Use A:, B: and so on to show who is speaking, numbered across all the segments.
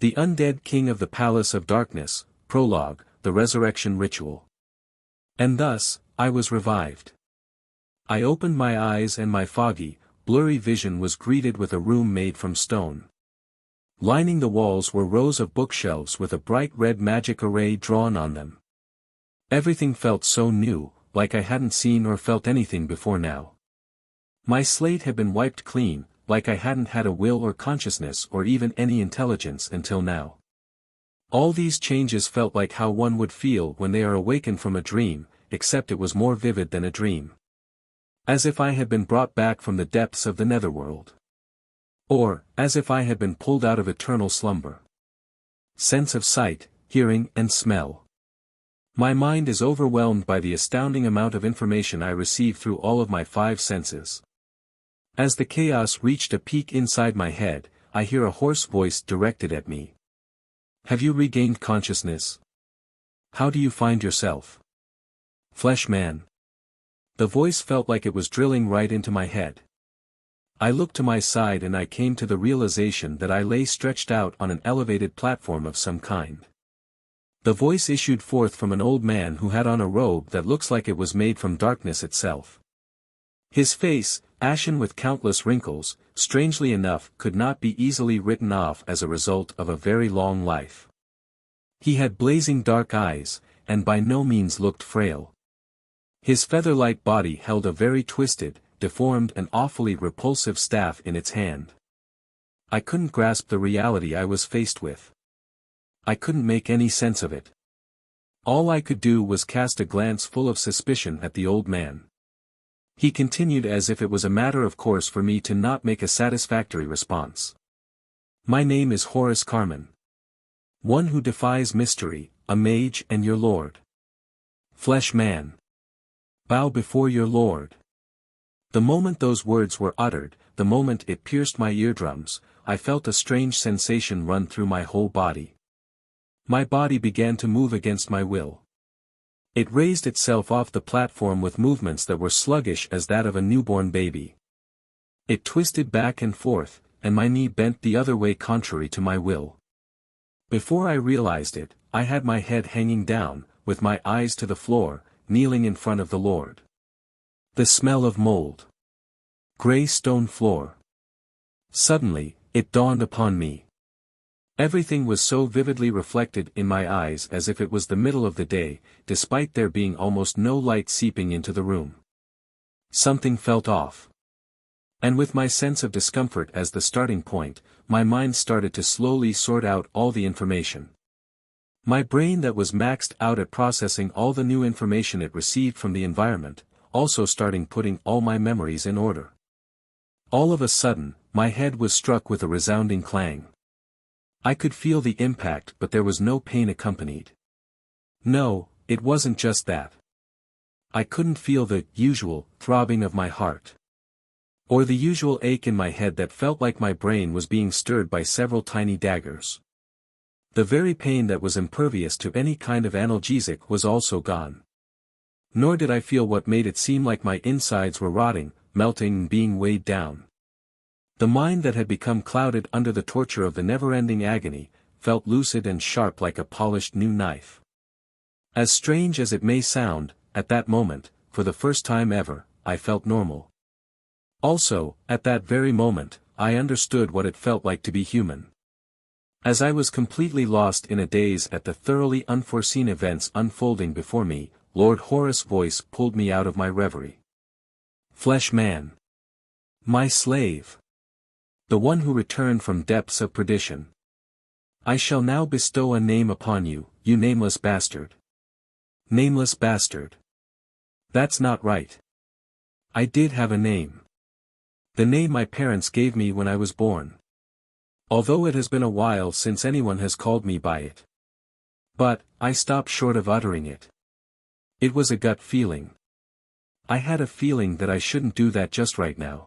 A: The Undead King of the Palace of Darkness, Prologue, the Resurrection Ritual. And thus, I was revived. I opened my eyes and my foggy, blurry vision was greeted with a room made from stone. Lining the walls were rows of bookshelves with a bright red magic array drawn on them. Everything felt so new, like I hadn't seen or felt anything before now. My slate had been wiped clean, like I hadn't had a will or consciousness or even any intelligence until now. All these changes felt like how one would feel when they are awakened from a dream, except it was more vivid than a dream. As if I had been brought back from the depths of the netherworld. Or, as if I had been pulled out of eternal slumber. Sense of sight, hearing and smell. My mind is overwhelmed by the astounding amount of information I receive through all of my 5 senses. As the chaos reached a peak inside my head, I hear a hoarse voice directed at me. Have you regained consciousness? How do you find yourself? Flesh man. The voice felt like it was drilling right into my head. I looked to my side and I came to the realization that I lay stretched out on an elevated platform of some kind. The voice issued forth from an old man who had on a robe that looks like it was made from darkness itself. His face, ashen with countless wrinkles, strangely enough could not be easily written off as a result of a very long life. He had blazing dark eyes, and by no means looked frail. His feather-light body held a very twisted, deformed and awfully repulsive staff in its hand. I couldn't grasp the reality I was faced with. I couldn't make any sense of it. All I could do was cast a glance full of suspicion at the old man. He continued as if it was a matter of course for me to not make a satisfactory response. My name is Horace Carmen. One who defies mystery, a mage and your lord. Flesh man. Bow before your lord. The moment those words were uttered, the moment it pierced my eardrums, I felt a strange sensation run through my whole body. My body began to move against my will. It raised itself off the platform with movements that were sluggish as that of a newborn baby. It twisted back and forth, and my knee bent the other way contrary to my will. Before I realized it, I had my head hanging down, with my eyes to the floor, kneeling in front of the Lord. The smell of mold. Gray stone floor. Suddenly, it dawned upon me. Everything was so vividly reflected in my eyes as if it was the middle of the day, despite there being almost no light seeping into the room. Something felt off. And with my sense of discomfort as the starting point, my mind started to slowly sort out all the information. My brain that was maxed out at processing all the new information it received from the environment, also starting putting all my memories in order. All of a sudden, my head was struck with a resounding clang. I could feel the impact but there was no pain accompanied. No, it wasn't just that. I couldn't feel the usual throbbing of my heart. Or the usual ache in my head that felt like my brain was being stirred by several tiny daggers. The very pain that was impervious to any kind of analgesic was also gone. Nor did I feel what made it seem like my insides were rotting, melting and being weighed down. The mind that had become clouded under the torture of the never-ending agony, felt lucid and sharp like a polished new knife. As strange as it may sound, at that moment, for the first time ever, I felt normal. Also, at that very moment, I understood what it felt like to be human. As I was completely lost in a daze at the thoroughly unforeseen events unfolding before me, Lord Horace's voice pulled me out of my reverie. Flesh man. My slave. The one who returned from depths of perdition. I shall now bestow a name upon you, you nameless bastard. Nameless bastard. That's not right. I did have a name. The name my parents gave me when I was born. Although it has been a while since anyone has called me by it. But, I stopped short of uttering it. It was a gut feeling. I had a feeling that I shouldn't do that just right now.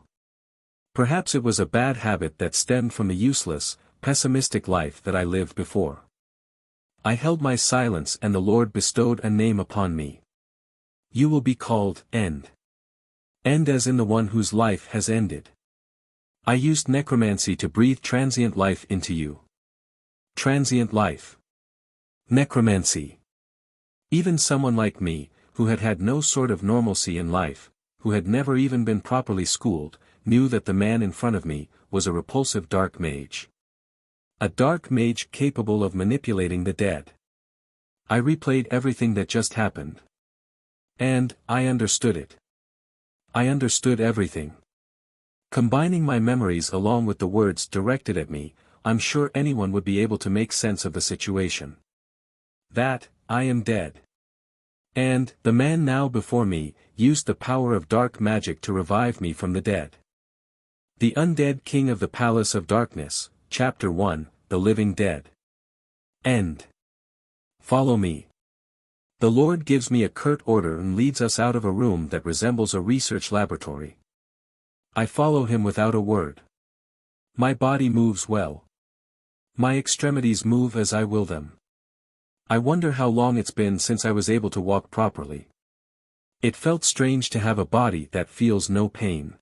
A: Perhaps it was a bad habit that stemmed from the useless, pessimistic life that I lived before. I held my silence and the Lord bestowed a name upon me. You will be called End. End as in the one whose life has ended. I used necromancy to breathe transient life into you. Transient life. Necromancy. Even someone like me, who had had no sort of normalcy in life, who had never even been properly schooled, knew that the man in front of me was a repulsive dark mage. A dark mage capable of manipulating the dead. I replayed everything that just happened. And, I understood it. I understood everything. Combining my memories along with the words directed at me, I'm sure anyone would be able to make sense of the situation. That, I am dead. And, the man now before me, used the power of dark magic to revive me from the dead. The Undead King of the Palace of Darkness, Chapter 1, The Living Dead. End. Follow me. The Lord gives me a curt order and leads us out of a room that resembles a research laboratory. I follow him without a word. My body moves well. My extremities move as I will them. I wonder how long it's been since I was able to walk properly. It felt strange to have a body that feels no pain.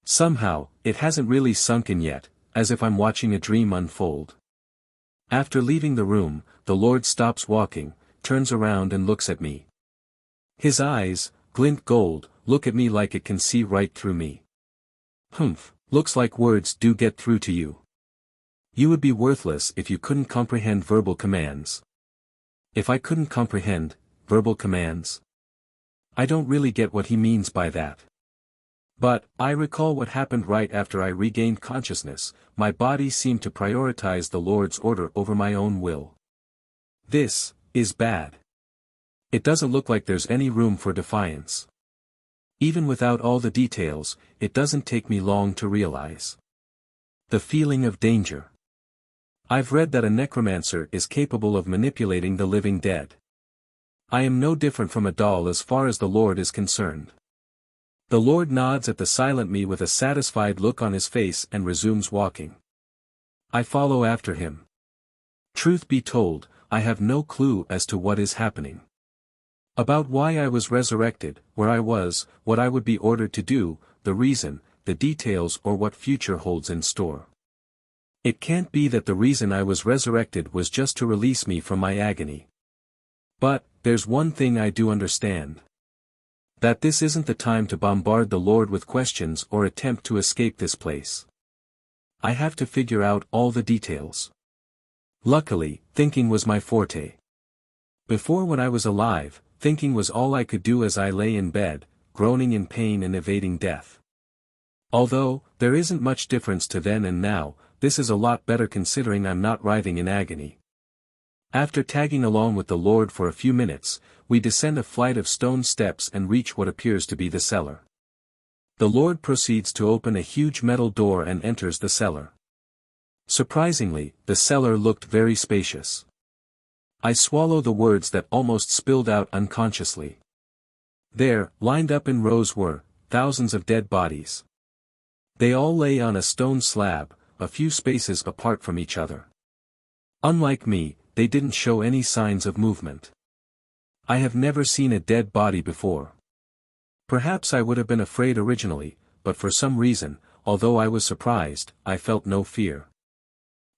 A: Somehow, it hasn't really sunk in yet, as if I'm watching a dream unfold. After leaving the room, the Lord stops walking, turns around and looks at me. His eyes, glint gold, look at me like it can see right through me. Humph, looks like words do get through to you. You would be worthless if you couldn't comprehend verbal commands. If I couldn't comprehend verbal commands? I don't really get what he means by that. But, I recall what happened right after I regained consciousness. My body seemed to prioritize the Lord's order over my own will. This is bad. It doesn't look like there's any room for defiance. Even without all the details, it doesn't take me long to realize. The feeling of danger. I've read that a necromancer is capable of manipulating the living dead. I am no different from a doll as far as the Lord is concerned. The Lord nods at the silent me with a satisfied look on his face and resumes walking. I follow after him. Truth be told, I have no clue as to what is happening. About why I was resurrected, where I was, what I would be ordered to do, the reason, the details or what future holds in store. It can't be that the reason I was resurrected was just to release me from my agony. But, there's one thing I do understand. That this isn't the time to bombard the Lord with questions or attempt to escape this place. I have to figure out all the details. Luckily, thinking was my forte. Before when I was alive, thinking was all I could do as I lay in bed, groaning in pain and evading death. Although, there isn't much difference to then and now, this is a lot better considering I'm not writhing in agony. After tagging along with the Lord for a few minutes, we descend a flight of stone steps and reach what appears to be the cellar. The Lord proceeds to open a huge metal door and enters the cellar. Surprisingly, the cellar looked very spacious. I swallow the words that almost spilled out unconsciously. There, lined up in rows were thousands of dead bodies. They all lay on a stone slab, a few spaces apart from each other. Unlike me, they didn't show any signs of movement. I have never seen a dead body before. Perhaps I would have been afraid originally, but for some reason, although I was surprised, I felt no fear.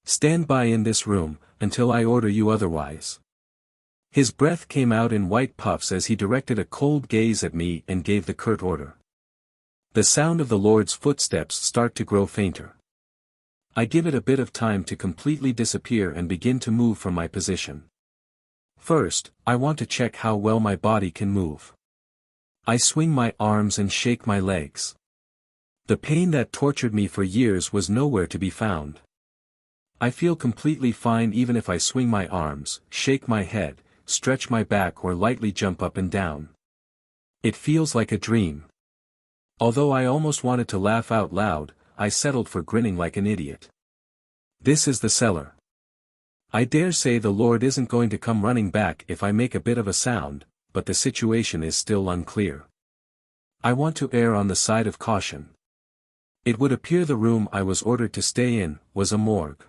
A: Stand by in this room, until I order you otherwise. His breath came out in white puffs as he directed a cold gaze at me and gave the curt order. The sound of the Lord's footsteps start to grow fainter. I give it a bit of time to completely disappear and begin to move from my position. First, I want to check how well my body can move. I swing my arms and shake my legs. The pain that tortured me for years was nowhere to be found. I feel completely fine even if I swing my arms, shake my head, stretch my back or lightly jump up and down. It feels like a dream. Although I almost wanted to laugh out loud, I settled for grinning like an idiot. This is the cellar. I dare say the Lord isn't going to come running back if I make a bit of a sound, but the situation is still unclear. I want to err on the side of caution. It would appear the room I was ordered to stay in was a morgue.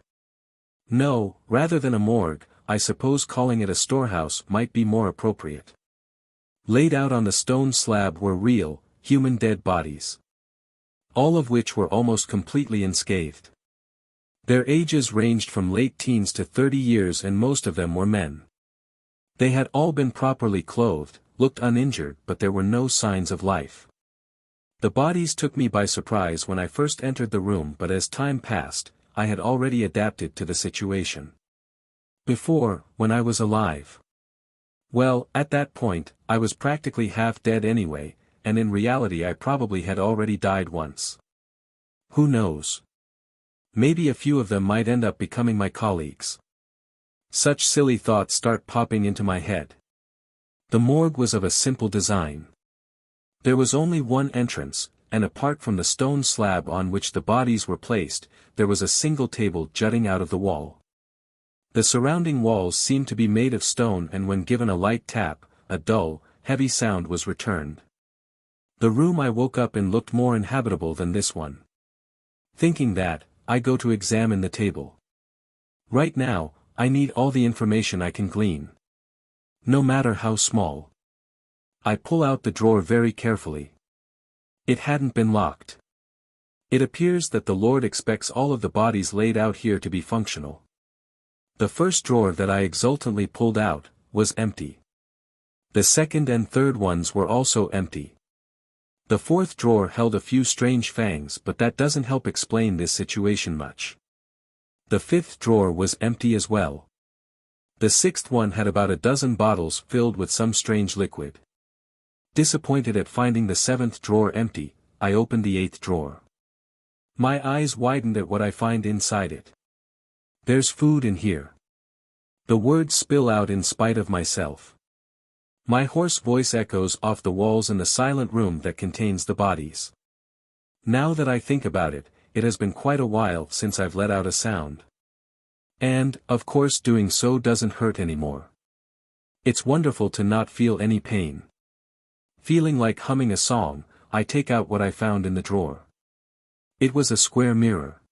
A: No, rather than a morgue, I suppose calling it a storehouse might be more appropriate. Laid out on the stone slab were real, human dead bodies. All of which were almost completely unscathed. Their ages ranged from late teens to 30 years and most of them were men. They had all been properly clothed, looked uninjured but there were no signs of life. The bodies took me by surprise when I first entered the room but as time passed, I had already adapted to the situation. Before, when I was alive. Well, at that point, I was practically half dead anyway, and in reality I probably had already died once. Who knows? Maybe a few of them might end up becoming my colleagues. Such silly thoughts start popping into my head. The morgue was of a simple design. There was only one entrance, and apart from the stone slab on which the bodies were placed, there was a single table jutting out of the wall. The surrounding walls seemed to be made of stone and when given a light tap, a dull, heavy sound was returned. The room I woke up in looked more inhabitable than this one. Thinking that, I go to examine the table. Right now, I need all the information I can glean. No matter how small. I pull out the drawer very carefully. It hadn't been locked. It appears that the Lord expects all of the bodies laid out here to be functional. The first drawer that I exultantly pulled out, was empty. The second and third ones were also empty. The fourth drawer held a few strange fangs but that doesn't help explain this situation much. The fifth drawer was empty as well. The sixth one had about a dozen bottles filled with some strange liquid. Disappointed at finding the seventh drawer empty, I opened the eighth drawer. My eyes widened at what I find inside it. There's food in here. The words spill out in spite of myself. My hoarse voice echoes off the walls in the silent room that contains the bodies. Now that I think about it, it has been quite a while since I've let out a sound. And, of course doing so doesn't hurt anymore. It's wonderful to not feel any pain. Feeling like humming a song, I take out what I found in the drawer. It was a square mirror.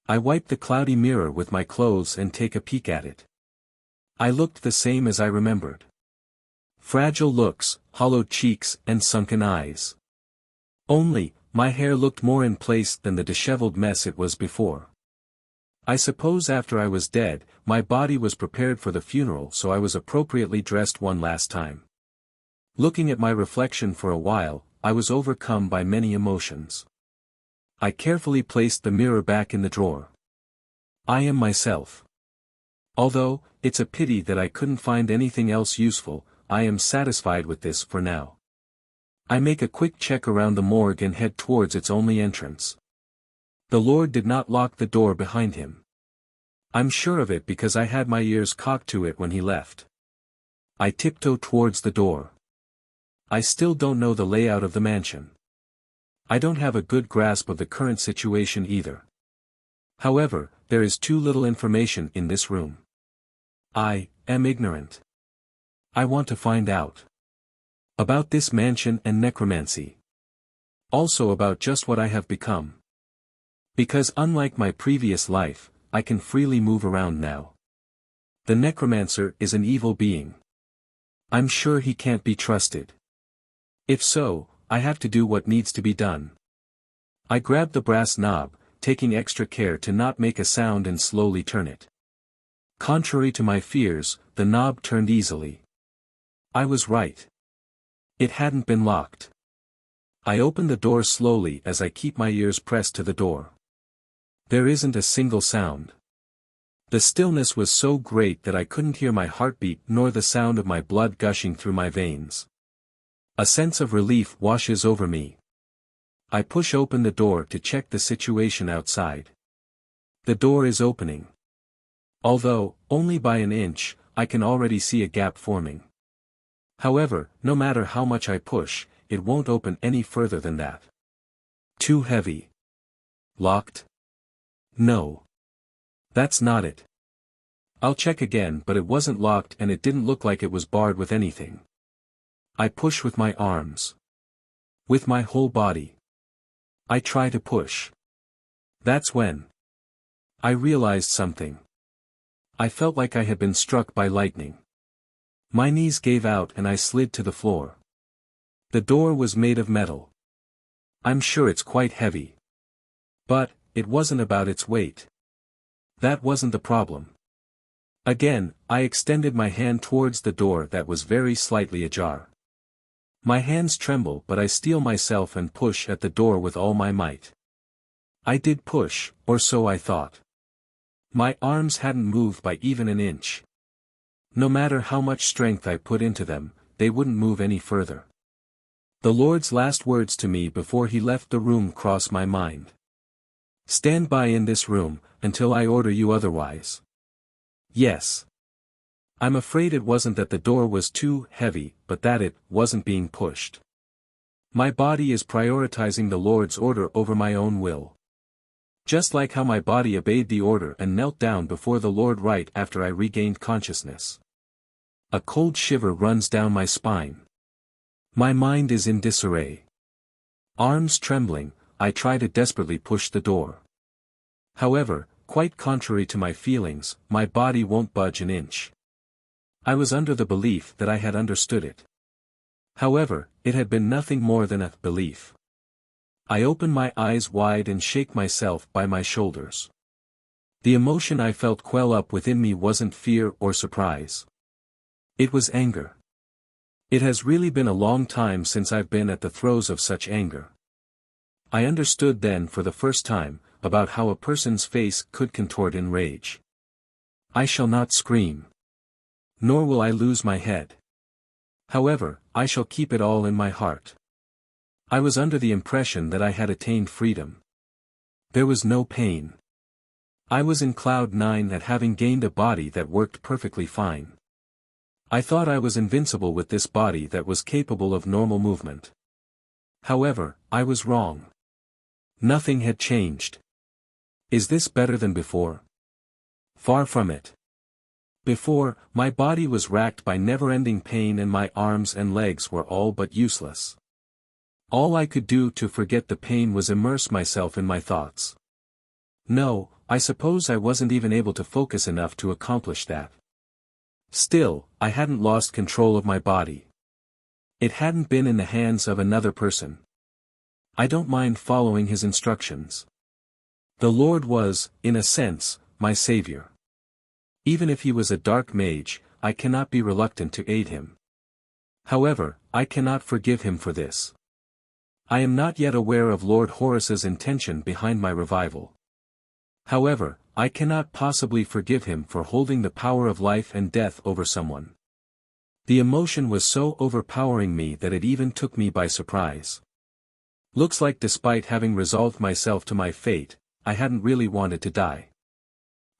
A: I wipe the cloudy mirror with my clothes and take a peek at it. I looked the same as I remembered. Fragile looks, hollowed cheeks and sunken eyes. Only, my hair looked more in place than the disheveled mess it was before. I suppose after I was dead, my body was prepared for the funeral so I was appropriately dressed one last time. Looking at my reflection for a while, I was overcome by many emotions. I carefully placed the mirror back in the drawer. I am myself. Although, it's a pity that I couldn't find anything else useful, I am satisfied with this for now. I make a quick check around the morgue and head towards its only entrance. The Lord did not lock the door behind him. I'm sure of it because I had my ears cocked to it when he left. I tiptoe towards the door. I still don't know the layout of the mansion. I don't have a good grasp of the current situation either. However, there is too little information in this room. I am ignorant. I want to find out. About this mansion and necromancy. Also about just what I have become. Because unlike my previous life, I can freely move around now. The necromancer is an evil being. I'm sure he can't be trusted. If so, I have to do what needs to be done. I grab the brass knob, taking extra care to not make a sound and slowly turn it. Contrary to my fears, the knob turned easily. I was right. It hadn't been locked. I open the door slowly as I keep my ears pressed to the door. There isn't a single sound. The stillness was so great that I couldn't hear my heartbeat nor the sound of my blood gushing through my veins. A sense of relief washes over me. I push open the door to check the situation outside. The door is opening. Although, only by an inch, I can already see a gap forming. However, no matter how much I push, it won't open any further than that. Too heavy. Locked? No. That's not it. I'll check again but it wasn't locked and it didn't look like it was barred with anything. I push with my arms. With my whole body. I try to push. That's when I realized something. I felt like I had been struck by lightning. My knees gave out and I slid to the floor. The door was made of metal. I'm sure it's quite heavy. But, it wasn't about its weight. That wasn't the problem. Again, I extended my hand towards the door that was very slightly ajar. My hands tremble, but I steel myself and push at the door with all my might. I did push, or so I thought. My arms hadn't moved by even an inch. No matter how much strength I put into them, they wouldn't move any further. The Lord's last words to me before he left the room crossed my mind. Stand by in this room, until I order you otherwise. Yes. I'm afraid it wasn't that the door was too heavy, but that it wasn't being pushed. My body is prioritizing the Lord's order over my own will. Just like how my body obeyed the order and knelt down before the Lord right after I regained consciousness. A cold shiver runs down my spine. My mind is in disarray. Arms trembling, I try to desperately push the door. However, quite contrary to my feelings, my body won't budge an inch. I was under the belief that I had understood it. However, it had been nothing more than a belief. I open my eyes wide and shake myself by my shoulders. The emotion I felt quell up within me wasn't fear or surprise. It was anger. It has really been a long time since I've been at the throes of such anger. I understood then for the first time, about how a person's face could contort in rage. I shall not scream. Nor will I lose my head. However, I shall keep it all in my heart. I was under the impression that I had attained freedom. There was no pain. I was in cloud nine at having gained a body that worked perfectly fine. I thought I was invincible with this body that was capable of normal movement. However, I was wrong. Nothing had changed. Is this better than before? Far from it. Before, my body was racked by never-ending pain and my arms and legs were all but useless. All I could do to forget the pain was immerse myself in my thoughts. No, I suppose I wasn't even able to focus enough to accomplish that. Still, I hadn't lost control of my body. It hadn't been in the hands of another person. I don't mind following his instructions. The Lord was, in a sense, my savior. Even if he was a dark mage, I cannot be reluctant to aid him. However, I cannot forgive him for this. I am not yet aware of Lord Horus's intention behind my revival. However, I cannot possibly forgive him for holding the power of life and death over someone. The emotion was so overpowering me that it even took me by surprise. Looks like despite having resolved myself to my fate, I hadn't really wanted to die.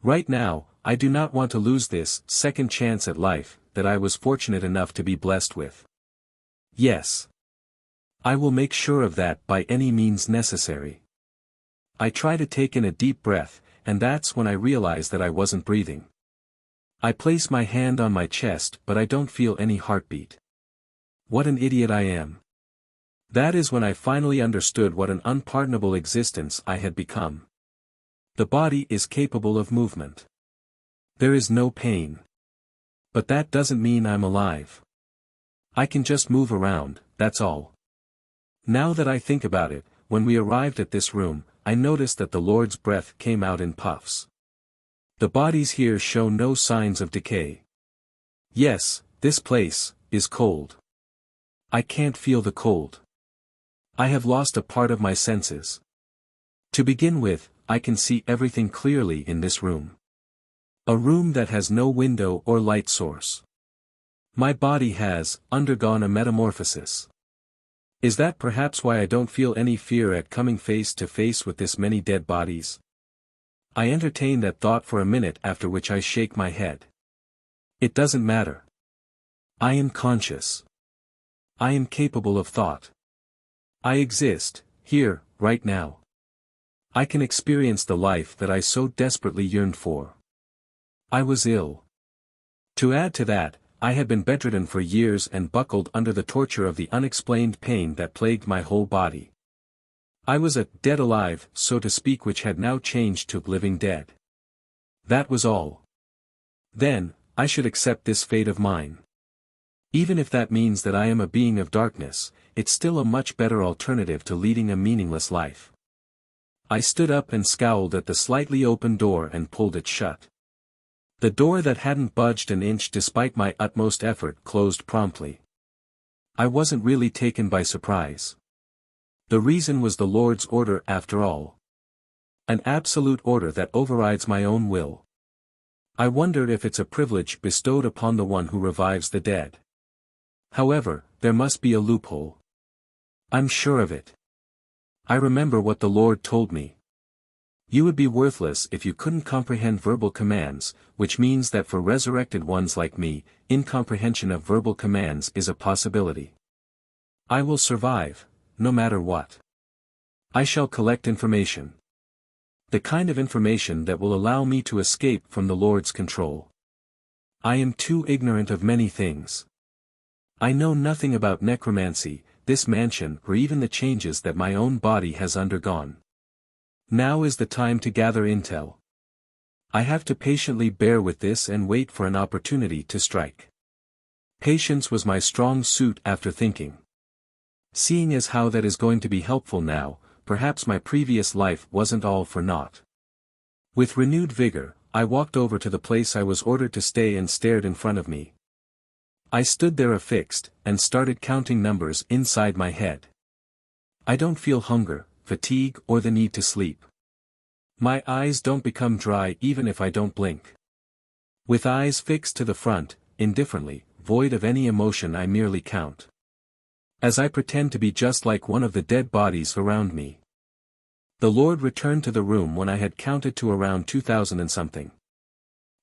A: Right now, I do not want to lose this second chance at life that I was fortunate enough to be blessed with. Yes. I will make sure of that by any means necessary. I try to take in a deep breath, and that's when I realize that I wasn't breathing. I place my hand on my chest but I don't feel any heartbeat. What an idiot I am. That is when I finally understood what an unpardonable existence I had become. The body is capable of movement. There is no pain. But that doesn't mean I'm alive. I can just move around, that's all. Now that I think about it, when we arrived at this room, I noticed that the Lord's breath came out in puffs. The bodies here show no signs of decay. Yes, this place is cold. I can't feel the cold. I have lost a part of my senses. To begin with, I can see everything clearly in this room. A room that has no window or light source. My body has undergone a metamorphosis. Is that perhaps why I don't feel any fear at coming face to face with this many dead bodies? I entertain that thought for a minute, after which I shake my head. It doesn't matter. I am conscious. I am capable of thought. I exist, here, right now. I can experience the life that I so desperately yearned for. I was ill. To add to that, I had been bedridden for years and buckled under the torture of the unexplained pain that plagued my whole body. I was a dead alive, so to speak, which had now changed to living dead. That was all. Then, I should accept this fate of mine. Even if that means that I am a being of darkness, it's still a much better alternative to leading a meaningless life. I stood up and scowled at the slightly open door and pulled it shut. The door that hadn't budged an inch despite my utmost effort closed promptly. I wasn't really taken by surprise. The reason was the Lord's order after all. An absolute order that overrides my own will. I wondered if it's a privilege bestowed upon the one who revives the dead. However, there must be a loophole. I'm sure of it. I remember what the Lord told me. You would be worthless if you couldn't comprehend verbal commands, which means that for resurrected ones like me, incomprehension of verbal commands is a possibility. I will survive, no matter what. I shall collect information. The kind of information that will allow me to escape from the Lord's control. I am too ignorant of many things. I know nothing about necromancy, this mansion, or even the changes that my own body has undergone. Now is the time to gather intel. I have to patiently bear with this and wait for an opportunity to strike. Patience was my strong suit after thinking. Seeing as how that is going to be helpful now, perhaps my previous life wasn't all for naught. With renewed vigor, I walked over to the place I was ordered to stay and stared in front of me. I stood there affixed, and started counting numbers inside my head. I don't feel hunger, fatigue, or the need to sleep. My eyes don't become dry even if I don't blink. With eyes fixed to the front, indifferently, void of any emotion, I merely count. As I pretend to be just like one of the dead bodies around me. The Lord returned to the room when I had counted to around 2,000 and something.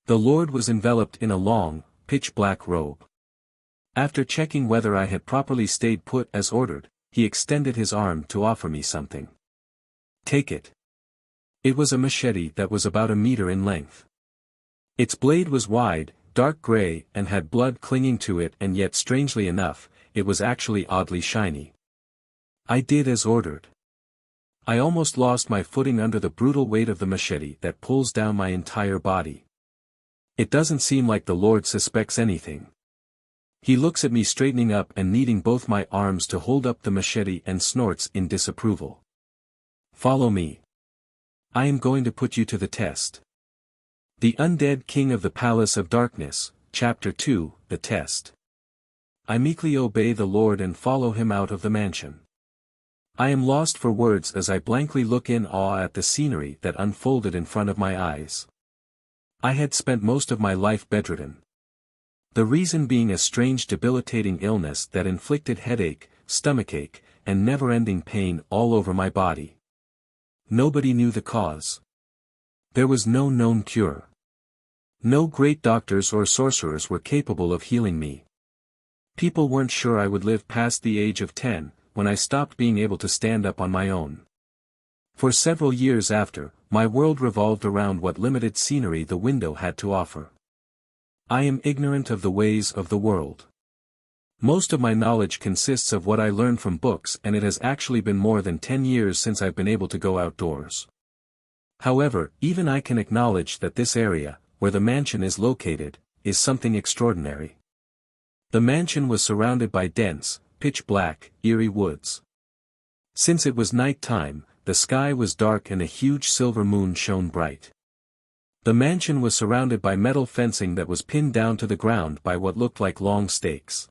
A: The Lord was enveloped in a long, pitch-black robe. After checking whether I had properly stayed put as ordered, he extended his arm to offer me something. Take it. It was a machete that was about a meter in length. Its blade was wide, dark gray, and had blood clinging to it, and yet strangely enough, it was actually oddly shiny. I did as ordered. I almost lost my footing under the brutal weight of the machete that pulls down my entire body. It doesn't seem like the Lord suspects anything. He looks at me straightening up and needing both my arms to hold up the machete and snorts in disapproval. Follow me. I am going to put you to the test. The Undead King of the Palace of Darkness, Chapter 2, The Test. I meekly obey the Lord and follow him out of the mansion. I am lost for words as I blankly look in awe at the scenery that unfolded in front of my eyes. I had spent most of my life bedridden. The reason being a strange debilitating illness that inflicted headache, stomachache, and never-ending pain all over my body. Nobody knew the cause. There was no known cure. No great doctors or sorcerers were capable of healing me. People weren't sure I would live past the age of 10, when I stopped being able to stand up on my own. For several years after, my world revolved around what limited scenery the window had to offer. I am ignorant of the ways of the world. Most of my knowledge consists of what I learned from books, and it has actually been more than 10 years since I've been able to go outdoors. However, even I can acknowledge that this area, where the mansion is located, is something extraordinary. The mansion was surrounded by dense, pitch-black, eerie woods. Since it was night time, the sky was dark and a huge silver moon shone bright. The mansion was surrounded by metal fencing that was pinned down to the ground by what looked like long stakes.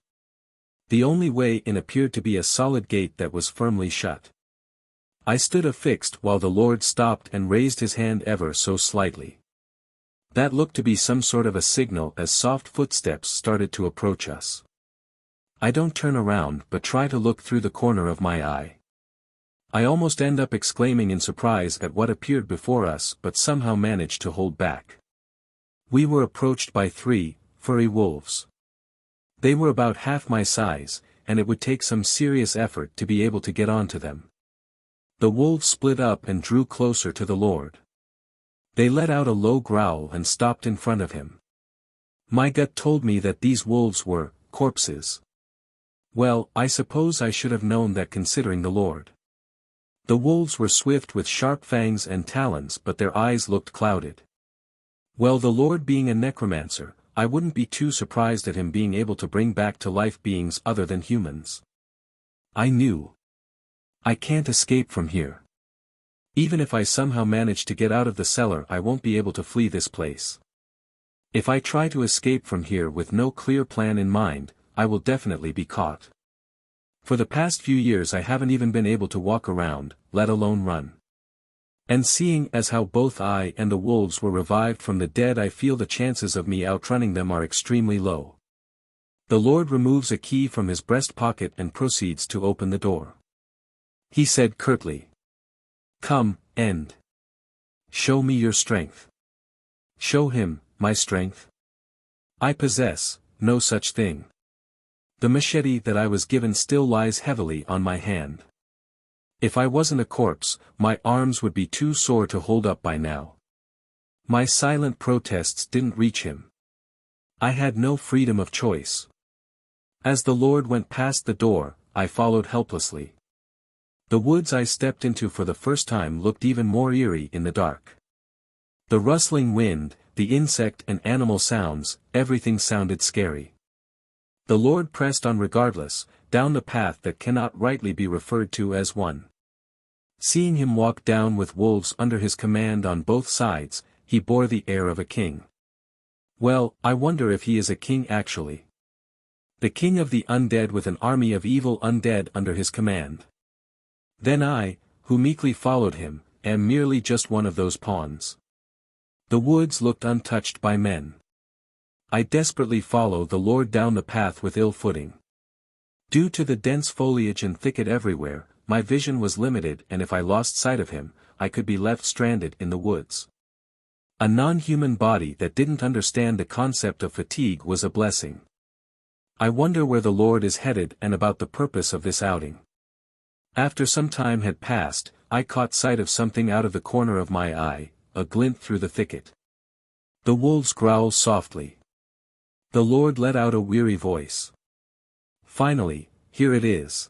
A: The only way in appeared to be a solid gate that was firmly shut. I stood affixed while the Lord stopped and raised his hand ever so slightly. That looked to be some sort of a signal as soft footsteps started to approach us. I don't turn around but try to look through the corner of my eye. I almost end up exclaiming in surprise at what appeared before us but somehow managed to hold back. We were approached by 3 furry wolves. They were about half my size, and it would take some serious effort to be able to get onto them. The wolves split up and drew closer to the Lord. They let out a low growl and stopped in front of him. My gut told me that these wolves were corpses. Well, I suppose I should have known that considering the Lord. The wolves were swift with sharp fangs and talons, but their eyes looked clouded. Well, the Lord being a necromancer, I wouldn't be too surprised at him being able to bring back to life beings other than humans. I knew. I can't escape from here. Even if I somehow manage to get out of the cellar, I won't be able to flee this place. If I try to escape from here with no clear plan in mind, I will definitely be caught. For the past few years I haven't even been able to walk around, let alone run. And seeing as how both I and the wolves were revived from the dead, I feel the chances of me outrunning them are extremely low. The Lord removes a key from his breast pocket and proceeds to open the door. He said curtly, "Come, and show me your strength." Show him, my strength? I possess no such thing. The machete that I was given still lies heavily on my hand. If I wasn't a corpse, my arms would be too sore to hold up by now. My silent protests didn't reach him. I had no freedom of choice. As the Lord went past the door, I followed helplessly. The woods I stepped into for the first time looked even more eerie in the dark. The rustling wind, the insect and animal sounds, everything sounded scary. The Lord pressed on regardless, down the path that cannot rightly be referred to as one. Seeing him walk down with wolves under his command on both sides, he bore the air of a king. Well, I wonder if he is a king actually. The king of the undead with an army of evil undead under his command. Then I, who meekly followed him, am merely just one of those pawns. The woods looked untouched by men. I desperately follow the Lord down the path with ill footing. Due to the dense foliage and thicket everywhere, my vision was limited, and if I lost sight of him, I could be left stranded in the woods. A non-human body that didn't understand the concept of fatigue was a blessing. I wonder where the Lord is headed and about the purpose of this outing. After some time had passed, I caught sight of something out of the corner of my eye, a glint through the thicket. The wolves growled softly. The Lord let out a weary voice. Finally, here it is.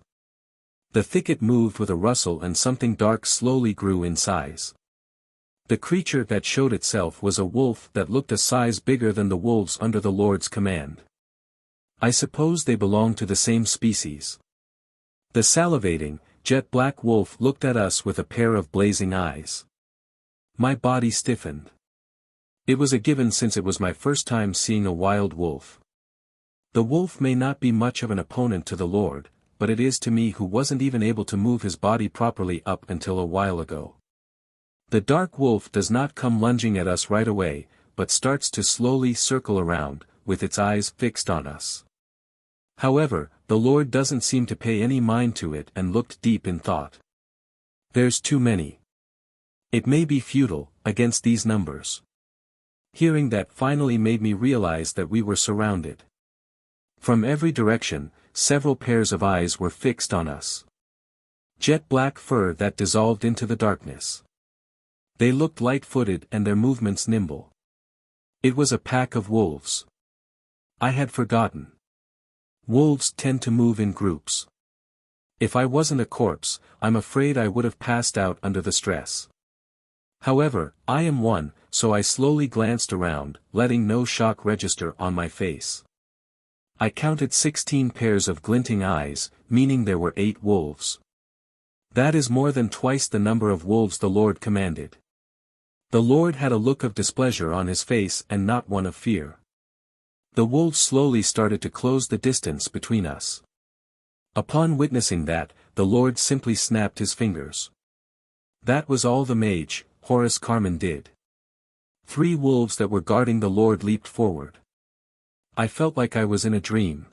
A: The thicket moved with a rustle and something dark slowly grew in size. The creature that showed itself was a wolf that looked a size bigger than the wolves under the Lord's command. I suppose they belong to the same species. The salivating, jet-black wolf looked at us with a pair of blazing eyes. My body stiffened. It was a given since it was my first time seeing a wild wolf. The wolf may not be much of an opponent to the Lord, but it is to me who wasn't even able to move his body properly up until a while ago. The dark wolf does not come lunging at us right away, but starts to slowly circle around, with its eyes fixed on us. However, the Lord doesn't seem to pay any mind to it and looked deep in thought. There's too many. It may be futile, against these numbers. Hearing that finally made me realize that we were surrounded. From every direction, several pairs of eyes were fixed on us. Jet black fur that dissolved into the darkness. They looked light-footed and their movements nimble. It was a pack of wolves. I had forgotten. Wolves tend to move in groups. If I wasn't a corpse, I'm afraid I would have passed out under the stress. However, I am one, so I slowly glanced around, letting no shock register on my face. I counted 16 pairs of glinting eyes, meaning there were 8 wolves. That is more than twice the number of wolves the Lord commanded. The Lord had a look of displeasure on his face and not one of fear. The wolves slowly started to close the distance between us. Upon witnessing that, the Lord simply snapped his fingers. That was all the mage, Horace Carmen, did. 3 wolves that were guarding the Lord leaped forward. I felt like I was in a dream.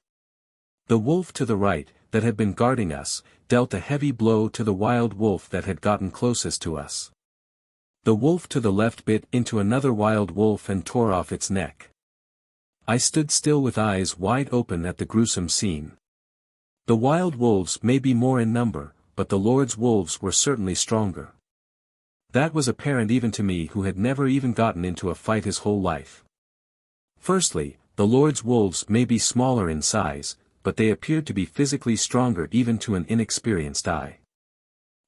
A: The wolf to the right, that had been guarding us, dealt a heavy blow to the wild wolf that had gotten closest to us. The wolf to the left bit into another wild wolf and tore off its neck. I stood still with eyes wide open at the gruesome scene. The wild wolves may be more in number, but the Lord's wolves were certainly stronger. That was apparent even to me who had never even gotten into a fight his whole life. Firstly, the Lord's wolves may be smaller in size, but they appeared to be physically stronger even to an inexperienced eye.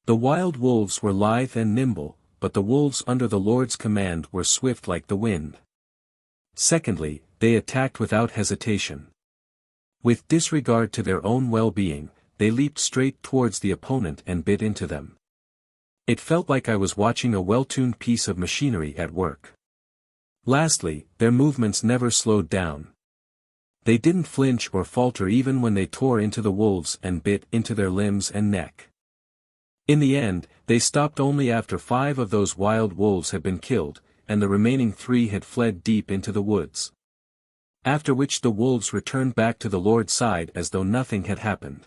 A: The wild wolves were lithe and nimble, but the wolves under the Lord's command were swift like the wind. Secondly, they attacked without hesitation. With disregard to their own well-being, they leaped straight towards the opponent and bit into them. It felt like I was watching a well-tuned piece of machinery at work. Lastly, their movements never slowed down. They didn't flinch or falter even when they tore into the wolves and bit into their limbs and neck. In the end, they stopped only after 5 of those wild wolves had been killed, and the remaining 3 had fled deep into the woods. After which the wolves returned back to the Lord's side as though nothing had happened.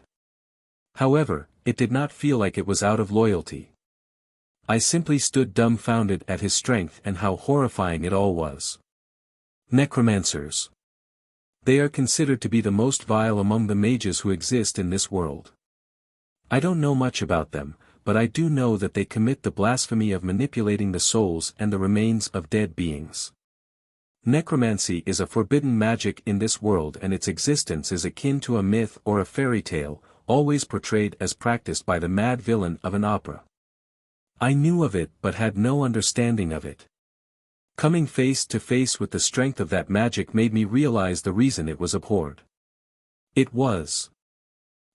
A: However, it did not feel like it was out of loyalty. I simply stood dumbfounded at his strength and how horrifying it all was. Necromancers. They are considered to be the most vile among the mages who exist in this world. I don't know much about them, but I do know that they commit the blasphemy of manipulating the souls and the remains of dead beings. Necromancy is a forbidden magic in this world, and its existence is akin to a myth or a fairy tale, always portrayed as practiced by the mad villain of an opera. I knew of it but had no understanding of it. Coming face to face with the strength of that magic made me realize the reason it was abhorred. It was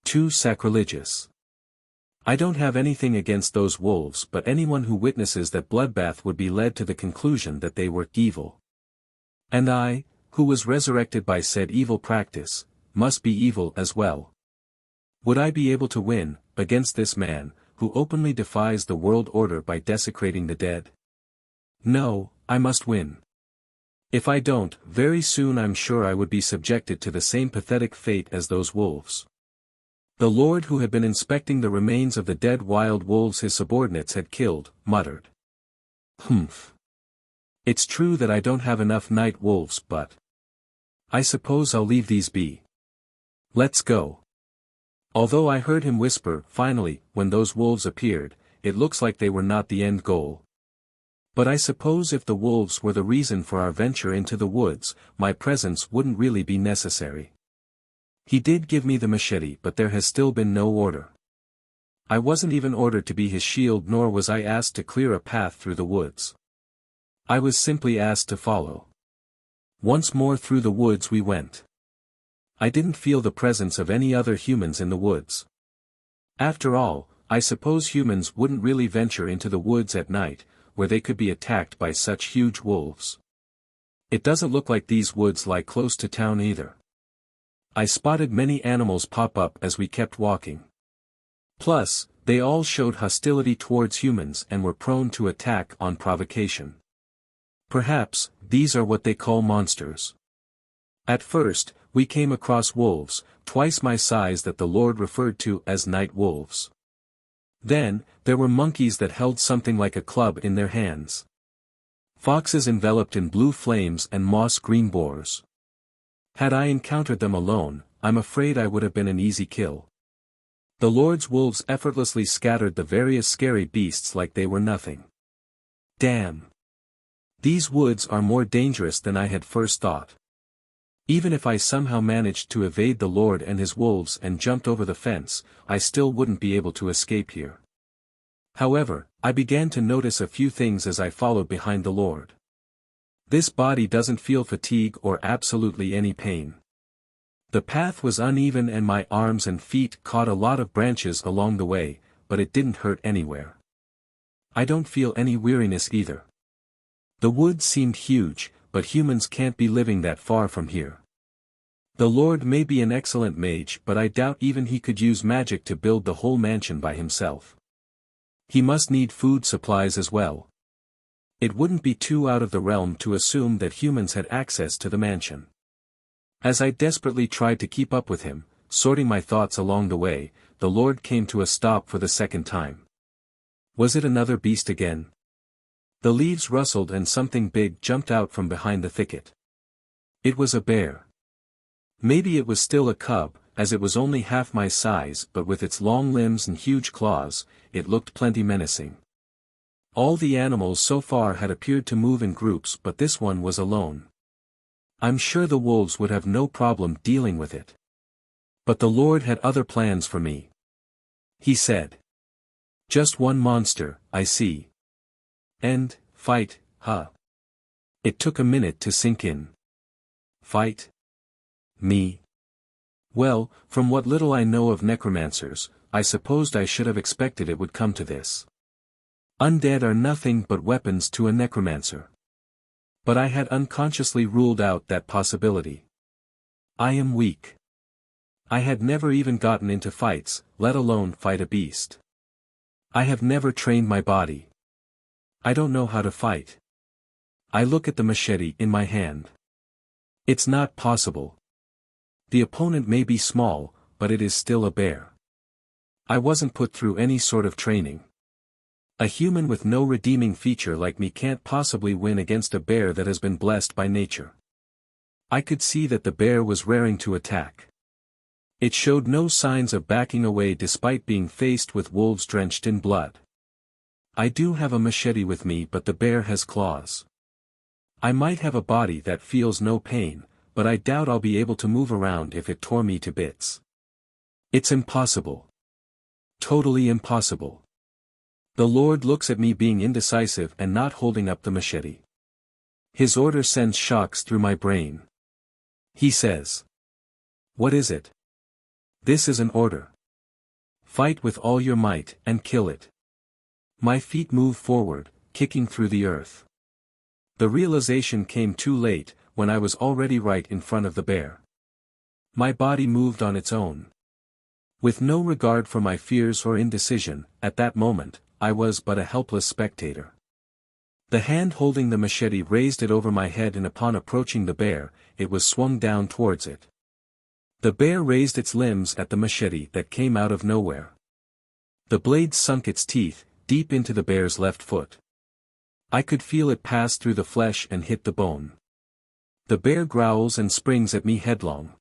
A: too sacrilegious. I don't have anything against those wolves, but anyone who witnesses that bloodbath would be led to the conclusion that they were evil. And I, who was resurrected by said evil practice, must be evil as well. Would I be able to win against this man, who openly defies the world order by desecrating the dead? No, I must win. If I don't, very soon I'm sure I would be subjected to the same pathetic fate as those wolves. The Lord, who had been inspecting the remains of the dead wild wolves his subordinates had killed, muttered. Humph. It's true that I don't have enough night wolves, but I suppose I'll leave these be. Let's go. Although I heard him whisper, finally, when those wolves appeared, it looks like they were not the end goal. But I suppose if the wolves were the reason for our venture into the woods, my presence wouldn't really be necessary. He did give me the machete, but there has still been no order. I wasn't even ordered to be his shield, nor was I asked to clear a path through the woods. I was simply asked to follow. Once more through the woods we went. I didn't feel the presence of any other humans in the woods. After all, I suppose humans wouldn't really venture into the woods at night, where they could be attacked by such huge wolves. It doesn't look like these woods lie close to town either. I spotted many animals pop up as we kept walking. Plus, they all showed hostility towards humans and were prone to attack on provocation. Perhaps, these are what they call monsters. At first, we came across wolves, twice my size, that the Lord referred to as night wolves. Then, there were monkeys that held something like a club in their hands. Foxes enveloped in blue flames and moss-green boars. Had I encountered them alone, I'm afraid I would have been an easy kill. The Lord's wolves effortlessly scattered the various scary beasts like they were nothing. Damn! These woods are more dangerous than I had first thought. Even if I somehow managed to evade the Lord and his wolves and jumped over the fence, I still wouldn't be able to escape here. However, I began to notice a few things as I followed behind the Lord. This body doesn't feel fatigue or absolutely any pain. The path was uneven and my arms and feet caught a lot of branches along the way, but it didn't hurt anywhere. I don't feel any weariness either. The woods seemed huge, but humans can't be living that far from here. The Lord may be an excellent mage, but I doubt even he could use magic to build the whole mansion by himself. He must need food supplies as well. It wouldn't be too out of the realm to assume that humans had access to the mansion. As I desperately tried to keep up with him, sorting my thoughts along the way, the Lord came to a stop for the second time. Was it another beast again? The leaves rustled and something big jumped out from behind the thicket. It was a bear. Maybe it was still a cub, as it was only half my size, but with its long limbs and huge claws, it looked plenty menacing. All the animals so far had appeared to move in groups, but this one was alone. I'm sure the wolves would have no problem dealing with it. But the Lord had other plans for me. He said. Just one monster, I see. And, fight, huh? It took a minute to sink in. Fight? Me? Well, from what little I know of necromancers, I supposed I should have expected it would come to this. Undead are nothing but weapons to a necromancer. But I had unconsciously ruled out that possibility. I am weak. I had never even gotten into fights, let alone fight a beast. I have never trained my body. I don't know how to fight. I look at the machete in my hand. It's not possible. The opponent may be small, but it is still a bear. I wasn't put through any sort of training. A human with no redeeming feature like me can't possibly win against a bear that has been blessed by nature. I could see that the bear was raring to attack. It showed no signs of backing away despite being faced with wolves drenched in blood. I do have a machete with me, but the bear has claws. I might have a body that feels no pain, but I doubt I'll be able to move around if it tore me to bits. It's impossible. Totally impossible. The Lord looks at me being indecisive and not holding up the machete. His order sends shocks through my brain. He says, "What is it?" "This is an order. Fight with all your might and kill it." My feet move forward, kicking through the earth. The realization came too late, when I was already right in front of the bear. My body moved on its own. With no regard for my fears or indecision, at that moment, I was but a helpless spectator. The hand holding the machete raised it over my head, and upon approaching the bear, it was swung down towards it. The bear raised its limbs at the machete that came out of nowhere. The blade sunk its teeth deep into the bear's left foot. I could feel it pass through the flesh and hit the bone. The bear growls and springs at me headlong.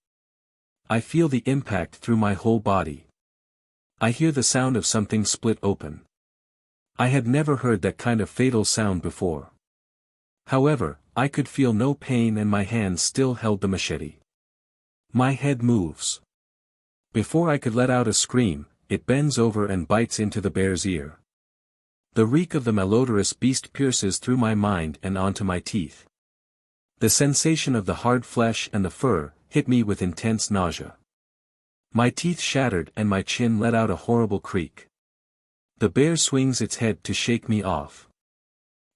A: I feel the impact through my whole body. I hear the sound of something split open. I had never heard that kind of fatal sound before. However, I could feel no pain and my hand still held the machete. My head moves. Before I could let out a scream, it bends over and bites into the bear's ear. The reek of the malodorous beast pierces through my mind and onto my teeth. The sensation of the hard flesh and the fur hit me with intense nausea. My teeth shattered and my chin let out a horrible creak. The bear swings its head to shake me off.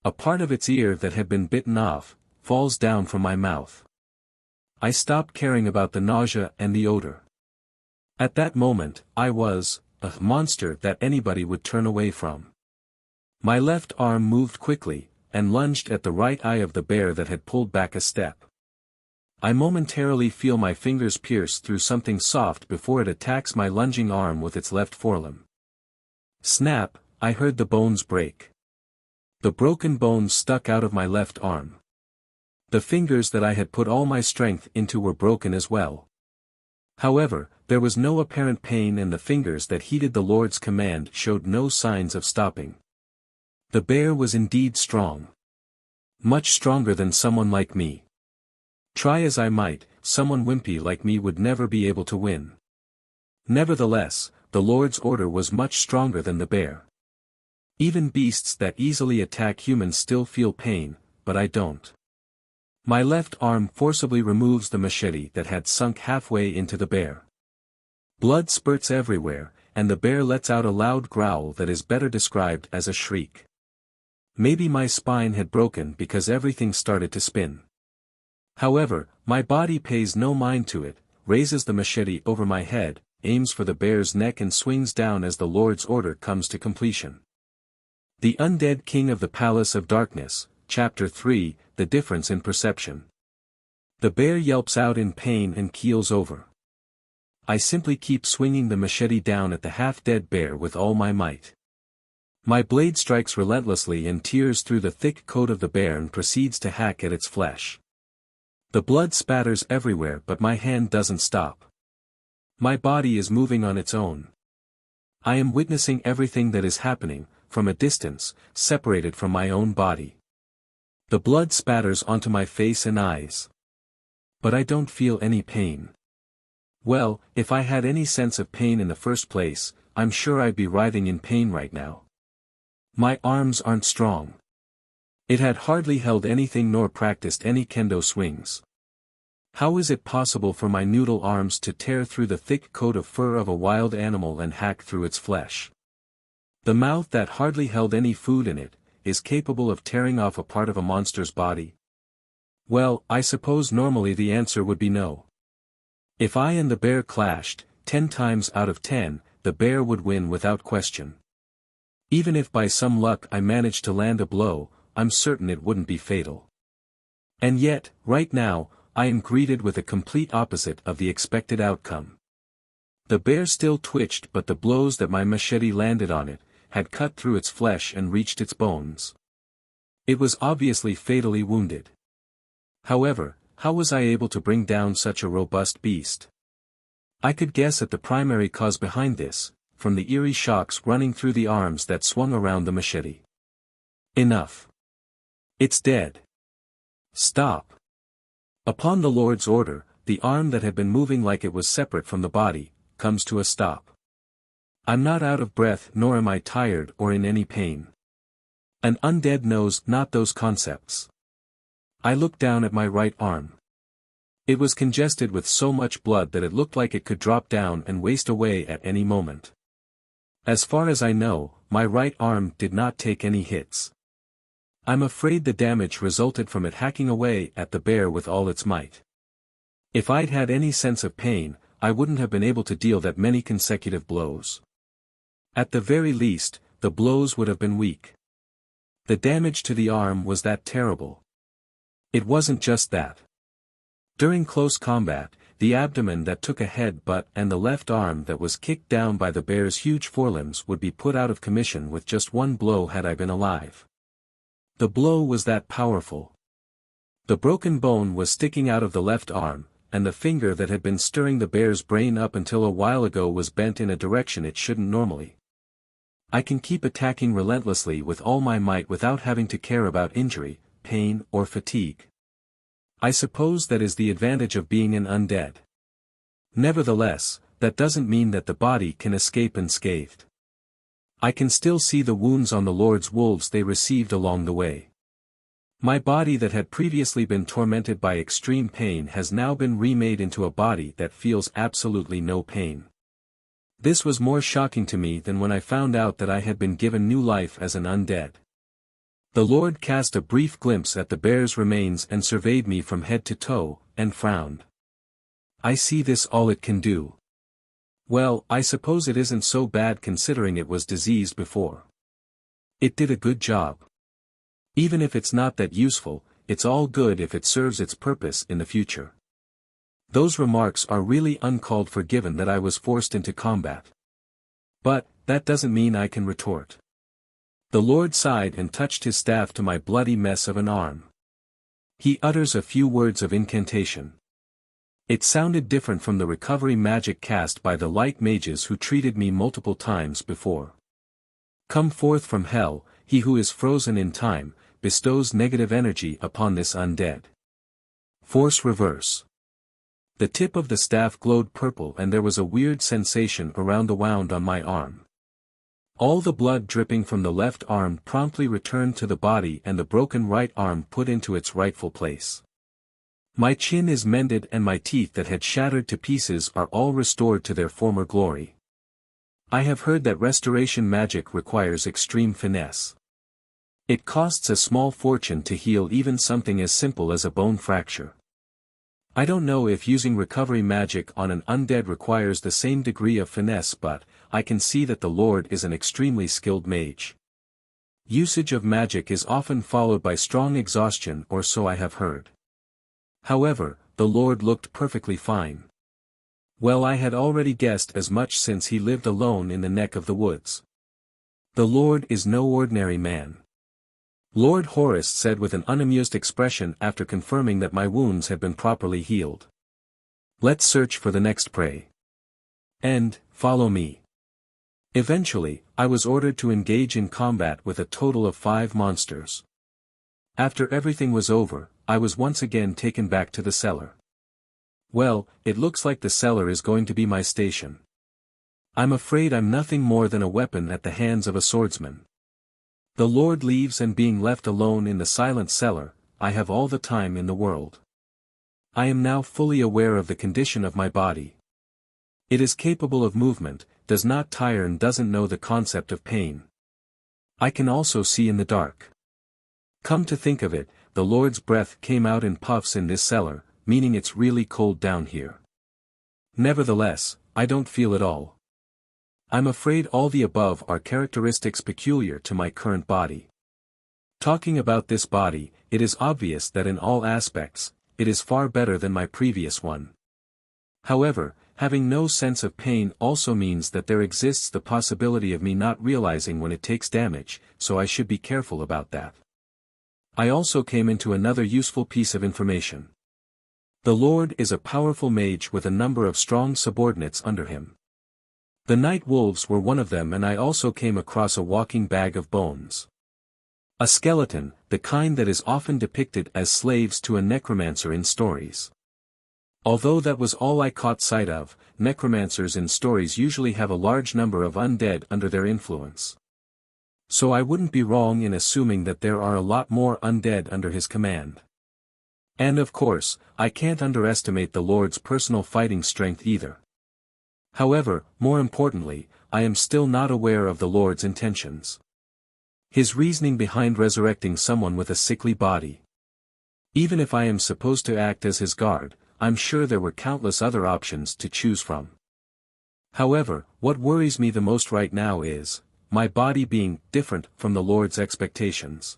A: A part of its ear that had been bitten off falls down from my mouth. I stopped caring about the nausea and the odor. At that moment, I was a monster that anybody would turn away from. My left arm moved quickly, and lunged at the right eye of the bear that had pulled back a step. I momentarily feel my fingers pierce through something soft before it attacks my lunging arm with its left forelimb. Snap, I heard the bones break. The broken bones stuck out of my left arm. The fingers that I had put all my strength into were broken as well. However, there was no apparent pain, and the fingers that heeded the Lord's command showed no signs of stopping. The bear was indeed strong. Much stronger than someone like me. Try as I might, someone wimpy like me would never be able to win. Nevertheless, the Lord's order was much stronger than the bear. Even beasts that easily attack humans still feel pain, but I don't. My left arm forcibly removes the machete that had sunk halfway into the bear. Blood spurts everywhere, and the bear lets out a loud growl that is better described as a shriek. Maybe my spine had broken because everything started to spin. However, my body pays no mind to it, raises the machete over my head, aims for the bear's neck and swings down as the Lord's order comes to completion. The Undead King of the Palace of Darkness, Chapter 3, The Difference in Perception. The bear yelps out in pain and keels over. I simply keep swinging the machete down at the half-dead bear with all my might. My blade strikes relentlessly and tears through the thick coat of the bear and proceeds to hack at its flesh. The blood spatters everywhere, but my hand doesn't stop. My body is moving on its own. I am witnessing everything that is happening, from a distance, separated from my own body. The blood spatters onto my face and eyes. But I don't feel any pain. Well, if I had any sense of pain in the first place, I'm sure I'd be writhing in pain right now. My arms aren't strong. It had hardly held anything nor practiced any kendo swings. How is it possible for my noodle arms to tear through the thick coat of fur of a wild animal and hack through its flesh? The mouth that hardly held any food in it, is capable of tearing off a part of a monster's body? Well, I suppose normally the answer would be no. If I and the bear clashed, 10 times out of 10, the bear would win without question. Even if by some luck I managed to land a blow, I'm certain it wouldn't be fatal. And yet, right now, I am greeted with a complete opposite of the expected outcome. The bear still twitched, but the blows that my machete landed on it had cut through its flesh and reached its bones. It was obviously fatally wounded. However, how was I able to bring down such a robust beast? I could guess at the primary cause behind this, from the eerie shocks running through the arms that swung around the machete. Enough. It's dead. Stop. Upon the Lord's order, the arm that had been moving like it was separate from the body, comes to a stop. I'm not out of breath, nor am I tired or in any pain. An undead knows not those concepts. I looked down at my right arm. It was congested with so much blood that it looked like it could drop down and waste away at any moment. As far as I know, my right arm did not take any hits. I'm afraid the damage resulted from it hacking away at the bear with all its might. If I'd had any sense of pain, I wouldn't have been able to deal that many consecutive blows. At the very least, the blows would have been weak. The damage to the arm was that terrible. It wasn't just that. During close combat, the abdomen that took a headbutt and the left arm that was kicked down by the bear's huge forelimbs would be put out of commission with just one blow had I been alive. The blow was that powerful. The broken bone was sticking out of the left arm, and the finger that had been stirring the bear's brain up until a while ago was bent in a direction it shouldn't normally. I can keep attacking relentlessly with all my might without having to care about injury, pain, or fatigue. I suppose that is the advantage of being an undead. Nevertheless, that doesn't mean that the body can escape unscathed. I can still see the wounds on the Lord's wolves they received along the way. My body that had previously been tormented by extreme pain has now been remade into a body that feels absolutely no pain. This was more shocking to me than when I found out that I had been given new life as an undead. The Lord cast a brief glimpse at the bear's remains and surveyed me from head to toe, and frowned. I see this all it can do. Well, I suppose it isn't so bad considering it was diseased before. It did a good job. Even if it's not that useful, it's all good if it serves its purpose in the future. Those remarks are really uncalled for given that I was forced into combat. But, that doesn't mean I can retort. The Lord sighed and touched his staff to my bloody mess of an arm. He utters a few words of incantation. It sounded different from the recovery magic cast by the light mages who treated me multiple times before. Come forth from hell, he who is frozen in time, bestows negative energy upon this undead. Force reverse. The tip of the staff glowed purple and there was a weird sensation around the wound on my arm. All the blood dripping from the left arm promptly returned to the body and the broken right arm put into its rightful place. My chin is mended and my teeth that had shattered to pieces are all restored to their former glory. I have heard that restoration magic requires extreme finesse. It costs a small fortune to heal even something as simple as a bone fracture. I don't know if using recovery magic on an undead requires the same degree of finesse, but I can see that the Lord is an extremely skilled mage. Usage of magic is often followed by strong exhaustion, or so I have heard. However, the Lord looked perfectly fine. Well, I had already guessed as much since he lived alone in the neck of the woods. The Lord is no ordinary man. Lord Horace said with an unamused expression after confirming that my wounds had been properly healed. Let's search for the next prey. And, follow me. Eventually, I was ordered to engage in combat with a total of 5 monsters. After everything was over, I was once again taken back to the cellar. Well, it looks like the cellar is going to be my station. I'm afraid I'm nothing more than a weapon at the hands of a swordsman. The Lord leaves and being left alone in the silent cellar, I have all the time in the world. I am now fully aware of the condition of my body. It is capable of movement, does not tire and doesn't know the concept of pain. I can also see in the dark. Come to think of it, the Lord's breath came out in puffs in this cellar, meaning it's really cold down here. Nevertheless, I don't feel it all. I'm afraid all the above are characteristics peculiar to my current body. Talking about this body, it is obvious that in all aspects, it is far better than my previous one. However, having no sense of pain also means that there exists the possibility of me not realizing when it takes damage, so I should be careful about that. I also came into another useful piece of information. The Lord is a powerful mage with a number of strong subordinates under him. The night wolves were one of them, and I also came across a walking bag of bones. A skeleton, the kind that is often depicted as slaves to a necromancer in stories. Although that was all I caught sight of, necromancers in stories usually have a large number of undead under their influence. So I wouldn't be wrong in assuming that there are a lot more undead under his command. And of course, I can't underestimate the Lord's personal fighting strength either. However, more importantly, I am still not aware of the Lord's intentions. His reasoning behind resurrecting someone with a sickly body. Even if I am supposed to act as his guard, I'm sure there were countless other options to choose from. However, what worries me the most right now is my body being different from the Lord's expectations.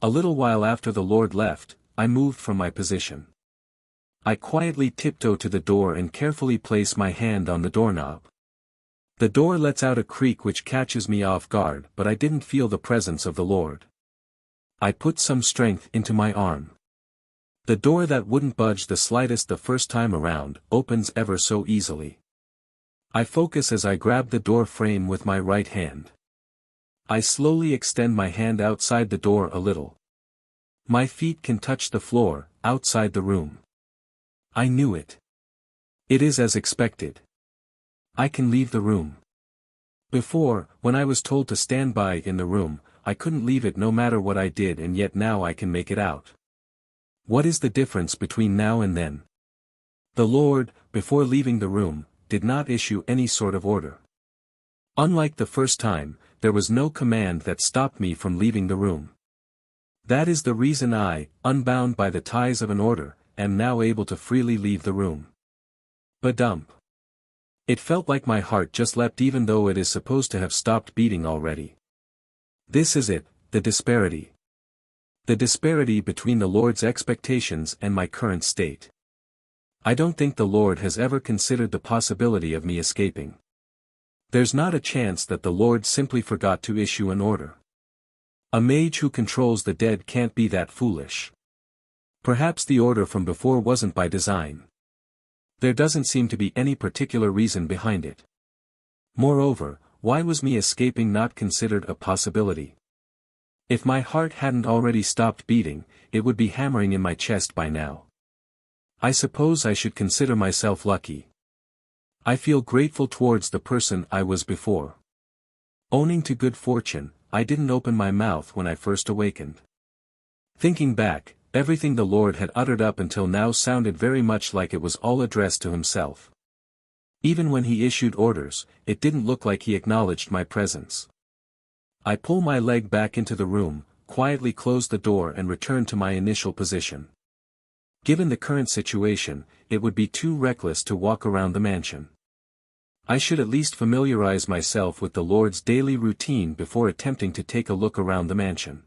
A: A little while after the Lord left, I moved from my position. I quietly tiptoe to the door and carefully place my hand on the doorknob. The door lets out a creak which catches me off guard, but I didn't feel the presence of the Lord. I put some strength into my arm. The door that wouldn't budge the slightest the first time around, opens ever so easily. I focus as I grab the door frame with my right hand. I slowly extend my hand outside the door a little. My feet can touch the floor, outside the room. I knew it. It is as expected. I can leave the room. Before, when I was told to stand by in the room, I couldn't leave it no matter what I did, and yet now I can make it out. What is the difference between now and then? The Lord, before leaving the room, did not issue any sort of order. Unlike the first time, there was no command that stopped me from leaving the room. That is the reason I, unbound by the ties of an order, am now able to freely leave the room. Badump. It felt like my heart just leapt even though it is supposed to have stopped beating already. This is it, the disparity. The disparity between the Lord's expectations and my current state. I don't think the Lord has ever considered the possibility of me escaping. There's not a chance that the Lord simply forgot to issue an order. A mage who controls the dead can't be that foolish. Perhaps the order from before wasn't by design. There doesn't seem to be any particular reason behind it. Moreover, why was me escaping not considered a possibility? If my heart hadn't already stopped beating, it would be hammering in my chest by now. I suppose I should consider myself lucky. I feel grateful towards the person I was before. Owning to good fortune, I didn't open my mouth when I first awakened. Thinking back, everything the Lord had uttered up until now sounded very much like it was all addressed to himself. Even when he issued orders, it didn't look like he acknowledged my presence. I pull my leg back into the room, quietly close the door and return to my initial position. Given the current situation, it would be too reckless to walk around the mansion. I should at least familiarize myself with the Lord's daily routine before attempting to take a look around the mansion.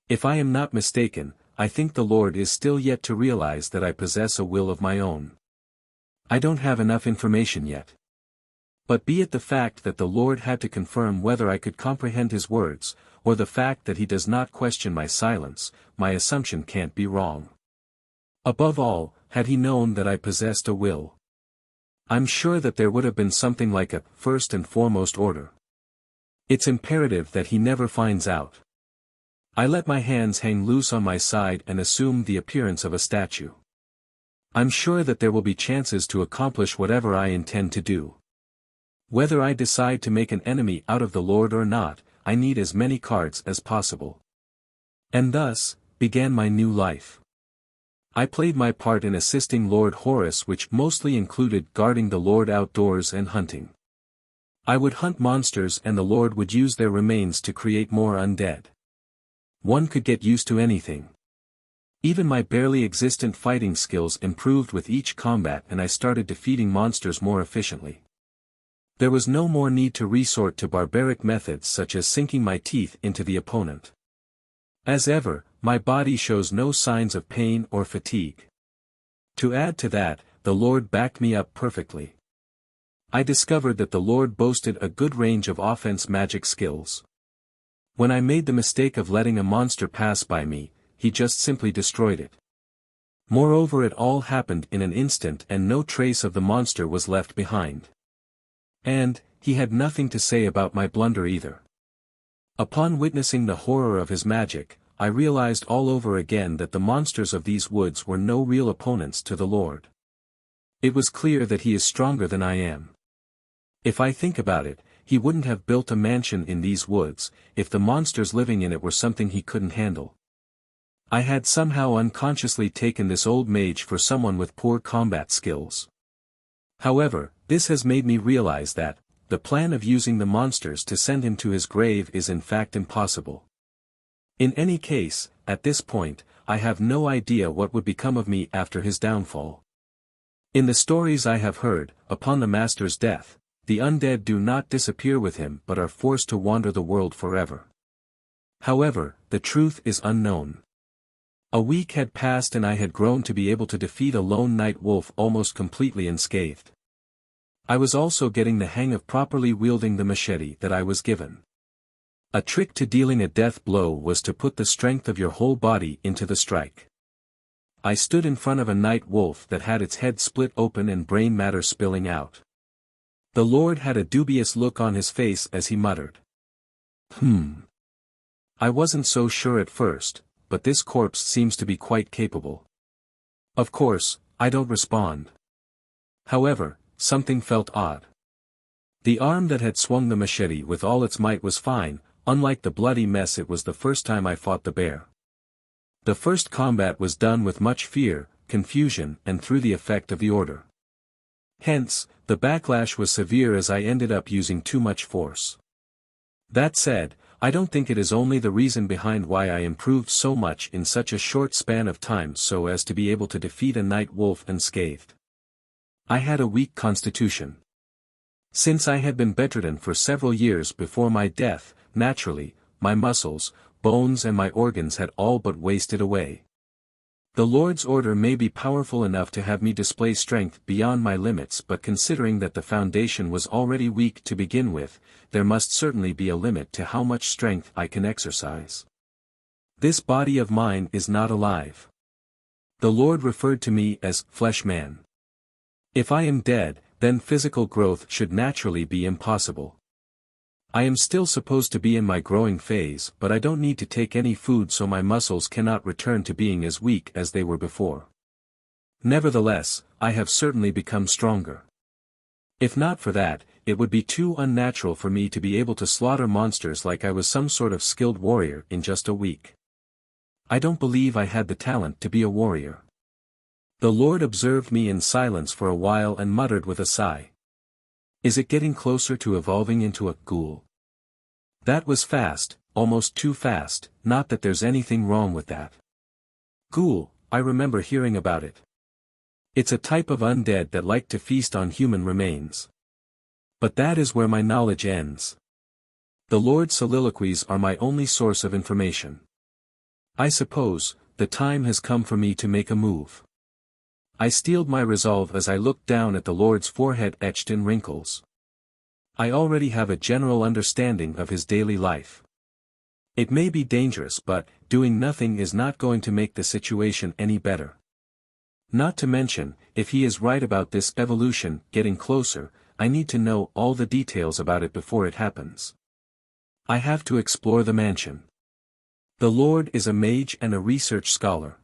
A: If I am not mistaken, I think the Lord is still yet to realize that I possess a will of my own. I don't have enough information yet. But be it the fact that the Lord had to confirm whether I could comprehend his words, or the fact that he does not question my silence, my assumption can't be wrong. Above all, had he known that I possessed a will, I'm sure that there would have been something like a first and foremost order. It's imperative that he never finds out. I let my hands hang loose on my side and assume the appearance of a statue. I'm sure that there will be chances to accomplish whatever I intend to do. Whether I decide to make an enemy out of the Lord or not, I need as many cards as possible. And thus, began my new life. I played my part in assisting Lord Horus, which mostly included guarding the Lord outdoors and hunting. I would hunt monsters and the Lord would use their remains to create more undead. One could get used to anything. Even my barely existent fighting skills improved with each combat and I started defeating monsters more efficiently. There was no more need to resort to barbaric methods such as sinking my teeth into the opponent. As ever, my body shows no signs of pain or fatigue. To add to that, the Lord backed me up perfectly. I discovered that the Lord boasted a good range of offense magic skills. When I made the mistake of letting a monster pass by me, he just simply destroyed it. Moreover, it all happened in an instant and no trace of the monster was left behind. And, he had nothing to say about my blunder either. Upon witnessing the horror of his magic, I realized all over again that the monsters of these woods were no real opponents to the Lord. It was clear that he is stronger than I am. If I think about it, he wouldn't have built a mansion in these woods, if the monsters living in it were something he couldn't handle. I had somehow unconsciously taken this old mage for someone with poor combat skills. However, this has made me realize that, the plan of using the monsters to send him to his grave is in fact impossible. In any case, at this point, I have no idea what would become of me after his downfall. In the stories I have heard, upon the master's death, the undead do not disappear with him but are forced to wander the world forever. However, the truth is unknown. A week had passed and I had grown to be able to defeat a lone night wolf almost completely unscathed. I was also getting the hang of properly wielding the machete that I was given. A trick to dealing a death blow was to put the strength of your whole body into the strike. I stood in front of a night wolf that had its head split open and brain matter spilling out. The Lord had a dubious look on his face as he muttered. I wasn't so sure at first, but this corpse seems to be quite capable. Of course, I don't respond. However, something felt odd. The arm that had swung the machete with all its might was fine, unlike the bloody mess it was the first time I fought the bear. The first combat was done with much fear, confusion and through the effect of the order. Hence, the backlash was severe as I ended up using too much force. That said, I don't think it is only the reason behind why I improved so much in such a short span of time so as to be able to defeat a night wolf unscathed. I had a weak constitution. Since I had been bedridden for several years before my death, naturally, my muscles, bones and my organs had all but wasted away. The Lord's order may be powerful enough to have me display strength beyond my limits, but considering that the foundation was already weak to begin with, there must certainly be a limit to how much strength I can exercise. This body of mine is not alive. The Lord referred to me as flesh man. If I am dead, then physical growth should naturally be impossible. I am still supposed to be in my growing phase, but I don't need to take any food so my muscles cannot return to being as weak as they were before. Nevertheless, I have certainly become stronger. If not for that, it would be too unnatural for me to be able to slaughter monsters like I was some sort of skilled warrior in just a week. I don't believe I had the talent to be a warrior. The Lord observed me in silence for a while and muttered with a sigh. Is it getting closer to evolving into a ghoul? That was fast, almost too fast, not that there's anything wrong with that. Ghoul, I remember hearing about it. It's a type of undead that like to feast on human remains. But that is where my knowledge ends. The Lord's soliloquies are my only source of information. I suppose, the time has come for me to make a move. I steeled my resolve as I looked down at the Lord's forehead etched in wrinkles. I already have a general understanding of his daily life. It may be dangerous, but doing nothing is not going to make the situation any better. Not to mention, if he is right about this evolution getting closer, I need to know all the details about it before it happens. I have to explore the mansion. The Lord is a mage and a research scholar.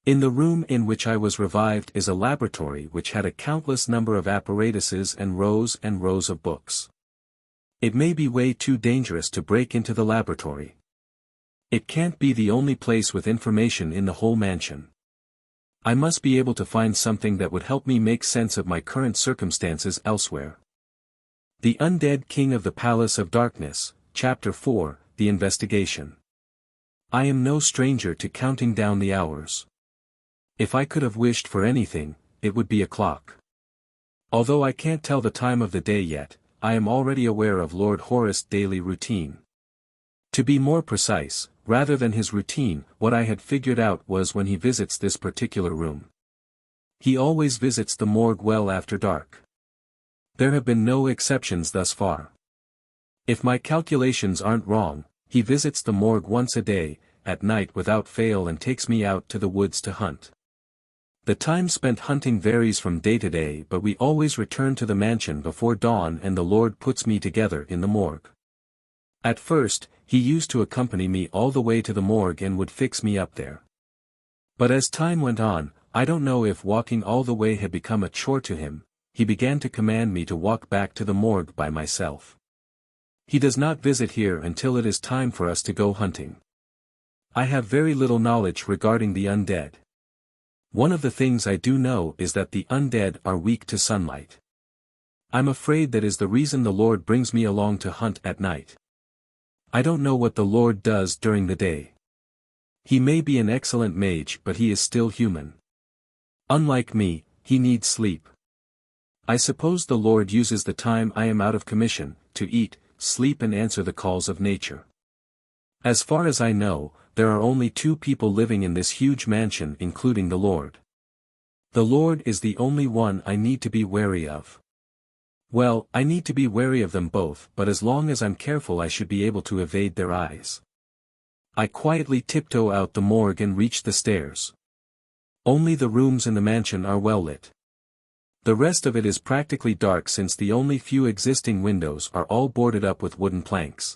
A: In the room in which I was revived is a laboratory which had a countless number of apparatuses and rows of books. It may be way too dangerous to break into the laboratory. It can't be the only place with information in the whole mansion. I must be able to find something that would help me make sense of my current circumstances elsewhere. The Undead King of the Palace of Darkness, Chapter 4, The Investigation. I am no stranger to counting down the hours. If I could have wished for anything, it would be a clock. Although I can't tell the time of the day yet, I am already aware of Lord Horus' daily routine. To be more precise, rather than his routine, what I had figured out was when he visits this particular room. He always visits the morgue well after dark. There have been no exceptions thus far. If my calculations aren't wrong, he visits the morgue once a day, at night without fail, and takes me out to the woods to hunt. The time spent hunting varies from day to day, but we always return to the mansion before dawn and the Lord puts me together in the morgue. At first, he used to accompany me all the way to the morgue and would fix me up there. But as time went on, I don't know if walking all the way had become a chore to him, he began to command me to walk back to the morgue by myself. He does not visit here until it is time for us to go hunting. I have very little knowledge regarding the undead. One of the things I do know is that the undead are weak to sunlight. I'm afraid that is the reason the Lord brings me along to hunt at night. I don't know what the Lord does during the day. He may be an excellent mage, but he is still human. Unlike me, he needs sleep. I suppose the Lord uses the time I am out of commission, to eat, sleep and answer the calls of nature. As far as I know, there are only 2 people living in this huge mansion, including the Lord. The Lord is the only one I need to be wary of. Well, I need to be wary of them both, but as long as I'm careful I should be able to evade their eyes. I quietly tiptoe out the morgue and reach the stairs. Only the rooms in the mansion are well lit. The rest of it is practically dark since the only few existing windows are all boarded up with wooden planks.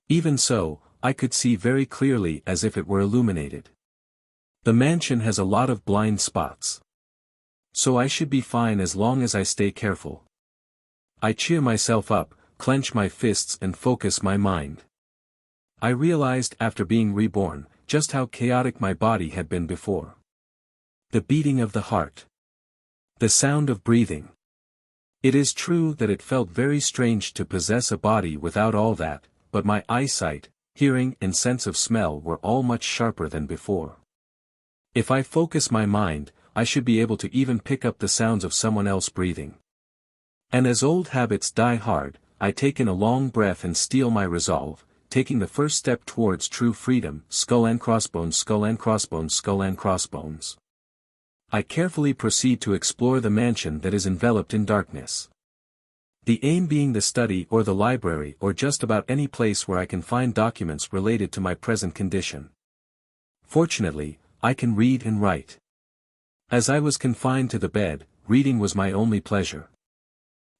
A: Even so, I could see very clearly as if it were illuminated. The mansion has a lot of blind spots. So I should be fine as long as I stay careful. I cheer myself up, clench my fists and focus my mind. I realized after being reborn, just how chaotic my body had been before. The beating of the heart. The sound of breathing. It is true that it felt very strange to possess a body without all that, but my eyesight, hearing and sense of smell were all much sharper than before. If I focus my mind, I should be able to even pick up the sounds of someone else breathing. And as old habits die hard, I take in a long breath and steel my resolve, taking the first step towards true freedom. Skull and crossbones, skull and crossbones, skull and crossbones. I carefully proceed to explore the mansion that is enveloped in darkness. The aim being the study or the library or just about any place where I can find documents related to my present condition. Fortunately, I can read and write. As I was confined to the bed, reading was my only pleasure.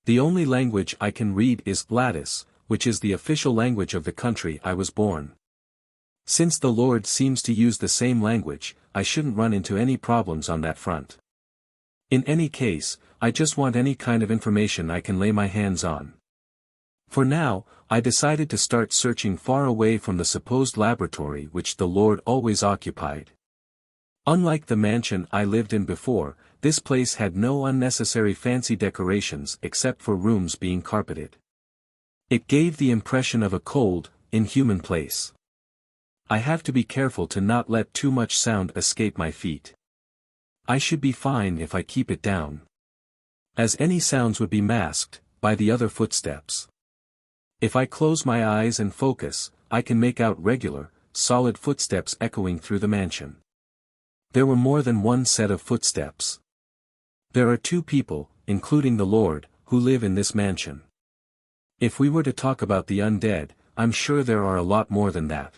A: The only language I can read is Lattice, which is the official language of the country I was born. Since the Lord seems to use the same language, I shouldn't run into any problems on that front. In any case, I just want any kind of information I can lay my hands on. For now, I decided to start searching far away from the supposed laboratory which the Lord always occupied. Unlike the mansion I lived in before, this place had no unnecessary fancy decorations except for rooms being carpeted. It gave the impression of a cold, inhuman place. I have to be careful to not let too much sound escape my feet. I should be fine if I keep it down. As any sounds would be masked by the other footsteps. If I close my eyes and focus, I can make out regular, solid footsteps echoing through the mansion. There were more than one set of footsteps. There are 2 people, including the Lord, who live in this mansion. If we were to talk about the undead, I'm sure there are a lot more than that.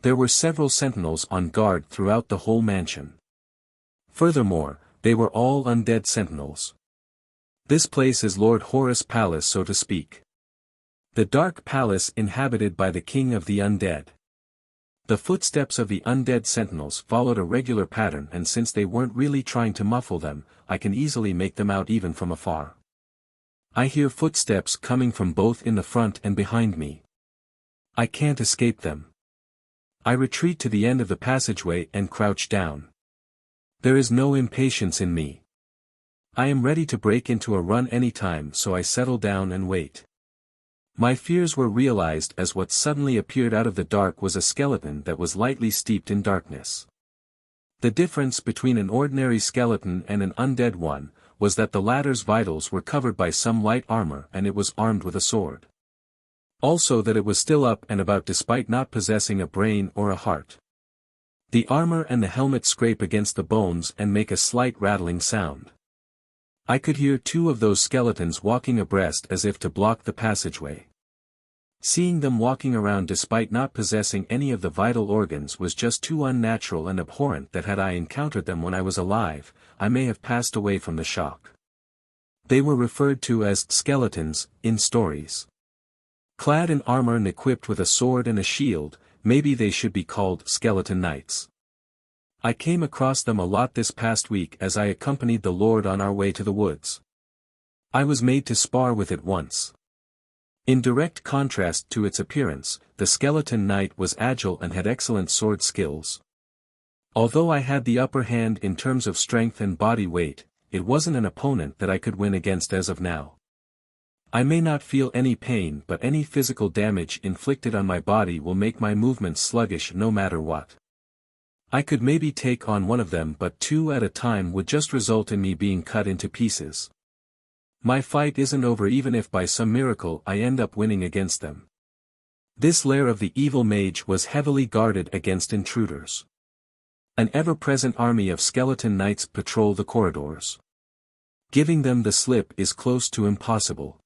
A: There were several sentinels on guard throughout the whole mansion. Furthermore, they were all undead sentinels. This place is Lord Horus' palace, so to speak. The dark palace inhabited by the king of the undead. The footsteps of the undead sentinels followed a regular pattern, and since they weren't really trying to muffle them, I can easily make them out even from afar. I hear footsteps coming from both in the front and behind me. I can't escape them. I retreat to the end of the passageway and crouch down. There is no impatience in me. I am ready to break into a run anytime, so I settle down and wait. My fears were realized as what suddenly appeared out of the dark was a skeleton that was lightly steeped in darkness. The difference between an ordinary skeleton and an undead one was that the latter's vitals were covered by some light armor and it was armed with a sword. Also that it was still up and about despite not possessing a brain or a heart. The armor and the helmet scrape against the bones and make a slight rattling sound. I could hear two of those skeletons walking abreast as if to block the passageway. Seeing them walking around despite not possessing any of the vital organs was just too unnatural and abhorrent that had I encountered them when I was alive, I may have passed away from the shock. They were referred to as skeletons in stories. Clad in armor and equipped with a sword and a shield, maybe they should be called skeleton knights. I came across them a lot this past week as I accompanied the Lord on our way to the woods. I was made to spar with it once. In direct contrast to its appearance, the skeleton knight was agile and had excellent sword skills. Although I had the upper hand in terms of strength and body weight, it wasn't an opponent that I could win against as of now. I may not feel any pain, but any physical damage inflicted on my body will make my movements sluggish no matter what. I could maybe take on one of them, but two at a time would just result in me being cut into pieces. My fight isn't over even if by some miracle I end up winning against them. This lair of the evil mage was heavily guarded against intruders. An ever-present army of skeleton knights patrol the corridors. Giving them the slip is close to impossible.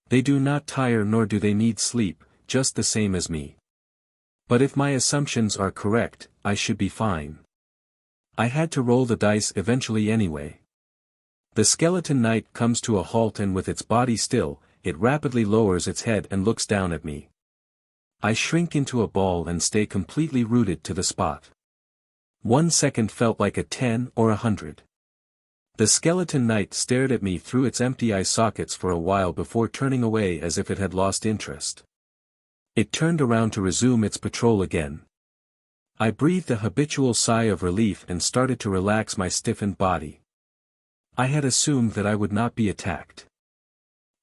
A: They do not tire nor do they need sleep, just the same as me. But if my assumptions are correct, I should be fine. I had to roll the dice eventually anyway. The skeleton knight comes to a halt and with its body still, it rapidly lowers its head and looks down at me. I shrink into a ball and stay completely rooted to the spot. 1 second felt like a 10 or 100. The skeleton knight stared at me through its empty eye sockets for a while before turning away as if it had lost interest. It turned around to resume its patrol again. I breathed a habitual sigh of relief and started to relax my stiffened body. I had assumed that I would not be attacked.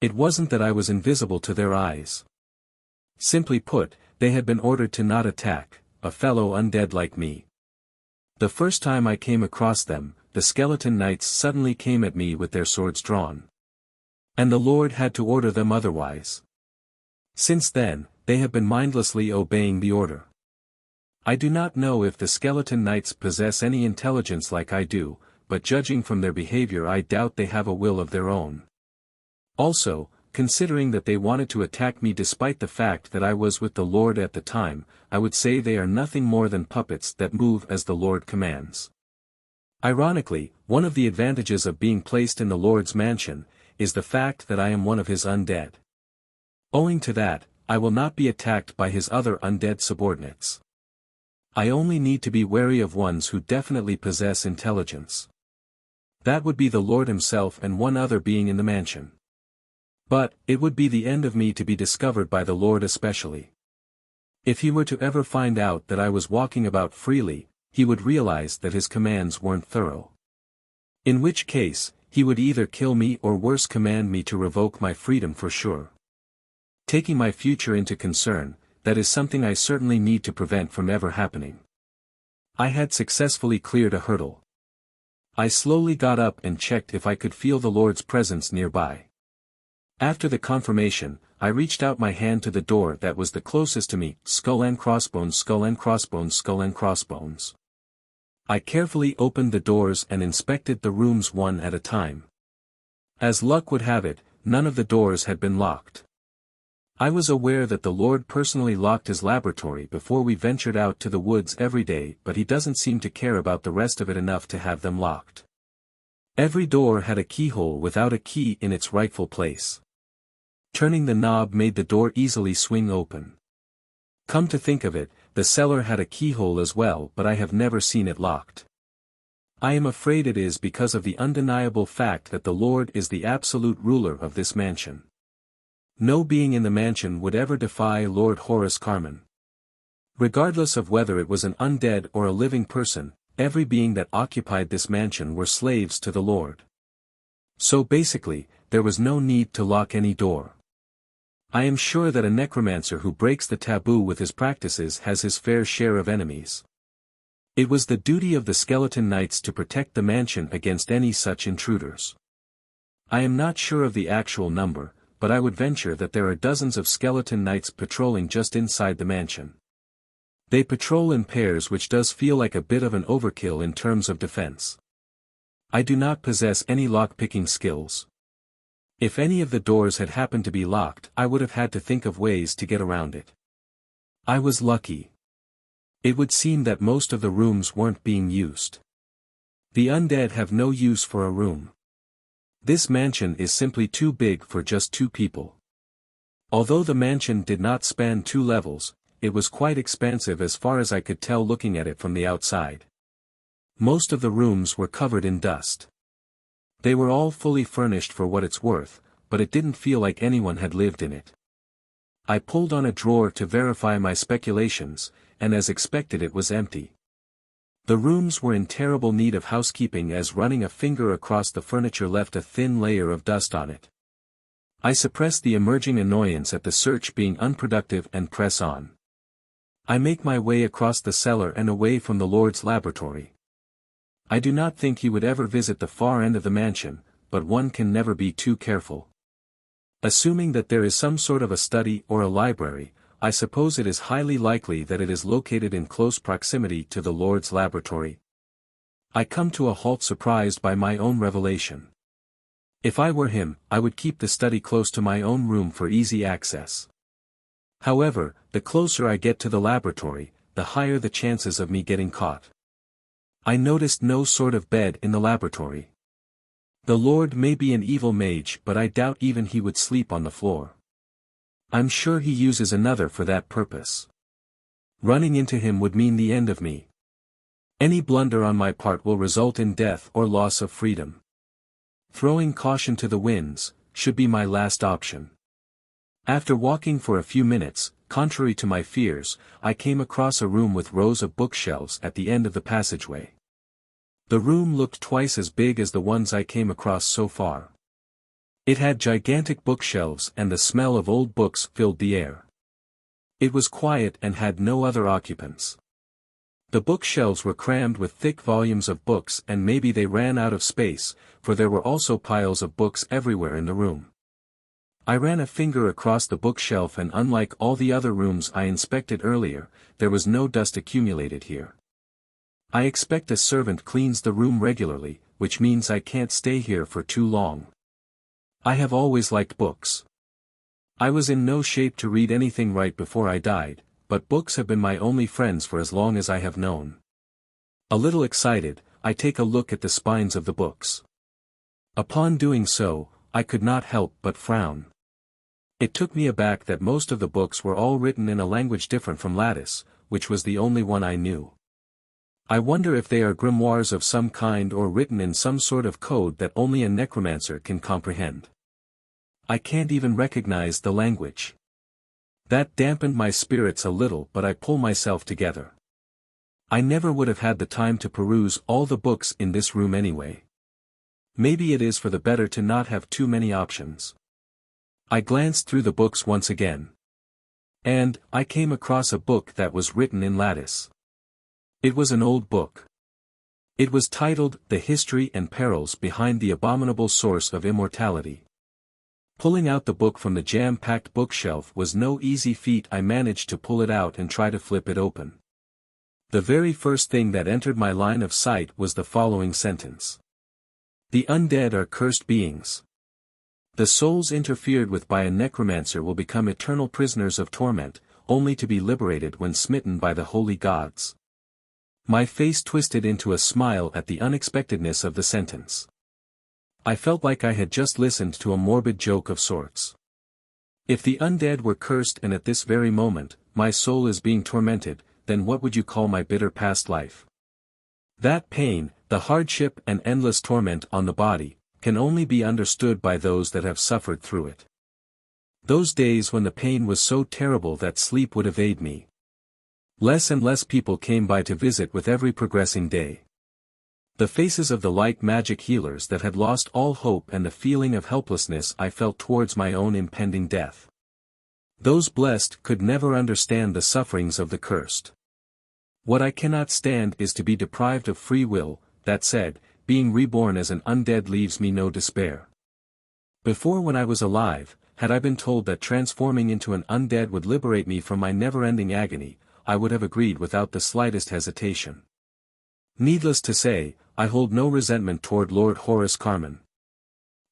A: It wasn't that I was invisible to their eyes. Simply put, they had been ordered to not attack a fellow undead like me. The first time I came across them, the skeleton knights suddenly came at me with their swords drawn. And the Lord had to order them otherwise. Since then, they have been mindlessly obeying the order. I do not know if the skeleton knights possess any intelligence like I do, but judging from their behavior I doubt they have a will of their own. Also, considering that they wanted to attack me despite the fact that I was with the Lord at the time, I would say they are nothing more than puppets that move as the Lord commands. Ironically, one of the advantages of being placed in the Lord's mansion, is the fact that I am one of his undead. Owing to that, I will not be attacked by his other undead subordinates. I only need to be wary of ones who definitely possess intelligence. That would be the Lord himself and one other being in the mansion. But, it would be the end of me to be discovered by the Lord especially. If he were to ever find out that I was walking about freely, he would realize that his commands weren't thorough. In which case, he would either kill me or worse command me to revoke my freedom for sure. Taking my future into concern, that is something I certainly need to prevent from ever happening. I had successfully cleared a hurdle. I slowly got up and checked if I could feel the Lord's presence nearby. After the confirmation, I reached out my hand to the door that was the closest to me, skull and crossbones, skull and crossbones, skull and crossbones. I carefully opened the doors and inspected the rooms one at a time. As luck would have it, none of the doors had been locked. I was aware that the Lord personally locked his laboratory before we ventured out to the woods every day, but he doesn't seem to care about the rest of it enough to have them locked. Every door had a keyhole without a key in its rightful place. Turning the knob made the door easily swing open. Come to think of it, the cellar had a keyhole as well, but I have never seen it locked. I am afraid it is because of the undeniable fact that the Lord is the absolute ruler of this mansion. No being in the mansion would ever defy Lord Horus Carmen. Regardless of whether it was an undead or a living person, every being that occupied this mansion were slaves to the Lord. So basically, there was no need to lock any door. I am sure that a necromancer who breaks the taboo with his practices has his fair share of enemies. It was the duty of the skeleton knights to protect the mansion against any such intruders. I am not sure of the actual number, but I would venture that there are dozens of skeleton knights patrolling just inside the mansion. They patrol in pairs, which does feel like a bit of an overkill in terms of defense. I do not possess any lock-picking skills. If any of the doors had happened to be locked, I would have had to think of ways to get around it. I was lucky. It would seem that most of the rooms weren't being used. The undead have no use for a room. This mansion is simply too big for just 2 people. Although the mansion did not span 2 levels, it was quite expansive as far as I could tell looking at it from the outside. Most of the rooms were covered in dust. They were all fully furnished for what it's worth, but it didn't feel like anyone had lived in it. I pulled on a drawer to verify my speculations, and as expected it was empty. The rooms were in terrible need of housekeeping, as running a finger across the furniture left a thin layer of dust on it. I suppress the emerging annoyance at the search being unproductive and press on. I make my way across the cellar and away from the Lord's laboratory. I do not think he would ever visit the far end of the mansion, but one can never be too careful. Assuming that there is some sort of a study or a library, I suppose it is highly likely that it is located in close proximity to the Lord's laboratory. I come to a halt, surprised by my own revelation. If I were him, I would keep the study close to my own room for easy access. However, the closer I get to the laboratory, the higher the chances of me getting caught. I noticed no sort of bed in the laboratory. The Lord may be an evil mage, but I doubt even he would sleep on the floor. I'm sure he uses another for that purpose. Running into him would mean the end of me. Any blunder on my part will result in death or loss of freedom. Throwing caution to the winds should be my last option. After walking for a few minutes, contrary to my fears, I came across a room with rows of bookshelves at the end of the passageway. The room looked twice as big as the ones I came across so far. It had gigantic bookshelves, and the smell of old books filled the air. It was quiet and had no other occupants. The bookshelves were crammed with thick volumes of books, and maybe they ran out of space, for there were also piles of books everywhere in the room. I ran a finger across the bookshelf, and unlike all the other rooms I inspected earlier, there was no dust accumulated here. I expect a servant cleans the room regularly, which means I can't stay here for too long. I have always liked books. I was in no shape to read anything right before I died, but books have been my only friends for as long as I have known. A little excited, I take a look at the spines of the books. Upon doing so, I could not help but frown. It took me aback that most of the books were all written in a language different from Lattice, which was the only one I knew. I wonder if they are grimoires of some kind or written in some sort of code that only a necromancer can comprehend. I can't even recognize the language. That dampened my spirits a little, but I pull myself together. I never would have had the time to peruse all the books in this room anyway. Maybe it is for the better to not have too many options. I glanced through the books once again. And I came across a book that was written in Lattice. It was an old book. It was titled, The History and Perils Behind the Abominable Source of Immortality. Pulling out the book from the jam-packed bookshelf was no easy feat. I managed to pull it out and try to flip it open. The very first thing that entered my line of sight was the following sentence. The undead are cursed beings. The souls interfered with by a necromancer will become eternal prisoners of torment, only to be liberated when smitten by the holy gods. My face twisted into a smile at the unexpectedness of the sentence. I felt like I had just listened to a morbid joke of sorts. If the undead were cursed and at this very moment, my soul is being tormented, then what would you call my bitter past life? That pain, the hardship and endless torment on the body, can only be understood by those that have suffered through it. Those days when the pain was so terrible that sleep would evade me. Less and less people came by to visit with every progressing day. The faces of the light magic healers that had lost all hope and the feeling of helplessness I felt towards my own impending death. Those blessed could never understand the sufferings of the cursed. What I cannot stand is to be deprived of free will. That said, being reborn as an undead leaves me no despair. Before, when I was alive, had I been told that transforming into an undead would liberate me from my never-ending agony, I would have agreed without the slightest hesitation. Needless to say, I hold no resentment toward Lord Horace Carmen.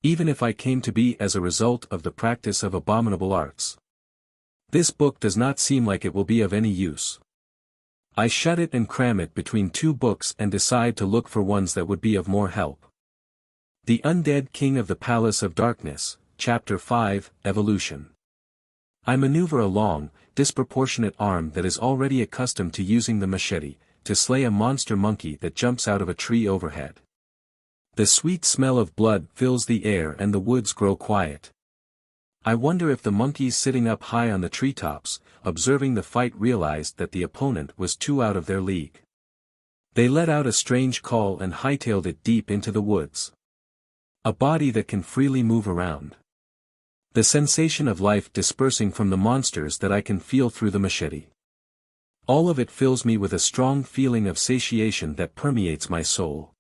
A: Even if I came to be as a result of the practice of abominable arts. This book does not seem like it will be of any use. I shut it and cram it between two books and decide to look for ones that would be of more help. The Undead King of the Palace of Darkness, Chapter 5, Evolution. I maneuver a long, disproportionate arm that is already accustomed to using the machete, to slay a monster monkey that jumps out of a tree overhead. The sweet smell of blood fills the air and the woods grow quiet. I wonder if the monkeys sitting up high on the treetops, observing the fight, realized that the opponent was too out of their league. They let out a strange call and hightailed it deep into the woods. A body that can freely move around. The sensation of life dispersing from the monsters that I can feel through the machete. All of it fills me with a strong feeling of satiation that permeates my soul.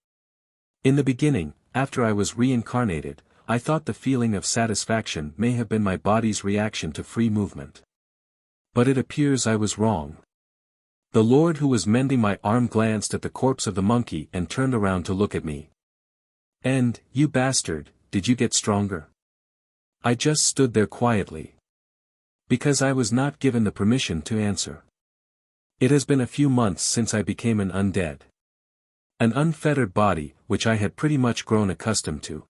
A: In the beginning, after I was reincarnated, I thought the feeling of satisfaction may have been my body's reaction to free movement. But it appears I was wrong. The Lord who was mending my arm glanced at the corpse of the monkey and turned around to look at me. "And, you bastard, did you get stronger?" I just stood there quietly. Because I was not given the permission to answer. It has been a few months since I became an undead. An unfettered body, which I had pretty much grown accustomed to.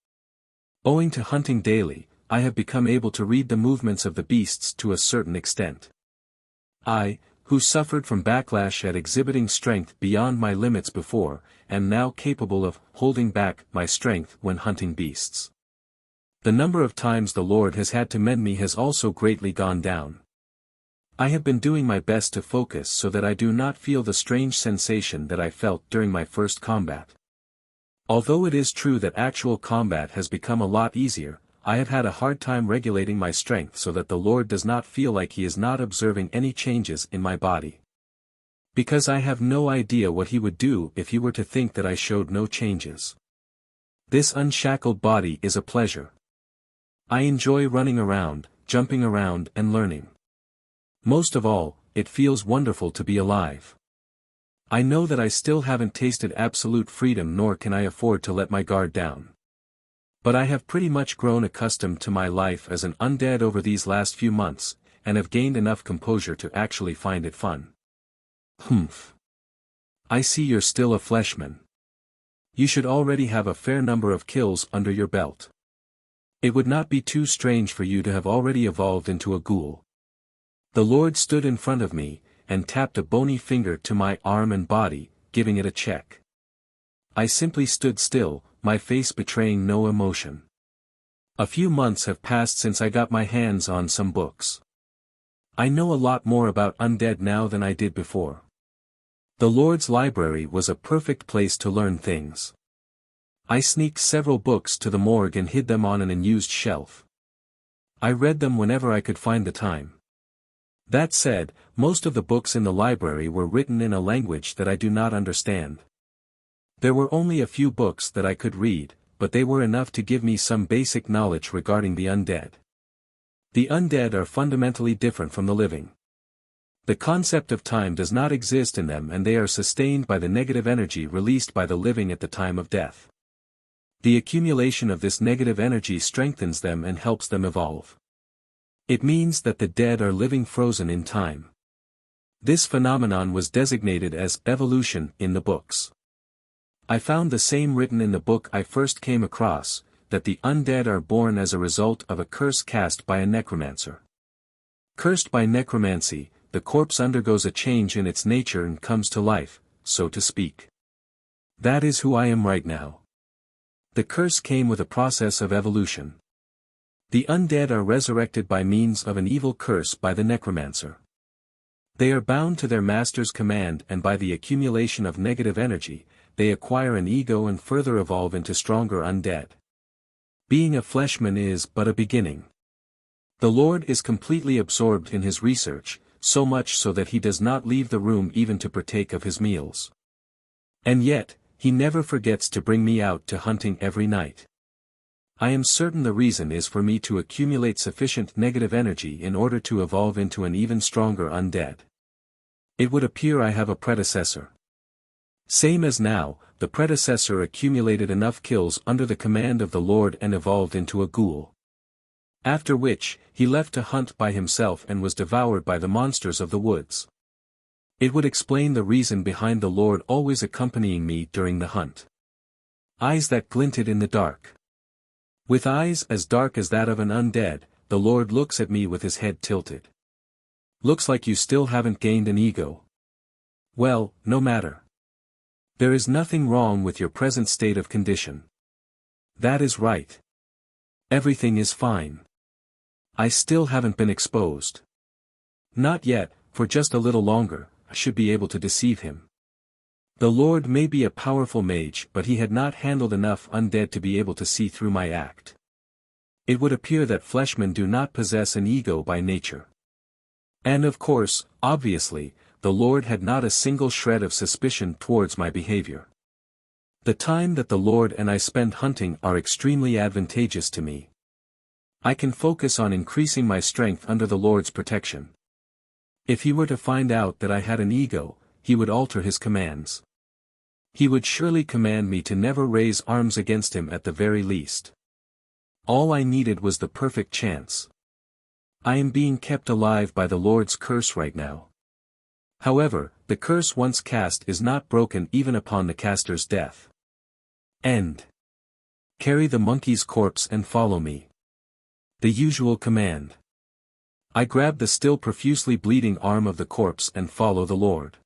A: Owing to hunting daily, I have become able to read the movements of the beasts to a certain extent. I, who suffered from backlash at exhibiting strength beyond my limits before, am now capable of holding back my strength when hunting beasts. The number of times the Lord has had to mend me has also greatly gone down. I have been doing my best to focus so that I do not feel the strange sensation that I felt during my first combat. Although it is true that actual combat has become a lot easier, I have had a hard time regulating my strength so that the Lord does not feel like he is not observing any changes in my body. Because I have no idea what he would do if he were to think that I showed no changes. This unshackled body is a pleasure. I enjoy running around, jumping around and learning. Most of all, it feels wonderful to be alive. I know that I still haven't tasted absolute freedom, nor can I afford to let my guard down. But I have pretty much grown accustomed to my life as an undead over these last few months, and have gained enough composure to actually find it fun. Humph. I see you're still a fleshman. You should already have a fair number of kills under your belt. It would not be too strange for you to have already evolved into a ghoul. The Lord stood in front of me, and tapped a bony finger to my arm and body, giving it a check. I simply stood still, my face betraying no emotion. A few months have passed since I got my hands on some books. I know a lot more about undead now than I did before. The Lord's library was a perfect place to learn things. I sneaked several books to the morgue and hid them on an unused shelf. I read them whenever I could find the time. That said, most of the books in the library were written in a language that I do not understand. There were only a few books that I could read, but they were enough to give me some basic knowledge regarding the undead. The undead are fundamentally different from the living. The concept of time does not exist in them, and they are sustained by the negative energy released by the living at the time of death. The accumulation of this negative energy strengthens them and helps them evolve. It means that the dead are living frozen in time. This phenomenon was designated as evolution in the books. I found the same written in the book I first came across, that the undead are born as a result of a curse cast by a necromancer. Cursed by necromancy, the corpse undergoes a change in its nature and comes to life, so to speak. That is who I am right now. The curse came with a process of evolution. The undead are resurrected by means of an evil curse by the necromancer. They are bound to their master's command, and by the accumulation of negative energy, they acquire an ego and further evolve into stronger undead. Being a fleshman is but a beginning. The Lord is completely absorbed in his research, so much so that he does not leave the room even to partake of his meals. And yet, he never forgets to bring me out to hunting every night. I am certain the reason is for me to accumulate sufficient negative energy in order to evolve into an even stronger undead. It would appear I have a predecessor. Same as now, the predecessor accumulated enough kills under the command of the Lord and evolved into a ghoul. After which, he left to hunt by himself and was devoured by the monsters of the woods. It would explain the reason behind the Lord always accompanying me during the hunt. Eyes that glinted in the dark. With eyes as dark as that of an undead, the Lord looks at me with his head tilted. Looks like you still haven't gained an ego. Well, no matter. There is nothing wrong with your present state of condition. That is right. Everything is fine. I still haven't been exposed. Not yet, for just a little longer, I should be able to deceive him. The Lord may be a powerful mage, but he had not handled enough undead to be able to see through my act. It would appear that fleshmen do not possess an ego by nature. And of course, obviously, the Lord had not a single shred of suspicion towards my behavior. The time that the Lord and I spend hunting are extremely advantageous to me. I can focus on increasing my strength under the Lord's protection. If he were to find out that I had an ego, he would alter his commands. He would surely command me to never raise arms against him at the very least. All I needed was the perfect chance. I am being kept alive by the Lord's curse right now. However, the curse once cast is not broken even upon the caster's death. End. Carry the monkey's corpse and follow me. The usual command. I grab the still profusely bleeding arm of the corpse and follow the Lord.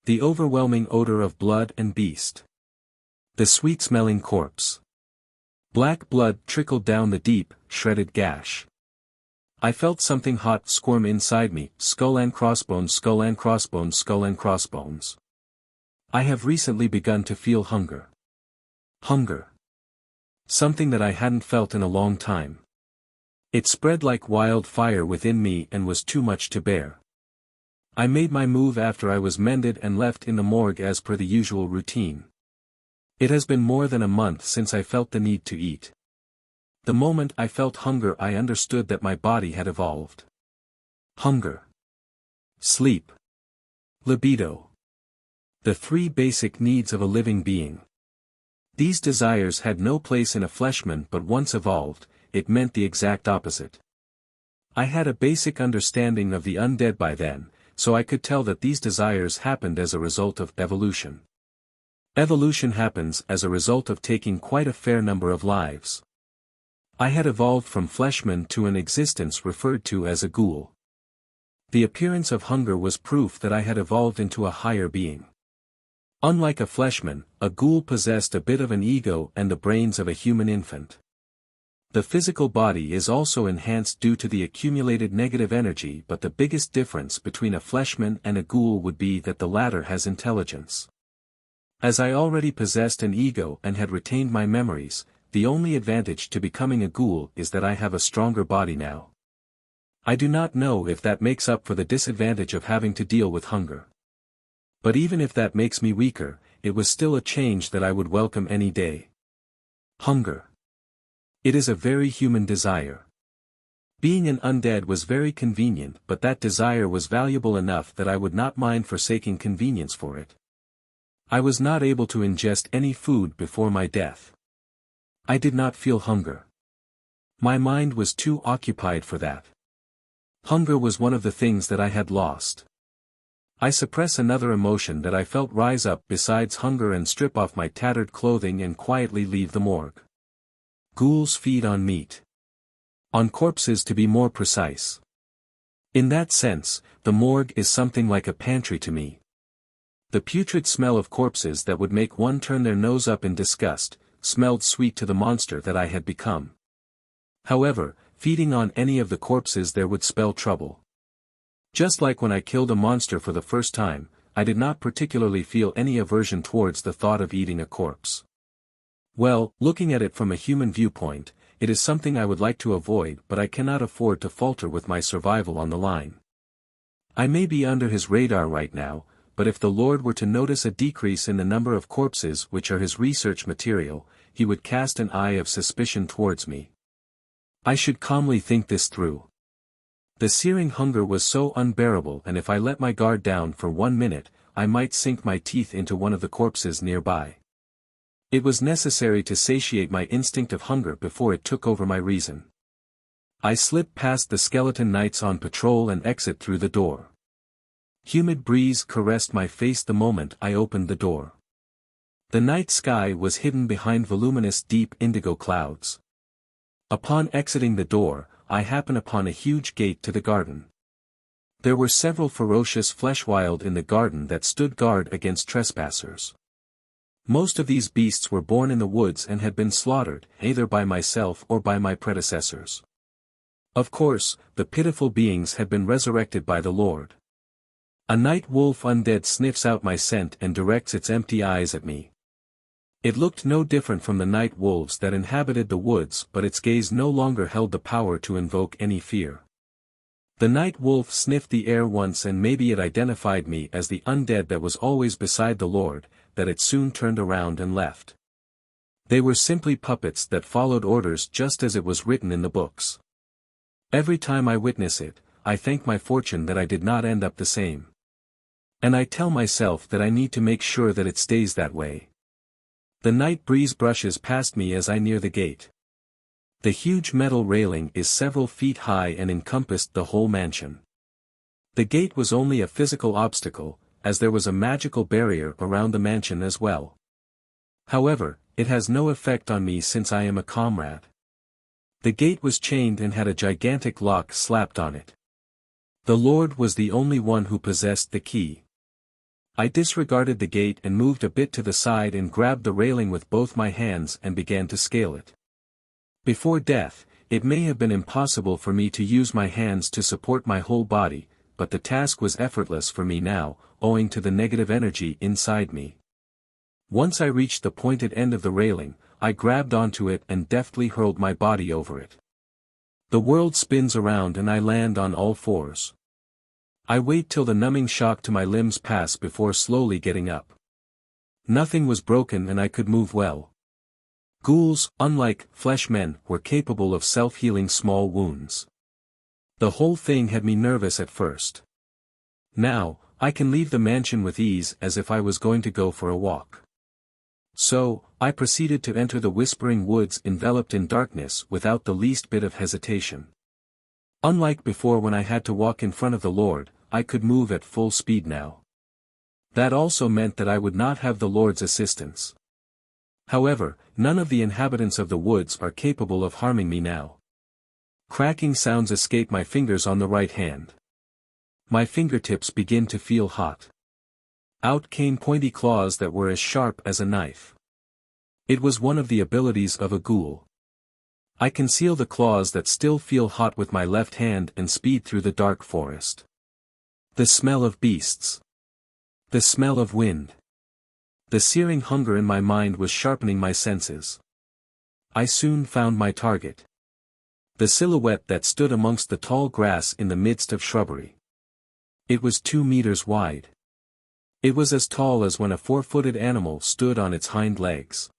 A: The overwhelming odor of blood and beast. The sweet-smelling corpse. Black blood trickled down the deep, shredded gash. I felt something hot squirm inside me, skull and crossbones, skull and crossbones, skull and crossbones. I have recently begun to feel hunger. Hunger. Something that I hadn't felt in a long time. It spread like wildfire within me and was too much to bear. I made my move after I was mended and left in the morgue as per the usual routine. It has been more than a month since I felt the need to eat. The moment I felt hunger, I understood that my body had evolved. Hunger. Sleep. Libido. The three basic needs of a living being. These desires had no place in a fleshman, but once evolved, it meant the exact opposite. I had a basic understanding of the undead by then, so I could tell that these desires happened as a result of evolution. Evolution happens as a result of taking quite a fair number of lives. I had evolved from fleshman to an existence referred to as a ghoul. The appearance of hunger was proof that I had evolved into a higher being. Unlike a fleshman, a ghoul possessed a bit of an ego and the brains of a human infant. The physical body is also enhanced due to the accumulated negative energy, but the biggest difference between a fleshman and a ghoul would be that the latter has intelligence. As I already possessed an ego and had retained my memories, the only advantage to becoming a ghoul is that I have a stronger body now. I do not know if that makes up for the disadvantage of having to deal with hunger. But even if that makes me weaker, it was still a change that I would welcome any day. Hunger. It is a very human desire. Being an undead was very convenient, but that desire was valuable enough that I would not mind forsaking convenience for it. I was not able to ingest any food before my death. I did not feel hunger. My mind was too occupied for that. Hunger was one of the things that I had lost. I suppress another emotion that I felt rise up besides hunger and strip off my tattered clothing and quietly leave the morgue. Ghouls feed on meat. On corpses, to be more precise. In that sense, the morgue is something like a pantry to me. The putrid smell of corpses that would make one turn their nose up in disgust, smelled sweet to the monster that I had become. However, feeding on any of the corpses there would spell trouble. Just like when I killed a monster for the first time, I did not particularly feel any aversion towards the thought of eating a corpse. Well, looking at it from a human viewpoint, it is something I would like to avoid, but I cannot afford to falter with my survival on the line. I may be under his radar right now, but if the Lord were to notice a decrease in the number of corpses which are his research material, he would cast an eye of suspicion towards me. I should calmly think this through. The searing hunger was so unbearable, and if I let my guard down for 1 minute, I might sink my teeth into one of the corpses nearby. It was necessary to satiate my instinct of hunger before it took over my reason. I slipped past the skeleton knights on patrol and exit through the door. Humid breeze caressed my face the moment I opened the door. The night sky was hidden behind voluminous deep indigo clouds. Upon exiting the door, I happened upon a huge gate to the garden. There were several ferocious fleshwild in the garden that stood guard against trespassers. Most of these beasts were born in the woods and had been slaughtered, either by myself or by my predecessors. Of course, the pitiful beings had been resurrected by the Lord. A night wolf undead sniffs out my scent and directs its empty eyes at me. It looked no different from the night wolves that inhabited the woods, but its gaze no longer held the power to invoke any fear. The night wolf sniffed the air once, and maybe it identified me as the undead that was always beside the Lord, that it soon turned around and left. They were simply puppets that followed orders just as it was written in the books. Every time I witness it, I thank my fortune that I did not end up the same. And I tell myself that I need to make sure that it stays that way. The night breeze brushes past me as I near the gate. The huge metal railing is several feet high and encompassed the whole mansion. The gate was only a physical obstacle, as there was a magical barrier around the mansion as well. However, it has no effect on me since I am a comrade. The gate was chained and had a gigantic lock slapped on it. The Lord was the only one who possessed the key. I disregarded the gate and moved a bit to the side and grabbed the railing with both my hands and began to scale it. Before death, it may have been impossible for me to use my hands to support my whole body, but the task was effortless for me now, owing to the negative energy inside me. Once I reached the pointed end of the railing, I grabbed onto it and deftly hurled my body over it. The world spins around and I land on all fours. I wait till the numbing shock to my limbs pass before slowly getting up. Nothing was broken and I could move well. Ghouls, unlike fleshmen, were capable of self-healing small wounds. The whole thing had me nervous at first. Now, I can leave the mansion with ease as if I was going to go for a walk. So, I proceeded to enter the whispering woods enveloped in darkness without the least bit of hesitation. Unlike before when I had to walk in front of the Lord, I could move at full speed now. That also meant that I would not have the Lord's assistance. However, none of the inhabitants of the woods are capable of harming me now. Cracking sounds escape my fingers on the right hand. My fingertips begin to feel hot. Out came pointy claws that were as sharp as a knife. It was one of the abilities of a ghoul. I conceal the claws that still feel hot with my left hand and speed through the dark forest. The smell of beasts. The smell of wind. The searing hunger in my mind was sharpening my senses. I soon found my target. The silhouette that stood amongst the tall grass in the midst of shrubbery. It was 2 meters wide. It was as tall as when a 4-footed animal stood on its hind legs.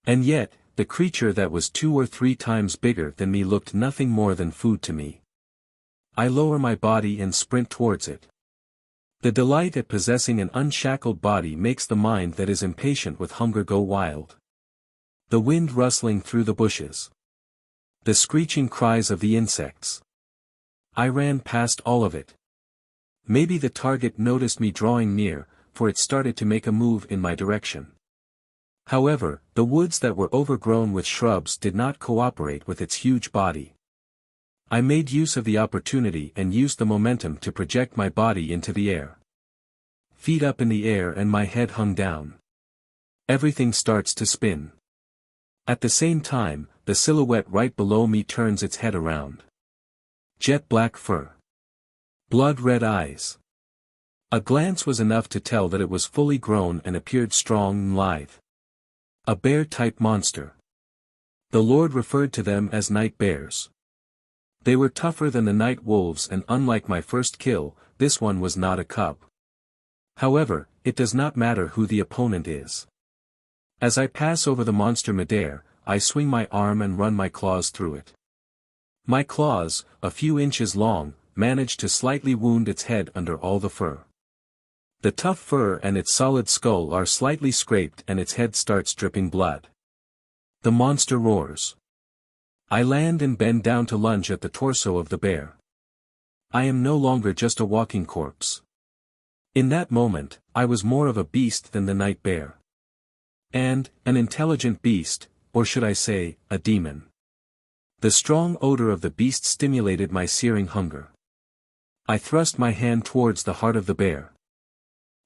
A: And yet, the creature that was 2 or 3 times bigger than me looked nothing more than food to me. I lower my body and sprint towards it. The delight at possessing an unshackled body makes the mind that is impatient with hunger go wild. The wind rustling through the bushes. The screeching cries of the insects. I ran past all of it. Maybe the target noticed me drawing near, for it started to make a move in my direction. However, the woods that were overgrown with shrubs did not cooperate with its huge body. I made use of the opportunity and used the momentum to project my body into the air. Feet up in the air and my head hung down. Everything starts to spin. At the same time, the silhouette right below me turns its head around. Jet black fur. Blood red eyes. A glance was enough to tell that it was fully grown and appeared strong and lithe. A bear-type monster. The Lord referred to them as night bears. They were tougher than the night wolves, and unlike my first kill, this one was not a cub. However, it does not matter who the opponent is. As I pass over the monster midair, I swing my arm and run my claws through it. My claws, a few inches long, manage to slightly wound its head under all the fur. The tough fur and its solid skull are slightly scraped and its head starts dripping blood. The monster roars. I land and bend down to lunge at the torso of the bear. I am no longer just a walking corpse. In that moment, I was more of a beast than the night bear. And, an intelligent beast, or should I say, a demon. The strong odor of the beast stimulated my searing hunger. I thrust my hand towards the heart of the bear.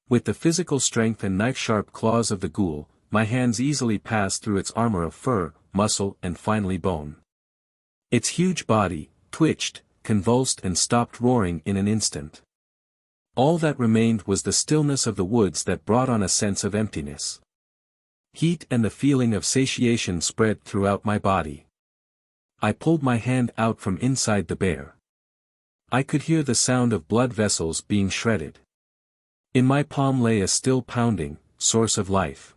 A: With the physical strength and knife-sharp claws of the ghoul, my hands easily passed through its armor of fur, muscle and finally bone. Its huge body, twitched, convulsed and stopped roaring in an instant. All that remained was the stillness of the woods that brought on a sense of emptiness. Heat and the feeling of satiation spread throughout my body. I pulled my hand out from inside the bear. I could hear the sound of blood vessels being shredded. In my palm lay a still pounding source of life.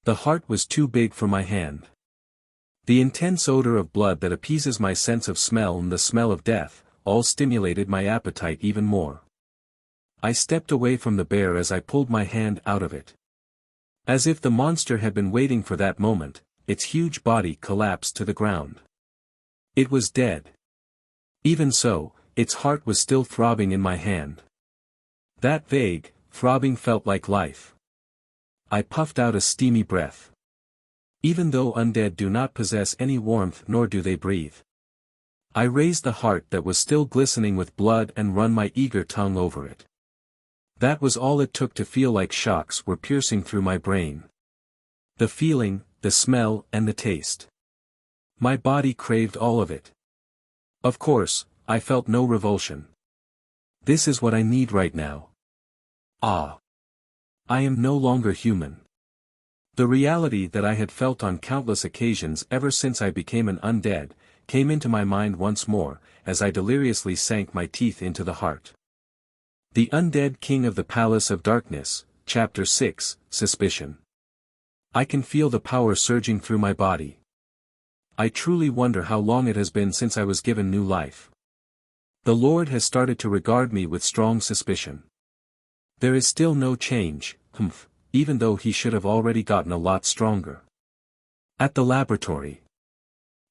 A: The heart was too big for my hand. The intense odor of blood that appeases my sense of smell and the smell of death, all stimulated my appetite even more. I stepped away from the bear as I pulled my hand out of it. As if the monster had been waiting for that moment, its huge body collapsed to the ground. It was dead. Even so, its heart was still throbbing in my hand. That vague, throbbing felt like life. I puffed out a steamy breath. Even though undead do not possess any warmth nor do they breathe. I raised the heart that was still glistening with blood and run my eager tongue over it. That was all it took to feel like shocks were piercing through my brain. The feeling, the smell and the taste. My body craved all of it. Of course, I felt no revulsion. This is what I need right now. Ah! I am no longer human. The reality that I had felt on countless occasions ever since I became an undead, came into my mind once more, as I deliriously sank my teeth into the heart. The Undead King of the Palace of Darkness, Chapter 6, Suspicion. I can feel the power surging through my body. I truly wonder how long it has been since I was given new life. The Lord has started to regard me with strong suspicion. There is still no change, even though he should have already gotten a lot stronger. At the laboratory.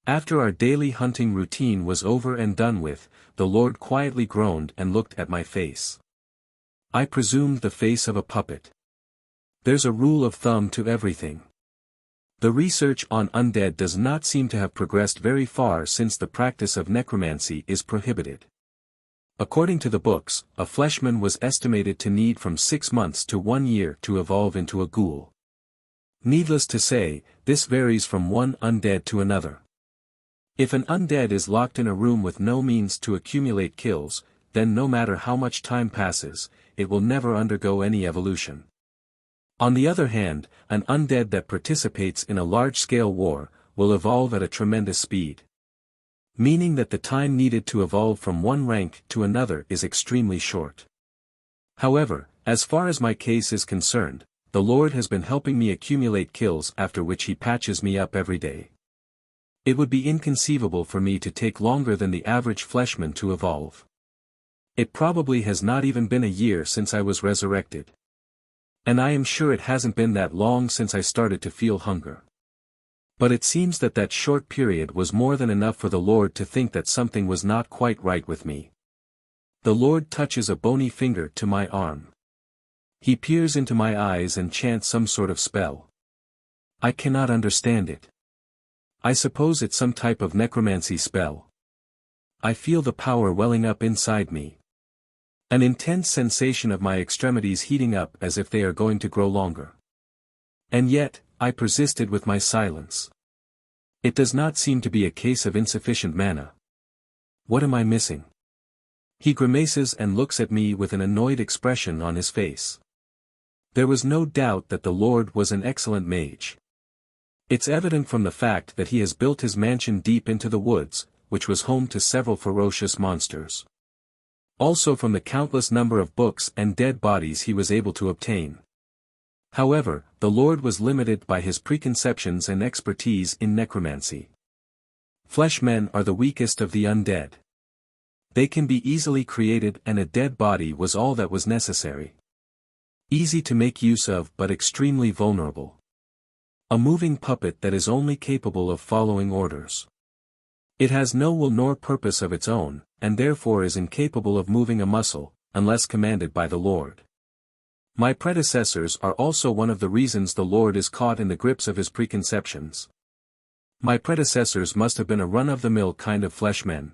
A: After our daily hunting routine was over and done with, the Lord quietly groaned and looked at my face. I presumed the face of a puppet. There's a rule of thumb to everything. The research on undead does not seem to have progressed very far since the practice of necromancy is prohibited. According to the books, a fleshman was estimated to need from 6 months to 1 year to evolve into a ghoul. Needless to say, this varies from one undead to another. If an undead is locked in a room with no means to accumulate kills, then no matter how much time passes, it will never undergo any evolution. On the other hand, an undead that participates in a large-scale war, will evolve at a tremendous speed. Meaning that the time needed to evolve from one rank to another is extremely short. However, as far as my case is concerned, the Lord has been helping me accumulate kills after which he patches me up every day. It would be inconceivable for me to take longer than the average fleshman to evolve. It probably has not even been a year since I was resurrected. And I am sure it hasn't been that long since I started to feel hunger. But it seems that that short period was more than enough for the Lord to think that something was not quite right with me. The Lord touches a bony finger to my arm. He peers into my eyes and chants some sort of spell. I cannot understand it. I suppose it's some type of necromancy spell. I feel the power welling up inside me. An intense sensation of my extremities heating up as if they are going to grow longer. And yet, I persisted with my silence. It does not seem to be a case of insufficient mana. What am I missing? He grimaces and looks at me with an annoyed expression on his face. There was no doubt that the Lord was an excellent mage. It's evident from the fact that he has built his mansion deep into the woods, which was home to several ferocious monsters. Also from the countless number of books and dead bodies he was able to obtain. However, the Lord was limited by his preconceptions and expertise in necromancy. Fleshmen are the weakest of the undead. They can be easily created, and a dead body was all that was necessary. Easy to make use of but extremely vulnerable. A moving puppet that is only capable of following orders. It has no will nor purpose of its own, and therefore is incapable of moving a muscle, unless commanded by the Lord. My predecessors are also one of the reasons the Lord is caught in the grips of his preconceptions. My predecessors must have been a run-of-the-mill kind of fleshmen.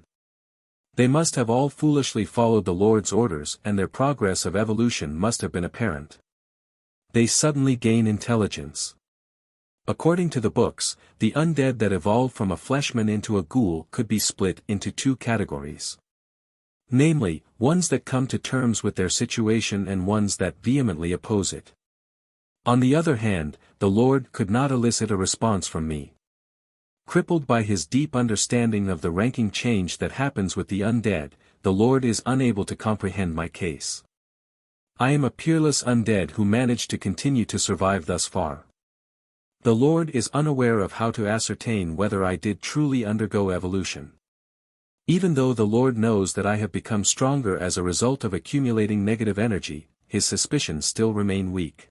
A: They must have all foolishly followed the Lord's orders, and their progress of evolution must have been apparent. They suddenly gain intelligence. According to the books, the undead that evolved from a fleshman into a ghoul could be split into two categories. Namely, ones that come to terms with their situation and ones that vehemently oppose it. On the other hand, the Lord could not elicit a response from me. Crippled by his deep understanding of the ranking change that happens with the undead, the Lord is unable to comprehend my case. I am a peerless undead who managed to continue to survive thus far. The Lord is unaware of how to ascertain whether I did truly undergo evolution. Even though the Lord knows that I have become stronger as a result of accumulating negative energy, his suspicions still remain weak.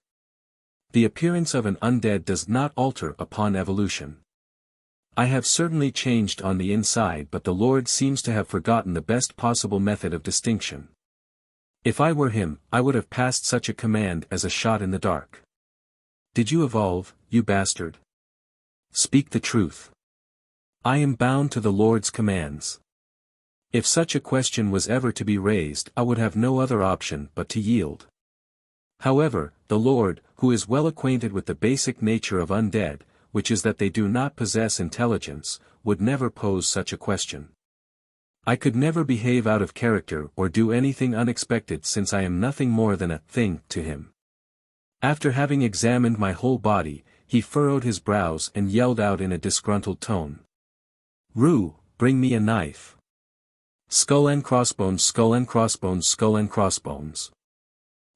A: The appearance of an undead does not alter upon evolution. I have certainly changed on the inside, but the Lord seems to have forgotten the best possible method of distinction. If I were him, I would have passed such a command as a shot in the dark. Did you evolve, you bastard? Speak the truth. I am bound to the Lord's commands. If such a question was ever to be raised, I would have no other option but to yield. However, the Lord, who is well acquainted with the basic nature of undead, which is that they do not possess intelligence, would never pose such a question. I could never behave out of character or do anything unexpected, since I am nothing more than a thing to him. After having examined my whole body, he furrowed his brows and yelled out in a disgruntled tone. "Rue, bring me a knife. Skull and crossbones, skull and crossbones, skull and crossbones."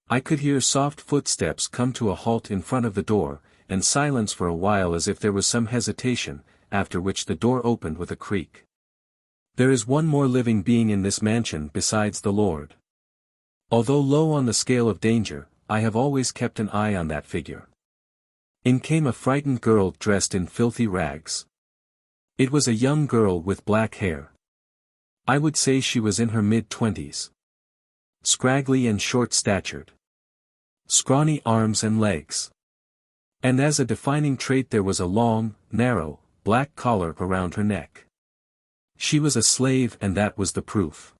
A: I could hear soft footsteps come to a halt in front of the door, and silence for a while as if there was some hesitation, after which the door opened with a creak. There is one more living being in this mansion besides the Lord. Although low on the scale of danger, I have always kept an eye on that figure. In came a frightened girl dressed in filthy rags. It was a young girl with black hair. I would say she was in her mid-20s. Scraggly and short-statured. Scrawny arms and legs. And as a defining trait there was a long, narrow, black collar around her neck. She was a slave, and that was the proof.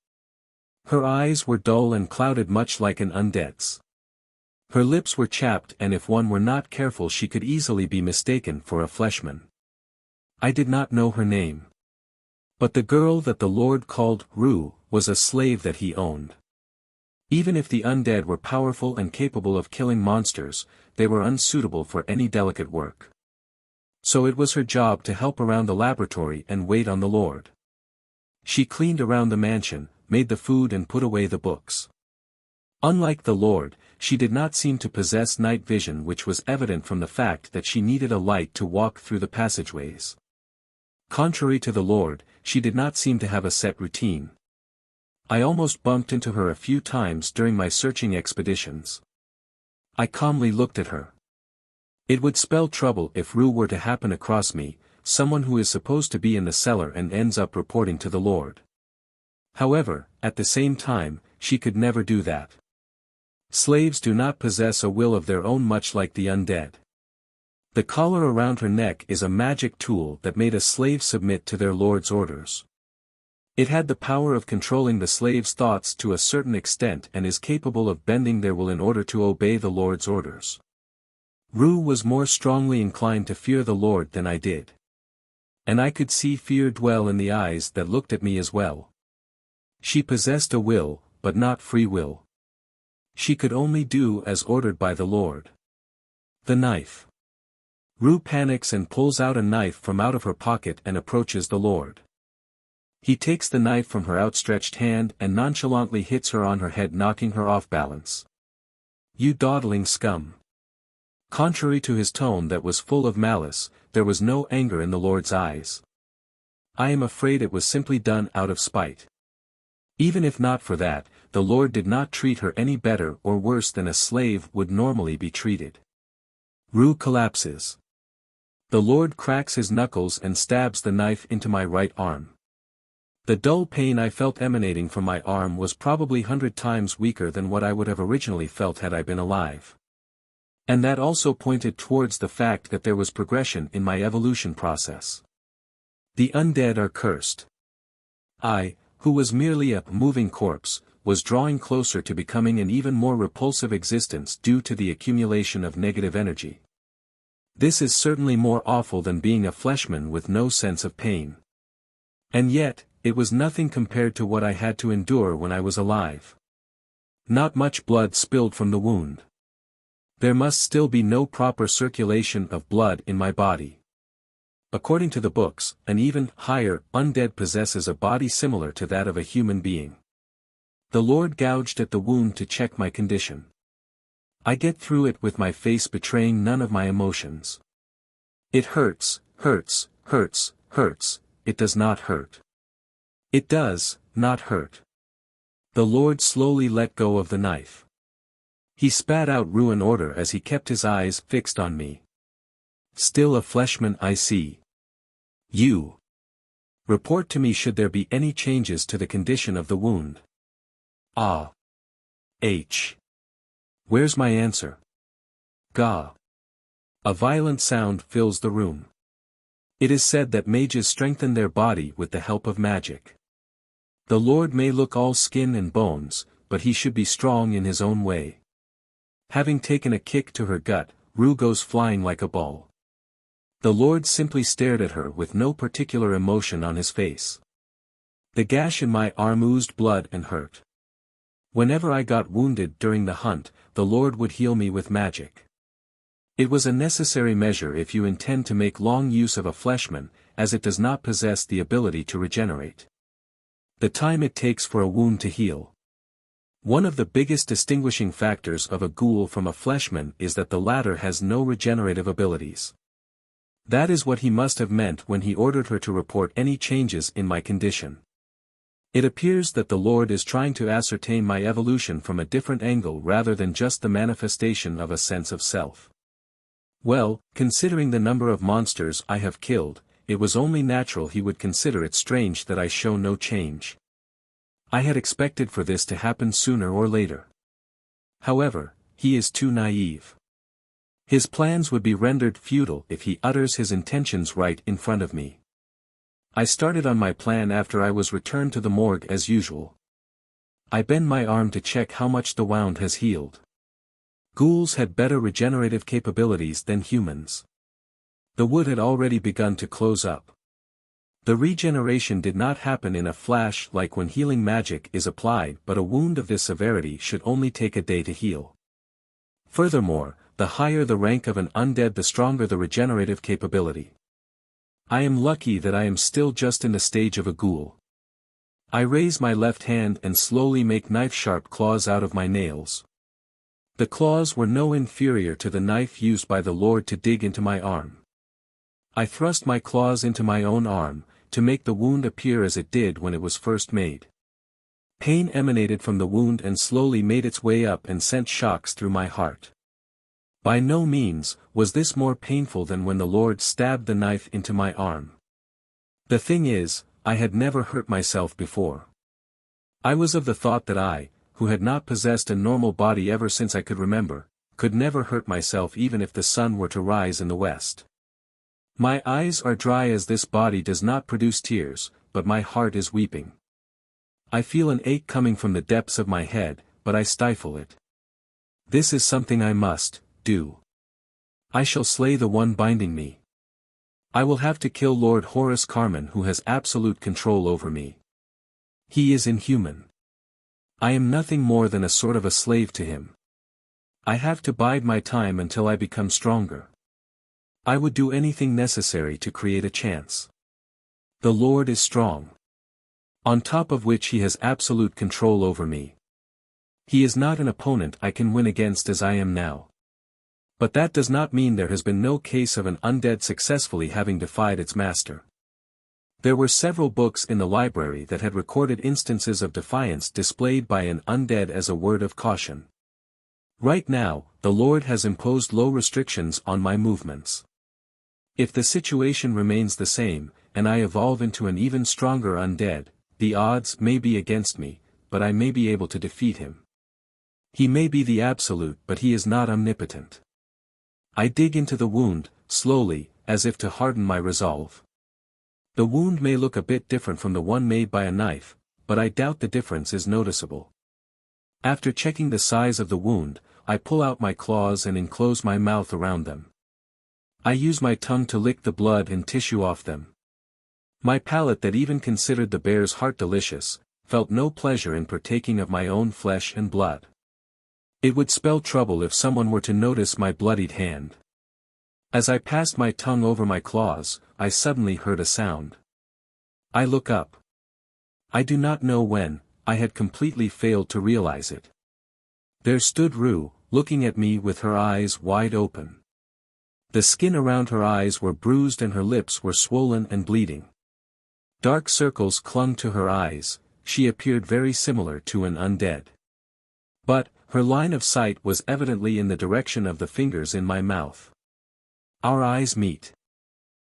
A: Her eyes were dull and clouded much like an undead's. Her lips were chapped, and if one were not careful she could easily be mistaken for a fleshman. I did not know her name. But the girl that the Lord called Rue was a slave that he owned. Even if the undead were powerful and capable of killing monsters, they were unsuitable for any delicate work. So it was her job to help around the laboratory and wait on the Lord. She cleaned around the mansion, made the food and put away the books. Unlike the Lord, she did not seem to possess night vision, which was evident from the fact that she needed a light to walk through the passageways. Contrary to the Lord, she did not seem to have a set routine. I almost bumped into her a few times during my searching expeditions. I calmly looked at her. It would spell trouble if Rue were to happen across me, someone who is supposed to be in the cellar and ends up reporting to the Lord. However, at the same time, she could never do that. Slaves do not possess a will of their own, much like the undead. The collar around her neck is a magic tool that made a slave submit to their lord's orders. It had the power of controlling the slave's thoughts to a certain extent and is capable of bending their will in order to obey the Lord's orders. Rue was more strongly inclined to fear the Lord than I did. And I could see fear dwell in the eyes that looked at me as well. She possessed a will, but not free will. She could only do as ordered by the Lord. The knife. Ru panics and pulls out a knife from out of her pocket and approaches the Lord. He takes the knife from her outstretched hand and nonchalantly hits her on her head, knocking her off balance. "You dawdling scum." Contrary to his tone that was full of malice, there was no anger in the Lord's eyes. I am afraid it was simply done out of spite. Even if not for that, the Lord did not treat her any better or worse than a slave would normally be treated. Ru collapses. The Lord cracks his knuckles and stabs the knife into my right arm. The dull pain I felt emanating from my arm was probably 100 times weaker than what I would have originally felt had I been alive. And that also pointed towards the fact that there was progression in my evolution process. The undead are cursed. I, who was merely a moving corpse, was drawing closer to becoming an even more repulsive existence due to the accumulation of negative energy. This is certainly more awful than being a fleshman with no sense of pain. And yet, it was nothing compared to what I had to endure when I was alive. Not much blood spilled from the wound. There must still be no proper circulation of blood in my body. According to the books, an even higher undead possesses a body similar to that of a human being. The Lord gouged at the wound to check my condition. I get through it with my face betraying none of my emotions. It hurts, hurts, hurts, hurts, it does not hurt. It does not hurt. The Lord slowly let go of the knife. He spat out ruin order as he kept his eyes fixed on me. "Still a fleshman, I see. You. Report to me should there be any changes to the condition of the wound." Ah. H. Where's my answer? Gah. A violent sound fills the room. It is said that mages strengthen their body with the help of magic. The Lord may look all skin and bones, but he should be strong in his own way. Having taken a kick to her gut, Ru goes flying like a ball. The Lord simply stared at her with no particular emotion on his face. The gash in my arm oozed blood and hurt. Whenever I got wounded during the hunt, the Lord would heal me with magic. It was a necessary measure if you intend to make long use of a fleshman, as it does not possess the ability to regenerate. The time it takes for a wound to heal. One of the biggest distinguishing factors of a ghoul from a fleshman is that the latter has no regenerative abilities. That is what he must have meant when he ordered her to report any changes in my condition. It appears that the Lord is trying to ascertain my evolution from a different angle rather than just the manifestation of a sense of self. Well, considering the number of monsters I have killed, it was only natural he would consider it strange that I show no change. I had expected for this to happen sooner or later. However, he is too naive. His plans would be rendered futile if he utters his intentions right in front of me. I started on my plan after I was returned to the morgue as usual. I bend my arm to check how much the wound has healed. Ghouls had better regenerative capabilities than humans. The wood had already begun to close up. The regeneration did not happen in a flash like when healing magic is applied, but a wound of this severity should only take a day to heal. Furthermore, the higher the rank of an undead, the stronger the regenerative capability. I am lucky that I am still just in the stage of a ghoul. I raise my left hand and slowly make knife-sharp claws out of my nails. The claws were no inferior to the knife used by the Lord to dig into my arm. I thrust my claws into my own arm, to make the wound appear as it did when it was first made. Pain emanated from the wound and slowly made its way up and sent shocks through my heart. By no means was this more painful than when the Lord stabbed the knife into my arm. The thing is, I had never hurt myself before. I was of the thought that I, who had not possessed a normal body ever since I could remember, could never hurt myself even if the sun were to rise in the west. My eyes are dry as this body does not produce tears, but my heart is weeping. I feel an ache coming from the depths of my head, but I stifle it. This is something I must do. I shall slay the one binding me. I will have to kill Lord Horace Carmen, who has absolute control over me. He is inhuman. I am nothing more than a sort of a slave to him. I have to bide my time until I become stronger. I would do anything necessary to create a chance. The Lord is strong. On top of which he has absolute control over me. He is not an opponent I can win against as I am now. But that does not mean there has been no case of an undead successfully having defied its master. There were several books in the library that had recorded instances of defiance displayed by an undead as a word of caution. Right now, the Lord has imposed low restrictions on my movements. If the situation remains the same, and I evolve into an even stronger undead, the odds may be against me, but I may be able to defeat him. He may be the absolute, but he is not omnipotent. I dig into the wound, slowly, as if to harden my resolve. The wound may look a bit different from the one made by a knife, but I doubt the difference is noticeable. After checking the size of the wound, I pull out my claws and enclose my mouth around them. I use my tongue to lick the blood and tissue off them. My palate that even considered the bear's heart delicious, felt no pleasure in partaking of my own flesh and blood. It would spell trouble if someone were to notice my bloodied hand. As I passed my tongue over my claws, I suddenly heard a sound. I look up. I do not know when, I had completely failed to realize it. There stood Rue, looking at me with her eyes wide open. The skin around her eyes were bruised and her lips were swollen and bleeding. Dark circles clung to her eyes, she appeared very similar to an undead. But, her line of sight was evidently in the direction of the fingers in my mouth. Our eyes meet.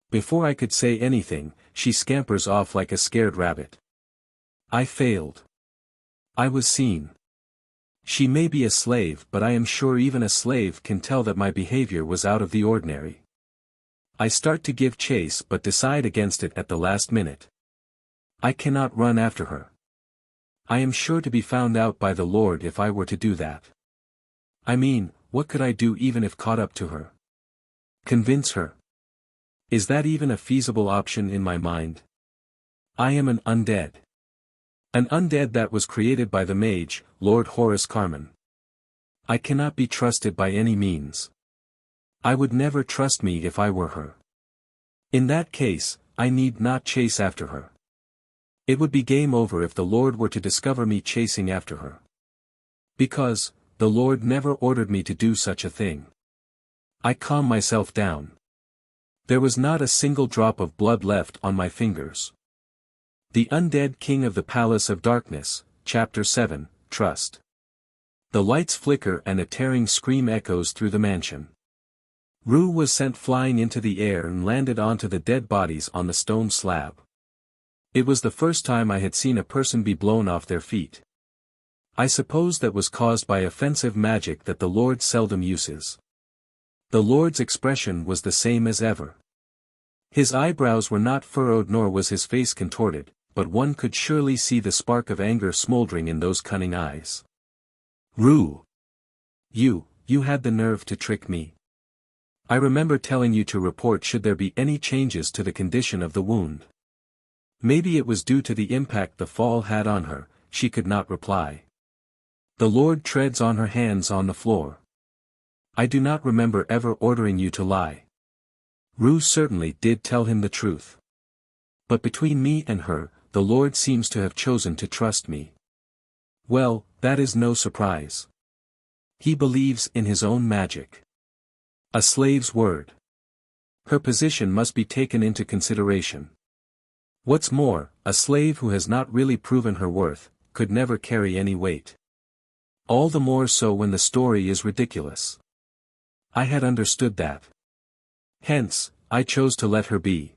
A: Before I could say anything, she scampers off like a scared rabbit. I failed. I was seen. She may be a slave, but I am sure even a slave can tell that my behavior was out of the ordinary. I start to give chase but decide against it at the last minute. I cannot run after her. I am sure to be found out by the Lord if I were to do that. I mean, what could I do even if caught up to her? Convince her? Is that even a feasible option in my mind? I am an undead. An undead that was created by the mage, Lord Horace Carmen. I cannot be trusted by any means. I would never trust me if I were her. In that case, I need not chase after her. It would be game over if the Lord were to discover me chasing after her. Because, the Lord never ordered me to do such a thing. I calm myself down. There was not a single drop of blood left on my fingers. The Undead King of the Palace of Darkness, Chapter 7, Trust. The lights flicker and a tearing scream echoes through the mansion. Rue was sent flying into the air and landed onto the dead bodies on the stone slab. It was the first time I had seen a person be blown off their feet. I suppose that was caused by offensive magic that the Lord seldom uses. The Lord's expression was the same as ever. His eyebrows were not furrowed nor was his face contorted, but one could surely see the spark of anger smoldering in those cunning eyes. Rue! You had the nerve to trick me. I remember telling you to report should there be any changes to the condition of the wound. Maybe it was due to the impact the fall had on her, she could not reply. The Lord treads on her hands on the floor. I do not remember ever ordering you to lie. Rue certainly did tell him the truth. But between me and her, the Lord seems to have chosen to trust me. Well, that is no surprise. He believes in his own magic. A slave's word. Her position must be taken into consideration. What's more, a slave who has not really proven her worth, could never carry any weight. All the more so when the story is ridiculous. I had understood that. Hence, I chose to let her be.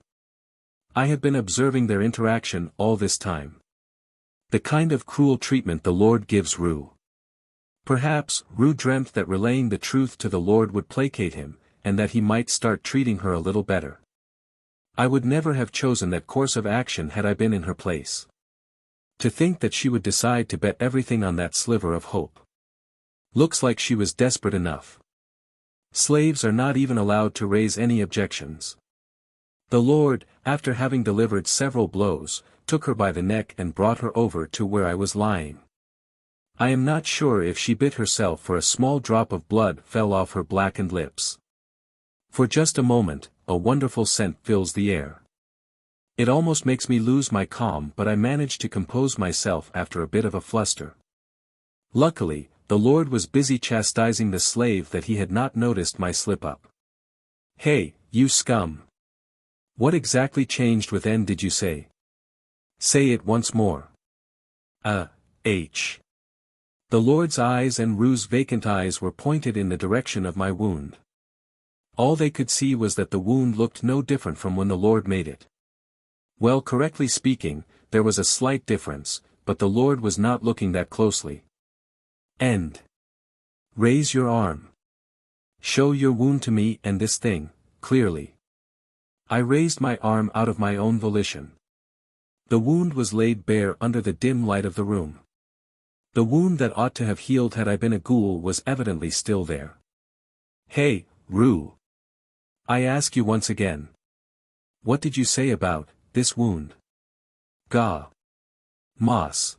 A: I have been observing their interaction all this time. The kind of cruel treatment the Lord gives Rue. Perhaps, Rue dreamt that relaying the truth to the Lord would placate him, and that he might start treating her a little better. I would never have chosen that course of action had I been in her place. To think that she would decide to bet everything on that sliver of hope. Looks like she was desperate enough. Slaves are not even allowed to raise any objections. The Lord, after having delivered several blows, took her by the neck and brought her over to where I was lying. I am not sure if she bit herself, for a small drop of blood fell off her blackened lips. For just a moment, a wonderful scent fills the air. It almost makes me lose my calm, but I manage to compose myself after a bit of a fluster. Luckily, the Lord was busy chastising the slave that he had not noticed my slip-up. "Hey, you scum! What exactly changed with N, did you say? Say it once more." H. The Lord's eyes and Rue's vacant eyes were pointed in the direction of my wound. All they could see was that the wound looked no different from when the Lord made it. Well, correctly speaking, there was a slight difference, but the Lord was not looking that closely. "End. Raise your arm. Show your wound to me and this thing, clearly." I raised my arm out of my own volition. The wound was laid bare under the dim light of the room. The wound that ought to have healed had I been a ghoul was evidently still there. "Hey, Rue. I ask you once again. What did you say about this wound?" "Gah. Moss.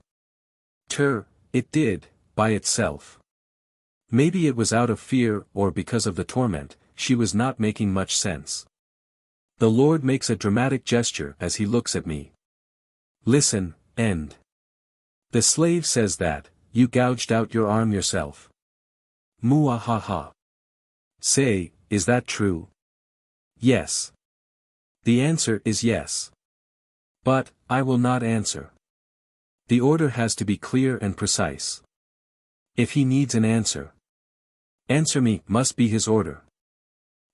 A: It did, by itself." Maybe it was out of fear or because of the torment, she was not making much sense. The Lord makes a dramatic gesture as he looks at me. "Listen, End. The slave says that you gouged out your arm yourself." "Muahaha. Say, is that true?" "Yes." The answer is yes. But, I will not answer. The order has to be clear and precise. If he needs an answer, "Answer me," must be his order.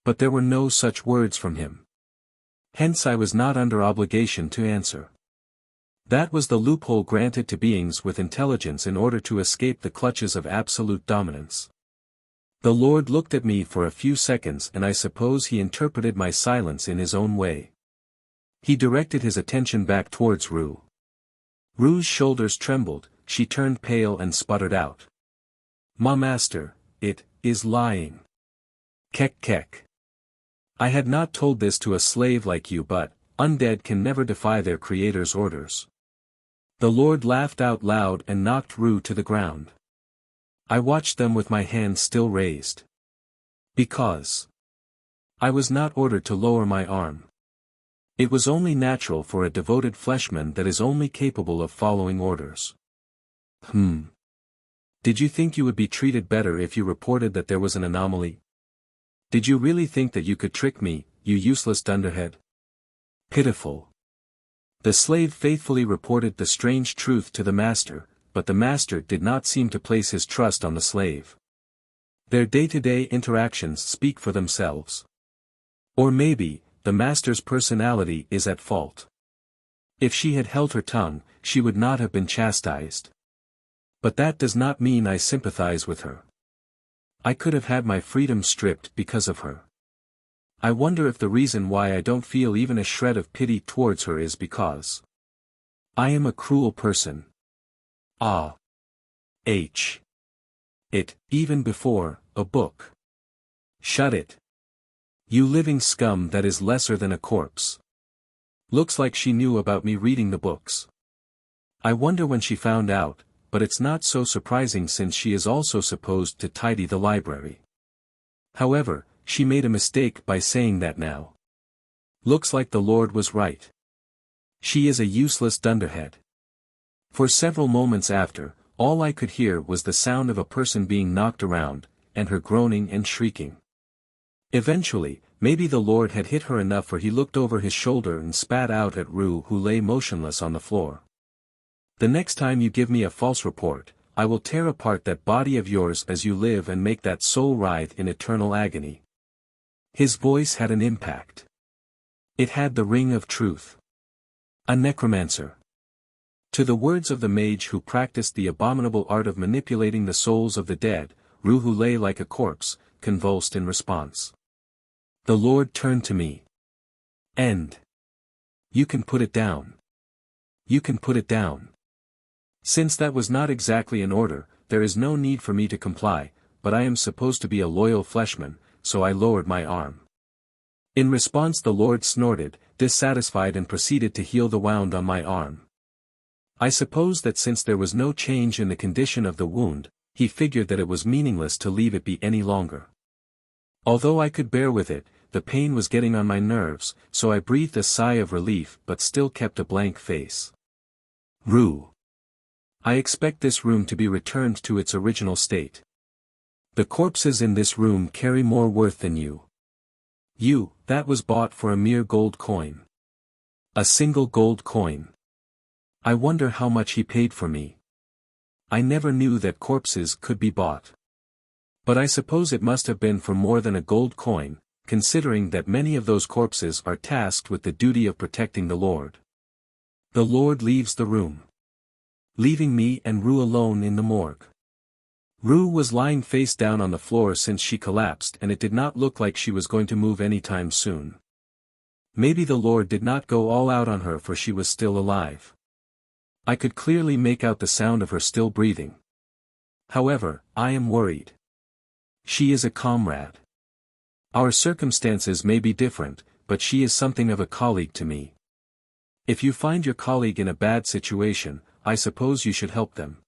A: But there were no such words from him. Hence I was not under obligation to answer. That was the loophole granted to beings with intelligence in order to escape the clutches of absolute dominance. The Lord looked at me for a few seconds, and I suppose he interpreted my silence in his own way. He directed his attention back towards Rue. Rue's shoulders trembled, she turned pale and sputtered out. "Ma master, it is lying. Kek kek. I had not told this to a slave like you, but undead can never defy their creator's orders." The Lord laughed out loud and knocked Rue to the ground. I watched them with my hand still raised. Because I was not ordered to lower my arm. It was only natural for a devoted fleshman that is only capable of following orders. Did you think you would be treated better if you reported that there was an anomaly? Did you really think that you could trick me, you useless dunderhead? Pitiful. The slave faithfully reported the strange truth to the master, but the master did not seem to place his trust on the slave. Their day-to-day interactions speak for themselves. Or maybe, the master's personality is at fault. If she had held her tongue, she would not have been chastised. But that does not mean I sympathize with her. I could have had my freedom stripped because of her. I wonder if the reason why I don't feel even a shred of pity towards her is because I am a cruel person. Even before a book. Shut it. You living scum that is lesser than a corpse. Looks like she knew about me reading the books. I wonder when she found out, but it's not so surprising since she is also supposed to tidy the library. However, she made a mistake by saying that now. Looks like the Lord was right. She is a useless dunderhead. For several moments after, all I could hear was the sound of a person being knocked around, and her groaning and shrieking. Eventually, maybe the Lord had hit her enough, for he looked over his shoulder and spat out at Rue, who lay motionless on the floor. "The next time you give me a false report, I will tear apart that body of yours as you live and make that soul writhe in eternal agony." His voice had an impact. It had the ring of truth. A necromancer. To the words of the mage who practiced the abominable art of manipulating the souls of the dead, Rue, who lay like a corpse, convulsed in response. The Lord turned to me. "End. You can put it down. You can put it down." Since that was not exactly an order, there is no need for me to comply, but I am supposed to be a loyal fleshman, so I lowered my arm. In response the Lord snorted, dissatisfied, and proceeded to heal the wound on my arm. I suppose that since there was no change in the condition of the wound, he figured that it was meaningless to leave it be any longer. Although I could bear with it, the pain was getting on my nerves, so I breathed a sigh of relief but still kept a blank face. Rue. I expect this room to be returned to its original state. The corpses in this room carry more worth than you. That was bought for a mere gold coin. A single gold coin. I wonder how much he paid for me. I never knew that corpses could be bought. But I suppose it must have been for more than a gold coin, considering that many of those corpses are tasked with the duty of protecting the Lord. The Lord leaves the room, leaving me and Rue alone in the morgue. Rue was lying face down on the floor since she collapsed, and it did not look like she was going to move anytime soon. Maybe the Lord did not go all out on her, for she was still alive. I could clearly make out the sound of her still breathing. However, I am worried. She is a comrade. Our circumstances may be different, but she is something of a colleague to me. If you find your colleague in a bad situation, I suppose you should help them.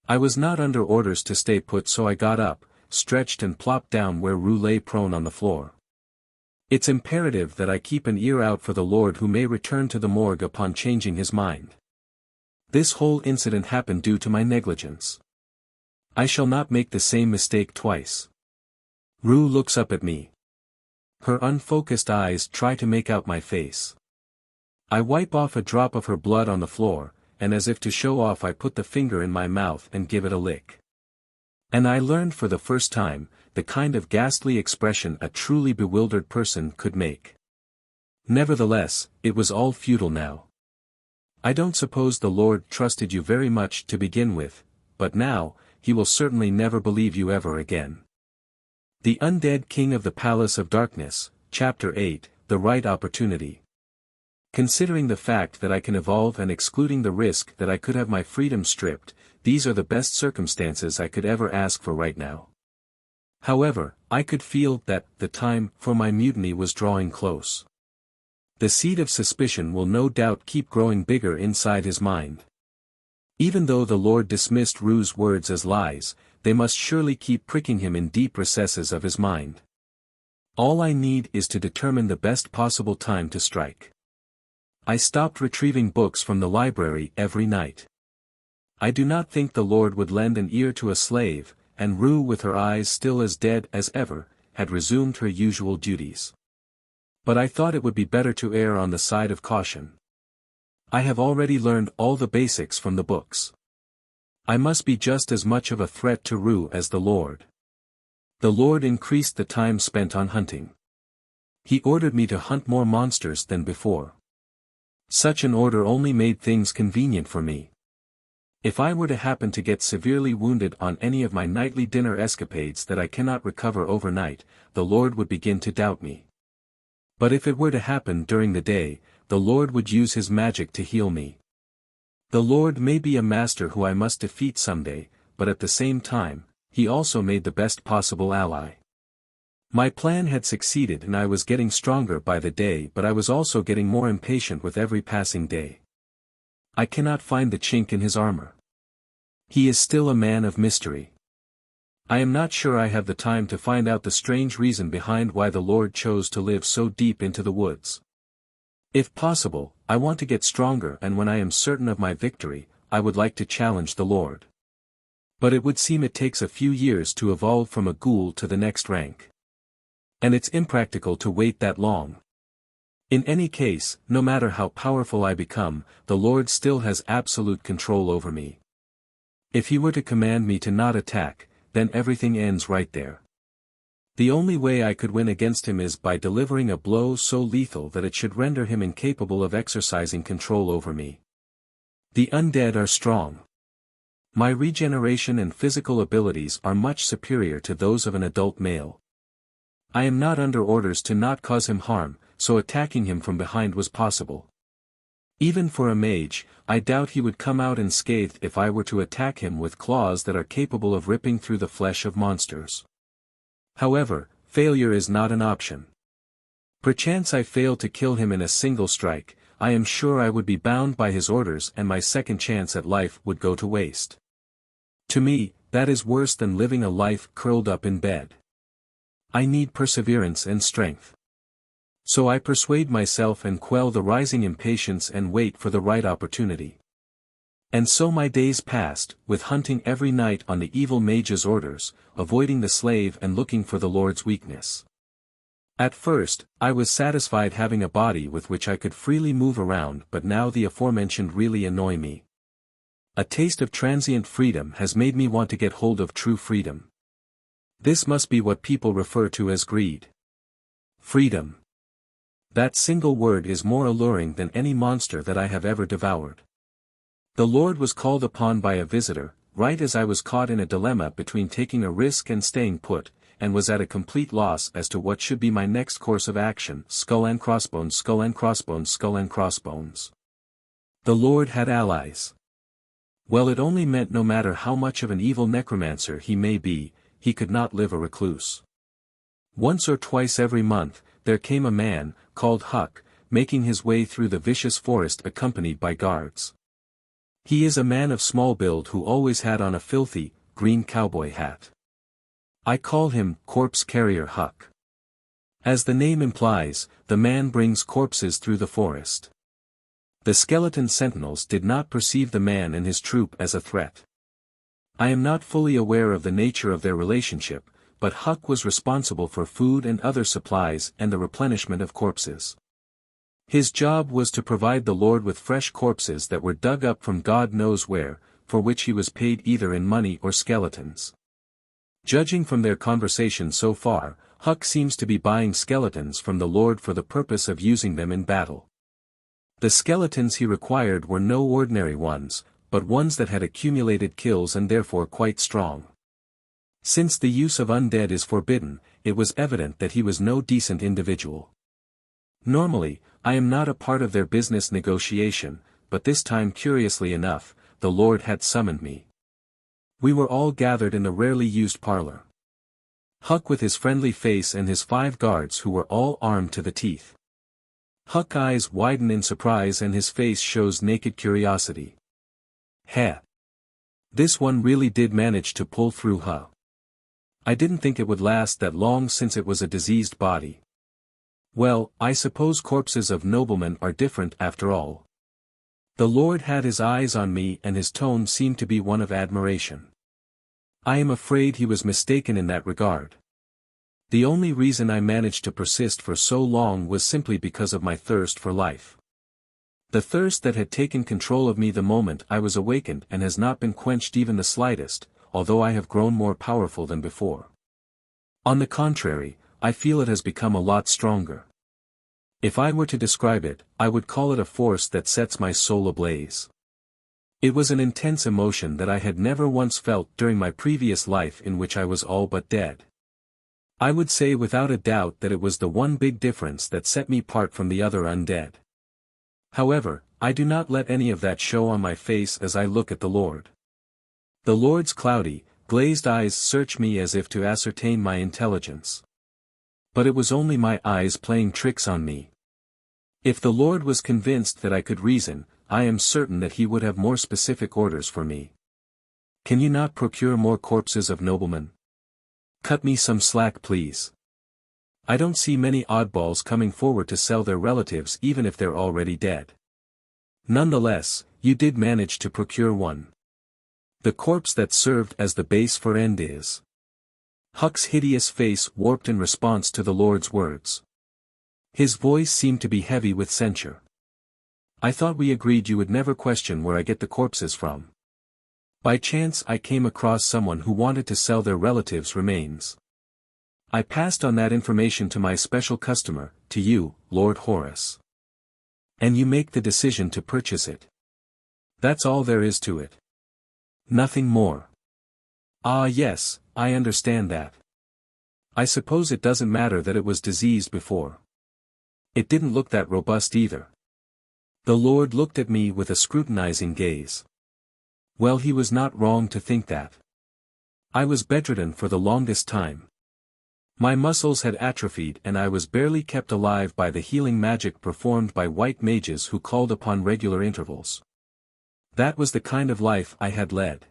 A: I was not under orders to stay put, so I got up, stretched and plopped down where Rue lay prone on the floor. It's imperative that I keep an ear out for the Lord, who may return to the morgue upon changing his mind. This whole incident happened due to my negligence. I shall not make the same mistake twice. Rue looks up at me. Her unfocused eyes try to make out my face. I wipe off a drop of her blood on the floor, and as if to show off I put the finger in my mouth and give it a lick. And I learned for the first time, the kind of ghastly expression a truly bewildered person could make. Nevertheless, it was all futile now. I don't suppose the Lord trusted you very much to begin with, but now, he will certainly never believe you ever again. The Undead King of the Palace of Darkness, Chapter 8, The Right Opportunity. Considering the fact that I can evolve and excluding the risk that I could have my freedom stripped, these are the best circumstances I could ever ask for right now. However, I could feel that the time for my mutiny was drawing close. The seed of suspicion will no doubt keep growing bigger inside his mind. Even though the Lord dismissed Rue's words as lies, they must surely keep pricking him in deep recesses of his mind. All I need is to determine the best possible time to strike. I stopped retrieving books from the library every night. I do not think the Lord would lend an ear to a slave, and Rue, with her eyes still as dead as ever, had resumed her usual duties. But I thought it would be better to err on the side of caution. I have already learned all the basics from the books. I must be just as much of a threat to Rue as the Lord. The Lord increased the time spent on hunting. He ordered me to hunt more monsters than before. Such an order only made things convenient for me. If I were to happen to get severely wounded on any of my nightly dinner escapades that I cannot recover overnight, the Lord would begin to doubt me. But if it were to happen during the day, the Lord would use his magic to heal me. The Lord may be a master who I must defeat someday, but at the same time, he also made the best possible ally. My plan had succeeded and I was getting stronger by the day, but I was also getting more impatient with every passing day. I cannot find the chink in his armor. He is still a man of mystery. I am not sure I have the time to find out the strange reason behind why the Lord chose to live so deep into the woods. If possible, I want to get stronger, and when I am certain of my victory, I would like to challenge the Lord. But it would seem it takes a few years to evolve from a ghoul to the next rank. And it's impractical to wait that long. In any case, no matter how powerful I become, the Lord still has absolute control over me. If he were to command me to not attack, then everything ends right there. The only way I could win against him is by delivering a blow so lethal that it should render him incapable of exercising control over me. The undead are strong. My regeneration and physical abilities are much superior to those of an adult male. I am not under orders to not cause him harm, so attacking him from behind was possible. Even for a mage, I doubt he would come out unscathed if I were to attack him with claws that are capable of ripping through the flesh of monsters. However, failure is not an option. Perchance I fail to kill him in a single strike, I am sure I would be bound by his orders and my second chance at life would go to waste. To me, that is worse than living a life curled up in bed. I need perseverance and strength. So I persuade myself and quell the rising impatience and wait for the right opportunity. And so my days passed, with hunting every night on the evil mage's orders, avoiding the slave and looking for the Lord's weakness. At first, I was satisfied having a body with which I could freely move around, but now the aforementioned really annoy me. A taste of transient freedom has made me want to get hold of true freedom. This must be what people refer to as greed. Freedom. That single word is more alluring than any monster that I have ever devoured. The Lord was called upon by a visitor, right as I was caught in a dilemma between taking a risk and staying put, and was at a complete loss as to what should be my next course of action. Skull and crossbones, skull and crossbones, skull and crossbones. The Lord had allies. Well, it only meant no matter how much of an evil necromancer he may be, he could not live a recluse. Once or twice every month, there came a man, called Huck, making his way through the vicious forest accompanied by guards. He is a man of small build who always had on a filthy, green cowboy hat. I call him Corpse Carrier Huck. As the name implies, the man brings corpses through the forest. The skeleton sentinels did not perceive the man and his troop as a threat. I am not fully aware of the nature of their relationship, but Huck was responsible for food and other supplies and the replenishment of corpses. His job was to provide the Lord with fresh corpses that were dug up from God knows where, for which he was paid either in money or skeletons. Judging from their conversation so far, Huck seems to be buying skeletons from the Lord for the purpose of using them in battle. The skeletons he required were no ordinary ones, but ones that had accumulated kills and therefore quite strong. Since the use of undead is forbidden, it was evident that he was no decent individual. Normally, I am not a part of their business negotiation, but this time curiously enough, the Lord had summoned me. We were all gathered in the rarely used parlor. Huck with his friendly face and his 5 guards who were all armed to the teeth. Huck's eyes widen in surprise and his face shows naked curiosity. Heh. This one really did manage to pull through, huh? I didn't think it would last that long since it was a diseased body. Well, I suppose corpses of noblemen are different after all. The Lord had his eyes on me and his tone seemed to be one of admiration. I am afraid he was mistaken in that regard. The only reason I managed to persist for so long was simply because of my thirst for life. The thirst that had taken control of me the moment I was awakened and has not been quenched even the slightest, although I have grown more powerful than before. On the contrary, I feel it has become a lot stronger. If I were to describe it, I would call it a force that sets my soul ablaze. It was an intense emotion that I had never once felt during my previous life in which I was all but dead. I would say without a doubt that it was the one big difference that set me apart from the other undead. However, I do not let any of that show on my face as I look at the Lord. The Lord's cloudy, glazed eyes search me as if to ascertain my intelligence. But it was only my eyes playing tricks on me. If the Lord was convinced that I could reason, I am certain that he would have more specific orders for me. Can you not procure more corpses of noblemen? Cut me some slack, please. I don't see many oddballs coming forward to sell their relatives even if they're already dead. Nonetheless, you did manage to procure one. The corpse that served as the base for end is. Huck's hideous face warped in response to the Lord's words. His voice seemed to be heavy with censure. I thought we agreed you would never question where I get the corpses from. By chance I came across someone who wanted to sell their relatives' remains. I passed on that information to my special customer, to you, Lord Horace. And you make the decision to purchase it. That's all there is to it. Nothing more. Ah yes, I understand that. I suppose it doesn't matter that it was diseased before. It didn't look that robust either. The Lord looked at me with a scrutinizing gaze. Well, he was not wrong to think that. I was bedridden for the longest time. My muscles had atrophied and I was barely kept alive by the healing magic performed by white mages who called upon regular intervals. That was the kind of life I had led.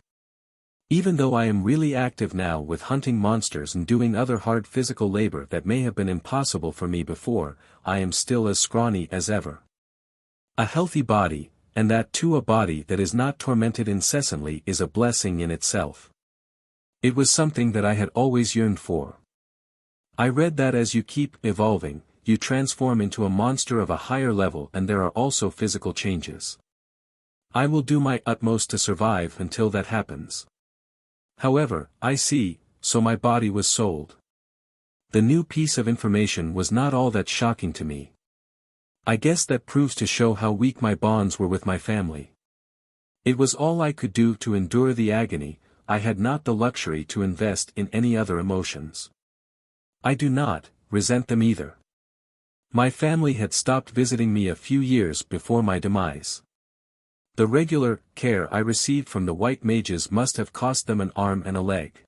A: Even though I am really active now with hunting monsters and doing other hard physical labor that may have been impossible for me before, I am still as scrawny as ever. A healthy body, and that too a body that is not tormented incessantly, is a blessing in itself. It was something that I had always yearned for. I read that as you keep evolving, you transform into a monster of a higher level, and there are also physical changes. I will do my utmost to survive until that happens. However, I see, so my body was sold. The new piece of information was not all that shocking to me. I guess that proves to show how weak my bonds were with my family. It was all I could do to endure the agony. I had not the luxury to invest in any other emotions. I do not resent them either. My family had stopped visiting me a few years before my demise. The regular care I received from the white mages must have cost them an arm and a leg.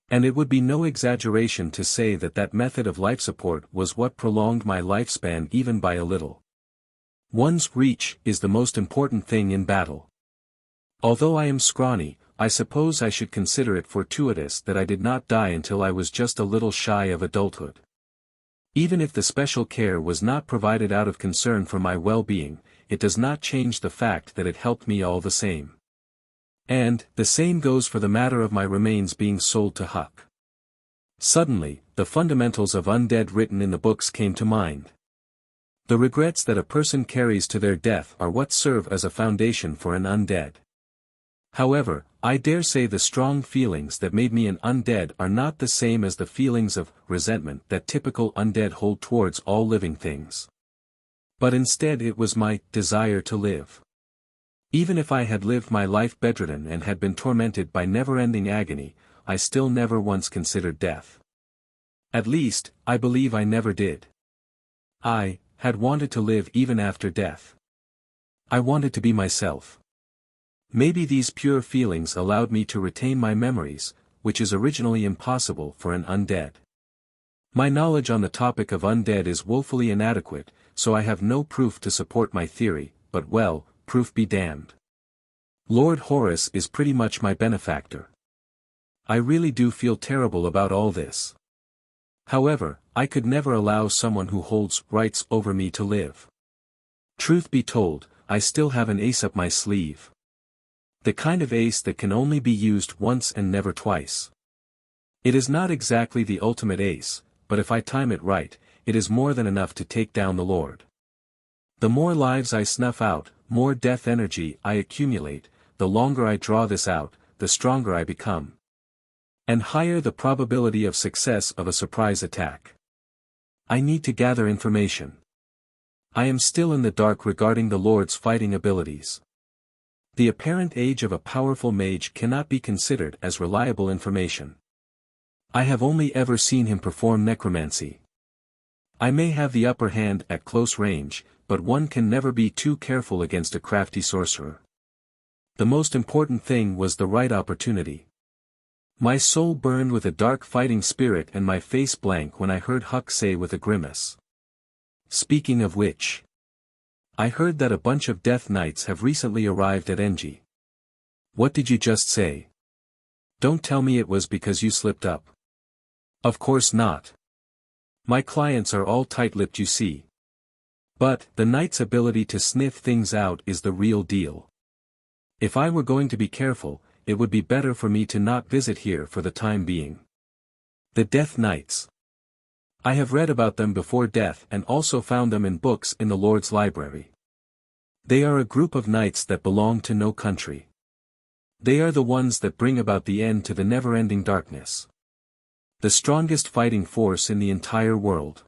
A: And it would be no exaggeration to say that that method of life support was what prolonged my lifespan even by a little. One's reach is the most important thing in battle. Although I am scrawny, I suppose I should consider it fortuitous that I did not die until I was just a little shy of adulthood. Even if the special care was not provided out of concern for my well-being, it does not change the fact that it helped me all the same. And, the same goes for the matter of my remains being sold to Huck. Suddenly, the fundamentals of Undead written in the books came to mind. The regrets that a person carries to their death are what serve as a foundation for an undead. However, I dare say the strong feelings that made me an undead are not the same as the feelings of resentment that typical undead hold towards all living things. But instead it was my desire to live. Even if I had lived my life bedridden and had been tormented by never-ending agony, I still never once considered death. At least, I believe I never did. I had wanted to live even after death. I wanted to be myself. Maybe these pure feelings allowed me to retain my memories, which is originally impossible for an undead. My knowledge on the topic of undead is woefully inadequate, so I have no proof to support my theory, but well, proof be damned. Lord Horus is pretty much my benefactor. I really do feel terrible about all this. However, I could never allow someone who holds rights over me to live. Truth be told, I still have an ace up my sleeve. The kind of ace that can only be used once and never twice. It is not exactly the ultimate ace, but if I time it right, it is more than enough to take down the Lord. The more lives I snuff out, more death energy I accumulate, the longer I draw this out, the stronger I become. And higher the probability of success of a surprise attack. I need to gather information. I am still in the dark regarding the Lord's fighting abilities. The apparent age of a powerful mage cannot be considered as reliable information. I have only ever seen him perform necromancy. I may have the upper hand at close range, but one can never be too careful against a crafty sorcerer. The most important thing was the right opportunity. My soul burned with a dark fighting spirit and my face blank when I heard Huck say with a grimace. Speaking of which, I heard that a bunch of Death Knights have recently arrived at NG. What did you just say? Don't tell me it was because you slipped up. Of course not. My clients are all tight-lipped, you see. But, the Knight's ability to sniff things out is the real deal. If I were going to be careful, it would be better for me to not visit here for the time being. The Death Knights. I have read about them before death and also found them in books in the Lord's library. They are a group of knights that belong to no country. They are the ones that bring about the end to the never-ending darkness. The strongest fighting force in the entire world.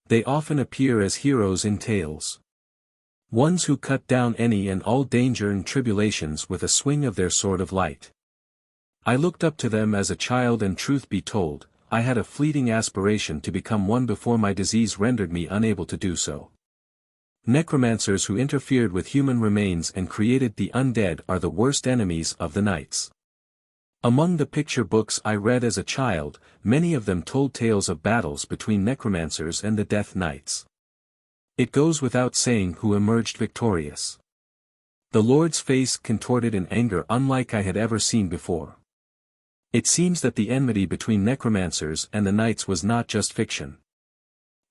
A: They often appear as heroes in tales. Ones who cut down any and all danger and tribulations with a swing of their sword of light. I looked up to them as a child, and truth be told, I had a fleeting aspiration to become one before my disease rendered me unable to do so. Necromancers who interfered with human remains and created the undead are the worst enemies of the knights. Among the picture books I read as a child, many of them told tales of battles between necromancers and the Death Knights. It goes without saying who emerged victorious. The Lord's face contorted in anger unlike I had ever seen before. It seems that the enmity between necromancers and the knights was not just fiction.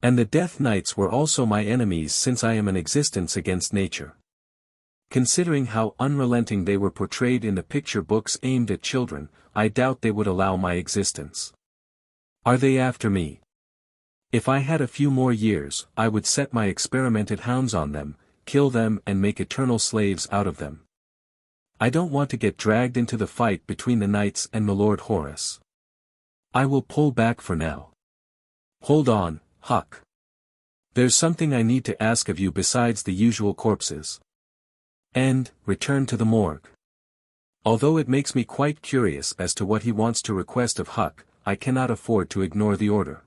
A: And the Death Knights were also my enemies, since I am an existence against nature. Considering how unrelenting they were portrayed in the picture books aimed at children, I doubt they would allow my existence. Are they after me? If I had a few more years, I would set my experimented hounds on them, kill them and make eternal slaves out of them. I don't want to get dragged into the fight between the knights and Milord Horus. I will pull back for now. Hold on, Huck. There's something I need to ask of you besides the usual corpses. And, return to the morgue. Although it makes me quite curious as to what he wants to request of Huck, I cannot afford to ignore the order.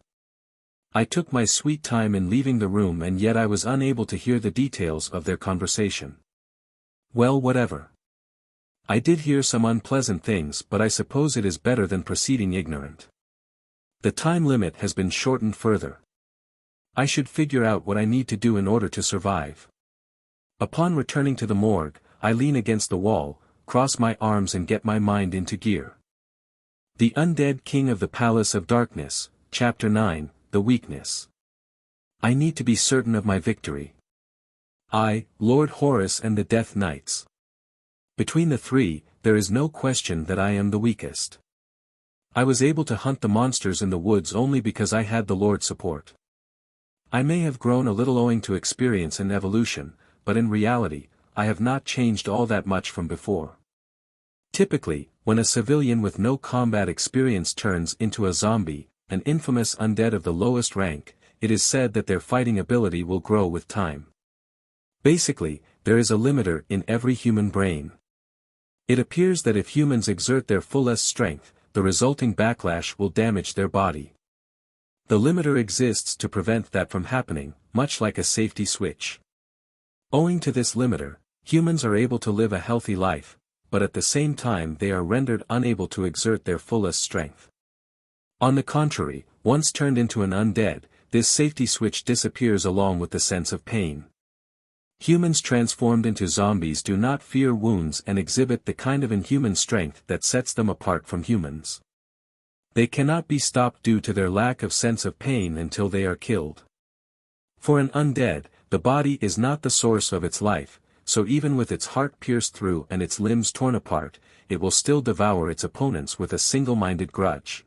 A: I took my sweet time in leaving the room, and yet I was unable to hear the details of their conversation. Well, whatever. I did hear some unpleasant things, but I suppose it is better than proceeding ignorant. The time limit has been shortened further. I should figure out what I need to do in order to survive. Upon returning to the morgue, I lean against the wall, cross my arms and get my mind into gear. The Undead King of the Palace of Darkness, Chapter 9, The Weakness. I need to be certain of my victory. I, Lord Horus and the Death Knights. Between the three, there is no question that I am the weakest. I was able to hunt the monsters in the woods only because I had the Lord's support. I may have grown a little owing to experience and evolution, but in reality, I have not changed all that much from before. Typically, when a civilian with no combat experience turns into a zombie, an infamous undead of the lowest rank, it is said that their fighting ability will grow with time. Basically, there is a limiter in every human brain. It appears that if humans exert their fullest strength, the resulting backlash will damage their body. The limiter exists to prevent that from happening, much like a safety switch. Owing to this limiter, humans are able to live a healthy life, but at the same time they are rendered unable to exert their fullest strength. On the contrary, once turned into an undead, this safety switch disappears along with the sense of pain. Humans transformed into zombies do not fear wounds and exhibit the kind of inhuman strength that sets them apart from humans. They cannot be stopped due to their lack of sense of pain until they are killed. For an undead, the body is not the source of its life, so even with its heart pierced through and its limbs torn apart, it will still devour its opponents with a single-minded grudge.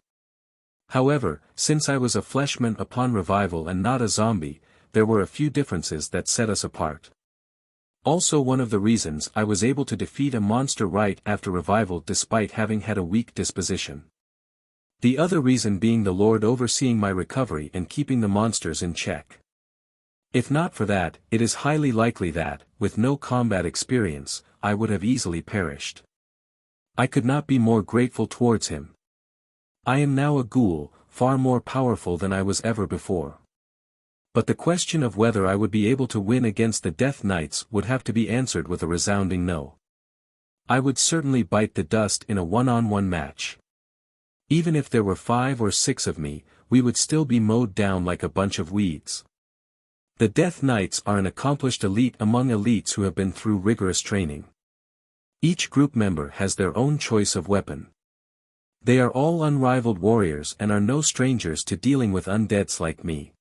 A: However, since I was a fleshman upon revival and not a zombie, there were a few differences that set us apart. Also, one of the reasons I was able to defeat a monster right after revival despite having had a weak disposition. The other reason being the Lord overseeing my recovery and keeping the monsters in check. If not for that, it is highly likely that, with no combat experience, I would have easily perished. I could not be more grateful towards him. I am now a ghoul, far more powerful than I was ever before. But the question of whether I would be able to win against the Death Knights would have to be answered with a resounding no. I would certainly bite the dust in a one-on-one match. Even if there were 5 or 6 of me, we would still be mowed down like a bunch of weeds. The Death Knights are an accomplished elite among elites who have been through rigorous training. Each group member has their own choice of weapon. They are all unrivaled warriors and are no strangers to dealing with undeads like me.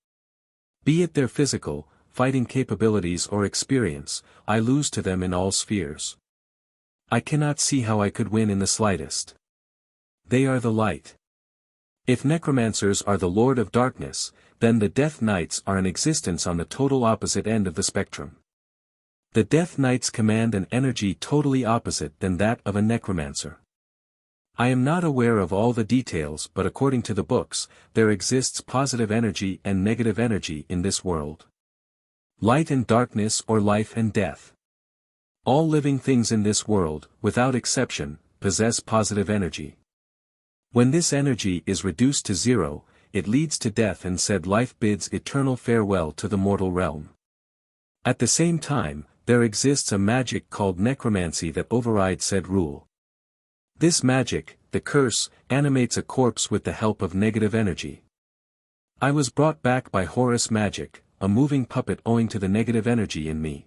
A: Be it their physical, fighting capabilities or experience, I lose to them in all spheres. I cannot see how I could win in the slightest. They are the light. If necromancers are the Lord of Darkness, then the Death Knights are an existence on the total opposite end of the spectrum. The Death Knights command an energy totally opposite than that of a necromancer. I am not aware of all the details, but according to the books, there exists positive energy and negative energy in this world. Light and darkness or life and death. All living things in this world, without exception, possess positive energy. When this energy is reduced to zero, it leads to death, and said life bids eternal farewell to the mortal realm. At the same time, there exists a magic called necromancy that overrides said rule. This magic, the curse, animates a corpse with the help of negative energy. I was brought back by Horus magic, a moving puppet owing to the negative energy in me.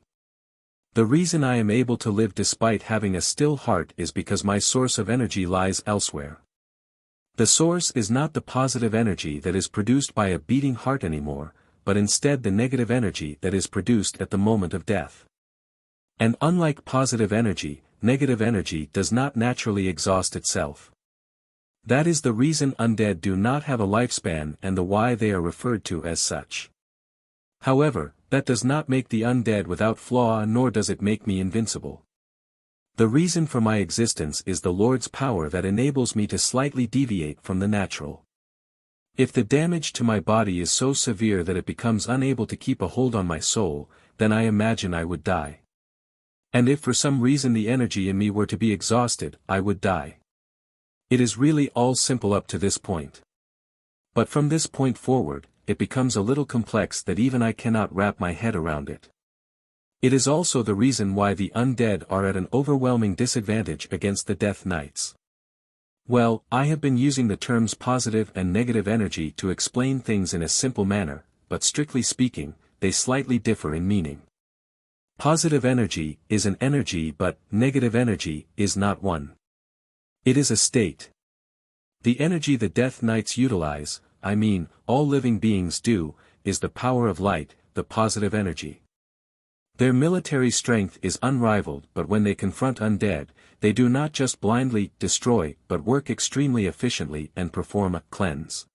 A: The reason I am able to live despite having a still heart is because my source of energy lies elsewhere. The source is not the positive energy that is produced by a beating heart anymore, but instead the negative energy that is produced at the moment of death. And unlike positive energy, negative energy does not naturally exhaust itself. That is the reason undead do not have a lifespan and the why they are referred to as such. However, that does not make the undead without flaw, nor does it make me invincible. The reason for my existence is the Lord's power that enables me to slightly deviate from the natural. If the damage to my body is so severe that it becomes unable to keep a hold on my soul, then I imagine I would die. And if for some reason the energy in me were to be exhausted, I would die. It is really all simple up to this point. But from this point forward, it becomes a little complex that even I cannot wrap my head around it. It is also the reason why the undead are at an overwhelming disadvantage against the Death Knights. Well, I have been using the terms positive and negative energy to explain things in a simple manner, but strictly speaking, they slightly differ in meaning. Positive energy is an energy, but negative energy is not one. It is a state. The energy the Death Knights utilize, I mean, all living beings do, is the power of light, the positive energy. Their military strength is unrivaled, but when they confront undead, they do not just blindly destroy but work extremely efficiently and perform a cleanse.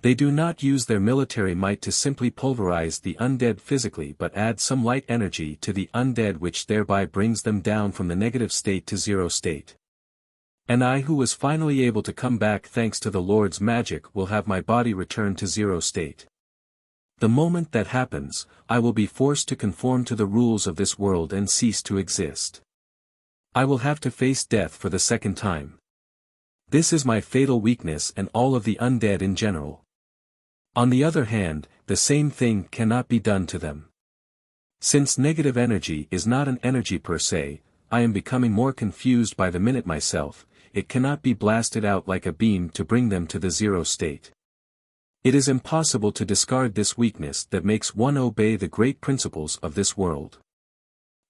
A: They do not use their military might to simply pulverize the undead physically but add some light energy to the undead, which thereby brings them down from the negative state to zero state. And I, who was finally able to come back thanks to the Lord's magic, will have my body return to zero state. The moment that happens, I will be forced to conform to the rules of this world and cease to exist. I will have to face death for the second time. This is my fatal weakness and all of the undead in general. On the other hand, the same thing cannot be done to them. Since negative energy is not an energy per se, I am becoming more confused by the minute myself. It cannot be blasted out like a beam to bring them to the zero state. It is impossible to discard this weakness that makes one obey the great principles of this world.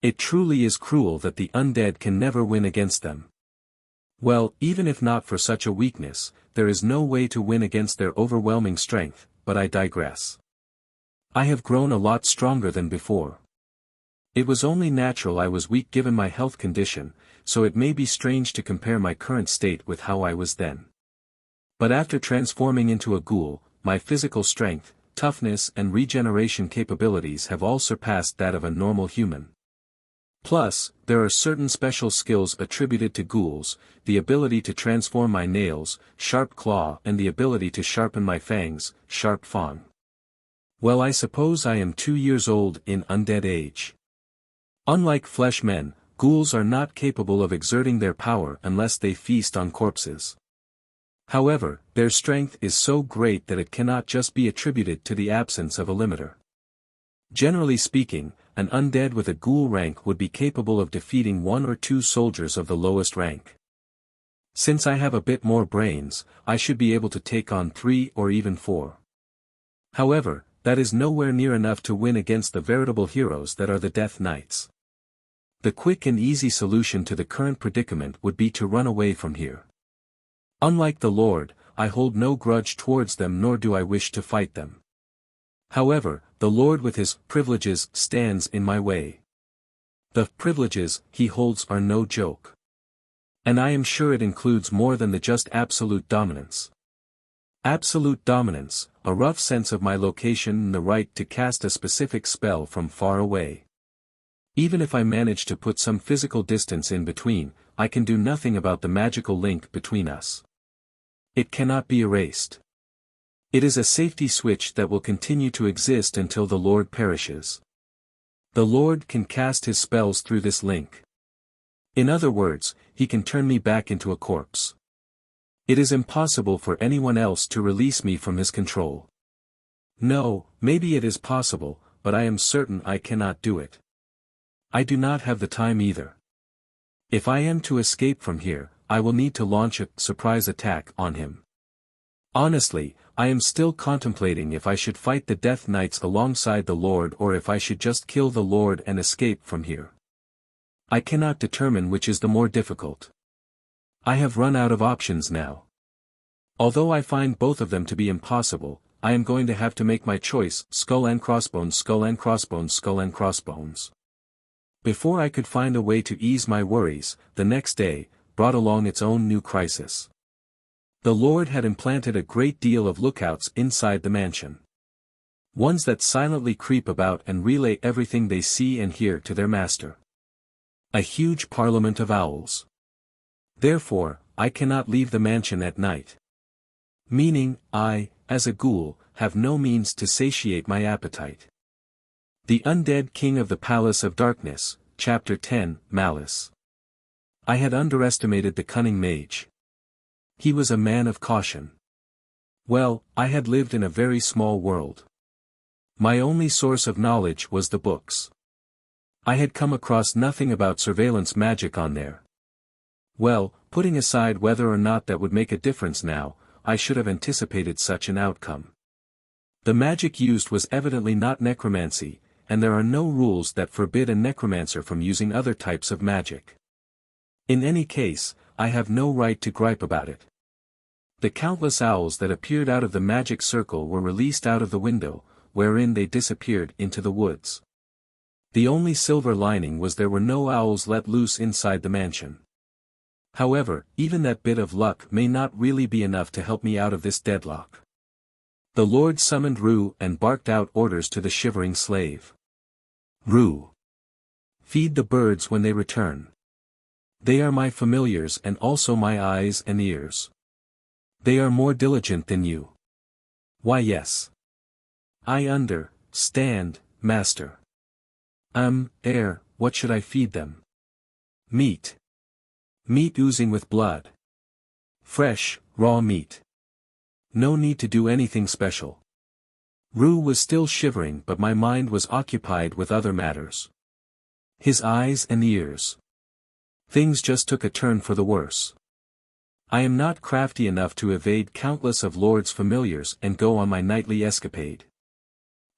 A: It truly is cruel that the undead can never win against them. Well, even if not for such a weakness, there is no way to win against their overwhelming strength, but I digress. I have grown a lot stronger than before. It was only natural I was weak given my health condition, so it may be strange to compare my current state with how I was then. But after transforming into a ghoul, my physical strength, toughness and regeneration capabilities have all surpassed that of a normal human. Plus, there are certain special skills attributed to ghouls, the ability to transform my nails, sharp claw, and the ability to sharpen my fangs, sharp fang. Well, I suppose I am 2 years old in undead age. Unlike flesh men, ghouls are not capable of exerting their power unless they feast on corpses. However, their strength is so great that it cannot just be attributed to the absence of a limiter. Generally speaking, an undead with a ghoul rank would be capable of defeating 1 or 2 soldiers of the lowest rank. Since I have a bit more brains, I should be able to take on 3 or even 4. However, that is nowhere near enough to win against the veritable heroes that are the Death Knights. The quick and easy solution to the current predicament would be to run away from here. Unlike the Lord, I hold no grudge towards them, nor do I wish to fight them. However, the Lord with his privileges stands in my way. The privileges he holds are no joke. And I am sure it includes more than the just absolute dominance. Absolute dominance, a rough sense of my location and the right to cast a specific spell from far away. Even if I manage to put some physical distance in between, I can do nothing about the magical link between us. It cannot be erased. It is a safety switch that will continue to exist until the Lord perishes. The Lord can cast his spells through this link. In other words, he can turn me back into a corpse. It is impossible for anyone else to release me from his control. No, maybe it is possible, but I am certain I cannot do it. I do not have the time either. If I am to escape from here, I will need to launch a surprise attack on him. Honestly, I am still contemplating if I should fight the Death Knights alongside the Lord or if I should just kill the Lord and escape from here. I cannot determine which is the more difficult. I have run out of options now. Although I find both of them to be impossible, I am going to have to make my choice, skull and crossbones, skull and crossbones, skull and crossbones. Before I could find a way to ease my worries, the next day brought along its own new crisis. The Lord had implanted a great deal of lookouts inside the mansion. Ones that silently creep about and relay everything they see and hear to their master. A huge parliament of owls. Therefore, I cannot leave the mansion at night. Meaning, I, as a ghoul, have no means to satiate my appetite. The Undead King of the Palace of Darkness, Chapter 10, Malice. I had underestimated the cunning mage. He was a man of caution. Well, I had lived in a very small world. My only source of knowledge was the books. I had come across nothing about surveillance magic on there. Well, putting aside whether or not that would make a difference now, I should have anticipated such an outcome. The magic used was evidently not necromancy, and there are no rules that forbid a necromancer from using other types of magic. In any case, I have no right to gripe about it. The countless owls that appeared out of the magic circle were released out of the window, wherein they disappeared into the woods. The only silver lining was there were no owls let loose inside the mansion. However, even that bit of luck may not really be enough to help me out of this deadlock. The Lord summoned Rue and barked out orders to the shivering slave. Rue. Feed the birds when they return. They are my familiars and also my eyes and ears. They are more diligent than you. Why yes. I understand, master. What should I feed them? Meat. Meat oozing with blood. Fresh, raw meat. No need to do anything special. Rue was still shivering but my mind was occupied with other matters. His eyes and ears. Things just took a turn for the worse. I am not crafty enough to evade countless of Lord's familiars and go on my nightly escapade.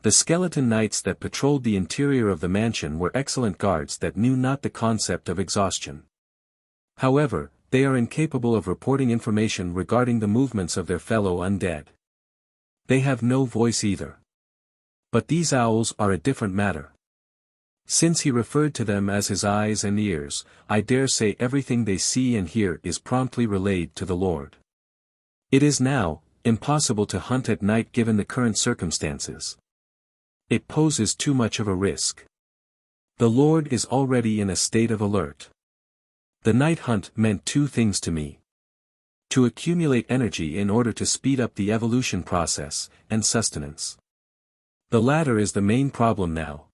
A: The skeleton knights that patrolled the interior of the mansion were excellent guards that knew not the concept of exhaustion. However, they are incapable of reporting information regarding the movements of their fellow undead. They have no voice either. But these owls are a different matter. Since he referred to them as his eyes and ears, I dare say everything they see and hear is promptly relayed to the Lord. It is now impossible to hunt at night given the current circumstances. It poses too much of a risk. The Lord is already in a state of alert. The night hunt meant two things to me. To accumulate energy in order to speed up the evolution process, and sustenance. The latter is the main problem now.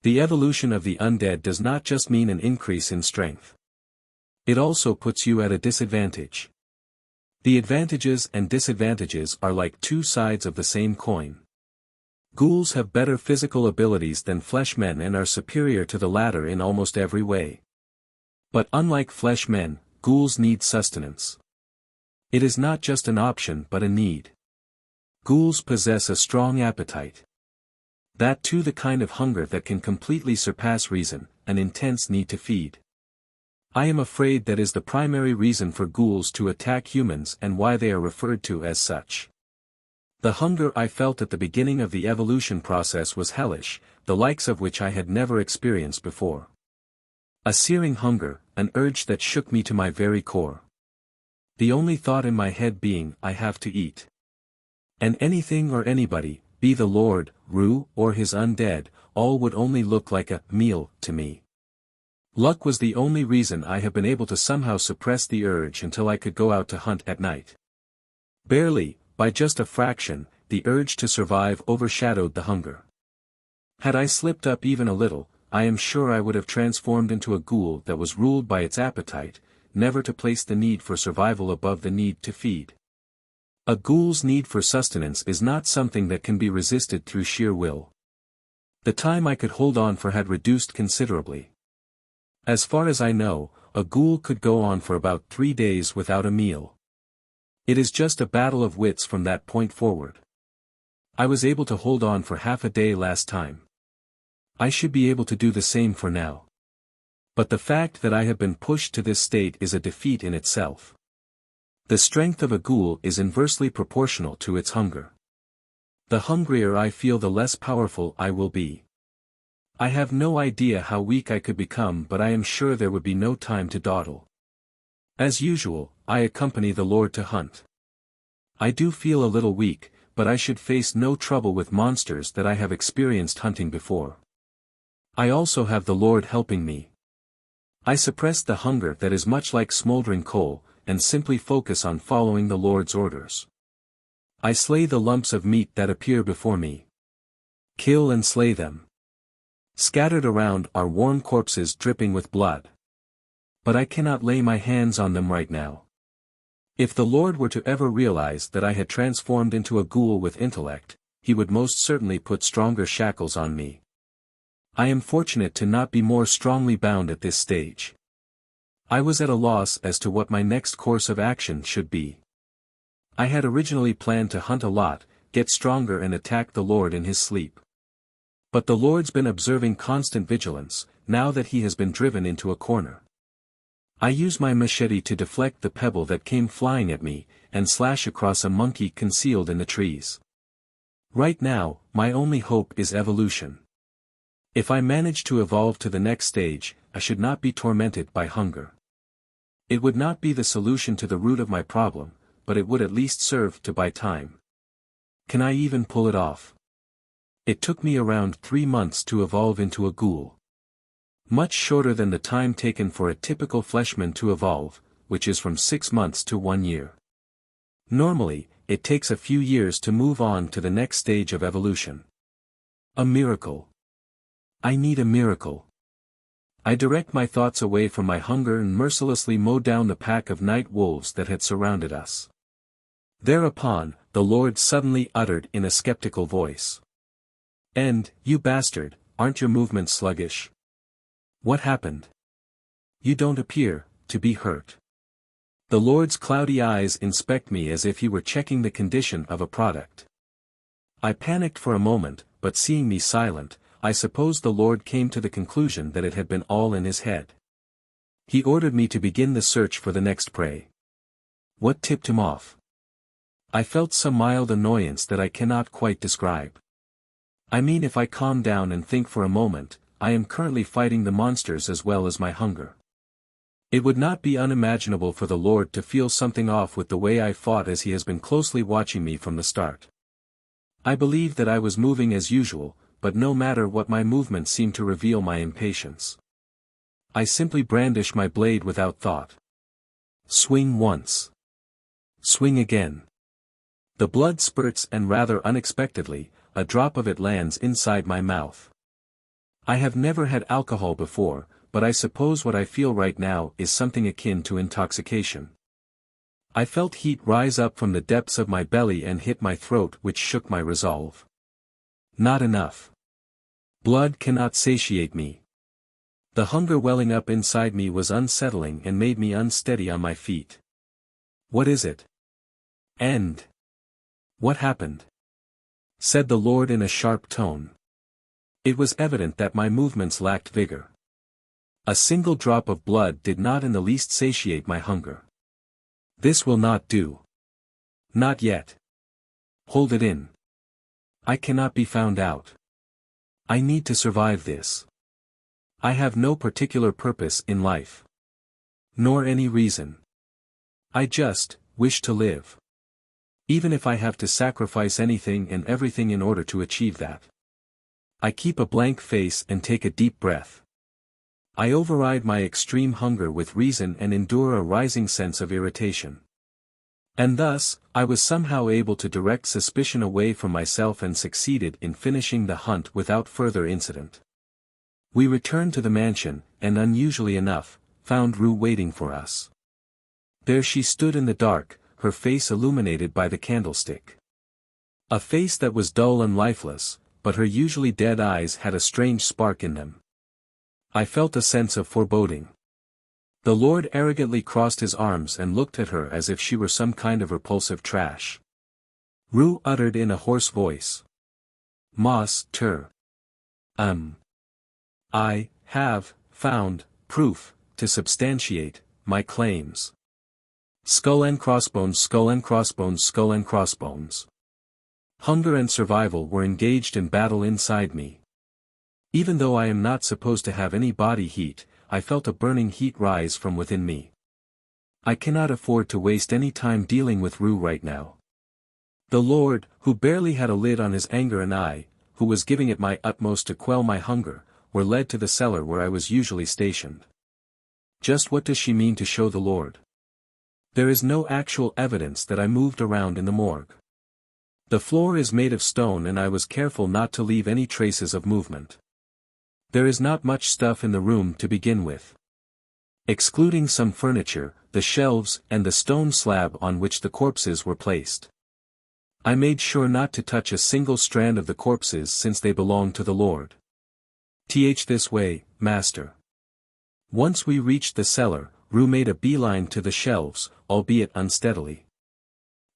A: The evolution of the undead does not just mean an increase in strength. It also puts you at a disadvantage. The advantages and disadvantages are like two sides of the same coin. Ghouls have better physical abilities than fleshmen and are superior to the latter in almost every way. But unlike fleshmen, ghouls need sustenance. It is not just an option but a need. Ghouls possess a strong appetite. That too the kind of hunger that can completely surpass reason, an intense need to feed. I am afraid that is the primary reason for ghouls to attack humans and why they are referred to as such. The hunger I felt at the beginning of the evolution process was hellish, the likes of which I had never experienced before. A searing hunger, an urge that shook me to my very core. The only thought in my head being, I have to eat. And anything or anybody, be the Lord, Rue, or his undead, all would only look like a meal to me. Luck was the only reason I have been able to somehow suppress the urge until I could go out to hunt at night. Barely, by just a fraction, the urge to survive overshadowed the hunger. Had I slipped up even a little, I am sure I would have transformed into a ghoul that was ruled by its appetite, never to place the need for survival above the need to feed. A ghoul's need for sustenance is not something that can be resisted through sheer will. The time I could hold on for had reduced considerably. As far as I know, a ghoul could go on for about 3 days without a meal. It is just a battle of wits from that point forward. I was able to hold on for half a day last time. I should be able to do the same for now. But the fact that I have been pushed to this state is a defeat in itself. The strength of a ghoul is inversely proportional to its hunger. The hungrier I feel, the less powerful I will be. I have no idea how weak I could become, but I am sure there would be no time to dawdle. As usual, I accompany the Lord to hunt. I do feel a little weak, but I should face no trouble with monsters that I have experienced hunting before. I also have the Lord helping me. I suppress the hunger that is much like smoldering coal, and simply focus on following the Lord's orders. I slay the lumps of meat that appear before me. Kill and slay them. Scattered around are warm corpses dripping with blood. But I cannot lay my hands on them right now. If the Lord were to ever realize that I had transformed into a ghoul with intellect, he would most certainly put stronger shackles on me. I am fortunate to not be more strongly bound at this stage. I was at a loss as to what my next course of action should be. I had originally planned to hunt a lot, get stronger and attack the Lord in his sleep. But the Lord's been observing constant vigilance, now that he has been driven into a corner. I use my machete to deflect the pebble that came flying at me, and slash across a monkey concealed in the trees. Right now, my only hope is evolution. If I manage to evolve to the next stage, I should not be tormented by hunger. It would not be the solution to the root of my problem, but it would at least serve to buy time. Can I even pull it off? It took me around 3 months to evolve into a ghoul. Much shorter than the time taken for a typical fleshman to evolve, which is from 6 months to 1 year. Normally, it takes a few years to move on to the next stage of evolution. A miracle. I need a miracle. I direct my thoughts away from my hunger and mercilessly mow down the pack of night wolves that had surrounded us. Thereupon, the Lord suddenly uttered in a skeptical voice. "And, you bastard, aren't your movements sluggish? What happened? You don't appear to be hurt." The Lord's cloudy eyes inspect me as if he were checking the condition of a product. I panicked for a moment, but seeing me silent, I suppose the Lord came to the conclusion that it had been all in his head. He ordered me to begin the search for the next prey. What tipped him off? I felt some mild annoyance that I cannot quite describe. I mean, if I calm down and think for a moment, I am currently fighting the monsters as well as my hunger. It would not be unimaginable for the Lord to feel something off with the way I fought, as he has been closely watching me from the start. I believe that I was moving as usual, but no matter what, my movements seemed to reveal my impatience. I simply brandish my blade without thought. Swing once. Swing again. The blood spurts, and rather unexpectedly, a drop of it lands inside my mouth. I have never had alcohol before, but I suppose what I feel right now is something akin to intoxication. I felt heat rise up from the depths of my belly and hit my throat, which shook my resolve. Not enough. Blood cannot satiate me. The hunger welling up inside me was unsettling and made me unsteady on my feet. What is it? End. What happened? Said the Lord in a sharp tone. It was evident that my movements lacked vigor. A single drop of blood did not in the least satiate my hunger. This will not do. Not yet. Hold it in. I cannot be found out. I need to survive this. I have no particular purpose in life. Nor any reason. I just wish to live. Even if I have to sacrifice anything and everything in order to achieve that. I keep a blank face and take a deep breath. I override my extreme hunger with reason and endure a rising sense of irritation. And thus, I was somehow able to direct suspicion away from myself and succeeded in finishing the hunt without further incident. We returned to the mansion, and unusually enough, found Rue waiting for us. There she stood in the dark, her face illuminated by the candlestick. A face that was dull and lifeless, but her usually dead eyes had a strange spark in them. I felt a sense of foreboding. The Lord arrogantly crossed his arms and looked at her as if she were some kind of repulsive trash. Ru uttered in a hoarse voice. Mas ter. I have found proof to substantiate my claims. Skull and crossbones, skull and crossbones, skull and crossbones. Hunger and survival were engaged in battle inside me. Even though I am not supposed to have any body heat, I felt a burning heat rise from within me. I cannot afford to waste any time dealing with Ru right now. The Lord, who barely had a lid on his anger, and I, who was giving it my utmost to quell my hunger, were led to the cellar where I was usually stationed. Just what does she mean to show the Lord? There is no actual evidence that I moved around in the morgue. The floor is made of stone and I was careful not to leave any traces of movement. There is not much stuff in the room to begin with. Excluding some furniture, the shelves, and the stone slab on which the corpses were placed. I made sure not to touch a single strand of the corpses since they belonged to the Lord. This way, Master. Once we reached the cellar, Ru made a beeline to the shelves, albeit unsteadily.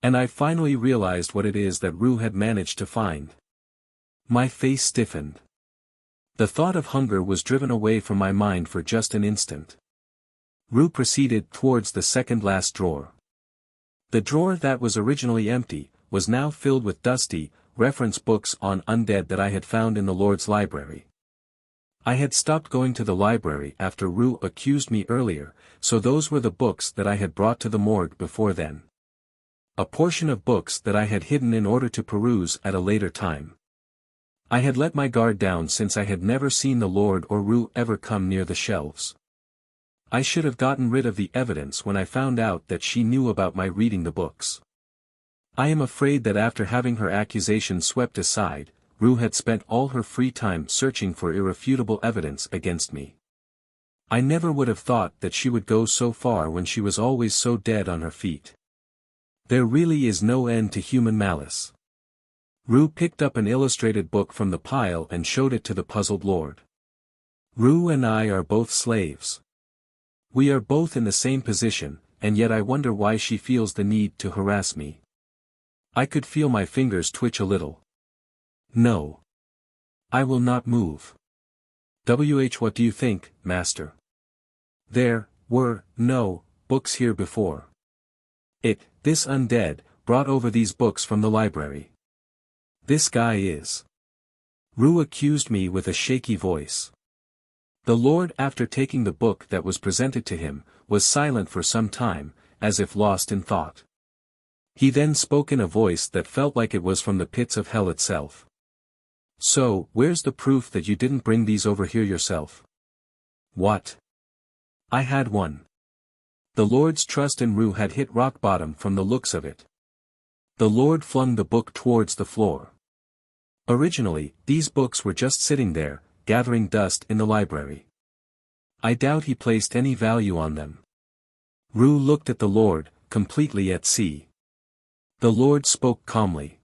A: And I finally realized what it is that Ru had managed to find. My face stiffened. The thought of hunger was driven away from my mind for just an instant. Ru proceeded towards the second last drawer. The drawer that was originally empty, was now filled with dusty, reference books on Undead that I had found in the Lord's library. I had stopped going to the library after Ru accused me earlier, so those were the books that I had brought to the morgue before then. A portion of books that I had hidden in order to peruse at a later time. I had let my guard down since I had never seen the Lord or Ru ever come near the shelves. I should have gotten rid of the evidence when I found out that she knew about my reading the books. I am afraid that after having her accusation swept aside, Ru had spent all her free time searching for irrefutable evidence against me. I never would have thought that she would go so far when she was always so dead on her feet. There really is no end to human malice. Ru picked up an illustrated book from the pile and showed it to the puzzled Lord. Ru and I are both slaves. We are both in the same position, and yet I wonder why she feels the need to harass me. I could feel my fingers twitch a little. No. I will not move. What do you think, Master? There were no books here before. This Undead, brought over these books from the library. This guy is. Ru accused me with a shaky voice. The Lord, after taking the book that was presented to him, was silent for some time, as if lost in thought. He then spoke in a voice that felt like it was from the pits of hell itself. So, where's the proof that you didn't bring these over here yourself? What? I had one. The Lord's trust in Ru had hit rock bottom from the looks of it. The Lord flung the book towards the floor. Originally, these books were just sitting there, gathering dust in the library. I doubt he placed any value on them. Ru looked at the Lord, completely at sea. The Lord spoke calmly.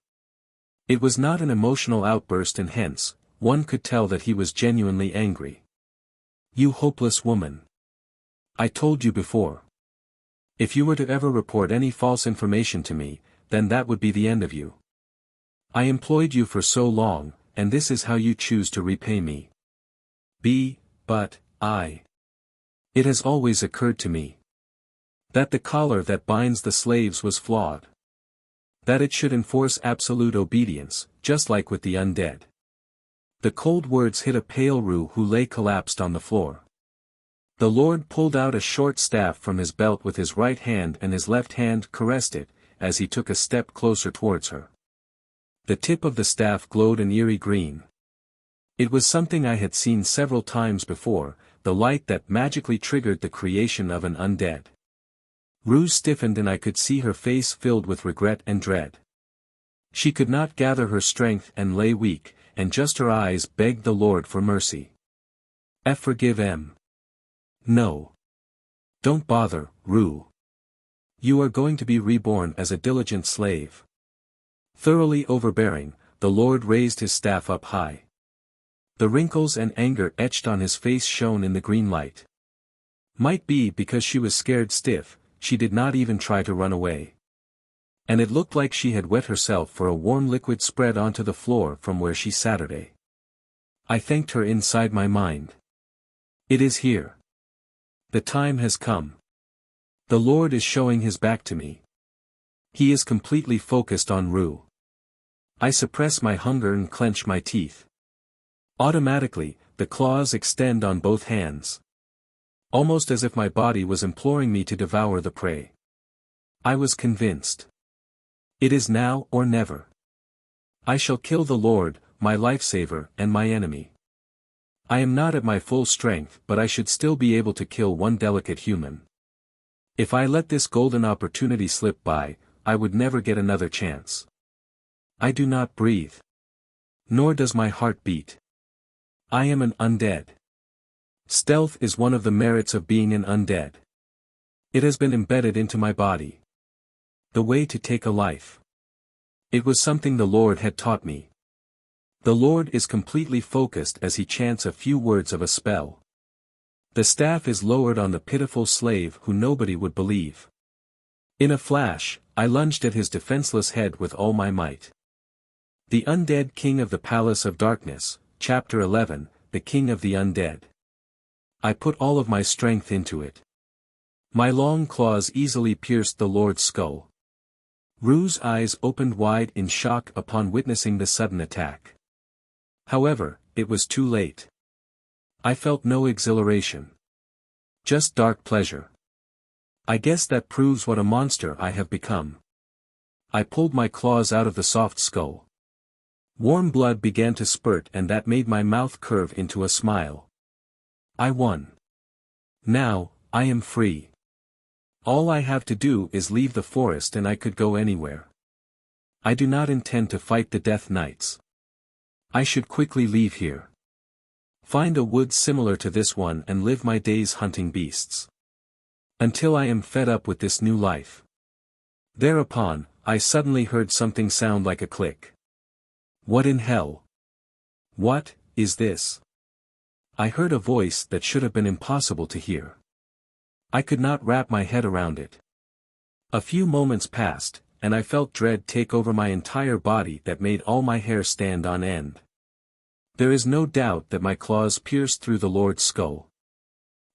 A: It was not an emotional outburst, and hence, one could tell that he was genuinely angry. You hopeless woman. I told you before. If you were to ever report any false information to me, then that would be the end of you. I employed you for so long, and this is how you choose to repay me. But it has always occurred to me that the collar that binds the slaves was flawed. That it should enforce absolute obedience, just like with the undead. The cold words hit a pale Ru who lay collapsed on the floor. The Lord pulled out a short staff from his belt with his right hand, and his left hand caressed it, as he took a step closer towards her. The tip of the staff glowed an eerie green. It was something I had seen several times before, the light that magically triggered the creation of an undead. Ru stiffened and I could see her face filled with regret and dread. She could not gather her strength and lay weak, and just her eyes begged the Lord for mercy. Forgive em. No. Don't bother, Ru. You are going to be reborn as a diligent slave. Thoroughly overbearing, the Lord raised his staff up high. The wrinkles and anger etched on his face shone in the green light. Might be because she was scared stiff, she did not even try to run away. And it looked like she had wet herself for a warm liquid spread onto the floor from where she Saturday. I thanked her inside my mind. It is here. The time has come. The Lord is showing his back to me. He is completely focused on Rue. I suppress my hunger and clench my teeth. Automatically, the claws extend on both hands. Almost as if my body was imploring me to devour the prey. I was convinced. It is now or never. I shall kill the Lord, my lifesaver and my enemy. I am not at my full strength, but I should still be able to kill one delicate human. If I let this golden opportunity slip by, I would never get another chance. I do not breathe. Nor does my heart beat. I am an undead. Stealth is one of the merits of being an undead. It has been embedded into my body. The way to take a life. It was something the Lord had taught me. The Lord is completely focused as he chants a few words of a spell. The staff is lowered on the pitiful slave who nobody would believe. In a flash, I lunged at his defenseless head with all my might. The Undead King of the Palace of Darkness, Chapter 11, The King of the Undead. I put all of my strength into it. My long claws easily pierced the Lord's skull. Rue's eyes opened wide in shock upon witnessing the sudden attack. However, it was too late. I felt no exhilaration. Just dark pleasure. I guess that proves what a monster I have become. I pulled my claws out of the soft skull. Warm blood began to spurt and that made my mouth curve into a smile. I won. Now, I am free. All I have to do is leave the forest and I could go anywhere. I do not intend to fight the Death Knights. I should quickly leave here. Find a wood similar to this one and live my days hunting beasts. Until I am fed up with this new life. Thereupon, I suddenly heard something sound like a click. What in hell? What is this? I heard a voice that should have been impossible to hear. I could not wrap my head around it. A few moments passed, and I felt dread take over my entire body that made all my hair stand on end. There is no doubt that my claws pierced through the Lord's skull.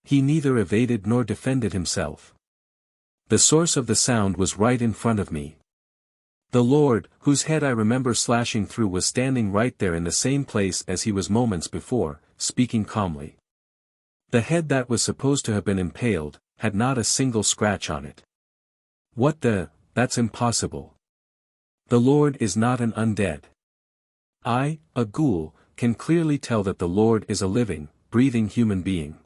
A: He neither evaded nor defended himself. The source of the sound was right in front of me. The Lord, whose head I remember slashing through, was standing right there in the same place as he was moments before, speaking calmly. The head that was supposed to have been impaled, had not a single scratch on it. What the, that's impossible. The Lord is not an undead. I, a ghoul, can clearly tell that the Lord is a living, breathing human being.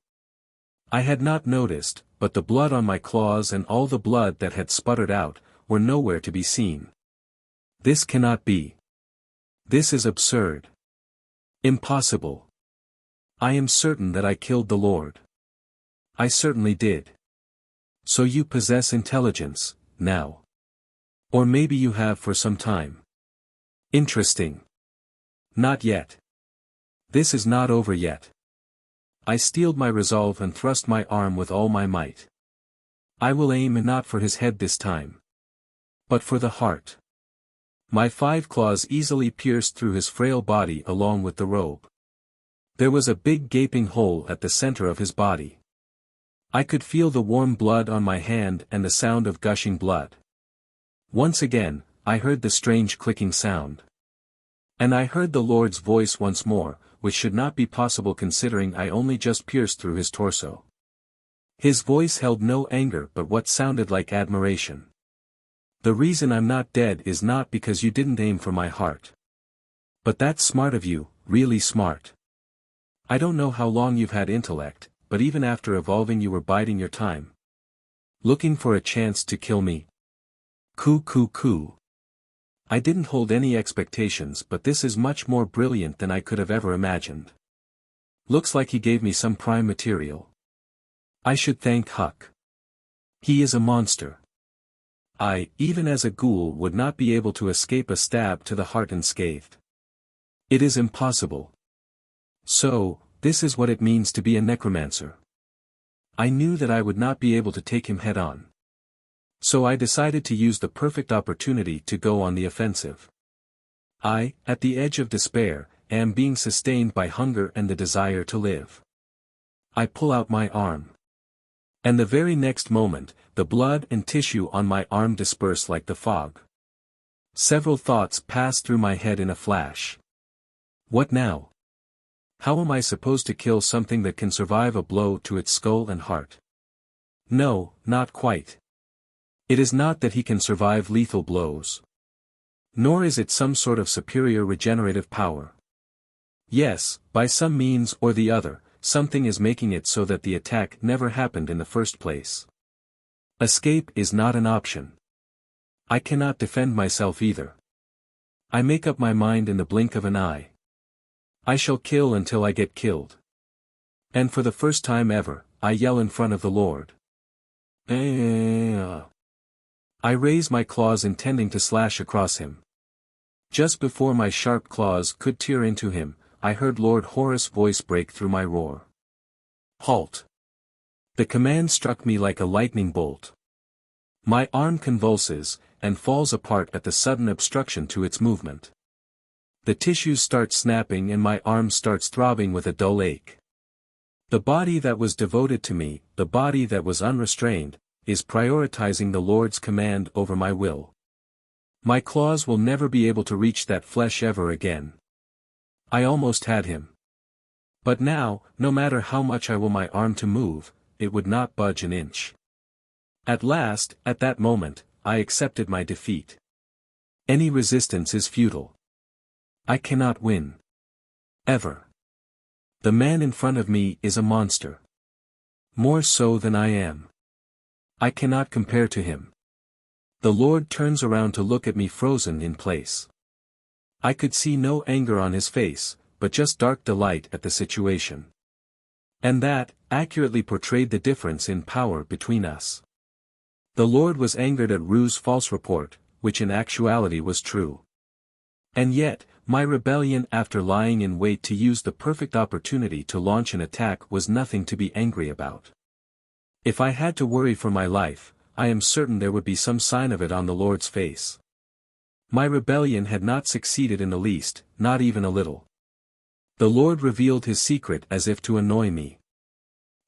A: I had not noticed, but the blood on my claws and all the blood that had sputtered out, were nowhere to be seen. This cannot be. This is absurd. Impossible. I am certain that I killed the Lord. I certainly did. So you possess intelligence, now. Or maybe you have for some time. Interesting. Not yet. This is not over yet. I steeled my resolve and thrust my arm with all my might. I will aim not for his head this time. But for the heart. My 5 claws easily pierced through his frail body along with the robe. There was a big gaping hole at the center of his body. I could feel the warm blood on my hand and the sound of gushing blood. Once again, I heard the strange clicking sound. And I heard the Lord's voice once more, which should not be possible considering I only just pierced through his torso. His voice held no anger but what sounded like admiration. The reason I'm not dead is not because you didn't aim for my heart. But that's smart of you, really smart. I don't know how long you've had intellect, but even after evolving you were biding your time. Looking for a chance to kill me. Coo. I didn't hold any expectations, but this is much more brilliant than I could have ever imagined. Looks like he gave me some prime material. I should thank Huck. He is a monster. I, even as a ghoul, would not be able to escape a stab to the heart unscathed. It is impossible. So, this is what it means to be a necromancer. I knew that I would not be able to take him head-on. So I decided to use the perfect opportunity to go on the offensive. I, at the edge of despair, am being sustained by hunger and the desire to live. I pull out my arm. And the very next moment, the blood and tissue on my arm disperse like the fog. Several thoughts pass through my head in a flash. What now? How am I supposed to kill something that can survive a blow to its skull and heart? No, not quite. It is not that he can survive lethal blows. Nor is it some sort of superior regenerative power. Yes, by some means or the other, something is making it so that the attack never happened in the first place. Escape is not an option. I cannot defend myself either. I make up my mind in the blink of an eye. I shall kill until I get killed. And for the first time ever, I yell in front of the Lord. I raise my claws intending to slash across him. Just before my sharp claws could tear into him, I heard Lord Horus' voice break through my roar. Halt! The command struck me like a lightning bolt. My arm convulses, and falls apart at the sudden obstruction to its movement. The tissues start snapping and my arm starts throbbing with a dull ache. The body that was devoted to me, the body that was unrestrained, is prioritizing the Lord's command over my will. My claws will never be able to reach that flesh ever again. I almost had him. But now, no matter how much I will my arm to move, it would not budge an inch. At last, at that moment, I accepted my defeat. Any resistance is futile. I cannot win. Ever. The man in front of me is a monster. More so than I am. I cannot compare to him. The Lord turns around to look at me frozen in place. I could see no anger on his face, but just dark delight at the situation. And that, accurately portrayed the difference in power between us. The Lord was angered at Ru's false report, which in actuality was true. And yet, my rebellion after lying in wait to use the perfect opportunity to launch an attack was nothing to be angry about. If I had to worry for my life, I am certain there would be some sign of it on the Lord's face. My rebellion had not succeeded in the least, not even a little. The Lord revealed his secret as if to annoy me.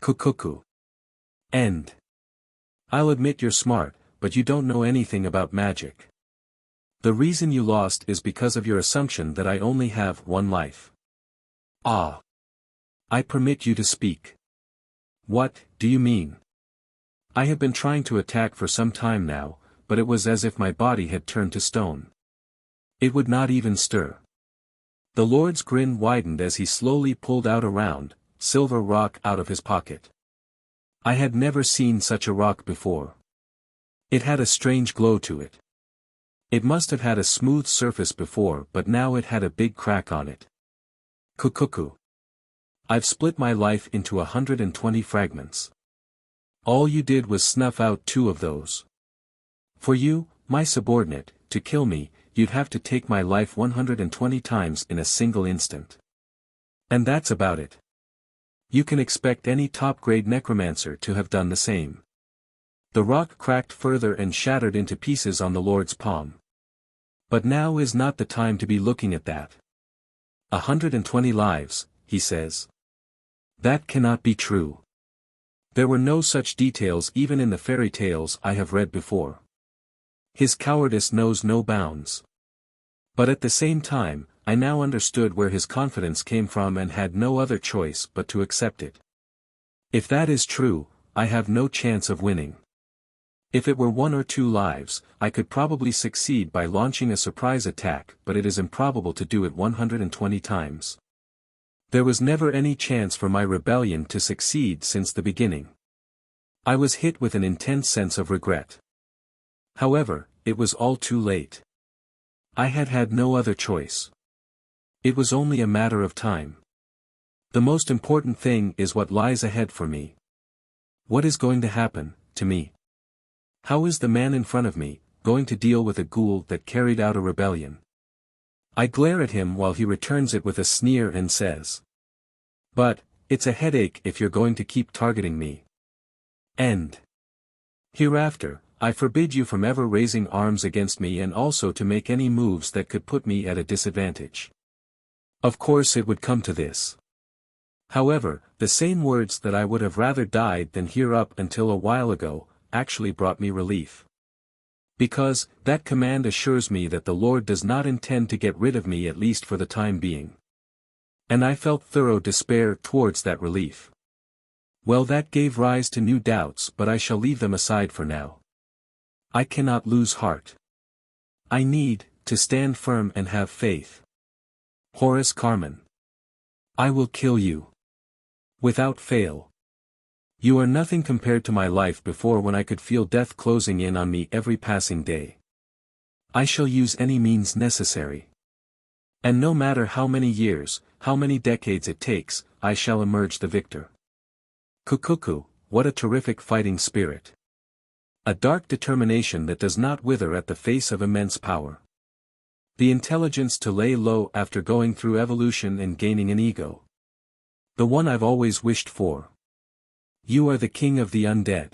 A: Kukuku. End. I'll admit you're smart, but you don't know anything about magic. The reason you lost is because of your assumption that I only have one life. Ah. I permit you to speak. What do you mean? I have been trying to attack for some time now, but it was as if my body had turned to stone. It would not even stir. The Lord's grin widened as he slowly pulled out a round, silver rock out of his pocket. I had never seen such a rock before. It had a strange glow to it. It must have had a smooth surface before, but now it had a big crack on it. Kukuku. I've split my life into 120 fragments. All you did was snuff out 2 of those. For you, my subordinate, to kill me, you'd have to take my life 120 times in a single instant. And that's about it. You can expect any top-grade necromancer to have done the same. The rock cracked further and shattered into pieces on the Lord's palm. But now is not the time to be looking at that. 120 lives, he says. That cannot be true. There were no such details even in the fairy tales I have read before. His cowardice knows no bounds. But at the same time, I now understood where his confidence came from and had no other choice but to accept it. If that is true, I have no chance of winning. If it were 1 or 2 lives, I could probably succeed by launching a surprise attack, but it is improbable to do it 120 times. There was never any chance for my rebellion to succeed since the beginning. I was hit with an intense sense of regret. However, it was all too late. I had had no other choice. It was only a matter of time. The most important thing is what lies ahead for me. What is going to happen to me? How is the man in front of me going to deal with a ghoul that carried out a rebellion? I glare at him while he returns it with a sneer and says, "But, it's a headache if you're going to keep targeting me." End. Hereafter, I forbid you from ever raising arms against me and also to make any moves that could put me at a disadvantage. Of course it would come to this. However, the same words that I would have rather died than hear up until a while ago, actually brought me relief. Because, that command assures me that the Lord does not intend to get rid of me at least for the time being. And I felt thorough despair towards that relief. Well, that gave rise to new doubts, but I shall leave them aside for now. I cannot lose heart. I need to stand firm and have faith. Horace Carman. I will kill you. Without fail. You are nothing compared to my life before, when I could feel death closing in on me every passing day. I shall use any means necessary. And no matter how many years, how many decades it takes, I shall emerge the victor. Kukuku, what a terrific fighting spirit. A dark determination that does not wither at the face of immense power. The intelligence to lay low after going through evolution and gaining an ego. The one I've always wished for. You are the king of the undead.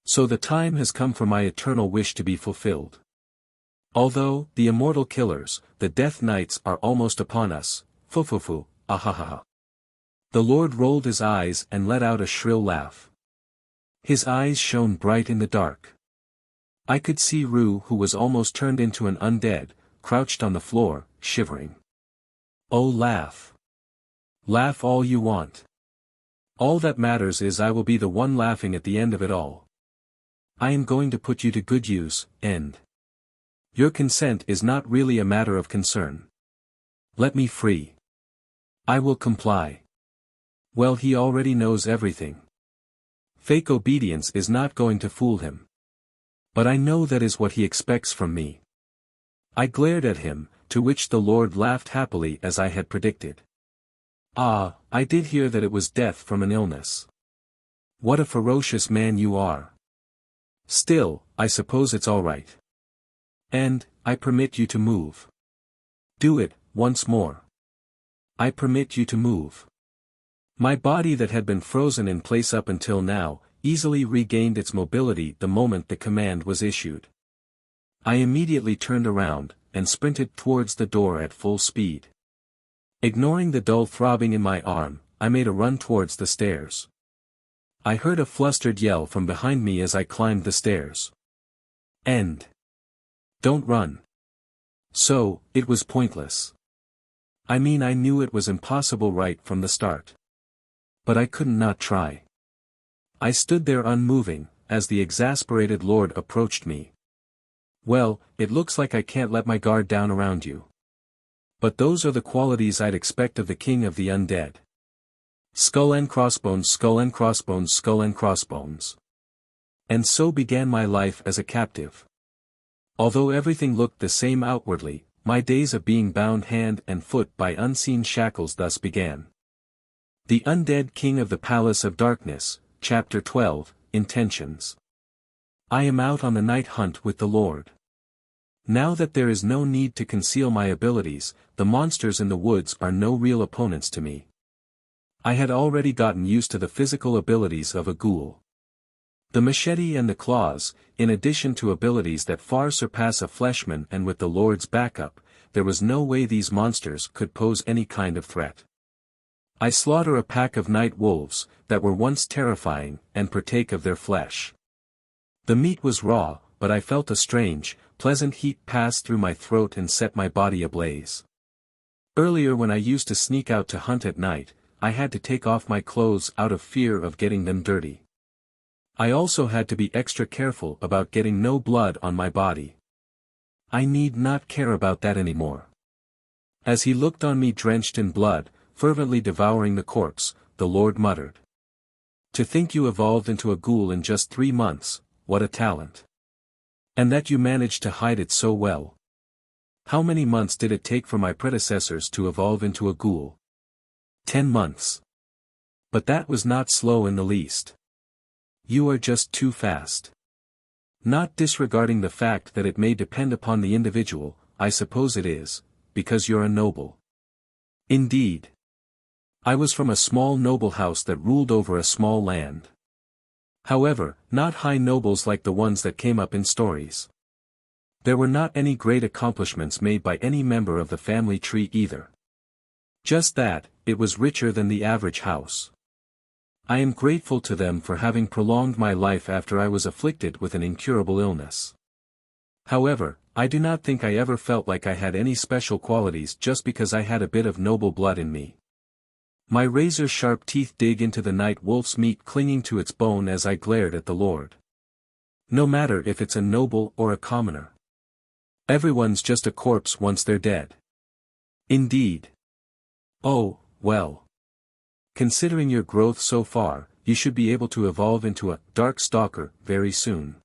A: So the time has come for my eternal wish to be fulfilled. Although, the immortal killers, the death knights are almost upon us, fufufu, ahahaha. The Lord rolled his eyes and let out a shrill laugh. His eyes shone bright in the dark. I could see Rue, who was almost turned into an undead, crouched on the floor, shivering. Oh, laugh. Laugh all you want. All that matters is I will be the one laughing at the end of it all. I am going to put you to good use, end. Your consent is not really a matter of concern. Let me free. I will comply. Well, he already knows everything. Fake obedience is not going to fool him. But I know that is what he expects from me. I glared at him, to which the Lord laughed happily as I had predicted. Ah, I did hear that it was death from an illness. What a ferocious man you are. Still, I suppose it's all right. And, I permit you to move. Do it, once more. I permit you to move. My body that had been frozen in place up until now, easily regained its mobility the moment the command was issued. I immediately turned around, and sprinted towards the door at full speed. Ignoring the dull throbbing in my arm, I made a run towards the stairs. I heard a flustered yell from behind me as I climbed the stairs. End. Don't run. So, it was pointless. I mean, I knew it was impossible right from the start. But I couldn't not try. I stood there unmoving, as the exasperated Lord approached me. Well, it looks like I can't let my guard down around you. But those are the qualities I'd expect of the king of the undead. Skull and crossbones, skull and crossbones, skull and crossbones. And so began my life as a captive. Although everything looked the same outwardly, my days of being bound hand and foot by unseen shackles thus began. The Undead King of the Palace of Darkness, Chapter 12, Intentions. I am out on the night hunt with the Lord. Now that there is no need to conceal my abilities, the monsters in the woods are no real opponents to me. I had already gotten used to the physical abilities of a ghoul. The machete and the claws, in addition to abilities that far surpass a fleshman, and with the Lord's backup, there was no way these monsters could pose any kind of threat. I slaughter a pack of night wolves, that were once terrifying, and partake of their flesh. The meat was raw, but I felt a strange, pleasant heat pass through my throat and set my body ablaze. Earlier, when I used to sneak out to hunt at night, I had to take off my clothes out of fear of getting them dirty. I also had to be extra careful about getting no blood on my body. I need not care about that anymore. As he looked on me drenched in blood, fervently devouring the corpse, the Lord muttered. To think you evolved into a ghoul in just 3 months, what a talent. And that you managed to hide it so well. How many months did it take for my predecessors to evolve into a ghoul? 10 months. But that was not slow in the least. You are just too fast. Not disregarding the fact that it may depend upon the individual, I suppose it is, because you're a noble. Indeed. I was from a small noble house that ruled over a small land. However, not high nobles like the ones that came up in stories. There were not any great accomplishments made by any member of the family tree either. Just that, it was richer than the average house. I am grateful to them for having prolonged my life after I was afflicted with an incurable illness. However, I do not think I ever felt like I had any special qualities just because I had a bit of noble blood in me. My razor-sharp teeth dig into the night wolf's meat clinging to its bone as I glared at the Lord. No matter if it's a noble or a commoner. Everyone's just a corpse once they're dead. Indeed. Oh, well. Considering your growth so far, you should be able to evolve into a dark stalker very soon.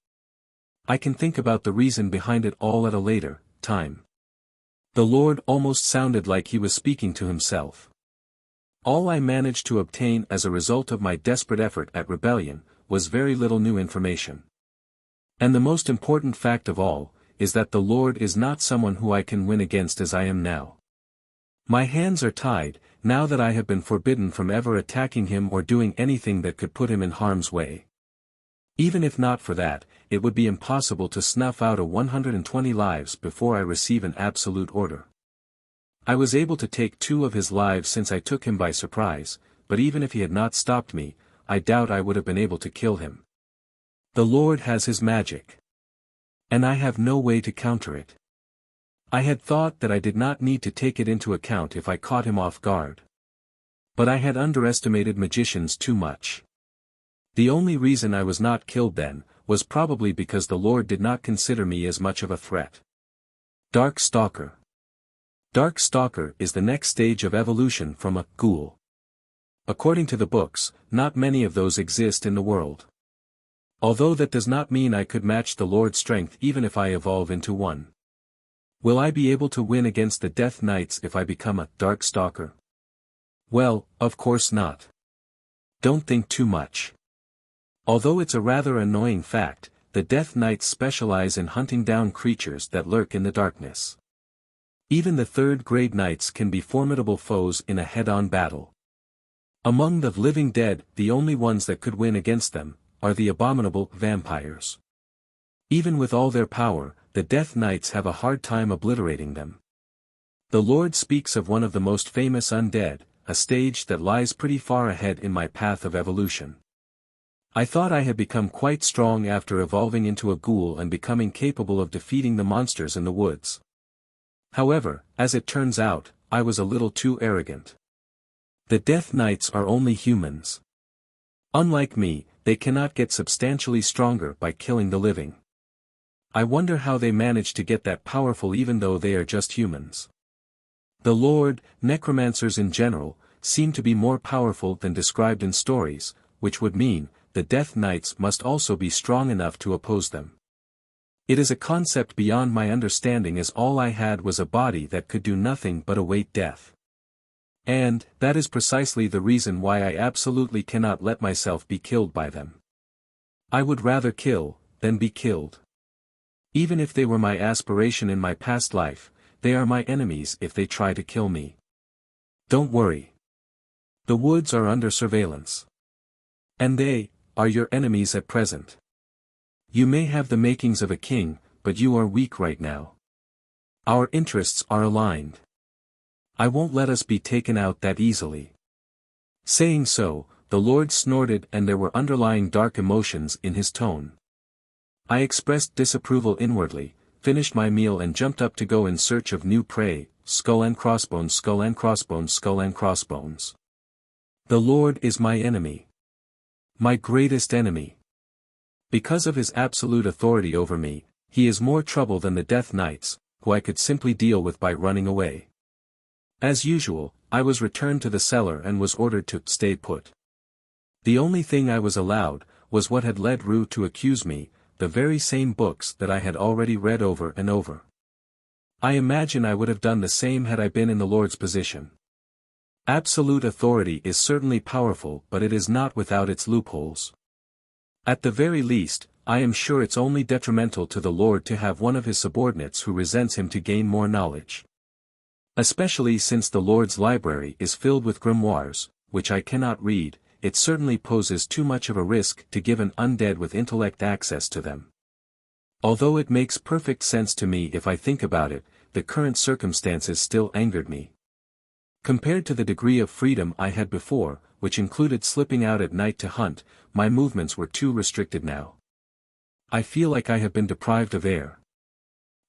A: I can think about the reason behind it all at a later time. The Lord almost sounded like he was speaking to himself. All I managed to obtain as a result of my desperate effort at rebellion was very little new information. And the most important fact of all is that the Lord is not someone who I can win against as I am now. My hands are tied, now that I have been forbidden from ever attacking him or doing anything that could put him in harm's way. Even if not for that, it would be impossible to snuff out a 120 lives before I receive an absolute order. I was able to take 2 of his lives since I took him by surprise, but even if he had not stopped me, I doubt I would have been able to kill him. The Lord has his magic. And I have no way to counter it. I had thought that I did not need to take it into account if I caught him off guard. But I had underestimated magicians too much. The only reason I was not killed then, was probably because the Lord did not consider me as much of a threat. Dark Stalker. Dark Stalker is the next stage of evolution from a ghoul. According to the books, not many of those exist in the world. Although that does not mean I could match the Lord's strength even if I evolve into one. Will I be able to win against the Death Knights if I become a Dark Stalker? Well, of course not. Don't think too much. Although it's a rather annoying fact, the Death Knights specialize in hunting down creatures that lurk in the darkness. Even the third-grade knights can be formidable foes in a head-on battle. Among the living dead, the only ones that could win against them are the abominable vampires. Even with all their power, the Death Knights have a hard time obliterating them. The Lord speaks of one of the most famous undead, a stage that lies pretty far ahead in my path of evolution. I thought I had become quite strong after evolving into a ghoul and becoming capable of defeating the monsters in the woods. However, as it turns out, I was a little too arrogant. The Death Knights are only humans. Unlike me, they cannot get substantially stronger by killing the living. I wonder how they manage to get that powerful even though they are just humans. The Lord, necromancers in general, seem to be more powerful than described in stories, which would mean, the Death Knights must also be strong enough to oppose them. It is a concept beyond my understanding as all I had was a body that could do nothing but await death. And, that is precisely the reason why I absolutely cannot let myself be killed by them. I would rather kill, than be killed. Even if they were my aspiration in my past life, they are my enemies if they try to kill me. Don't worry. The woods are under surveillance. And they are your enemies at present. You may have the makings of a king, but you are weak right now. Our interests are aligned. I won't let us be taken out that easily. Saying so, the Lord snorted and there were underlying dark emotions in his tone. I expressed disapproval inwardly, finished my meal and jumped up to go in search of new prey, skull and crossbones, skull and crossbones, skull and crossbones. The Lord is my enemy. My greatest enemy. Because of his absolute authority over me, he is more trouble than the Death Knights, who I could simply deal with by running away. As usual, I was returned to the cellar and was ordered to stay put. The only thing I was allowed, was what had led Rue to accuse me, the very same books that I had already read over and over. I imagine I would have done the same had I been in the Lord's position. Absolute authority is certainly powerful, but it is not without its loopholes. At the very least, I am sure it's only detrimental to the Lord to have one of his subordinates who resents him to gain more knowledge. Especially since the Lord's library is filled with grimoires, which I cannot read, it certainly poses too much of a risk to give an undead with intellect access to them. Although it makes perfect sense to me if I think about it, the current circumstances still angered me. Compared to the degree of freedom I had before, which included slipping out at night to hunt, my movements were too restricted now. I feel like I have been deprived of air.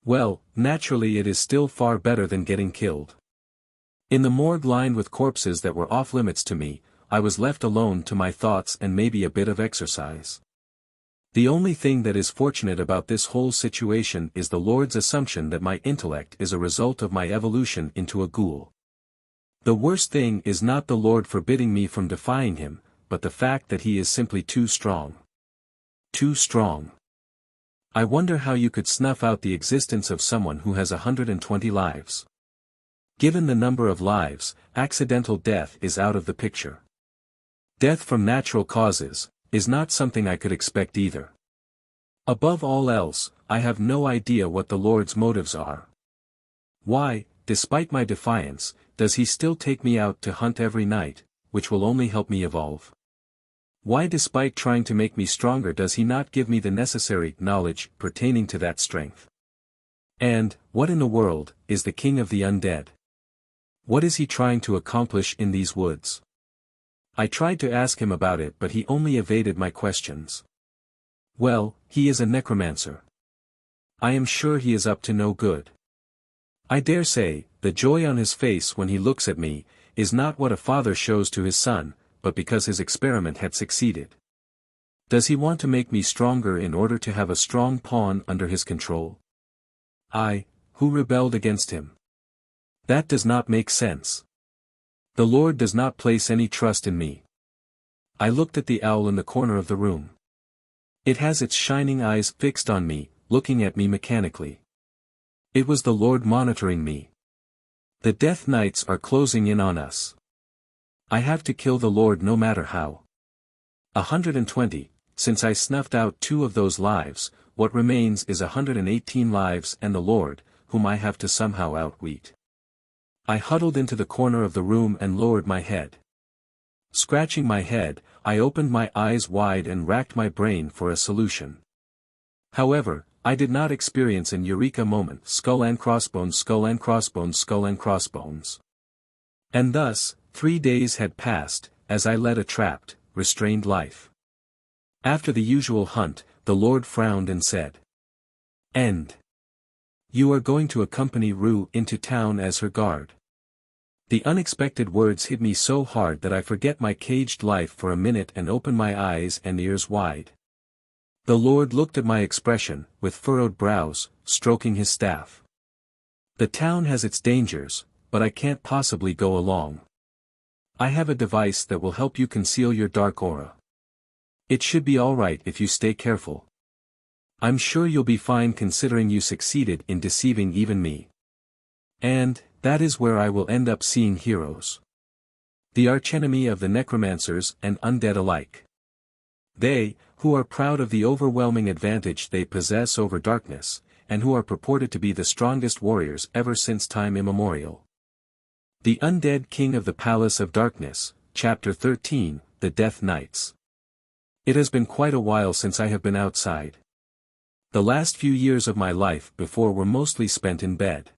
A: Well, naturally it is still far better than getting killed. In the morgue lined with corpses that were off limits to me, I was left alone to my thoughts and maybe a bit of exercise. The only thing that is fortunate about this whole situation is the Lord's assumption that my intellect is a result of my evolution into a ghoul. The worst thing is not the Lord forbidding me from defying him, but the fact that he is simply too strong. Too strong. I wonder how you could snuff out the existence of someone who has 120 lives. Given the number of lives, accidental death is out of the picture. Death from natural causes is not something I could expect either. Above all else, I have no idea what the Lord's motives are. Why, despite my defiance, does he still take me out to hunt every night, which will only help me evolve? Why, despite trying to make me stronger, does he not give me the necessary knowledge pertaining to that strength? And, what in the world, is the king of the undead? What is he trying to accomplish in these woods? I tried to ask him about it, but he only evaded my questions. Well, he is a necromancer. I am sure he is up to no good. I dare say, the joy on his face when he looks at me, is not what a father shows to his son, but because his experiment had succeeded. Does he want to make me stronger in order to have a strong pawn under his control? I, who rebelled against him. That does not make sense. The Lord does not place any trust in me. I looked at the owl in the corner of the room. It has its shining eyes fixed on me, looking at me mechanically. It was the Lord monitoring me. The death nights are closing in on us. I have to kill the Lord no matter how. 120, since I snuffed out 2 of those lives, what remains is 118 lives and the Lord, whom I have to somehow outwit. I huddled into the corner of the room and lowered my head. Scratching my head, I opened my eyes wide and racked my brain for a solution. However, I did not experience an eureka moment, skull and crossbones, skull and crossbones, skull and crossbones. And thus, 3 days had passed, as I led a trapped, restrained life. After the usual hunt, the Lord frowned and said, "End. You are going to accompany Rue into town as her guard." The unexpected words hit me so hard that I forget my caged life for a minute and open my eyes and ears wide. The Lord looked at my expression, with furrowed brows, stroking his staff. "The town has its dangers, but I can't possibly go along. I have a device that will help you conceal your dark aura. It should be alright if you stay careful. I'm sure you'll be fine considering you succeeded in deceiving even me. And, that is where I will end up seeing heroes. The archenemy of the necromancers and undead alike. They, who are proud of the overwhelming advantage they possess over darkness, and who are purported to be the strongest warriors ever since time immemorial. The Undead King of the Palace of Darkness, Chapter 13, The Death Knights. It has been quite a while since I have been outside. The last few years of my life before were mostly spent in bed.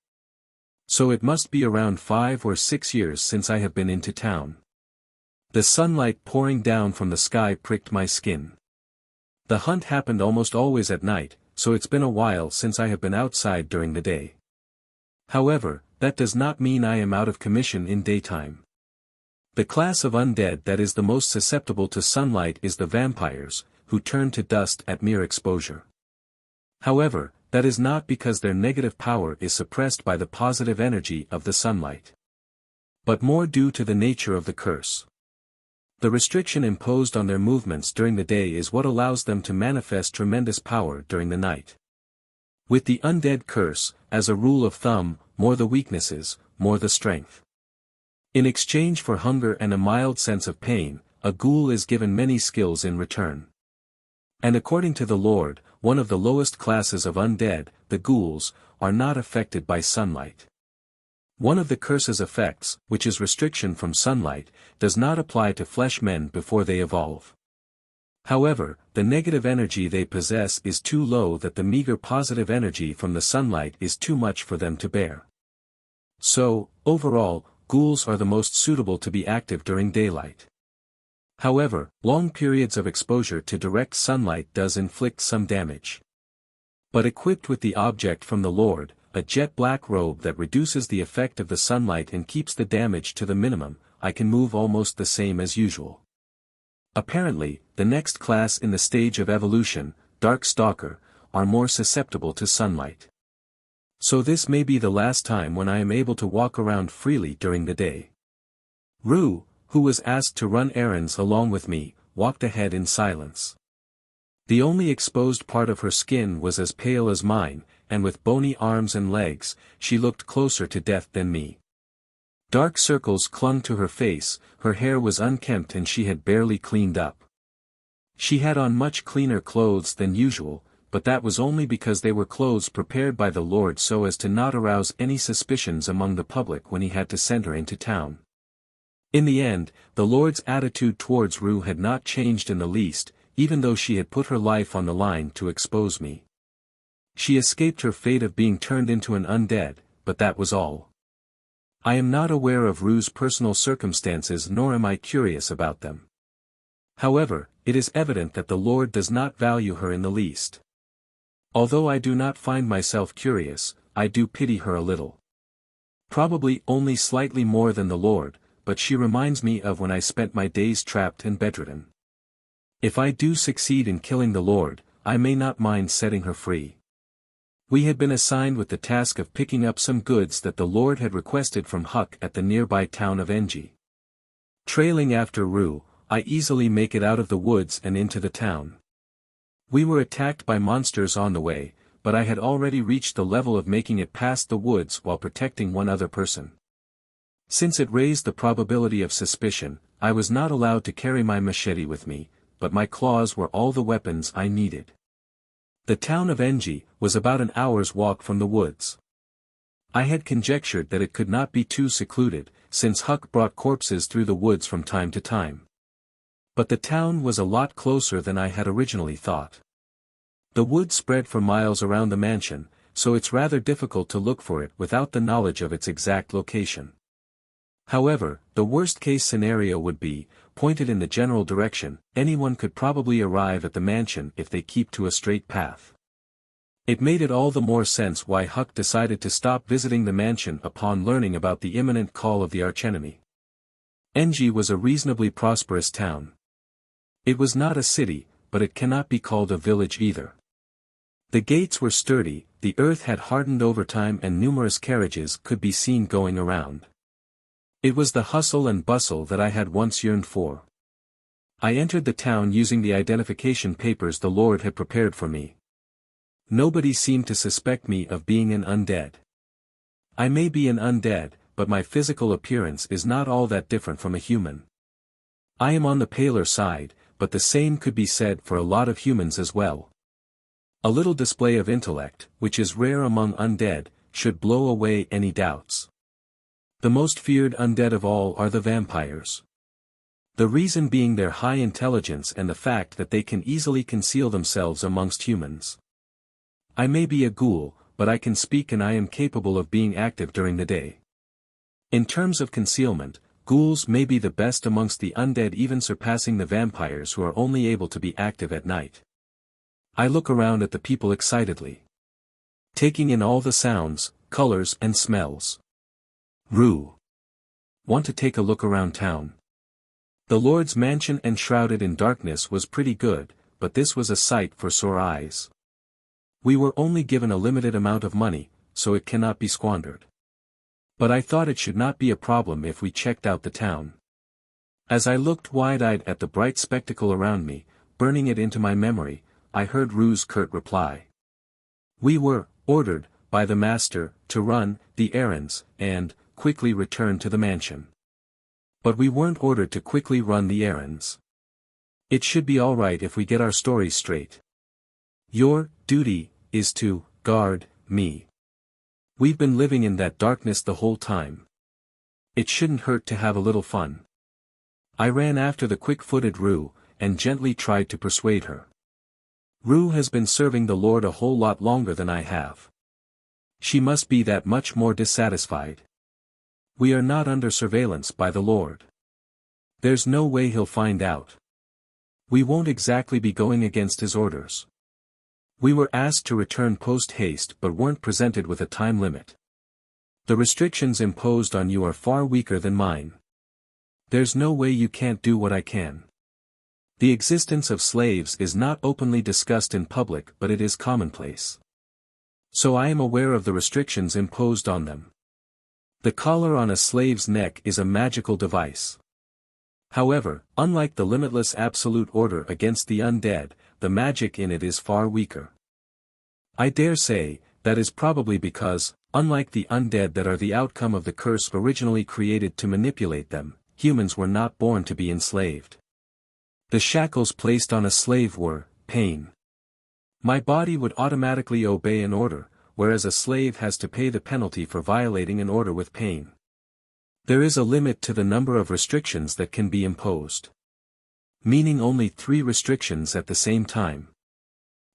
A: So it must be around 5 or 6 years since I have been into town. The sunlight pouring down from the sky pricked my skin. The hunt happened almost always at night, so it's been a while since I have been outside during the day. However, that does not mean I am out of commission in daytime. The class of undead that is the most susceptible to sunlight is the vampires, who turn to dust at mere exposure. However, that is not because their negative power is suppressed by the positive energy of the sunlight, but more due to the nature of the curse. The restriction imposed on their movements during the day is what allows them to manifest tremendous power during the night. With the undead curse, as a rule of thumb, more the weaknesses, more the strength. In exchange for hunger and a mild sense of pain, a ghoul is given many skills in return. And according to the Lord, one of the lowest classes of undead, the ghouls, are not affected by sunlight. One of the curse's effects, which is restriction from sunlight, does not apply to flesh men before they evolve. However, the negative energy they possess is too low that the meager positive energy from the sunlight is too much for them to bear. So, overall, ghouls are the most suitable to be active during daylight. However, long periods of exposure to direct sunlight does inflict some damage. But equipped with the object from the Lord, a jet black robe that reduces the effect of the sunlight and keeps the damage to the minimum, I can move almost the same as usual. Apparently, the next class in the stage of evolution, Dark Stalker, are more susceptible to sunlight. So this may be the last time when I am able to walk around freely during the day. Rue, who was asked to run errands along with me, walked ahead in silence. The only exposed part of her skin was as pale as mine, and with bony arms and legs, she looked closer to death than me. Dark circles clung to her face, her hair was unkempt and she had barely cleaned up. She had on much cleaner clothes than usual, but that was only because they were clothes prepared by the Lord so as to not arouse any suspicions among the public when he had to send her into town. In the end, the Lord's attitude towards Rue had not changed in the least, even though she had put her life on the line to expose me. She escaped her fate of being turned into an undead, but that was all. I am not aware of Rue's personal circumstances nor am I curious about them. However, it is evident that the Lord does not value her in the least. Although I do not find myself curious, I do pity her a little. Probably only slightly more than the Lord, but she reminds me of when I spent my days trapped and bedridden. If I do succeed in killing the Lord, I may not mind setting her free. We had been assigned with the task of picking up some goods that the Lord had requested from Huck at the nearby town of Engi. Trailing after Rue, I easily make it out of the woods and into the town. We were attacked by monsters on the way, but I had already reached the level of making it past the woods while protecting one other person. Since it raised the probability of suspicion, I was not allowed to carry my machete with me, but my claws were all the weapons I needed. The town of Engi was about an hour's walk from the woods. I had conjectured that it could not be too secluded, since Huck brought corpses through the woods from time to time. But the town was a lot closer than I had originally thought. The woods spread for miles around the mansion, so it's rather difficult to look for it without the knowledge of its exact location. However, the worst-case scenario would be, pointed in the general direction, anyone could probably arrive at the mansion if they keep to a straight path. It made it all the more sense why Huck decided to stop visiting the mansion upon learning about the imminent call of the archenemy. Engi was a reasonably prosperous town. It was not a city, but it cannot be called a village either. The gates were sturdy, the earth had hardened over time and numerous carriages could be seen going around. It was the hustle and bustle that I had once yearned for. I entered the town using the identification papers the Lord had prepared for me. Nobody seemed to suspect me of being an undead. I may be an undead, but my physical appearance is not all that different from a human. I am on the paler side, but the same could be said for a lot of humans as well. A little display of intellect, which is rare among undead, should blow away any doubts. The most feared undead of all are the vampires. The reason being their high intelligence and the fact that they can easily conceal themselves amongst humans. I may be a ghoul, but I can speak and I am capable of being active during the day. In terms of concealment, ghouls may be the best amongst the undead, even surpassing the vampires who are only able to be active at night. I look around at the people excitedly, taking in all the sounds, colors and smells. Rue. Want to take a look around town? The Lord's mansion enshrouded in darkness was pretty good, but this was a sight for sore eyes. We were only given a limited amount of money, so it cannot be squandered. But I thought it should not be a problem if we checked out the town. As I looked wide-eyed at the bright spectacle around me, burning it into my memory, I heard Rue's curt reply. We were ordered by the master to run the errands and quickly return to the mansion. But we weren't ordered to quickly run the errands. It should be alright if we get our stories straight. Your duty is to guard me. We've been living in that darkness the whole time. It shouldn't hurt to have a little fun. I ran after the quick-footed Rue, and gently tried to persuade her. Rue has been serving the Lord a whole lot longer than I have. She must be that much more dissatisfied. We are not under surveillance by the Lord. There's no way he'll find out. We won't exactly be going against his orders. We were asked to return post-haste but weren't presented with a time limit. The restrictions imposed on you are far weaker than mine. There's no way you can't do what I can. The existence of slaves is not openly discussed in public, but it is commonplace. So I am aware of the restrictions imposed on them. The collar on a slave's neck is a magical device. However, unlike the limitless absolute order against the undead, the magic in it is far weaker. I dare say, that is probably because, unlike the undead that are the outcome of the curse originally created to manipulate them, humans were not born to be enslaved. The shackles placed on a slave were pain. My body would automatically obey an order, whereas a slave has to pay the penalty for violating an order with pain. There is a limit to the number of restrictions that can be imposed. Meaning only 3 restrictions at the same time.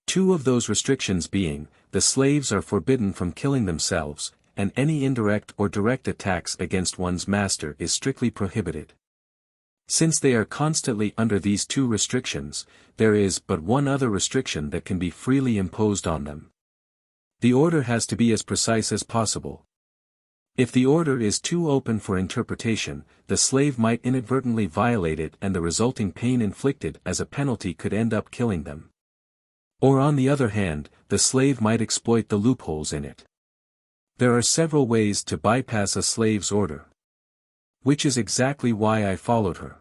A: 2 of those restrictions being, the slaves are forbidden from killing themselves, and any indirect or direct attacks against one's master is strictly prohibited. Since they are constantly under these 2 restrictions, there is but one other restriction that can be freely imposed on them. The order has to be as precise as possible. If the order is too open for interpretation, the slave might inadvertently violate it and the resulting pain inflicted as a penalty could end up killing them. Or on the other hand, the slave might exploit the loopholes in it. There are several ways to bypass a slave's order. Which is exactly why I followed her.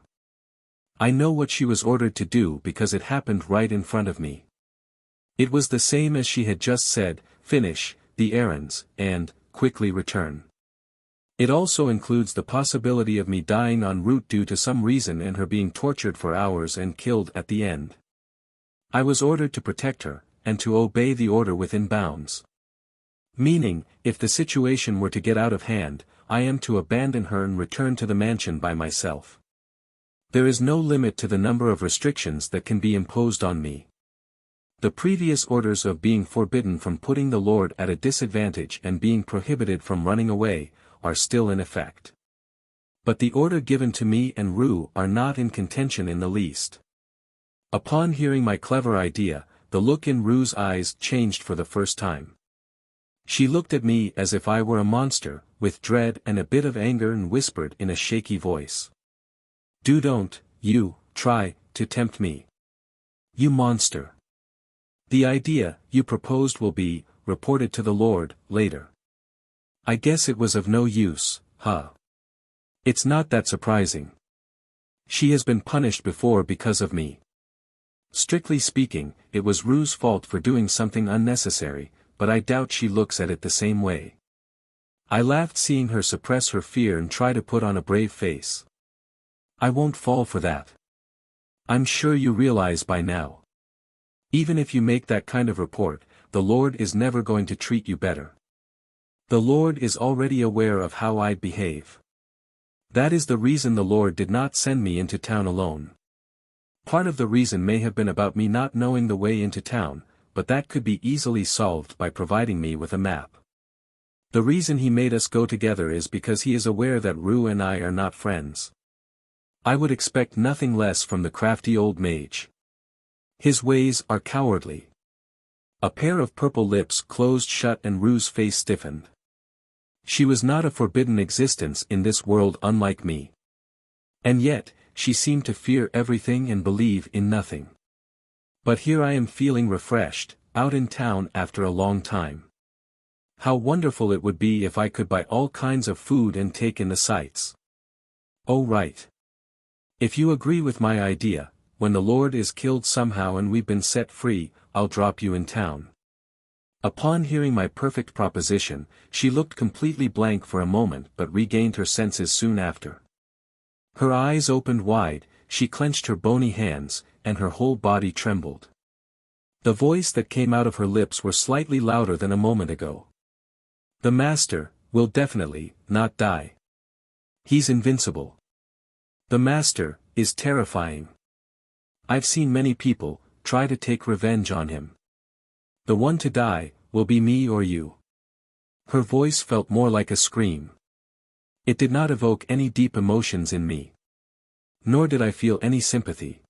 A: I know what she was ordered to do because it happened right in front of me. It was the same as she had just said, finish the errands, and quickly return. It also includes the possibility of me dying en route due to some reason and her being tortured for hours and killed at the end. I was ordered to protect her, and to obey the order within bounds. Meaning, if the situation were to get out of hand, I am to abandon her and return to the mansion by myself. There is no limit to the number of restrictions that can be imposed on me. The previous orders of being forbidden from putting the Lord at a disadvantage and being prohibited from running away, are still in effect. But the order given to me and Rue are not in contention in the least. Upon hearing my clever idea, the look in Rue's eyes changed for the first time. She looked at me as if I were a monster, with dread and a bit of anger, and whispered in a shaky voice. Don't you try to tempt me. You monster. The idea you proposed will be reported to the Lord later. I guess it was of no use, huh? It's not that surprising. She has been punished before because of me. Strictly speaking, it was Rue's fault for doing something unnecessary, but I doubt she looks at it the same way. I laughed seeing her suppress her fear and try to put on a brave face. I won't fall for that. I'm sure you realize by now. Even if you make that kind of report, the Lord is never going to treat you better. The Lord is already aware of how I'd behave. That is the reason the Lord did not send me into town alone. Part of the reason may have been about me not knowing the way into town, but that could be easily solved by providing me with a map. The reason he made us go together is because he is aware that Rue and I are not friends. I would expect nothing less from the crafty old mage. His ways are cowardly. A pair of purple lips closed shut and Rue's face stiffened. She was not a forbidden existence in this world unlike me. And yet, she seemed to fear everything and believe in nothing. But here I am feeling refreshed, out in town after a long time. How wonderful it would be if I could buy all kinds of food and take in the sights. Oh right. If you agree with my idea, when the Lord is killed somehow and we've been set free, I'll drop you in town. Upon hearing my perfect proposition, she looked completely blank for a moment but regained her senses soon after. Her eyes opened wide, she clenched her bony hands, and her whole body trembled. The voice that came out of her lips were slightly louder than a moment ago. The Master will definitely not die. He's invincible. The Master is terrifying. I've seen many people try to take revenge on him. The one to die will be me or you. Her voice felt more like a scream. It did not evoke any deep emotions in me. Nor did I feel any sympathy.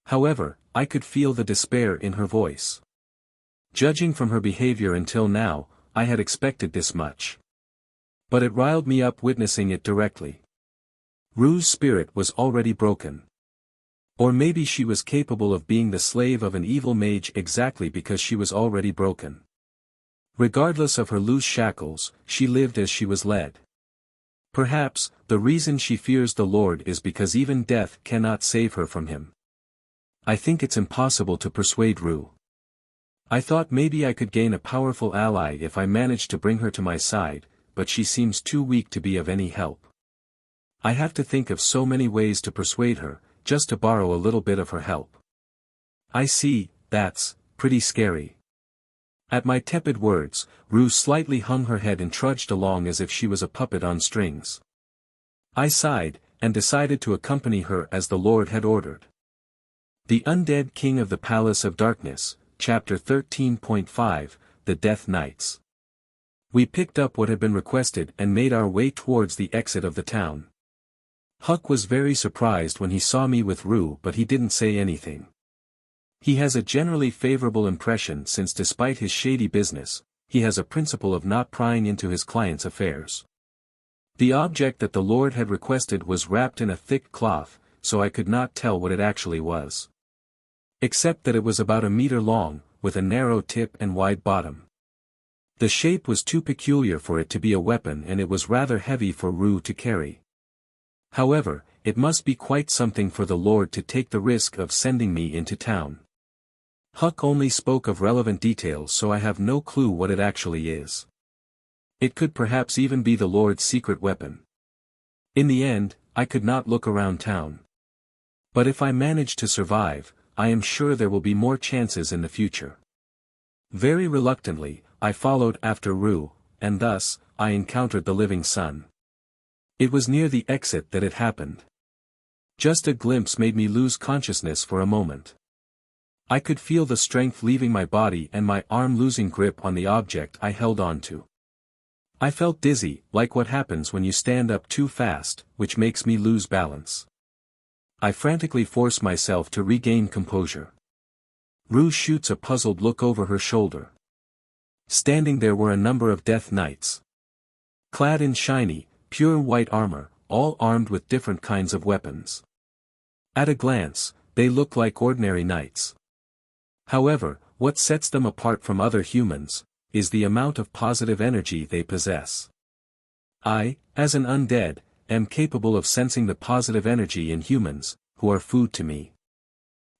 A: However, I could feel the despair in her voice. Judging from her behavior until now, I had expected this much. But it riled me up witnessing it directly. Rue's spirit was already broken. Or maybe she was capable of being the slave of an evil mage exactly because she was already broken. Regardless of her loose shackles, she lived as she was led. Perhaps, the reason she fears the Lord is because even death cannot save her from him. I think it's impossible to persuade Rue. I thought maybe I could gain a powerful ally if I managed to bring her to my side, but she seems too weak to be of any help. I have to think of so many ways to persuade her, just to borrow a little bit of her help. I see, that's pretty scary. At my tepid words, Rue slightly hung her head and trudged along as if she was a puppet on strings. I sighed, and decided to accompany her as the Lord had ordered. The Undead King of the Palace of Darkness, Chapter 13.5, The Death Knights. We picked up what had been requested and made our way towards the exit of the town. Huck was very surprised when he saw me with Rue, but he didn't say anything. He has a generally favorable impression since despite his shady business, he has a principle of not prying into his clients' affairs. The object that the Lord had requested was wrapped in a thick cloth, so I could not tell what it actually was. Except that it was about a meter long, with a narrow tip and wide bottom. The shape was too peculiar for it to be a weapon and it was rather heavy for Rue to carry. However, it must be quite something for the Lord to take the risk of sending me into town. Huck only spoke of relevant details, so I have no clue what it actually is. It could perhaps even be the Lord's secret weapon. In the end, I could not look around town. But if I manage to survive, I am sure there will be more chances in the future. Very reluctantly, I followed after Rue, and thus, I encountered the living sun. It was near the exit that it happened. Just a glimpse made me lose consciousness for a moment. I could feel the strength leaving my body and my arm losing grip on the object I held on to. I felt dizzy, like what happens when you stand up too fast, which makes me lose balance. I frantically force myself to regain composure. Rue shoots a puzzled look over her shoulder. Standing there were a number of Death Knights. Clad in shiny, pure white armor, all armed with different kinds of weapons. At a glance, they look like ordinary knights. However, what sets them apart from other humans, is the amount of positive energy they possess. I, as an undead, am capable of sensing the positive energy in humans, who are food to me.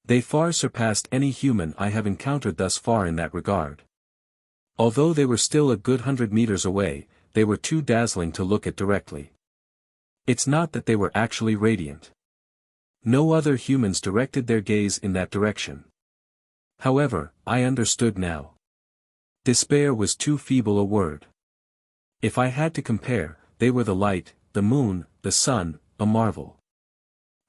A: They far surpassed any human I have encountered thus far in that regard. Although they were still a good 100 meters away, they were too dazzling to look at directly. It's not that they were actually radiant. No other humans directed their gaze in that direction. However, I understood now. Despair was too feeble a word. If I had to compare, they were the light, the moon, the sun, a marvel.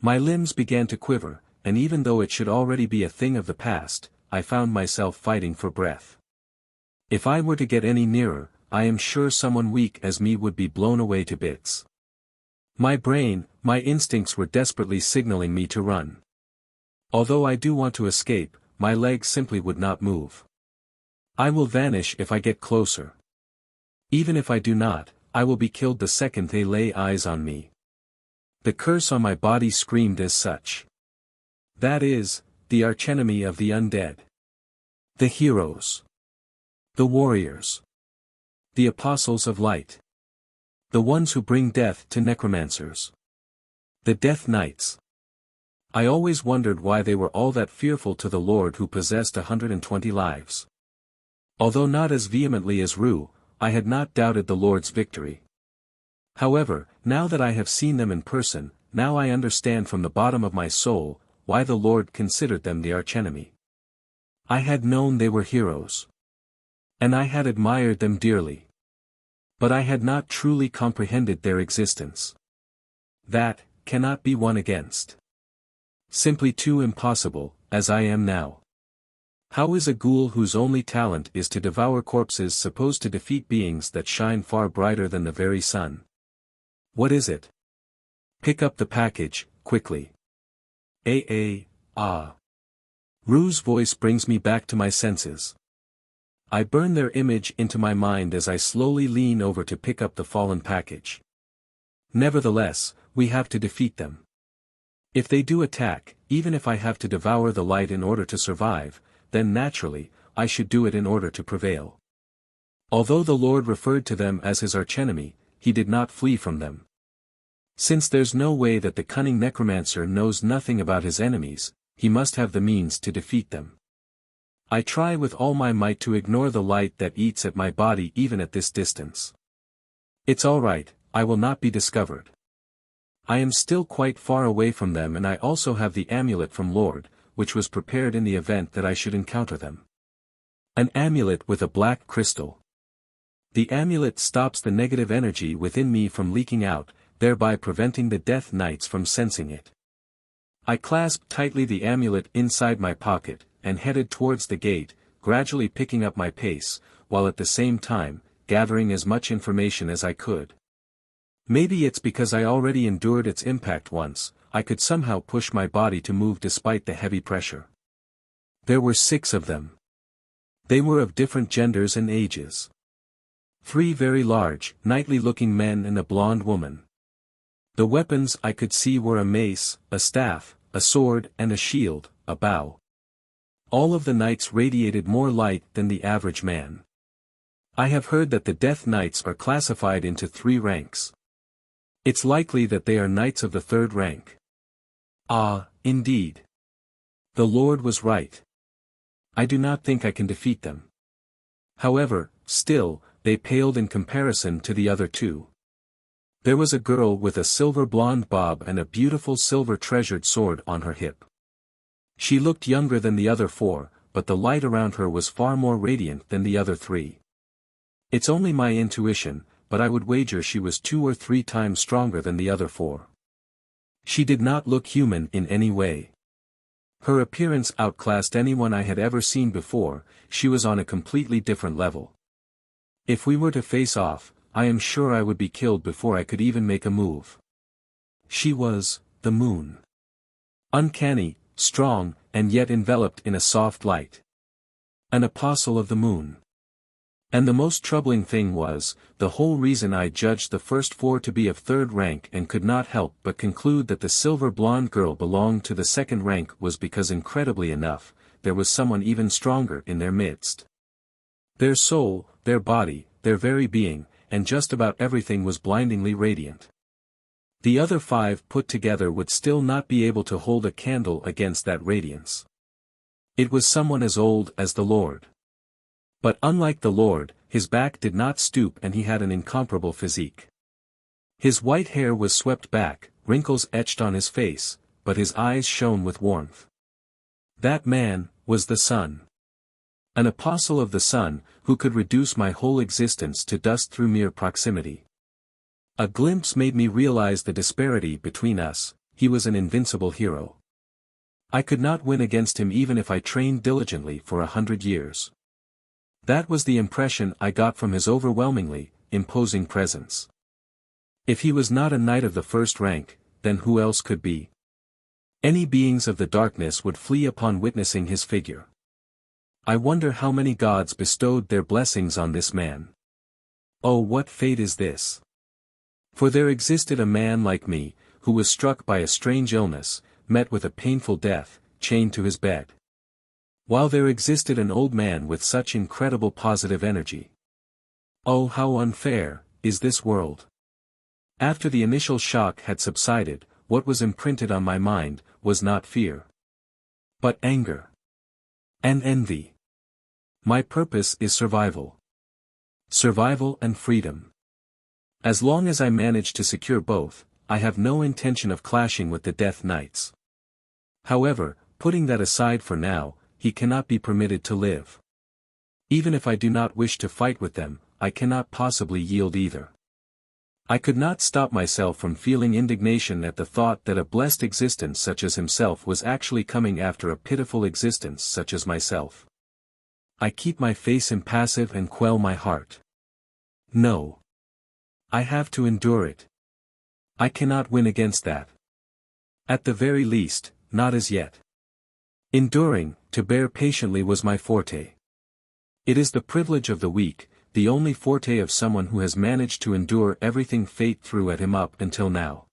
A: My limbs began to quiver, and even though it should already be a thing of the past, I found myself fighting for breath. If I were to get any nearer, I am sure someone weak as me would be blown away to bits. My brain, my instincts were desperately signaling me to run. Although I do want to escape, my legs simply would not move. I will vanish if I get closer. Even if I do not, I will be killed the second they lay eyes on me. The curse on my body screamed as such. That is, the archenemy of the undead. The heroes. The warriors. The apostles of light. The ones who bring death to necromancers. The Death Knights. I always wondered why they were all that fearful to the Lord who possessed 120 lives. Although not as vehemently as Rue, I had not doubted the Lord's victory. However, now that I have seen them in person, now I understand from the bottom of my soul, why the Lord considered them the archenemy. I had known they were heroes. And I had admired them dearly. But I had not truly comprehended their existence. That cannot be won against. Simply too impossible, as I am now. How is a ghoul whose only talent is to devour corpses supposed to defeat beings that shine far brighter than the very sun? What is it? Pick up the package, quickly. Rue's voice brings me back to my senses. I burn their image into my mind as I slowly lean over to pick up the fallen package. Nevertheless, we have to defeat them. If they do attack, even if I have to devour the light in order to survive, then naturally, I should do it in order to prevail. Although the Lord referred to them as his archenemy, he did not flee from them. Since there's no way that the cunning necromancer knows nothing about his enemies, he must have the means to defeat them. I try with all my might to ignore the light that eats at my body even at this distance. It's all right, I will not be discovered. I am still quite far away from them, and I also have the amulet from Lord, which was prepared in the event that I should encounter them. An amulet with a black crystal. The amulet stops the negative energy within me from leaking out, thereby preventing the Death Knights from sensing it. I clasped tightly the amulet inside my pocket, and headed towards the gate, gradually picking up my pace, while at the same time, gathering as much information as I could. Maybe it's because I already endured its impact once, I could somehow push my body to move despite the heavy pressure. There were 6 of them. They were of different genders and ages. 3 very large, knightly-looking men and a blonde woman. The weapons I could see were a mace, a staff, a sword and a shield, a bow. All of the knights radiated more light than the average man. I have heard that the Death Knights are classified into 3 ranks. It's likely that they are knights of the 3rd rank. Ah, indeed. The Lord was right. I do not think I can defeat them. However, still, they paled in comparison to the other 2. There was a girl with a silver blonde bob and a beautiful silver treasured sword on her hip. She looked younger than the other 4, but the light around her was far more radiant than the other 3. It's only my intuition, but I would wager she was 2 or 3 times stronger than the other 4. She did not look human in any way. Her appearance outclassed anyone I had ever seen before, she was on a completely different level. If we were to face off, I am sure I would be killed before I could even make a move. She was the moon. Uncanny, strong, and yet enveloped in a soft light. An apostle of the moon. And the most troubling thing was, the whole reason I judged the first 4 to be of 3rd rank and could not help but conclude that the silver blonde girl belonged to the 2nd rank was because, incredibly enough, there was someone even stronger in their midst. Their soul, their body, their very being, and just about everything was blindingly radiant. The other 5 put together would still not be able to hold a candle against that radiance. It was someone as old as the Lord. But unlike the Lord, his back did not stoop and he had an incomparable physique. His white hair was swept back, wrinkles etched on his face, but his eyes shone with warmth. That man was the sun. An apostle of the sun, who could reduce my whole existence to dust through mere proximity. A glimpse made me realize the disparity between us. He was an invincible hero. I could not win against him even if I trained diligently for 100 years. That was the impression I got from his overwhelmingly imposing presence. If he was not a knight of the 1st rank, then who else could be? Any beings of the darkness would flee upon witnessing his figure. I wonder how many gods bestowed their blessings on this man. Oh, what fate is this? For there existed a man like me, who was struck by a strange illness, met with a painful death, chained to his bed. While there existed an old man with such incredible positive energy. Oh, how unfair is this world. After the initial shock had subsided, what was imprinted on my mind was not fear, but anger and envy. My purpose is survival. Survival and freedom. As long as I manage to secure both, I have no intention of clashing with the Death Knights. However, putting that aside for now, he cannot be permitted to live. Even if I do not wish to fight with them, I cannot possibly yield either. I could not stop myself from feeling indignation at the thought that a blessed existence such as himself was actually coming after a pitiful existence such as myself. I keep my face impassive and quell my heart. No. I have to endure it. I cannot win against that. At the very least, not as yet. Enduring, to bear patiently was my forte. It is the privilege of the weak, the only forte of someone who has managed to endure everything fate threw at him up until now.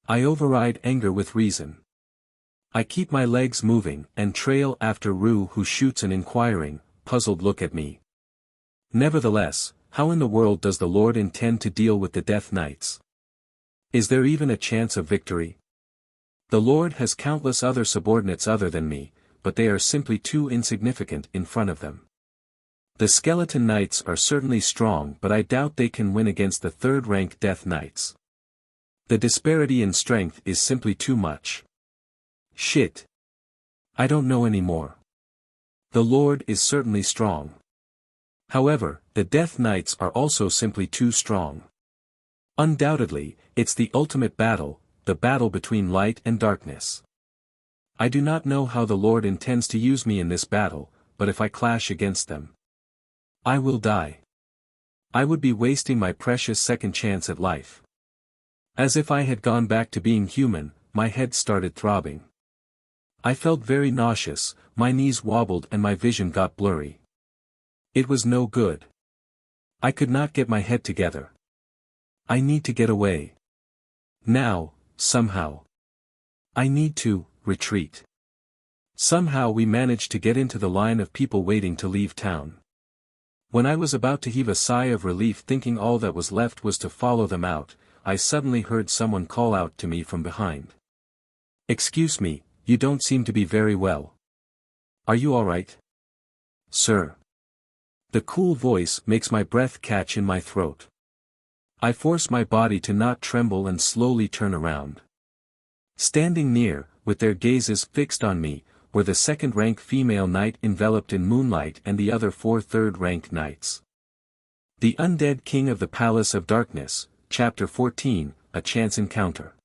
A: I override anger with reason. I keep my legs moving and trail after Rue, who shoots an inquiring, puzzled look at me. Nevertheless, how in the world does the Lord intend to deal with the Death Knights? Is there even a chance of victory? The Lord has countless other subordinates other than me, but they are simply too insignificant in front of them. The Skeleton Knights are certainly strong, but I doubt they can win against the third-rank Death Knights. The disparity in strength is simply too much. Shit. I don't know anymore. The Lord is certainly strong. However, the Death Knights are also simply too strong. Undoubtedly, it's the ultimate battle, the battle between light and darkness. I do not know how the Lord intends to use me in this battle, but if I clash against them, I will die. I would be wasting my precious second chance at life. As if I had gone back to being human, my head started throbbing. I felt very nauseous, my knees wobbled and my vision got blurry. It was no good. I could not get my head together. I need to get away. Now, somehow. I need to retreat. Somehow we managed to get into the line of people waiting to leave town. When I was about to heave a sigh of relief thinking all that was left was to follow them out, I suddenly heard someone call out to me from behind. "Excuse me, you don't seem to be very well. Are you all right?" "Sir." The cool voice makes my breath catch in my throat. I force my body to not tremble and slowly turn around. Standing near, with their gazes fixed on me, were the second-rank female knight enveloped in moonlight and the other 4 third-rank knights. The Undead King of the Palace of Darkness, Chapter 14, A Chance Encounter.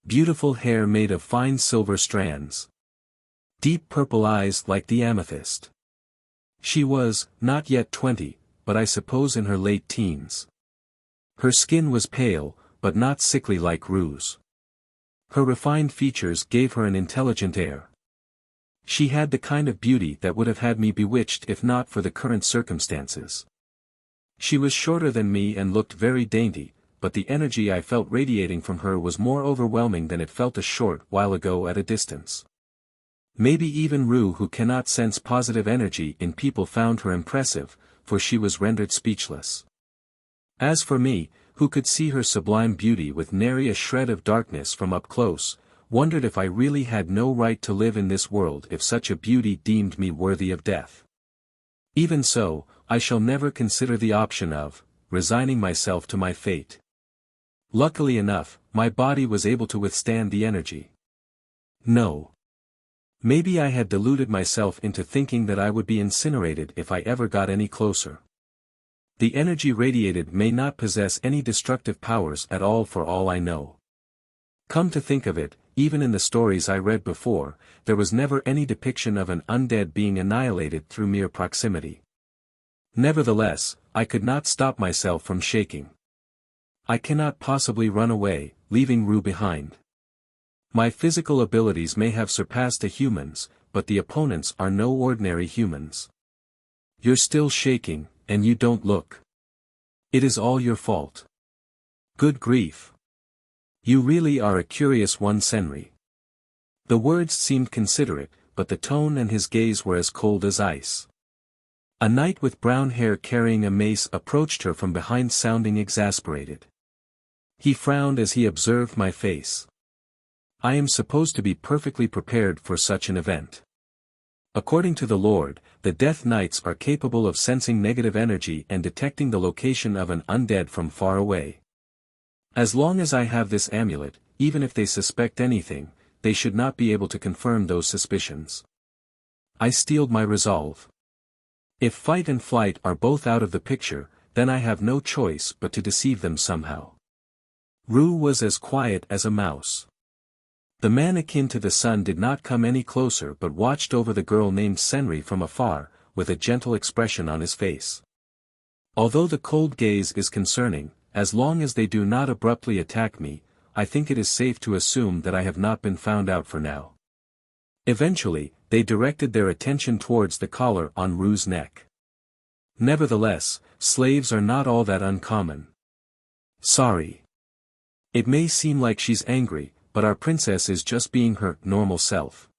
A: Beautiful hair made of fine silver strands. Deep purple eyes like the amethyst. She was, not yet 20, but I suppose in her late teens. Her skin was pale, but not sickly like Rue's. Her refined features gave her an intelligent air. She had the kind of beauty that would have had me bewitched if not for the current circumstances. She was shorter than me and looked very dainty, but the energy I felt radiating from her was more overwhelming than it felt a short while ago at a distance. Maybe even Rue, who cannot sense positive energy in people, found her impressive, for she was rendered speechless. As for me, who could see her sublime beauty with nary a shred of darkness from up close, wondered if I really had no right to live in this world if such a beauty deemed me worthy of death. Even so, I shall never consider the option of resigning myself to my fate. Luckily enough, my body was able to withstand the energy. No. Maybe I had deluded myself into thinking that I would be incinerated if I ever got any closer. The energy radiated may not possess any destructive powers at all for all I know. Come to think of it, even in the stories I read before, there was never any depiction of an undead being annihilated through mere proximity. Nevertheless, I could not stop myself from shaking. I cannot possibly run away, leaving Rue behind. My physical abilities may have surpassed a human's, but the opponents are no ordinary humans. You're still shaking, and you don't look. It is all your fault. Good grief. You really are a curious one, Senri. The words seemed considerate, but the tone and his gaze were as cold as ice. A knight with brown hair carrying a mace approached her from behind, sounding exasperated. He frowned as he observed my face. I am supposed to be perfectly prepared for such an event. According to the Lord, the Death Knights are capable of sensing negative energy and detecting the location of an undead from far away. As long as I have this amulet, even if they suspect anything, they should not be able to confirm those suspicions. I steeled my resolve. If fight and flight are both out of the picture, then I have no choice but to deceive them somehow. Rue was as quiet as a mouse. The man akin to the sun did not come any closer but watched over the girl named Senri from afar, with a gentle expression on his face. Although the cold gaze is concerning, as long as they do not abruptly attack me, I think it is safe to assume that I have not been found out for now. Eventually, they directed their attention towards the collar on Rue's neck. Nevertheless, slaves are not all that uncommon. Sorry. It may seem like she's angry, but our princess is just being her normal self.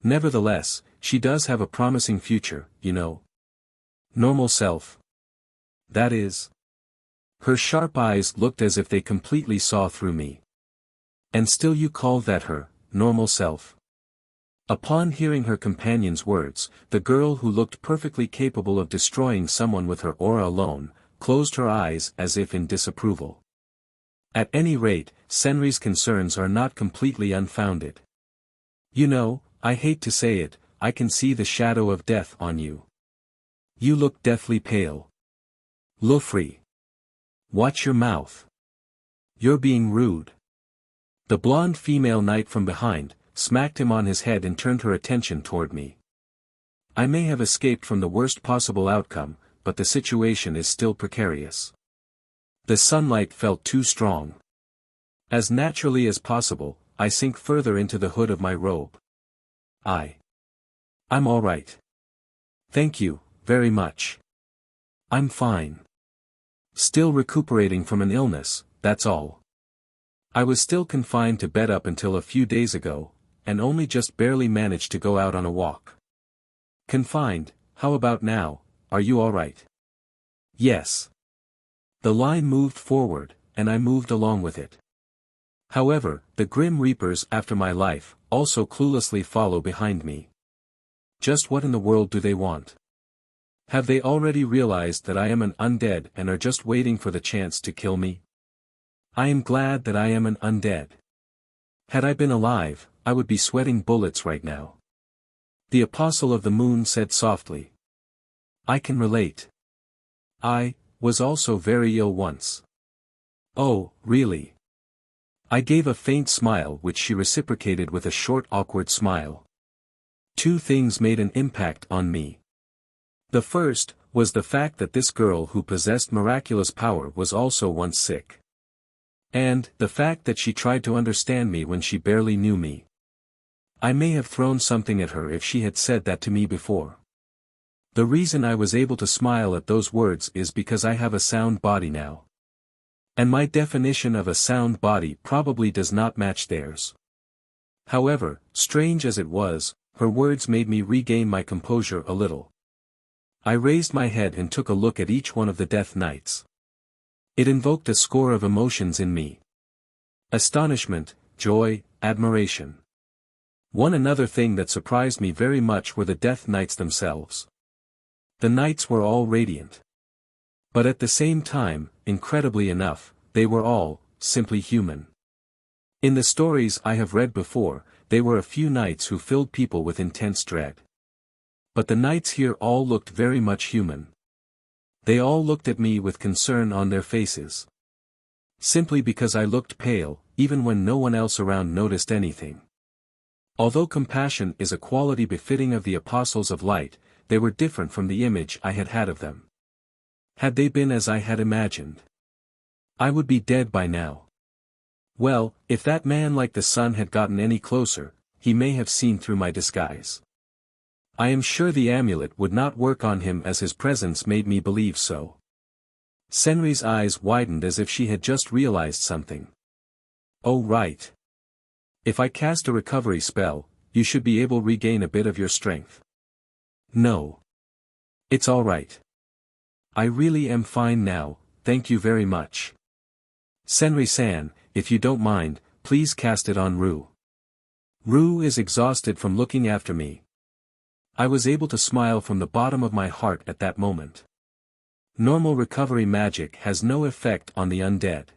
A: Nevertheless, she does have a promising future, you know. Normal self. That is. Her sharp eyes looked as if they completely saw through me. And still you call that her normal self? Upon hearing her companion's words, the girl who looked perfectly capable of destroying someone with her aura alone, closed her eyes as if in disapproval. At any rate, Senri's concerns are not completely unfounded. You know, I hate to say it, I can see the shadow of death on you. You look deathly pale. Lofri. Watch your mouth. You're being rude. The blonde female knight from behind smacked him on his head and turned her attention toward me. I may have escaped from the worst possible outcome, but the situation is still precarious. The sunlight felt too strong. As naturally as possible, I sink further into the hood of my robe. I'm all right. Thank you, very much. I'm fine. Still recuperating from an illness, that's all. I was still confined to bed up until a few days ago, and only just barely managed to go out on a walk. Confined, how about now, are you all right? Yes. The line moved forward, and I moved along with it. However, the Grim Reapers after my life, also cluelessly follow behind me. Just what in the world do they want? Have they already realized that I am an undead and are just waiting for the chance to kill me? I am glad that I am an undead. Had I been alive, I would be sweating bullets right now. The Apostle of the Moon said softly. I can relate. I was also very ill once. Oh, really? I gave a faint smile which she reciprocated with a short awkward smile. Two things made an impact on me. The first was the fact that this girl who possessed miraculous power was also once sick. And the fact that she tried to understand me when she barely knew me. I may have thrown something at her if she had said that to me before. The reason I was able to smile at those words is because I have a sound body now. And my definition of a sound body probably does not match theirs. However, strange as it was, her words made me regain my composure a little. I raised my head and took a look at each one of the Death Knights. It invoked a score of emotions in me. Astonishment, joy, admiration. Another thing that surprised me very much were the Death Knights themselves. The knights were all radiant. But at the same time, incredibly enough, they were all, simply human. In the stories I have read before, they were a few knights who filled people with intense dread. But the knights here all looked very much human. They all looked at me with concern on their faces. Simply because I looked pale, even when no one else around noticed anything. Although compassion is a quality befitting of the Apostles of Light, they were different from the image I had had of them. Had they been as I had imagined, I would be dead by now. Well, if that man like the sun had gotten any closer, he may have seen through my disguise. I am sure the amulet would not work on him as his presence made me believe so. Senri's eyes widened as if she had just realized something. Oh right. If I cast a recovery spell, you should be able to regain a bit of your strength. No. It's all right. I really am fine now, thank you very much. Senri-san, if you don't mind, please cast it on Rue. Rue is exhausted from looking after me. I was able to smile from the bottom of my heart at that moment. Normal recovery magic has no effect on the undead.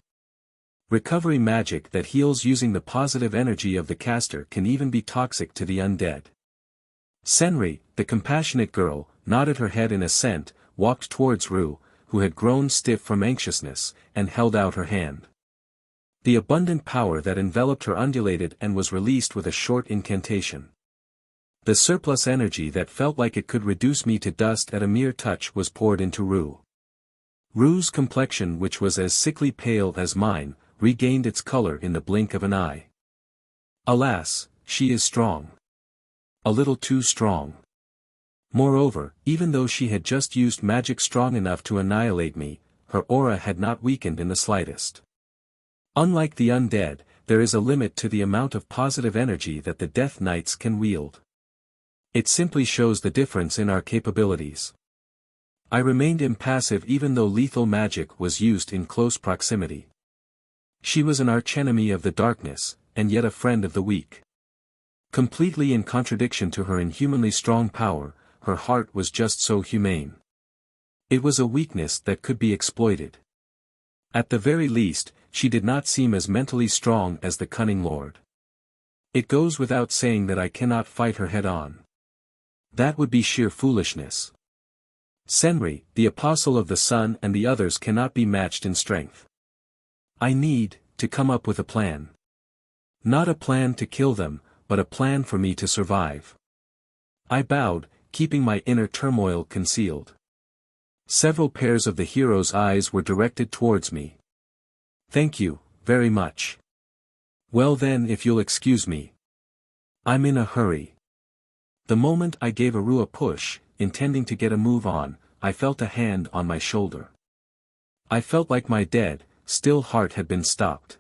A: Recovery magic that heals using the positive energy of the caster can even be toxic to the undead. Senri, the compassionate girl, nodded her head in assent, walked towards Rue, who had grown stiff from anxiousness, and held out her hand. The abundant power that enveloped her undulated and was released with a short incantation. The surplus energy that felt like it could reduce me to dust at a mere touch was poured into Rue. Rue's complexion, which was as sickly pale as mine, regained its color in the blink of an eye. Alas, she is strong. A little too strong. Moreover, even though she had just used magic strong enough to annihilate me, her aura had not weakened in the slightest. Unlike the undead, there is a limit to the amount of positive energy that the Death Knights can wield. It simply shows the difference in our capabilities. I remained impassive even though lethal magic was used in close proximity. She was an archenemy of the darkness, and yet a friend of the weak. Completely in contradiction to her inhumanly strong power, her heart was just so humane. It was a weakness that could be exploited. At the very least, she did not seem as mentally strong as the cunning lord. It goes without saying that I cannot fight her head-on. That would be sheer foolishness. Senri, the apostle of the sun, and the others cannot be matched in strength. I need to come up with a plan. Not a plan to kill them, but a plan for me to survive. I bowed, keeping my inner turmoil concealed. Several pairs of the hero's eyes were directed towards me. Thank you, very much. Well then, if you'll excuse me. I'm in a hurry. The moment I gave Aru a push, intending to get a move on, I felt a hand on my shoulder. I felt like my dead, still heart had been stopped.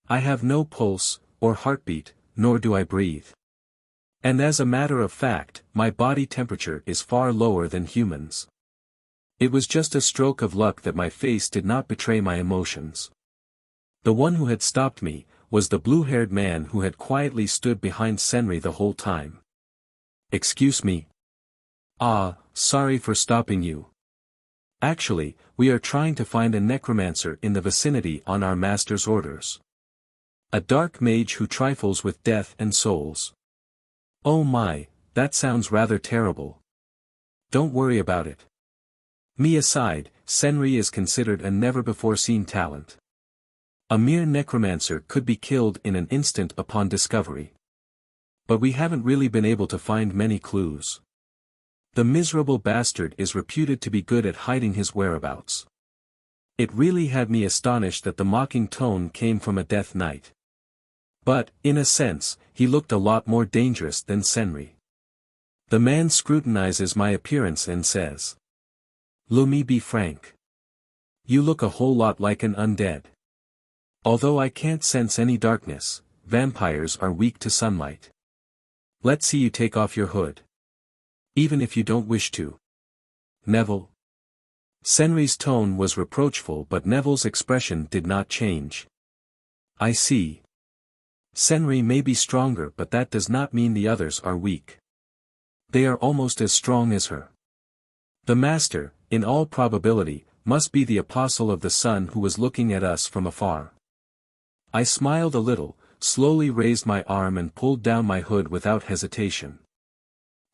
A: I have no pulse, or heartbeat, nor do I breathe. And as a matter of fact, my body temperature is far lower than humans. It was just a stroke of luck that my face did not betray my emotions. The one who had stopped me, was the blue-haired man who had quietly stood behind Senri the whole time. Excuse me. Ah, sorry for stopping you. Actually, we are trying to find a necromancer in the vicinity on our master's orders. A dark mage who trifles with death and souls. Oh my, that sounds rather terrible. Don't worry about it. Me aside, Senri is considered a never-before-seen talent. A mere necromancer could be killed in an instant upon discovery. But we haven't really been able to find many clues. The miserable bastard is reputed to be good at hiding his whereabouts. It really had me astonished that the mocking tone came from a Death Knight. But, in a sense, he looked a lot more dangerous than Senri. The man scrutinizes my appearance and says, "Let me be frank. You look a whole lot like an undead. Although I can't sense any darkness, vampires are weak to sunlight. Let's see you take off your hood. Even if you don't wish to." Neville. Senri's tone was reproachful, but Neville's expression did not change. I see. Senri may be stronger, but that does not mean the others are weak. They are almost as strong as her. The master, in all probability, must be the apostle of the sun who was looking at us from afar. I smiled a little, slowly raised my arm and pulled down my hood without hesitation.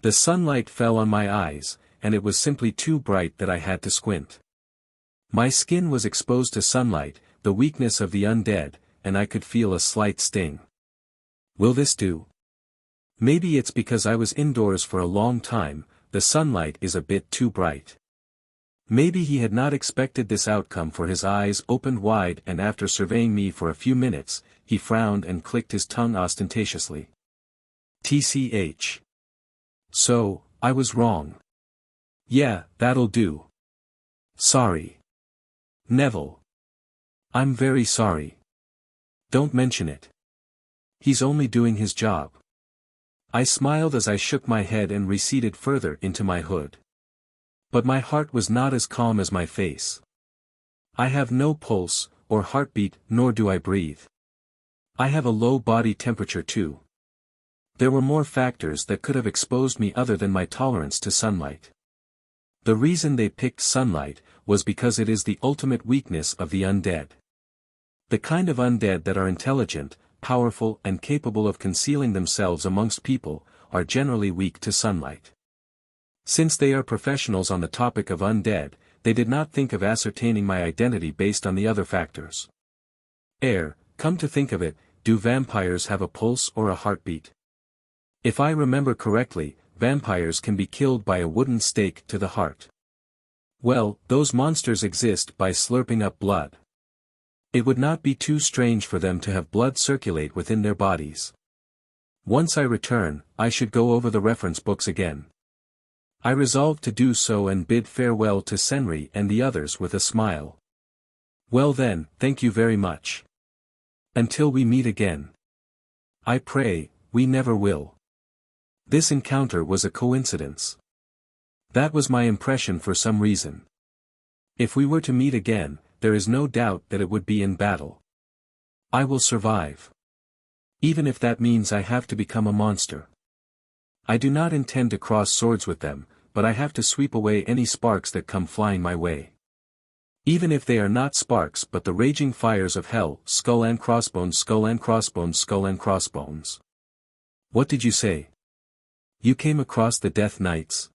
A: The sunlight fell on my eyes, and it was simply too bright that I had to squint. My skin was exposed to sunlight, the weakness of the undead, and I could feel a slight sting. Will this do? Maybe it's because I was indoors for a long time, the sunlight is a bit too bright. Maybe he had not expected this outcome, for his eyes opened wide, and after surveying me for a few minutes, he frowned and clicked his tongue ostentatiously. TCH. So, I was wrong. Yeah, that'll do. Sorry. Neville. I'm very sorry. Don't mention it. He's only doing his job. I smiled as I shook my head and receded further into my hood. But my heart was not as calm as my face. I have no pulse, or heartbeat, nor do I breathe. I have a low body temperature too. There were more factors that could have exposed me other than my tolerance to sunlight. The reason they picked sunlight was because it is the ultimate weakness of the undead. The kind of undead that are intelligent, powerful, and capable of concealing themselves amongst people, are generally weak to sunlight. Since they are professionals on the topic of undead, they did not think of ascertaining my identity based on the other factors. Come to think of it, do vampires have a pulse or a heartbeat? If I remember correctly, vampires can be killed by a wooden stake to the heart. Well, those monsters exist by slurping up blood. It would not be too strange for them to have blood circulate within their bodies. Once I return, I should go over the reference books again. I resolved to do so and bid farewell to Senri and the others with a smile. Well then, thank you very much. Until we meet again. I pray, we never will. This encounter was a coincidence. That was my impression for some reason. If we were to meet again, there is no doubt that it would be in battle. I will survive. Even if that means I have to become a monster. I do not intend to cross swords with them, but I have to sweep away any sparks that come flying my way. Even if they are not sparks but the raging fires of hell, skull and crossbones, skull and crossbones, skull and crossbones. What did you say? You came across the Death Knights?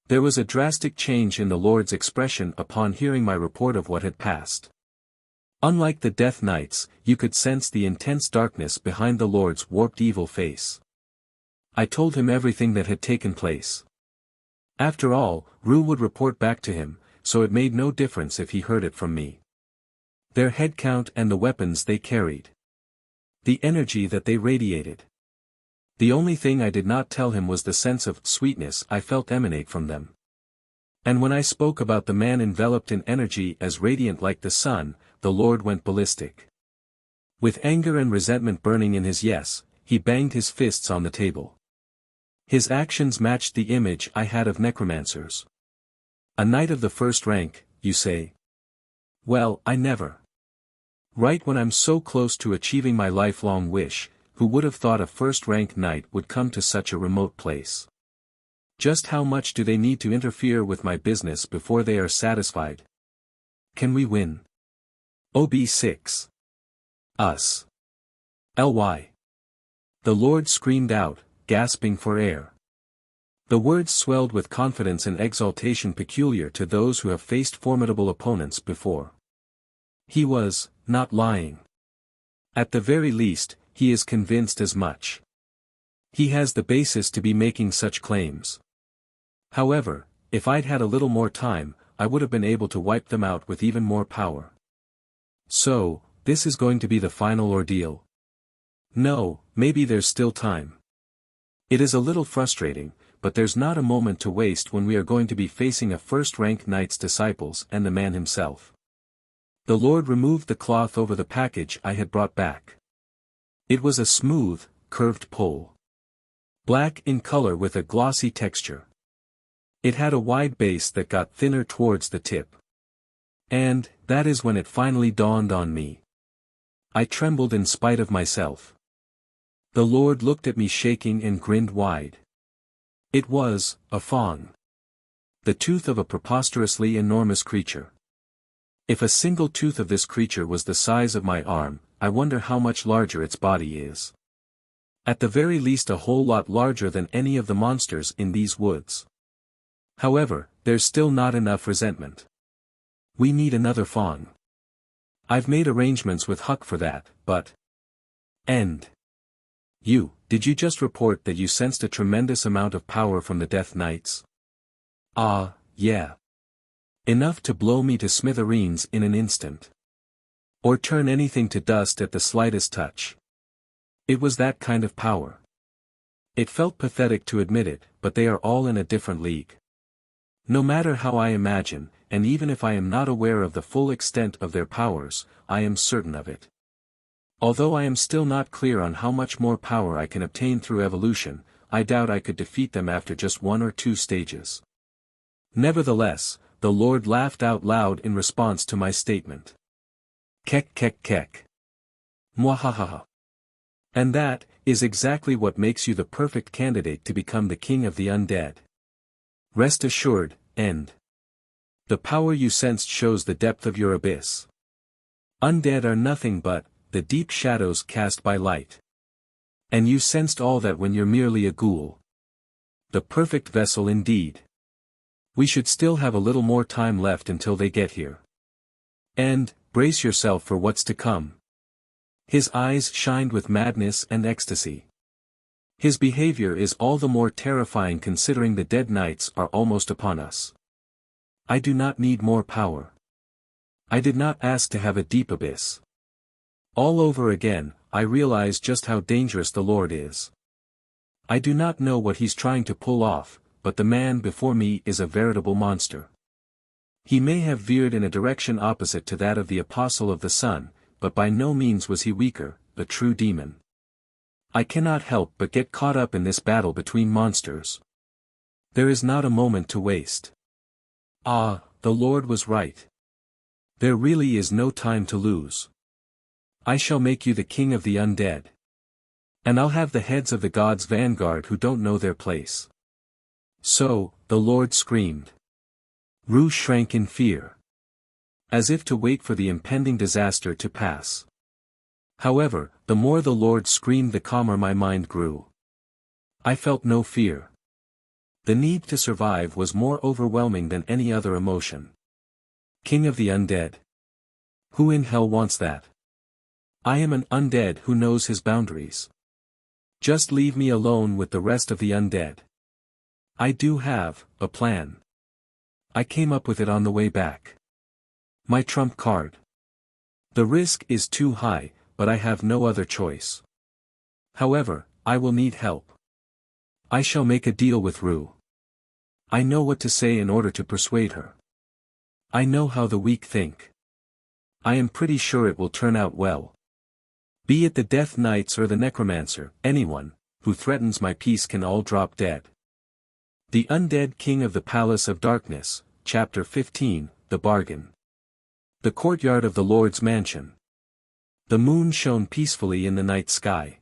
A: There was a drastic change in the Lord's expression upon hearing my report of what had passed. Unlike the Death Knights, you could sense the intense darkness behind the Lord's warped evil face. I told him everything that had taken place. After all, Rue would report back to him, so it made no difference if he heard it from me. Their head count and the weapons they carried. The energy that they radiated. The only thing I did not tell him was the sense of sweetness I felt emanate from them. And when I spoke about the man enveloped in energy as radiant like the sun, the Lord went ballistic. With anger and resentment burning in his yes, he banged his fists on the table. His actions matched the image I had of necromancers. A knight of the first rank, you say? Well, I never. Right when I'm so close to achieving my lifelong wish, who would have thought a first-rank knight would come to such a remote place? Just how much do they need to interfere with my business before they are satisfied? Can we win? OB6. Us. LY. The Lord screamed out, gasping for air. The words swelled with confidence and exaltation peculiar to those who have faced formidable opponents before. He was not lying. At the very least, he is convinced as much. He has the basis to be making such claims. However, if I'd had a little more time, I would have been able to wipe them out with even more power. So, this is going to be the final ordeal? No, maybe there's still time. It is a little frustrating, but there's not a moment to waste when we are going to be facing a first-rank knight's disciples and the man himself. The Lord removed the cloth over the package I had brought back. It was a smooth, curved pole. Black in color with a glossy texture. It had a wide base that got thinner towards the tip. And, that is when it finally dawned on me. I trembled in spite of myself. The Lord looked at me shaking and grinned wide. It was a fawn. The tooth of a preposterously enormous creature. If a single tooth of this creature was the size of my arm, I wonder how much larger its body is. At the very least a whole lot larger than any of the monsters in these woods. However, there's still not enough resentment. We need another fawn. I've made arrangements with Huck for that, but... Did you just report that you sensed a tremendous amount of power from the Death Knights? Ah, yeah. Enough to blow me to smithereens in an instant. Or turn anything to dust at the slightest touch. It was that kind of power. It felt pathetic to admit it, but they are all in a different league. No matter how I imagine, and even if I am not aware of the full extent of their powers, I am certain of it. Although I am still not clear on how much more power I can obtain through evolution, I doubt I could defeat them after just 1 or 2 stages. Nevertheless, the Lord laughed out loud in response to my statement. Kek kek kek. Mwahaha. And that is exactly what makes you the perfect candidate to become the king of the undead. Rest assured, the power you sensed shows the depth of your abyss. Undead are nothing but the deep shadows cast by light. And you sensed all that when you're merely a ghoul. The perfect vessel indeed. We should still have a little more time left until they get here. And, brace yourself for what's to come. His eyes shined with madness and ecstasy. His behavior is all the more terrifying considering the dead nights are almost upon us. I do not need more power. I did not ask to have a deep abyss. All over again, I realize just how dangerous the Lord is. I do not know what he's trying to pull off, but the man before me is a veritable monster. He may have veered in a direction opposite to that of the Apostle of the Sun, but by no means was he weaker, a true demon. I cannot help but get caught up in this battle between monsters. There is not a moment to waste. Ah, the Lord was right. There really is no time to lose. I shall make you the king of the undead. And I'll have the heads of the gods' vanguard who don't know their place. So, the Lord screamed. Ru shrank in fear. As if to wait for the impending disaster to pass. However, the more the Lord screamed the calmer my mind grew. I felt no fear. The need to survive was more overwhelming than any other emotion. King of the undead. Who in hell wants that? I am an undead who knows his boundaries. Just leave me alone with the rest of the undead. I do have a plan. I came up with it on the way back. My trump card. The risk is too high, but I have no other choice. However, I will need help. I shall make a deal with Ru. I know what to say in order to persuade her. I know how the weak think. I am pretty sure it will turn out well. Be it the Death Knights or the Necromancer, anyone who threatens my peace can all drop dead. The Undead King of the Palace of Darkness, Chapter 15, The Bargain. The courtyard of the Lord's mansion. The moon shone peacefully in the night sky.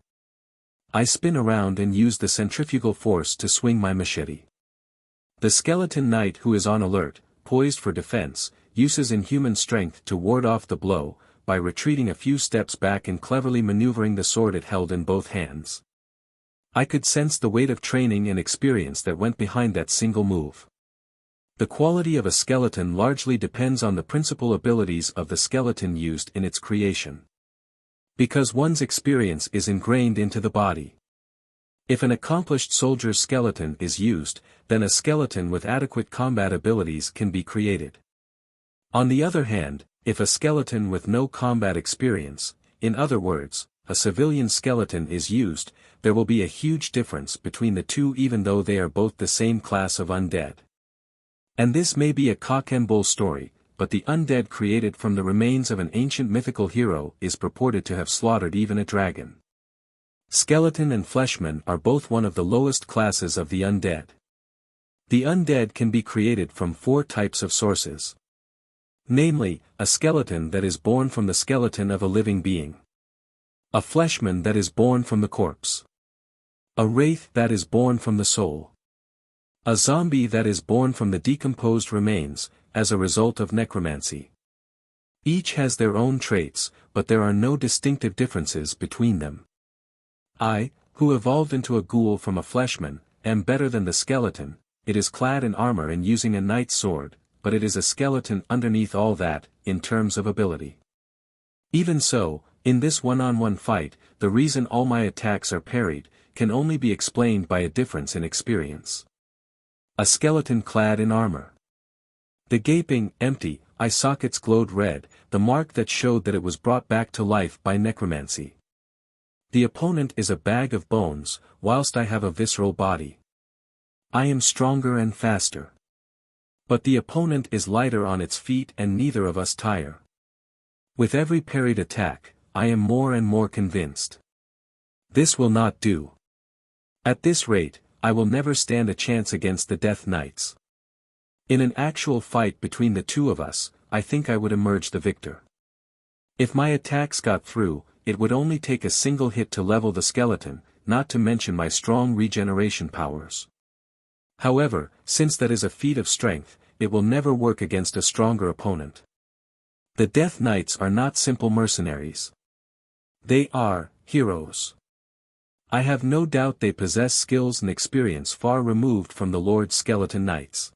A: I spin around and use the centrifugal force to swing my machete. The skeleton knight who is on alert, poised for defense, uses inhuman strength to ward off the blow, by retreating a few steps back and cleverly maneuvering the sword it held in both hands. I could sense the weight of training and experience that went behind that single move. The quality of a skeleton largely depends on the principal abilities of the skeleton used in its creation. Because one's experience is ingrained into the body. If an accomplished soldier's skeleton is used, then a skeleton with adequate combat abilities can be created. On the other hand, if a skeleton with no combat experience, in other words, a civilian skeleton is used, there will be a huge difference between the two even though they are both the same class of undead. And this may be a cock and bull story, but the undead created from the remains of an ancient mythical hero is purported to have slaughtered even a dragon. Skeleton and fleshman are both one of the lowest classes of the undead. The undead can be created from 4 types of sources. Namely, a skeleton that is born from the skeleton of a living being. A fleshman that is born from the corpse. A wraith that is born from the soul. A zombie that is born from the decomposed remains, as a result of necromancy. Each has their own traits, but there are no distinctive differences between them. I, who evolved into a ghoul from a fleshman, am better than the skeleton. It is clad in armor and using a knight's sword, but it is a skeleton underneath all that, in terms of ability. Even so, in this one-on-one fight, the reason all my attacks are parried, can only be explained by a difference in experience. A skeleton clad in armor. The gaping, empty, eye sockets glowed red, the mark that showed that it was brought back to life by necromancy. The opponent is a bag of bones, whilst I have a visceral body. I am stronger and faster. But the opponent is lighter on its feet and neither of us tire. With every parried attack, I am more and more convinced. This will not do. At this rate, I will never stand a chance against the Death Knights. In an actual fight between the two of us, I think I would emerge the victor. If my attacks got through, it would only take a single hit to level the skeleton, not to mention my strong regeneration powers. However, since that is a feat of strength, it will never work against a stronger opponent. The Death Knights are not simple mercenaries. They are heroes. I have no doubt they possess skills and experience far removed from the Lord's skeleton knights.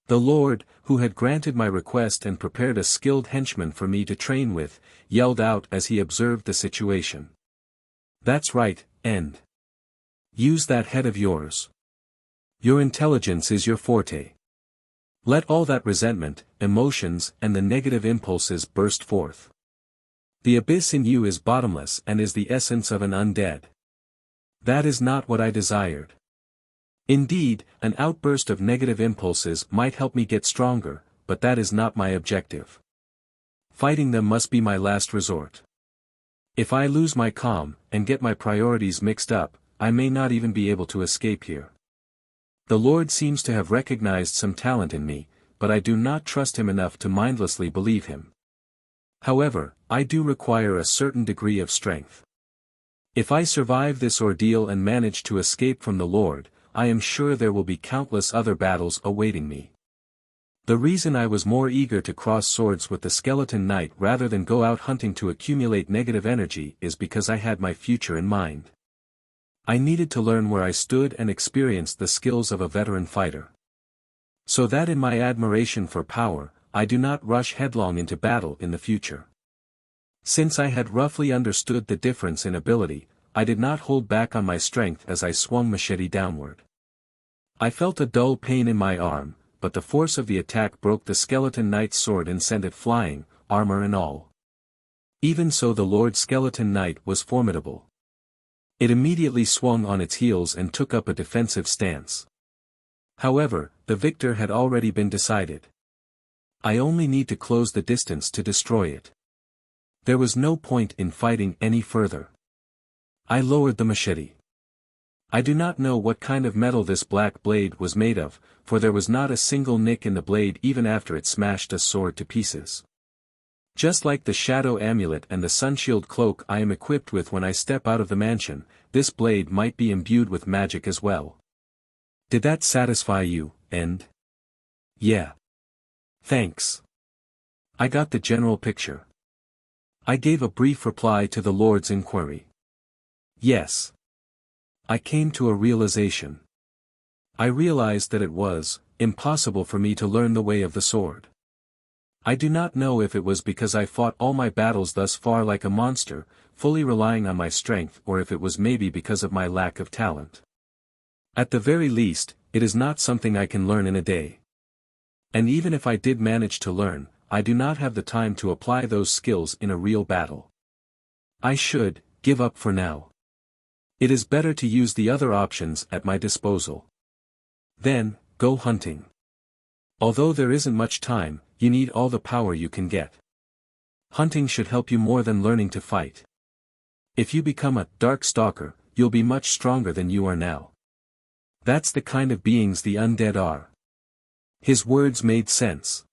A: The Lord, who had granted my request and prepared a skilled henchman for me to train with, yelled out as he observed the situation. "That's right, End. Use that head of yours. Your intelligence is your forte. Let all that resentment, emotions, and the negative impulses burst forth. The abyss in you is bottomless and is the essence of an undead. That is not what I desired. Indeed, an outburst of negative impulses might help me get stronger, but that is not my objective. Fighting them must be my last resort. If I lose my calm, and get my priorities mixed up, I may not even be able to escape here. The Lord seems to have recognized some talent in me, but I do not trust him enough to mindlessly believe him. However, I do require a certain degree of strength. If I survive this ordeal and manage to escape from the Lord, I am sure there will be countless other battles awaiting me. The reason I was more eager to cross swords with the skeleton knight rather than go out hunting to accumulate negative energy is because I had my future in mind. I needed to learn where I stood and experience the skills of a veteran fighter. So that in my admiration for power, I do not rush headlong into battle in the future. Since I had roughly understood the difference in ability, I did not hold back on my strength as I swung machete downward. I felt a dull pain in my arm, but the force of the attack broke the skeleton knight's sword and sent it flying, armor and all. Even so, the Lord Skeleton Knight was formidable. It immediately swung on its heels and took up a defensive stance. However, the victor had already been decided. I only need to close the distance to destroy it. There was no point in fighting any further. I lowered the machete. I do not know what kind of metal this black blade was made of, for there was not a single nick in the blade even after it smashed a sword to pieces. Just like the shadow amulet and the sunshield cloak I am equipped with when I step out of the mansion, this blade might be imbued with magic as well. Did that satisfy you, End? Yeah. Thanks. I got the general picture. I gave a brief reply to the Lord's inquiry. Yes. I came to a realization. I realized that it was impossible for me to learn the way of the sword. I do not know if it was because I fought all my battles thus far like a monster, fully relying on my strength, or if it was maybe because of my lack of talent. At the very least, it is not something I can learn in a day. And even if I did manage to learn, I do not have the time to apply those skills in a real battle. I should give up for now. It is better to use the other options at my disposal. Then, go hunting. Although there isn't much time, you need all the power you can get. Hunting should help you more than learning to fight. If you become a dark stalker, you'll be much stronger than you are now. That's the kind of beings the undead are. His words made sense.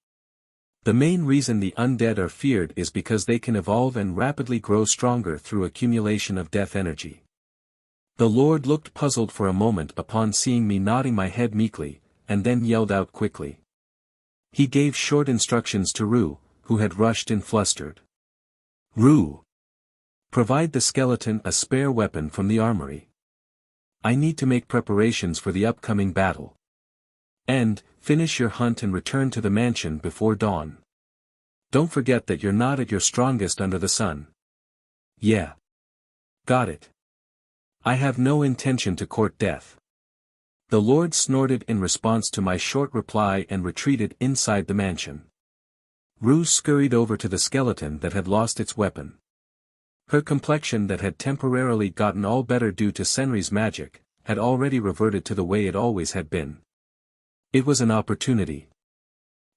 A: The main reason the undead are feared is because they can evolve and rapidly grow stronger through accumulation of death energy. The Lord looked puzzled for a moment upon seeing me nodding my head meekly, and then yelled out quickly. He gave short instructions to Rue, who had rushed in flustered. Rue! Provide the skeleton a spare weapon from the armory. I need to make preparations for the upcoming battle. And, finish your hunt and return to the mansion before dawn. Don't forget that you're not at your strongest under the sun. Yeah. Got it. I have no intention to court death. The Lord snorted in response to my short reply and retreated inside the mansion. Rue scurried over to the skeleton that had lost its weapon. Her complexion that had temporarily gotten all better due to Senri's magic, had already reverted to the way it always had been. It was an opportunity.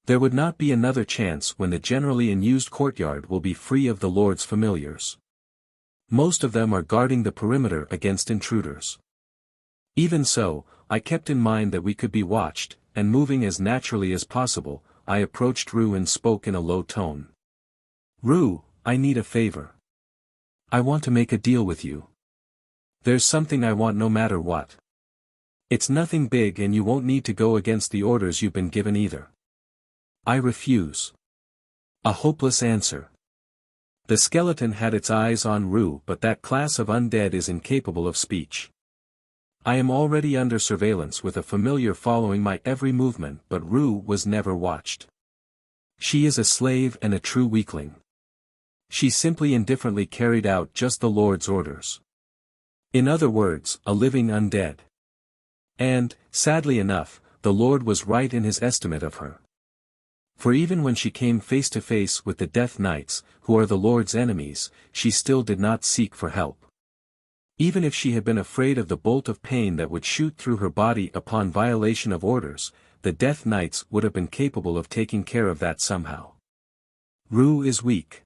A: There would not be another chance when the generally unused courtyard will be free of the Lord's familiars. Most of them are guarding the perimeter against intruders. Even so, I kept in mind that we could be watched, and moving as naturally as possible, I approached Rue and spoke in a low tone. Rue, I need a favor. I want to make a deal with you. There's something I want no matter what. It's nothing big and you won't need to go against the orders you've been given either. I refuse. A hopeless answer. The skeleton had its eyes on Ru, but that class of undead is incapable of speech. I am already under surveillance with a familiar following my every movement, but Ru was never watched. She is a slave and a true weakling. She simply indifferently carried out just the Lord's orders. In other words, a living undead. And, sadly enough, the Lord was right in his estimate of her. For even when she came face to face with the Death Knights, who are the Lord's enemies, she still did not seek for help. Even if she had been afraid of the bolt of pain that would shoot through her body upon violation of orders, the Death Knights would have been capable of taking care of that somehow. Ru is weak.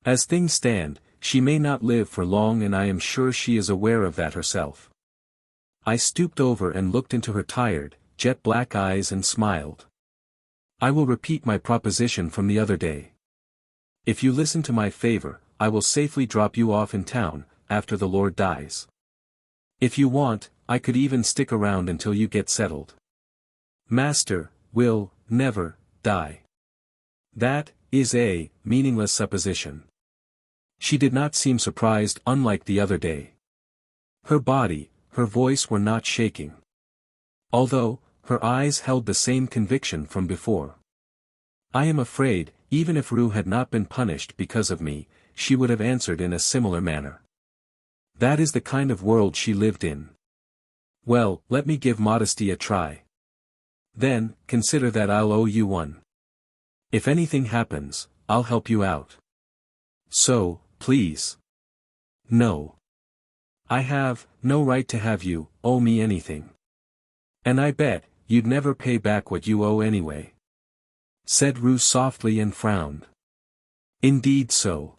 A: As things stand, she may not live for long, and I am sure she is aware of that herself. I stooped over and looked into her tired, jet-black eyes and smiled. I will repeat my proposition from the other day. If you listen to my favor, I will safely drop you off in town, after the Lord dies. If you want, I could even stick around until you get settled. Master will never die. That is a meaningless supposition. She did not seem surprised, unlike the other day. Her body, her voice were not shaking. Although, her eyes held the same conviction from before. I am afraid, even if Ru had not been punished because of me, she would have answered in a similar manner. That is the kind of world she lived in. Well, let me give modesty a try. Then, consider that I'll owe you one. If anything happens, I'll help you out. So, please. No. I have no right to have you owe me anything. And I bet you'd never pay back what you owe anyway. Said Ru softly and frowned. Indeed so.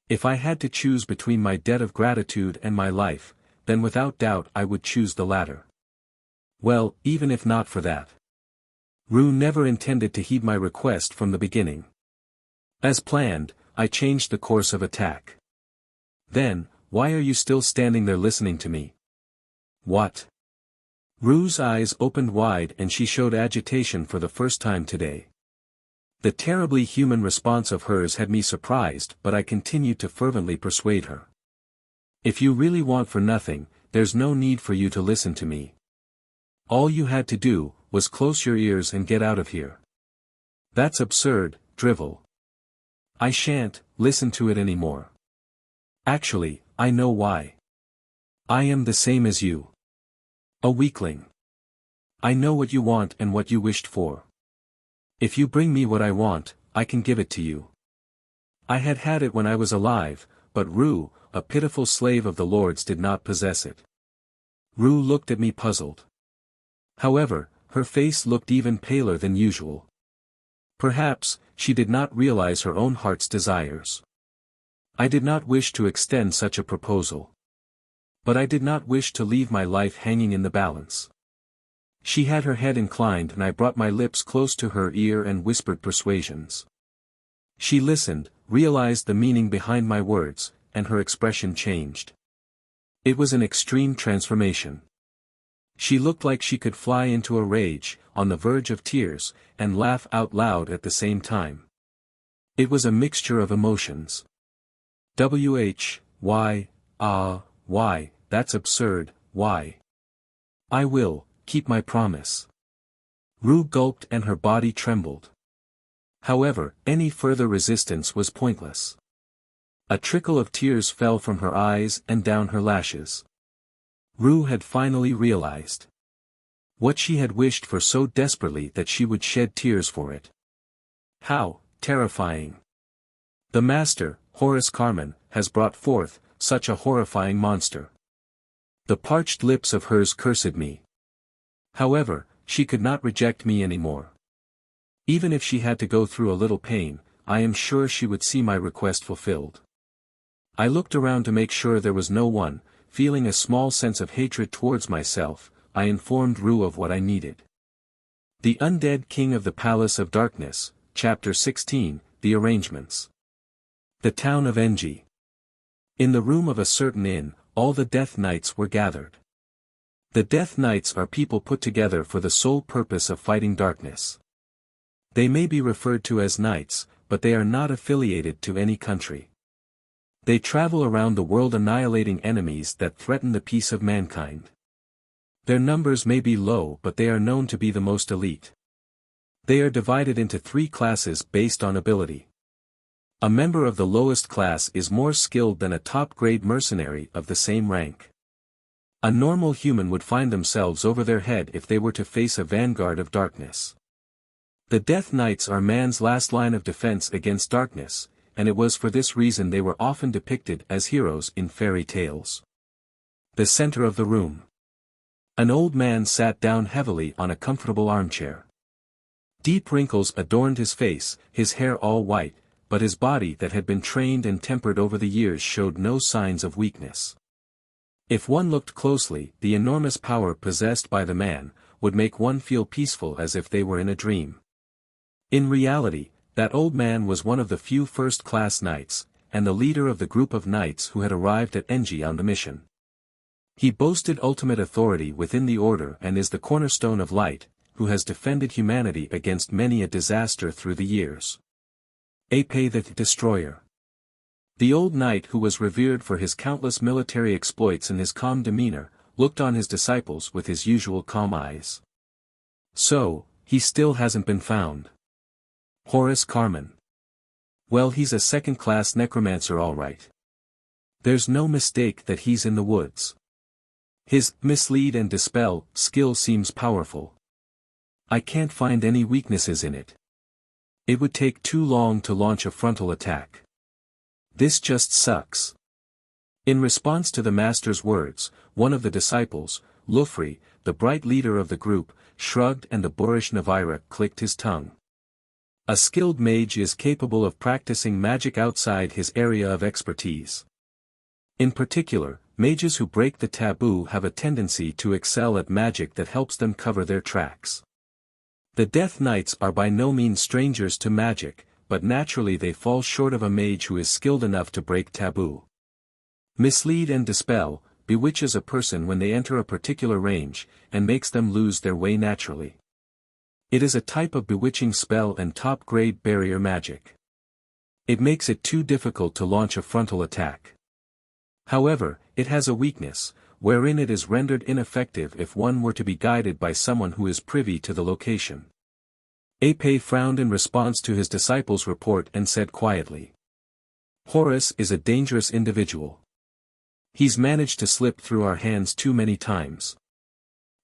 A: If I had to choose between my debt of gratitude and my life, then without doubt I would choose the latter. Well, even if not for that. Ru never intended to heed my request from the beginning. As planned, I changed the course of attack. Then, why are you still standing there listening to me? What? Ru's eyes opened wide and she showed agitation for the first time today. The terribly human response of hers had me surprised, but I continued to fervently persuade her. If you really want for nothing, there's no need for you to listen to me. All you had to do was close your ears and get out of here. That's absurd, drivel. I shan't listen to it anymore. Actually, I know why. I am the same as you. A weakling. I know what you want and what you wished for. If you bring me what I want, I can give it to you. I had had it when I was alive, but Ru, a pitiful slave of the Lord's, did not possess it. Ru looked at me puzzled. However, her face looked even paler than usual. Perhaps, she did not realize her own heart's desires. I did not wish to extend such a proposal. But I did not wish to leave my life hanging in the balance. She had her head inclined and I brought my lips close to her ear and whispered persuasions. She listened, realized the meaning behind my words, and her expression changed. It was an extreme transformation. She looked like she could fly into a rage, on the verge of tears, and laugh out loud at the same time. It was a mixture of emotions. Why, that's absurd, why? I will keep my promise. Ru gulped and her body trembled. However, any further resistance was pointless. A trickle of tears fell from her eyes and down her lashes. Ru had finally realized what she had wished for so desperately that she would shed tears for it. How terrifying! The Master, Horus Carmen, has brought forth such a horrifying monster. The parched lips of hers cursed me. However, she could not reject me anymore. Even if she had to go through a little pain, I am sure she would see my request fulfilled. I looked around to make sure there was no one. Feeling a small sense of hatred towards myself, I informed Ru of what I needed. The Undead King of the Palace of Darkness, Chapter 16, The Arrangements. The town of Engi. In the room of a certain inn, all the Death Knights were gathered. The Death Knights are people put together for the sole purpose of fighting darkness. They may be referred to as knights, but they are not affiliated to any country. They travel around the world annihilating enemies that threaten the peace of mankind. Their numbers may be low, but they are known to be the most elite. They are divided into 3 classes based on ability. A member of the lowest class is more skilled than a top-grade mercenary of the same rank. A normal human would find themselves over their head if they were to face a vanguard of darkness. The Death Knights are man's last line of defense against darkness, and it was for this reason they were often depicted as heroes in fairy tales. The center of the room. An old man sat down heavily on a comfortable armchair. Deep wrinkles adorned his face, his hair all white, but his body that had been trained and tempered over the years showed no signs of weakness. If one looked closely, the enormous power possessed by the man would make one feel peaceful as if they were in a dream. In reality, that old man was one of the few first-class knights, and the leader of the group of knights who had arrived at Engi on the mission. He boasted ultimate authority within the order and is the cornerstone of light, who has defended humanity against many a disaster through the years. Epei the Destroyer. The old knight who was revered for his countless military exploits and his calm demeanor, looked on his disciples with his usual calm eyes. So, he still hasn't been found. Horace Carmen. Well, he's a second-class necromancer all right. There's no mistake that he's in the woods. His mislead and dispel skill seems powerful. I can't find any weaknesses in it. It would take too long to launch a frontal attack. This just sucks. In response to the master's words, one of the disciples, Lufri, the bright leader of the group, shrugged and the boorish Navira clicked his tongue. A skilled mage is capable of practicing magic outside his area of expertise. In particular, mages who break the taboo have a tendency to excel at magic that helps them cover their tracks. The Death Knights are by no means strangers to magic, but naturally they fall short of a mage who is skilled enough to break taboo. Mislead and dispel bewitches a person when they enter a particular range, and makes them lose their way naturally. It is a type of bewitching spell and top-grade barrier magic. It makes it too difficult to launch a frontal attack. However, it has a weakness, wherein it is rendered ineffective if one were to be guided by someone who is privy to the location. Epei frowned in response to his disciple's report and said quietly. Horace is a dangerous individual. He's managed to slip through our hands too many times.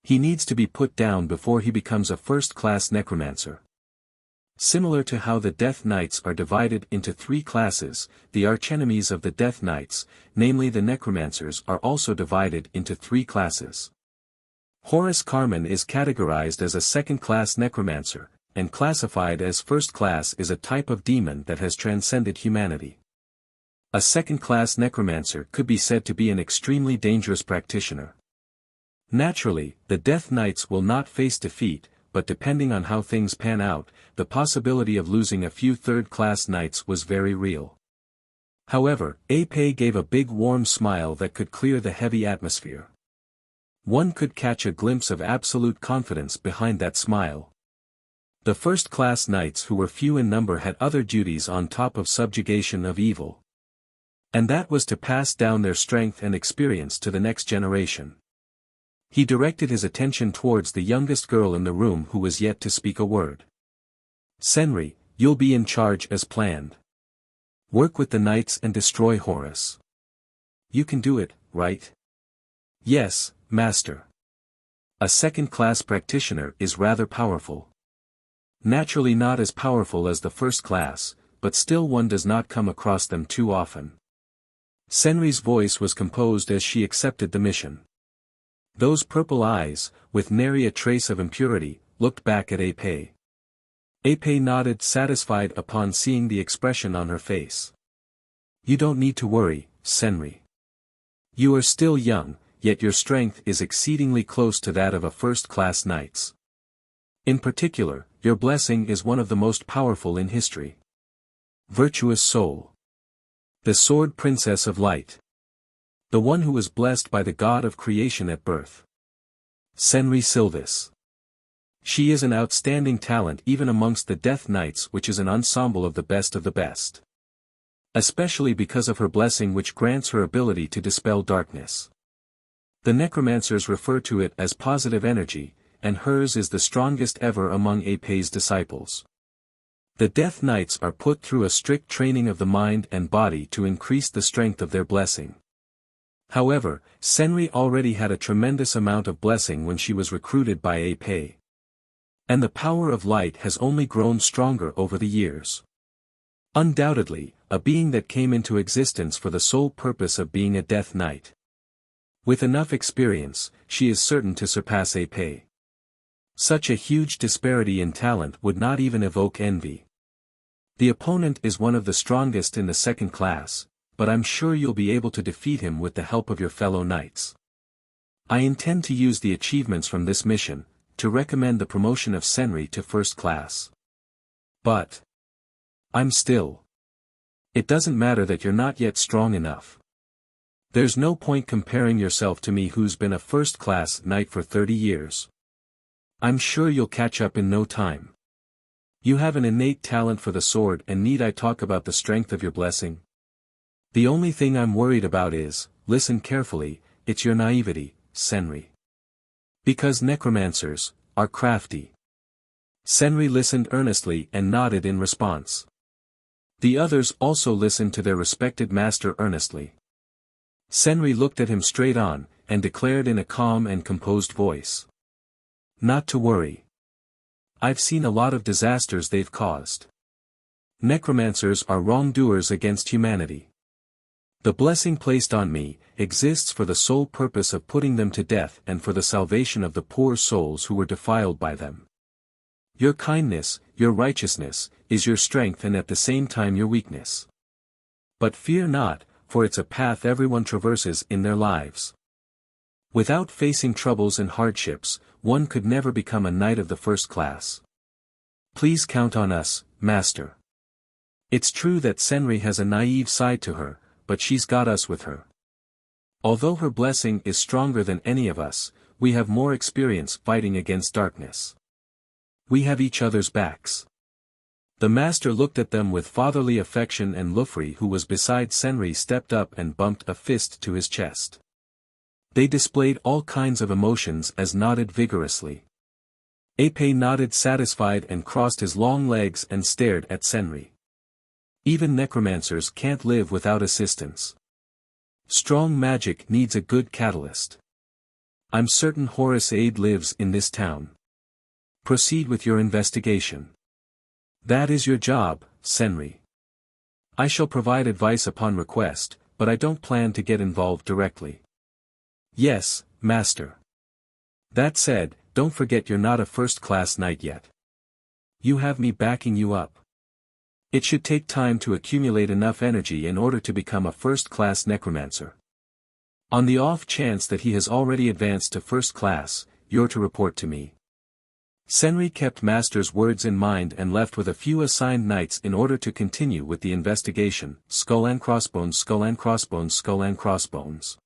A: He needs to be put down before he becomes a first-class necromancer. Similar to how the Death Knights are divided into 3 classes, the archenemies of the Death Knights, namely the necromancers, are also divided into 3 classes. Horace Carmen is categorized as a second-class necromancer, and classified as first class is a type of demon that has transcended humanity. A second-class necromancer could be said to be an extremely dangerous practitioner. Naturally, the Death Knights will not face defeat, but depending on how things pan out, the possibility of losing a few third-class knights was very real. However, Epei gave a big warm smile that could clear the heavy atmosphere. One could catch a glimpse of absolute confidence behind that smile. The first-class knights who were few in number had other duties on top of subjugation of evil. And that was to pass down their strength and experience to the next generation. He directed his attention towards the youngest girl in the room who was yet to speak a word. Senri, you'll be in charge as planned. Work with the knights and destroy Horus. You can do it, right? Yes, master. A second-class practitioner is rather powerful. Naturally not as powerful as the first class, but still one does not come across them too often. Senri's voice was composed as she accepted the mission. Those purple eyes, with nary a trace of impurity, looked back at Epei. Epei nodded satisfied upon seeing the expression on her face. You don't need to worry, Senri. You are still young, yet your strength is exceedingly close to that of a first-class knight's. In particular, your blessing is one of the most powerful in history. Virtuous soul. The Sword Princess of Light. The one who was blessed by the god of creation at birth. Senri Silvis. She is an outstanding talent even amongst the Death Knights, which is an ensemble of the best of the best. Especially because of her blessing which grants her ability to dispel darkness. The necromancers refer to it as positive energy, and hers is the strongest ever among Apei's disciples. The Death Knights are put through a strict training of the mind and body to increase the strength of their blessing. However, Senri already had a tremendous amount of blessing when she was recruited by Apei. And the power of light has only grown stronger over the years. Undoubtedly, a being that came into existence for the sole purpose of being a Death Knight. With enough experience, she is certain to surpass Apei. Such a huge disparity in talent would not even evoke envy. The opponent is one of the strongest in the second class, but I'm sure you'll be able to defeat him with the help of your fellow knights. I intend to use the achievements from this mission, to recommend the promotion of Senri to first class. But I'm still. It doesn't matter that you're not yet strong enough. There's no point comparing yourself to me who's been a first-class knight for 30 years. I'm sure you'll catch up in no time. You have an innate talent for the sword, and need I talk about the strength of your blessing? The only thing I'm worried about is, listen carefully, it's your naivety, Senri. Because necromancers are crafty. Senri listened earnestly and nodded in response. The others also listened to their respected master earnestly. Senri looked at him straight on, and declared in a calm and composed voice. Not to worry. I've seen a lot of disasters they've caused. Necromancers are wrongdoers against humanity. The blessing placed on me exists for the sole purpose of putting them to death and for the salvation of the poor souls who were defiled by them. Your kindness, your righteousness, is your strength and at the same time your weakness. But fear not, for it's a path everyone traverses in their lives. Without facing troubles and hardships, one could never become a knight of the first class. Please count on us, Master. It's true that Senri has a naive side to her, but she's got us with her. Although her blessing is stronger than any of us, we have more experience fighting against darkness. We have each other's backs. The master looked at them with fatherly affection, and Lufri, who was beside Senri, stepped up and bumped a fist to his chest. They displayed all kinds of emotions as nodded vigorously. Apei nodded satisfied and crossed his long legs and stared at Senri. Even necromancers can't live without assistance. Strong magic needs a good catalyst. I'm certain Horace Ade lives in this town. Proceed with your investigation. That is your job, Senri. I shall provide advice upon request, but I don't plan to get involved directly. Yes, Master. That said, don't forget you're not a first-class knight yet. You have me backing you up. It should take time to accumulate enough energy in order to become a first-class necromancer. On the off chance that he has already advanced to first class, you're to report to me. Senri kept Master's words in mind and left with a few assigned knights in order to continue with the investigation. Skull and crossbones, skull and crossbones, skull and crossbones.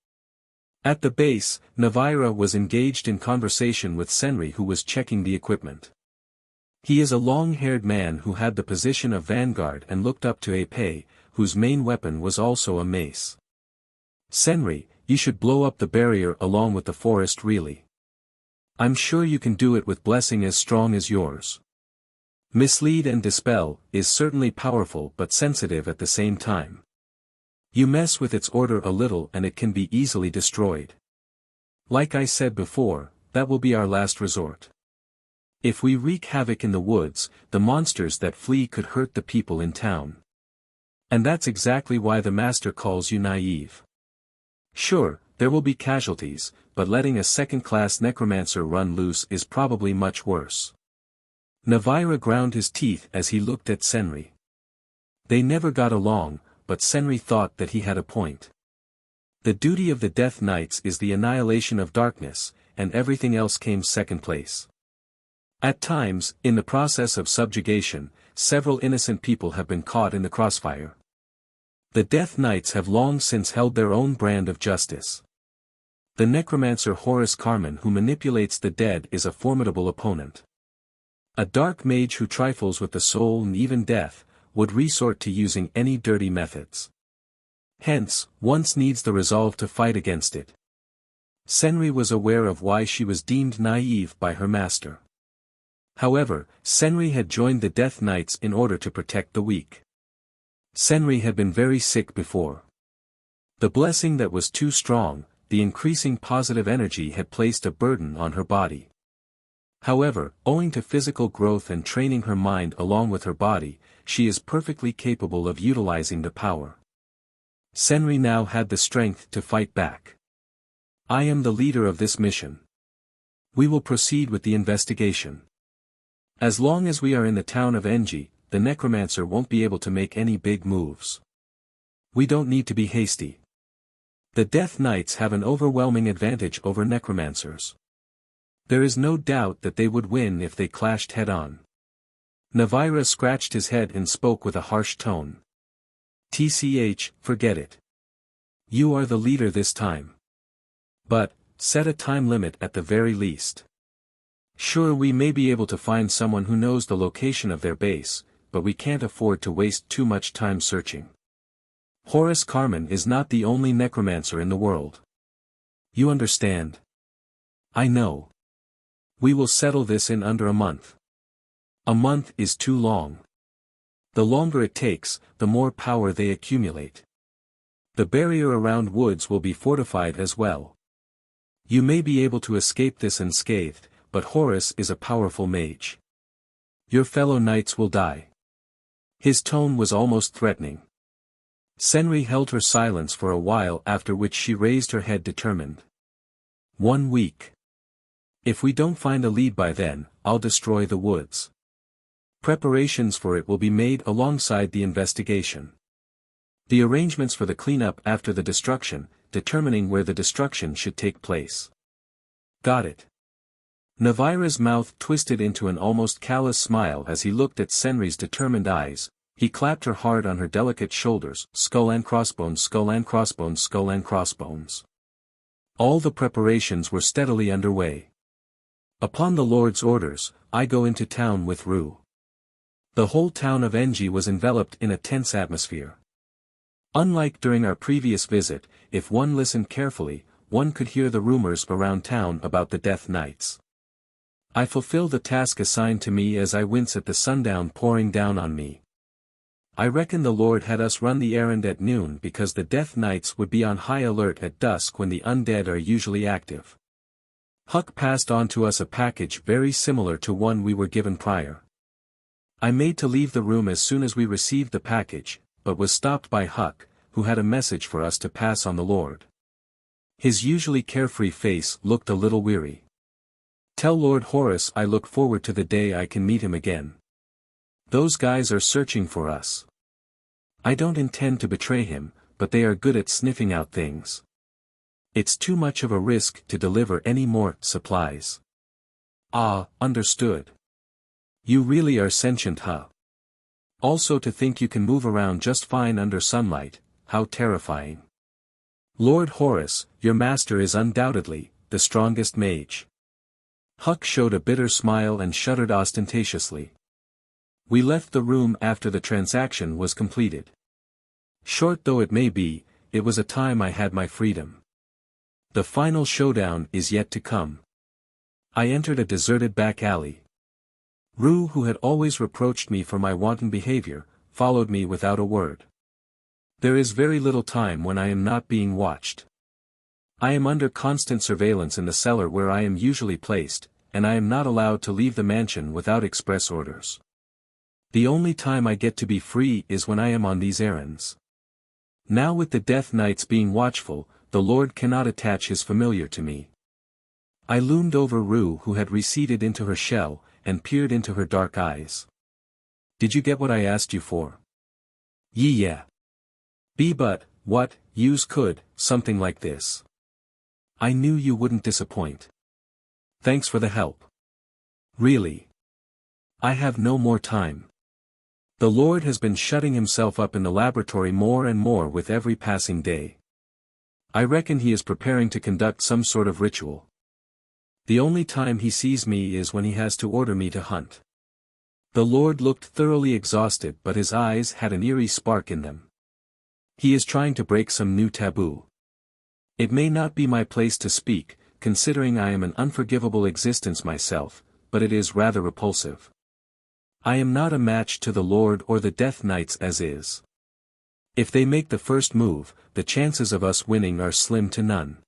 A: At the base, Navira was engaged in conversation with Senri, who was checking the equipment. He is a long-haired man who had the position of vanguard and looked up to Apei, whose main weapon was also a mace. Senri, you should blow up the barrier along with the forest really. I'm sure you can do it with blessing as strong as yours. Mislead and dispel is certainly powerful but sensitive at the same time. You mess with its order a little and it can be easily destroyed. Like I said before, that will be our last resort. If we wreak havoc in the woods, the monsters that flee could hurt the people in town. And that's exactly why the Master calls you naive. Sure, there will be casualties, but letting a second-class necromancer run loose is probably much worse. Navira ground his teeth as he looked at Senri. They never got along, but Senri thought that he had a point. The duty of the Death Knights is the annihilation of darkness, and everything else came second place. At times, in the process of subjugation, several innocent people have been caught in the crossfire. The Death Knights have long since held their own brand of justice. The necromancer Horace Carmen, who manipulates the dead, is a formidable opponent. A dark mage who trifles with the soul and even death, would resort to using any dirty methods. Hence, once needs the resolve to fight against it. Senri was aware of why she was deemed naive by her master. However, Senri had joined the Death Knights in order to protect the weak. Senri had been very sick before. The blessing that was too strong, the increasing positive energy had placed a burden on her body. However, owing to physical growth and training her mind along with her body, she is perfectly capable of utilizing the power. Senri now had the strength to fight back. I am the leader of this mission. We will proceed with the investigation. As long as we are in the town of Enji, the necromancer won't be able to make any big moves. We don't need to be hasty. The Death Knights have an overwhelming advantage over necromancers. There is no doubt that they would win if they clashed head-on. Navira scratched his head and spoke with a harsh tone. TCH, forget it. You are the leader this time. But, set a time limit at the very least. Sure, we may be able to find someone who knows the location of their base, but we can't afford to waste too much time searching. Horace Carmen is not the only necromancer in the world. You understand? I know. We will settle this in under a month. A month is too long. The longer it takes, the more power they accumulate. The barrier around woods will be fortified as well. You may be able to escape this unscathed, but Horace is a powerful mage. Your fellow knights will die. His tone was almost threatening. Senri held her silence for a while, after which she raised her head determined. 1 week. If we don't find a lead by then, I'll destroy the woods. Preparations for it will be made alongside the investigation. The arrangements for the cleanup after the destruction, determining where the destruction should take place. Got it. Navira's mouth twisted into an almost callous smile as he looked at Senri's determined eyes. He clapped her hard on her delicate shoulders. Skull and crossbones, skull and crossbones, skull and crossbones. All the preparations were steadily underway. Upon the Lord's orders, I go into town with Rue. The whole town of Enji was enveloped in a tense atmosphere. Unlike during our previous visit, if one listened carefully, one could hear the rumors around town about the Death Knights. I fulfill the task assigned to me as I wince at the sundown pouring down on me. I reckon the Lord had us run the errand at noon because the Death Knights would be on high alert at dusk when the undead are usually active. Huck passed on to us a package very similar to one we were given prior. I made to leave the room as soon as we received the package, but was stopped by Huck, who had a message for us to pass on the Lord. His usually carefree face looked a little weary. Tell Lord Horace I look forward to the day I can meet him again. Those guys are searching for us. I don't intend to betray him, but they are good at sniffing out things. It's too much of a risk to deliver any more supplies. Ah, understood. You really are sentient, huh? Also to think you can move around just fine under sunlight, how terrifying. Lord Horace, your master is undoubtedly the strongest mage. Huck showed a bitter smile and shuddered ostentatiously. We left the room after the transaction was completed. Short though it may be, it was a time I had my freedom. The final showdown is yet to come. I entered a deserted back alley. Rue, who had always reproached me for my wanton behavior, followed me without a word. There is very little time when I am not being watched. I am under constant surveillance in the cellar where I am usually placed, and I am not allowed to leave the mansion without express orders. The only time I get to be free is when I am on these errands. Now with the Death Knights being watchful, the Lord cannot attach his familiar to me. I loomed over Rue, who had receded into her shell, and peered into her dark eyes. Did you get what I asked you for? Yeah. But, what, yous could, something like this. I knew you wouldn't disappoint. Thanks for the help. Really. I have no more time. The Lord has been shutting himself up in the laboratory more and more with every passing day. I reckon he is preparing to conduct some sort of ritual. The only time he sees me is when he has to order me to hunt. The Lord looked thoroughly exhausted, but his eyes had an eerie spark in them. He is trying to break some new taboo. It may not be my place to speak, considering I am an unforgivable existence myself, but it is rather repulsive. I am not a match to the Lord or the Death Knights as is. If they make the first move, the chances of us winning are slim to none.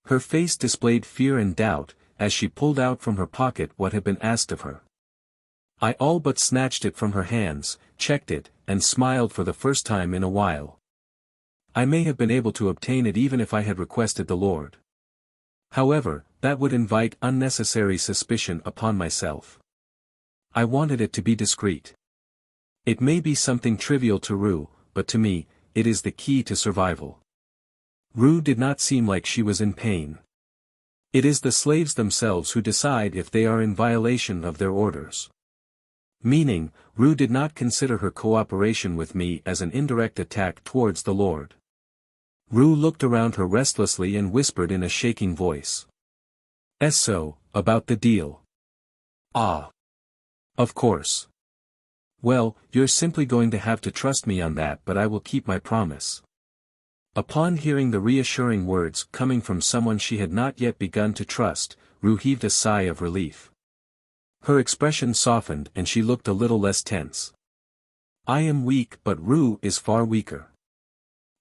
A: Her face displayed fear and doubt, as she pulled out from her pocket what had been asked of her. I all but snatched it from her hands, checked it, and smiled for the first time in a while. I may have been able to obtain it even if I had requested the Lord. However, that would invite unnecessary suspicion upon myself. I wanted it to be discreet. It may be something trivial to Rue, but to me, it is the key to survival. Rue did not seem like she was in pain. It is the slaves themselves who decide if they are in violation of their orders. Meaning, Rue did not consider her cooperation with me as an indirect attack towards the Lord. Rue looked around her restlessly and whispered in a shaking voice. "So, about the deal." "Ah. Of course. Well, you're simply going to have to trust me on that, but I will keep my promise." Upon hearing the reassuring words coming from someone she had not yet begun to trust, Rue heaved a sigh of relief. Her expression softened and she looked a little less tense. I am weak, but Rue is far weaker.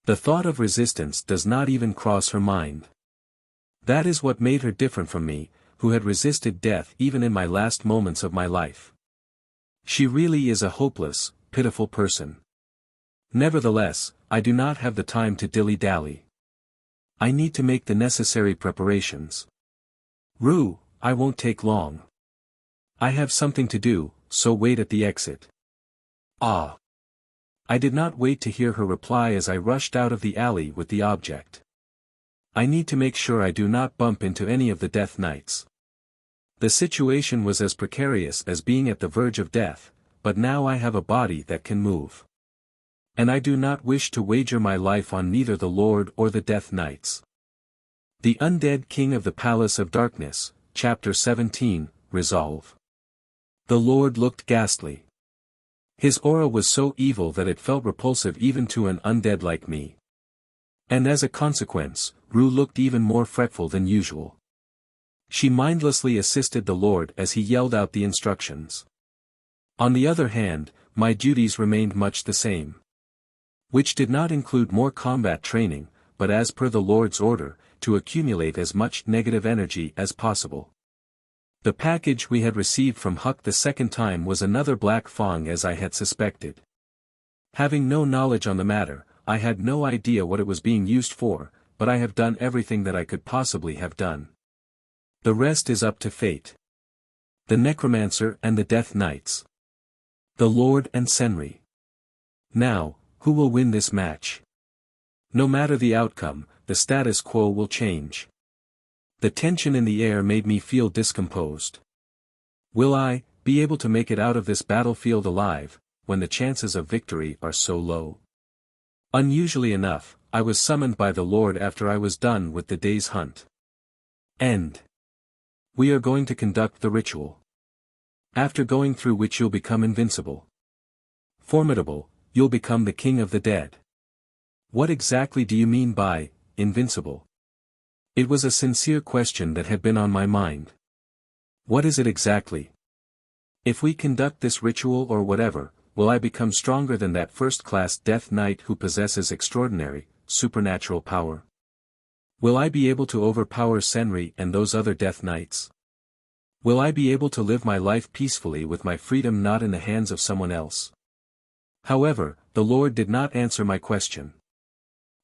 A: The thought of resistance does not even cross her mind. That is what made her different from me, who had resisted death even in my last moments of my life. She really is a hopeless, pitiful person. Nevertheless, I do not have the time to dilly-dally. I need to make the necessary preparations. Rue, I won't take long. I have something to do, so wait at the exit. Ah. I did not wait to hear her reply as I rushed out of the alley with the object. I need to make sure I do not bump into any of the Death Knights. The situation was as precarious as being at the verge of death, but now I have a body that can move. And I do not wish to wager my life on neither the Lord or the Death Knights. The Undead King of the Palace of Darkness, Chapter 17, Resolve. The Lord looked ghastly. His aura was so evil that it felt repulsive even to an undead like me. And as a consequence, Rue looked even more fretful than usual. She mindlessly assisted the Lord as he yelled out the instructions. On the other hand, my duties remained much the same. Which did not include more combat training, but as per the Lord's order, to accumulate as much negative energy as possible. The package we had received from Huck the second time was another black fong as I had suspected. Having no knowledge on the matter, I had no idea what it was being used for, but I have done everything that I could possibly have done. The rest is up to fate. The Necromancer and the Death Knights. The Lord and Senri. Now, who will win this match? No matter the outcome, the status quo will change. The tension in the air made me feel discomposed. Will I be able to make it out of this battlefield alive, when the chances of victory are so low? Unusually enough, I was summoned by the Lord after I was done with the day's hunt. End. We are going to conduct the ritual. After going through which you'll become invincible. Formidable, you'll become the king of the dead. What exactly do you mean by invincible? It was a sincere question that had been on my mind. What is it exactly? If we conduct this ritual or whatever, will I become stronger than that first-class Death Knight who possesses extraordinary, supernatural power? Will I be able to overpower Senri and those other Death Knights? Will I be able to live my life peacefully with my freedom not in the hands of someone else? However, the Lord did not answer my question.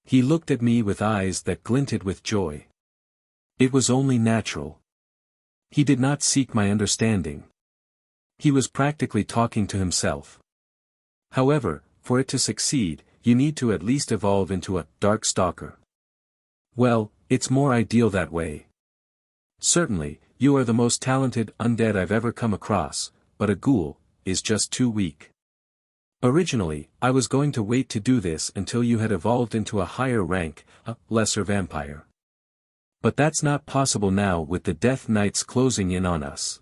A: He looked at me with eyes that glinted with joy. It was only natural. He did not seek my understanding. He was practically talking to himself. However, for it to succeed, you need to at least evolve into a Dark Stalker. Well, it's more ideal that way. Certainly, you are the most talented undead I've ever come across, but a ghoul is just too weak. Originally, I was going to wait to do this until you had evolved into a higher rank, a lesser vampire. But that's not possible now with the Death Knights closing in on us.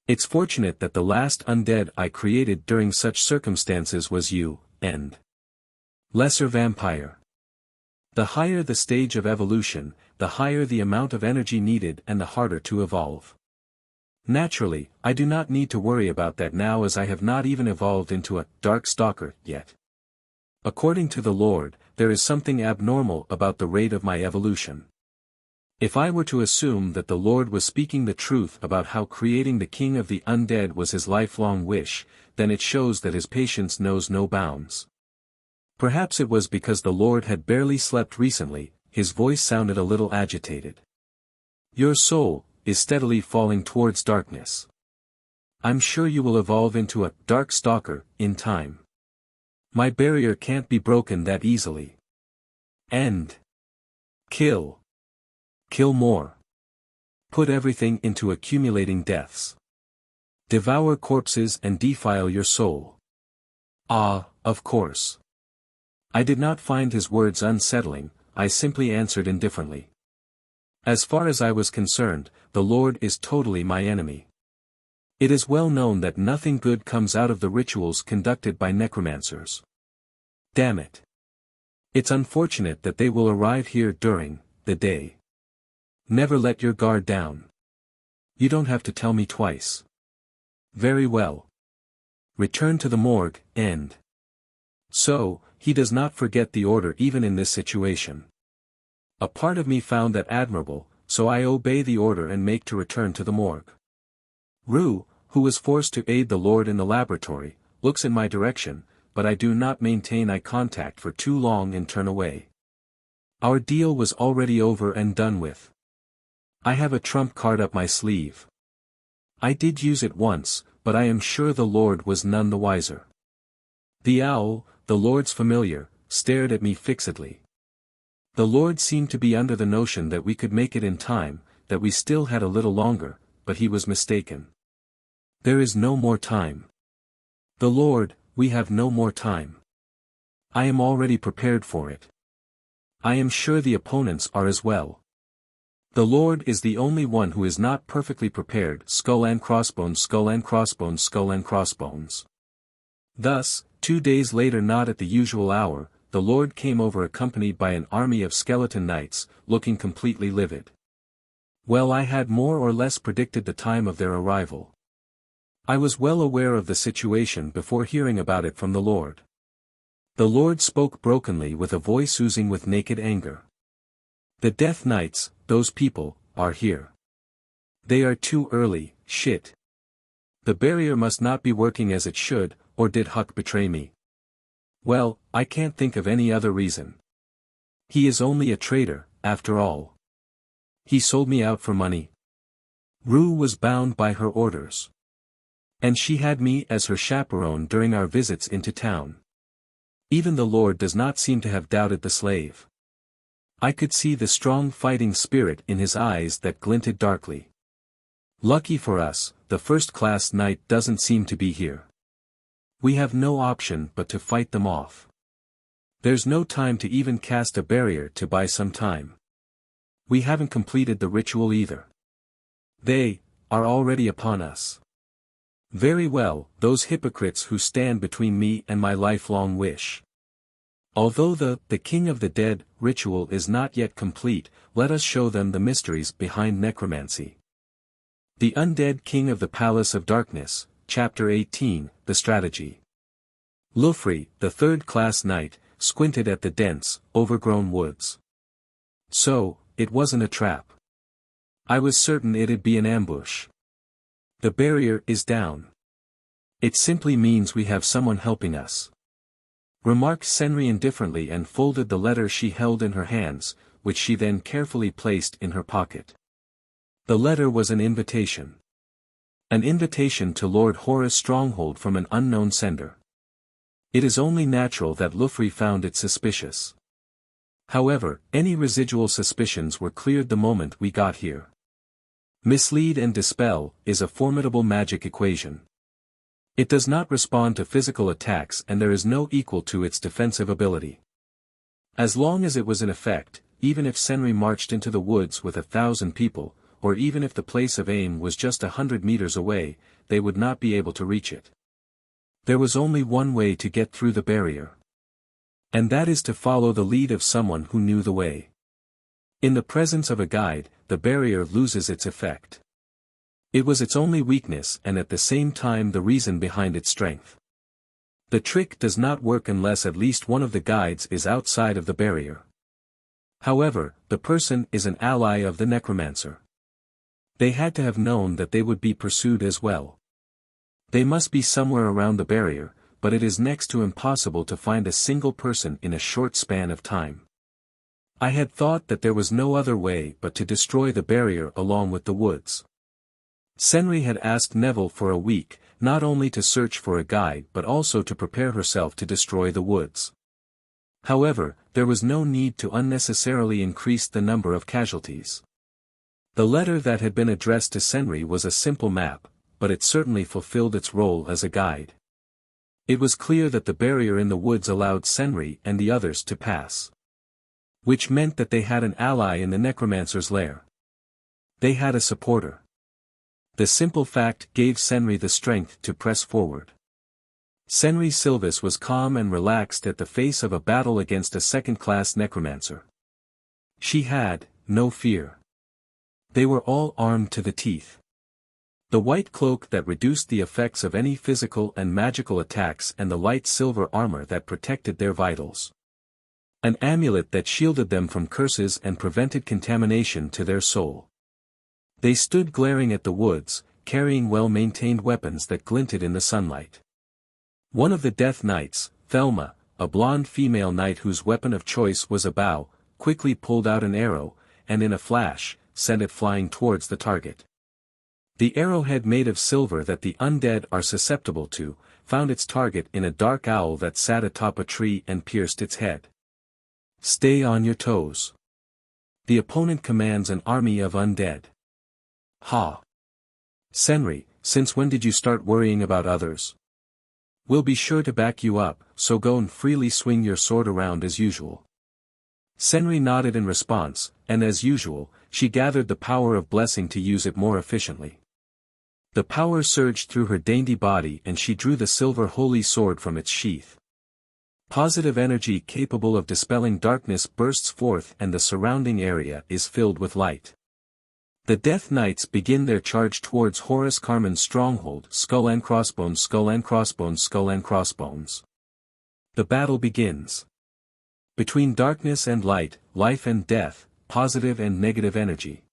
A: It's fortunate that the last undead I created during such circumstances was you, and lesser vampire. The higher the stage of evolution, the higher the amount of energy needed and the harder to evolve. Naturally, I do not need to worry about that now as I have not even evolved into a dark stalker yet. According to the Lord, there is something abnormal about the rate of my evolution. If I were to assume that the Lord was speaking the truth about how creating the king of the undead was his lifelong wish, then it shows that his patience knows no bounds. Perhaps it was because the Lord had barely slept recently, his voice sounded a little agitated. Your soul is steadily falling towards darkness. I'm sure you will evolve into a dark stalker in time. My barrier can't be broken that easily. End. Kill. Kill more. Put everything into accumulating deaths. Devour corpses and defile your soul. Ah, of course. I did not find his words unsettling, I simply answered indifferently. As far as I was concerned, the Lord is totally my enemy. It is well known that nothing good comes out of the rituals conducted by necromancers. Damn it. It's unfortunate that they will arrive here during the day. Never let your guard down. You don't have to tell me twice. Very well. Return to the morgue, end. So, he does not forget the order even in this situation. A part of me found that admirable, so I obey the order and make to return to the morgue. Rue, who was forced to aid the Lord in the laboratory, looks in my direction, but I do not maintain eye contact for too long and turn away. Our deal was already over and done with. I have a trump card up my sleeve. I did use it once, but I am sure the Lord was none the wiser. The owl, the Lord's familiar, stared at me fixedly. The Lord seemed to be under the notion that we could make it in time, that we still had a little longer, but he was mistaken. There is no more time. The Lord, we have no more time. I am already prepared for it. I am sure the opponents are as well. The Lord is the only one who is not perfectly prepared. Skull and crossbones, skull and crossbones, skull and crossbones. Thus, 2 days later, not at the usual hour, the Lord came over accompanied by an army of skeleton knights, looking completely livid. Well, I had more or less predicted the time of their arrival. I was well aware of the situation before hearing about it from the Lord. The Lord spoke brokenly with a voice oozing with naked anger. The Death Knights, those people, are here. They are too early, shit. The barrier must not be working as it should, or did Huck betray me? Well, I can't think of any other reason. He is only a traitor, after all. He sold me out for money. Rue was bound by her orders. And she had me as her chaperone during our visits into town. Even the Lord does not seem to have doubted the slave. I could see the strong fighting spirit in his eyes that glinted darkly. Lucky for us, the first-class knight doesn't seem to be here. We have no option but to fight them off. There's no time to even cast a barrier to buy some time. We haven't completed the ritual either. They are already upon us. Very well, those hypocrites who stand between me and my lifelong wish. Although the King of the Dead ritual is not yet complete, let us show them the mysteries behind necromancy. The Undead King of the Palace of Darkness, Chapter 18, The Strategy. Lufri, the third-class knight, squinted at the dense, overgrown woods. So, it wasn't a trap. I was certain it'd be an ambush. The barrier is down. It simply means we have someone helping us. Remarked Senri indifferently and folded the letter she held in her hands, which she then carefully placed in her pocket. The letter was an invitation. An invitation to Lord Horace' stronghold from an unknown sender. It is only natural that Lufri found it suspicious. However, any residual suspicions were cleared the moment we got here. Mislead and dispel is a formidable magic equation. It does not respond to physical attacks and there is no equal to its defensive ability. As long as it was in effect, even if Senri marched into the woods with 1,000 people, or even if the place of aim was just 100 meters away, they would not be able to reach it. There was only one way to get through the barrier. And that is to follow the lead of someone who knew the way. In the presence of a guide, the barrier loses its effect. It was its only weakness and at the same time the reason behind its strength. The trick does not work unless at least one of the guides is outside of the barrier. However, the person is an ally of the necromancer. They had to have known that they would be pursued as well. They must be somewhere around the barrier, but it is next to impossible to find a single person in a short span of time. I had thought that there was no other way but to destroy the barrier along with the woods. Senri had asked Neville for a week, not only to search for a guide but also to prepare herself to destroy the woods. However, there was no need to unnecessarily increase the number of casualties. The letter that had been addressed to Senri was a simple map, but it certainly fulfilled its role as a guide. It was clear that the barrier in the woods allowed Senri and the others to pass. Which meant that they had an ally in the necromancer's lair. They had a supporter. The simple fact gave Senri the strength to press forward. Senri Silvis was calm and relaxed at the face of a battle against a second-class necromancer. She had no fear. They were all armed to the teeth. The white cloak that reduced the effects of any physical and magical attacks and the light silver armor that protected their vitals. An amulet that shielded them from curses and prevented contamination to their soul. They stood glaring at the woods, carrying well-maintained weapons that glinted in the sunlight. One of the Death Knights, Thelma, a blonde female knight whose weapon of choice was a bow, quickly pulled out an arrow, and in a flash, sent it flying towards the target. The arrowhead made of silver that the undead are susceptible to, found its target in a dark owl that sat atop a tree and pierced its head. Stay on your toes. The opponent commands an army of undead. Ha! Senri, since when did you start worrying about others? We'll be sure to back you up, so go and freely swing your sword around as usual. Senri nodded in response, and as usual, she gathered the power of blessing to use it more efficiently. The power surged through her dainty body and she drew the silver holy sword from its sheath. Positive energy capable of dispelling darkness bursts forth and the surrounding area is filled with light. The Death Knights begin their charge towards Horus Carmen's stronghold, Skull and Crossbones, Skull and Crossbones, Skull and Crossbones. The battle begins. Between darkness and light, life and death, positive and negative energy.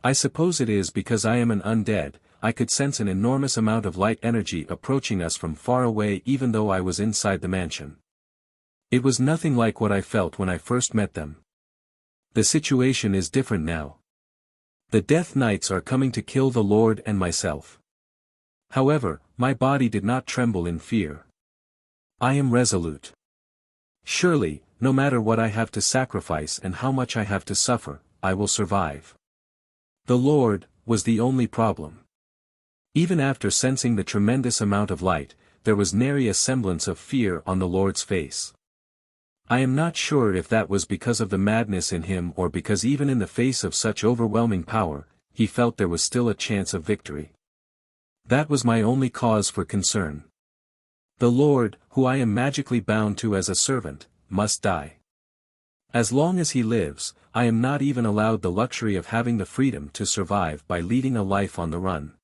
A: I suppose it is because I am an undead, I could sense an enormous amount of light energy approaching us from far away even though I was inside the mansion. It was nothing like what I felt when I first met them. The situation is different now. The Death Knights are coming to kill the Lord and myself. However, my body did not tremble in fear. I am resolute. Surely, no matter what I have to sacrifice and how much I have to suffer, I will survive. The Lord was the only problem. Even after sensing the tremendous amount of light, there was nary a semblance of fear on the Lord's face. I am not sure if that was because of the madness in him or because even in the face of such overwhelming power, he felt there was still a chance of victory. That was my only cause for concern. The Lord, who I am magically bound to as a servant, must die. As long as he lives, I am not even allowed the luxury of having the freedom to survive by leading a life on the run.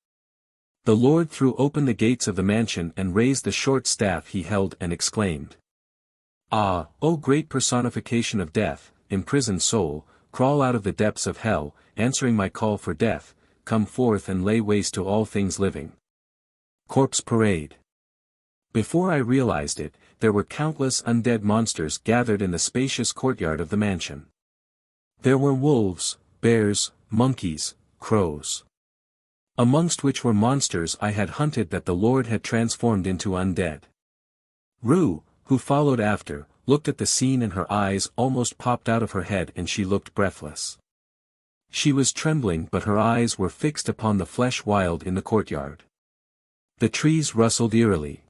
A: The Lord threw open the gates of the mansion and raised the short staff he held and exclaimed. Ah, O great personification of death, imprisoned soul, crawl out of the depths of hell, answering my call for death, come forth and lay waste to all things living. Corpse Parade. Before I realized it, there were countless undead monsters gathered in the spacious courtyard of the mansion. There were wolves, bears, monkeys, crows. Amongst which were monsters I had hunted that the Lord had transformed into undead. Rue, who followed after, looked at the scene and her eyes almost popped out of her head and she looked breathless. She was trembling but her eyes were fixed upon the flesh wild in the courtyard. The trees rustled eerily.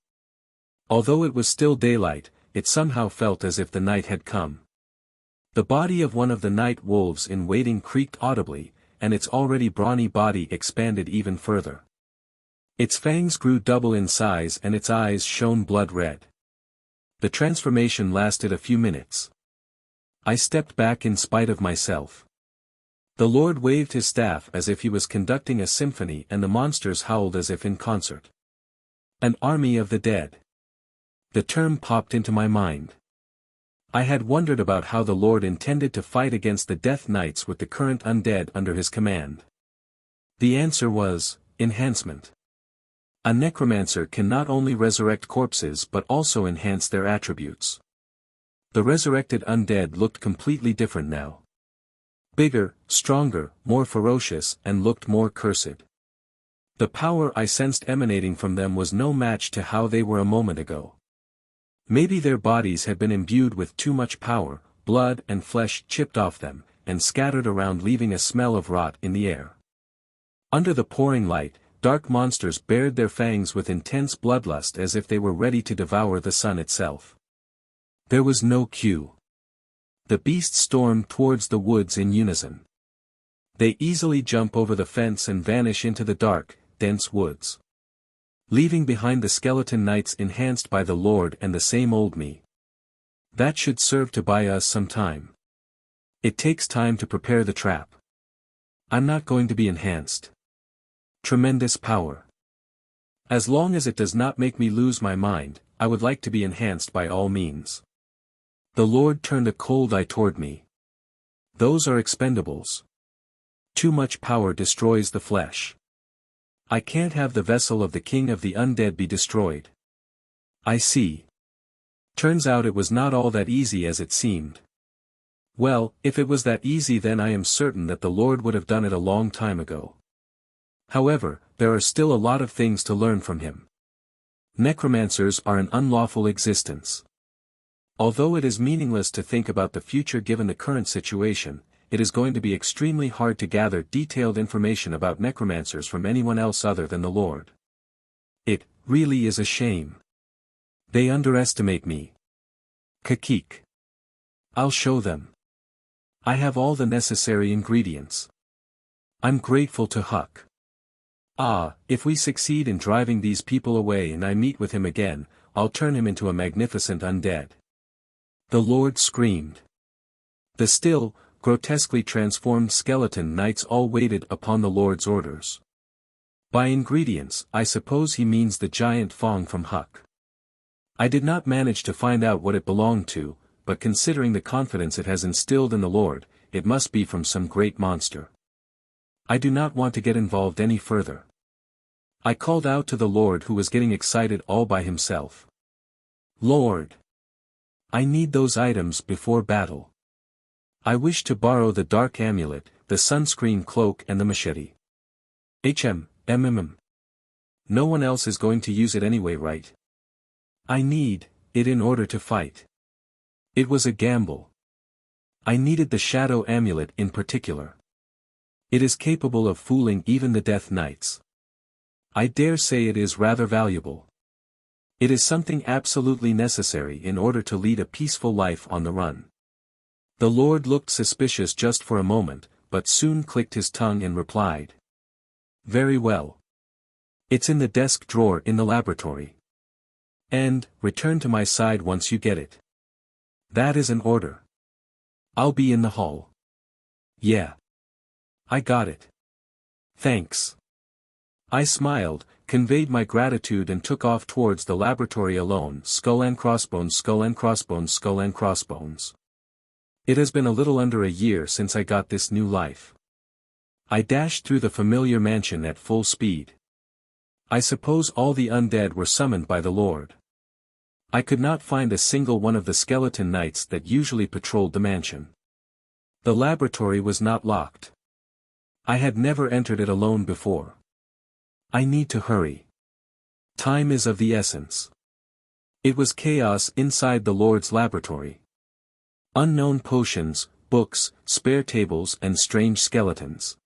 A: Although it was still daylight, it somehow felt as if the night had come. The body of one of the night wolves in waiting creaked audibly, and its already brawny body expanded even further. Its fangs grew double in size and its eyes shone blood red. The transformation lasted a few minutes. I stepped back in spite of myself. The Lord waved his staff as if he was conducting a symphony and the monsters howled as if in concert. An army of the dead. The term popped into my mind. I had wondered about how the Lord intended to fight against the Death Knights with the current undead under his command. The answer was, enhancement. A necromancer can not only resurrect corpses but also enhance their attributes. The resurrected undead looked completely different now. Bigger, stronger, more ferocious, and looked more cursed. The power I sensed emanating from them was no match to how they were a moment ago. Maybe their bodies had been imbued with too much power, blood and flesh chipped off them, and scattered around leaving a smell of rot in the air. Under the pouring light, dark monsters bared their fangs with intense bloodlust as if they were ready to devour the sun itself. There was no cue. The beasts stormed towards the woods in unison. They easily jump over the fence and vanish into the dark, dense woods. Leaving behind the skeleton knights enhanced by the Lord and the same old me. That should serve to buy us some time. It takes time to prepare the trap. I'm not going to be enhanced. Tremendous power. As long as it does not make me lose my mind, I would like to be enhanced by all means. The Lord turned a cold eye toward me. Those are expendables. Too much power destroys the flesh. I can't have the vessel of the king of the undead be destroyed. I see. Turns out it was not all that easy as it seemed. Well, if it was that easy then I am certain that the Lord would have done it a long time ago. However, there are still a lot of things to learn from him. Necromancers are an unlawful existence. Although it is meaningless to think about the future given the current situation, it is going to be extremely hard to gather detailed information about necromancers from anyone else other than the Lord. It really is a shame. They underestimate me. Kakik. I'll show them. I have all the necessary ingredients. I'm grateful to Huck. Ah, if we succeed in driving these people away and I meet with him again, I'll turn him into a magnificent undead. The Lord screamed. The still, grotesquely transformed skeleton knights all waited upon the Lord's orders. By ingredients, I suppose he means the giant fong from Huck. I did not manage to find out what it belonged to, but considering the confidence it has instilled in the Lord, it must be from some great monster. I do not want to get involved any further. I called out to the Lord who was getting excited all by himself. Lord! I need those items before battle. I wish to borrow the dark amulet, the sunscreen cloak and the machete. No one else is going to use it anyway, right? I need it in order to fight. It was a gamble. I needed the shadow amulet in particular. It is capable of fooling even the Death Knights. I dare say it is rather valuable. It is something absolutely necessary in order to lead a peaceful life on the run. The Lord looked suspicious just for a moment, but soon clicked his tongue and replied. Very well. It's in the desk drawer in the laboratory. And, return to my side once you get it. That is an order. I'll be in the hall. Yeah. I got it. Thanks. I smiled, conveyed my gratitude and took off towards the laboratory alone. Skull and crossbones, skull and crossbones, skull and crossbones. It has been a little under a year since I got this new life. I dashed through the familiar mansion at full speed. I suppose all the undead were summoned by the Lord. I could not find a single one of the skeleton knights that usually patrolled the mansion. The laboratory was not locked. I had never entered it alone before. I need to hurry. Time is of the essence. It was chaos inside the Lord's laboratory. Unknown potions, books, spare tables and strange skeletons.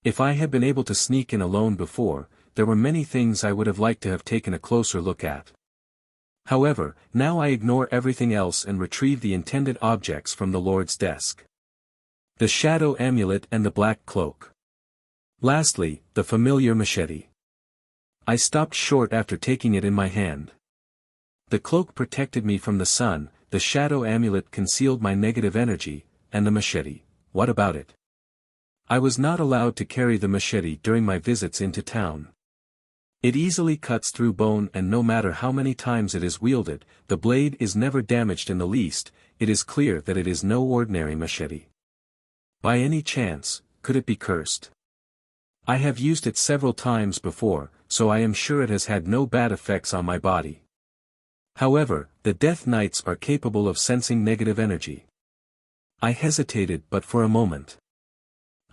A: If I had been able to sneak in alone before, there were many things I would have liked to have taken a closer look at. However, now I ignore everything else and retrieve the intended objects from the Lord's desk. The shadow amulet and the black cloak. Lastly, the familiar machete. I stopped short after taking it in my hand. The cloak protected me from the sun, the shadow amulet concealed my negative energy, and the machete, what about it? I was not allowed to carry the machete during my visits into town. It easily cuts through bone, and no matter how many times it is wielded, the blade is never damaged in the least. It is clear that it is no ordinary machete. By any chance, could it be cursed? I have used it several times before, so I am sure it has had no bad effects on my body. However, the Death Knights are capable of sensing negative energy. I hesitated but for a moment.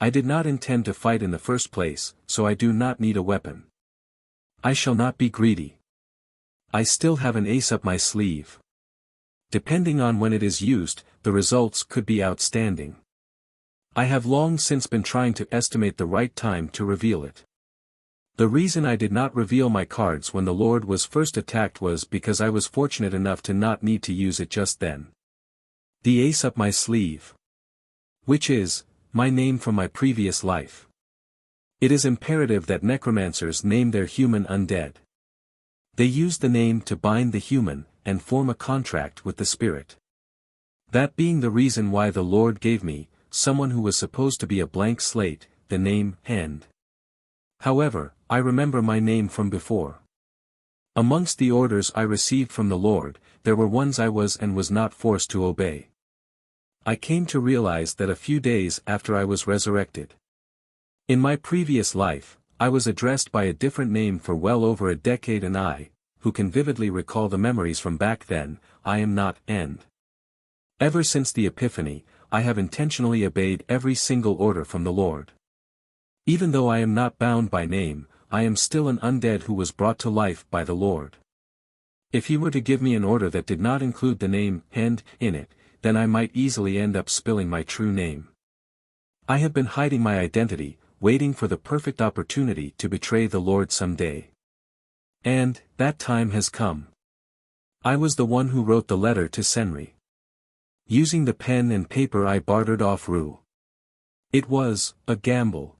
A: I did not intend to fight in the first place, so I do not need a weapon. I shall not be greedy. I still have an ace up my sleeve. Depending on when it is used, the results could be outstanding. I have long since been trying to estimate the right time to reveal it. The reason I did not reveal my cards when the Lord was first attacked was because I was fortunate enough to not need to use it just then. The ace up my sleeve. Which is my name from my previous life. It is imperative that necromancers name their human undead. They use the name to bind the human, and form a contract with the spirit. That being the reason why the Lord gave me, someone who was supposed to be a blank slate, the name End. However, I remember my name from before. Amongst the orders I received from the Lord, there were ones I was and was not forced to obey. I came to realize that a few days after I was resurrected. In my previous life, I was addressed by a different name for well over a decade, and I, who can vividly recall the memories from back then, I am not End. Ever since the Epiphany, I have intentionally obeyed every single order from the Lord. Even though I am not bound by name, I am still an undead who was brought to life by the Lord. If he were to give me an order that did not include the name End in it, then I might easily end up spilling my true name. I have been hiding my identity, waiting for the perfect opportunity to betray the Lord someday. And that time has come. I was the one who wrote the letter to Senri. Using the pen and paper I bartered off Rue. It was a gamble.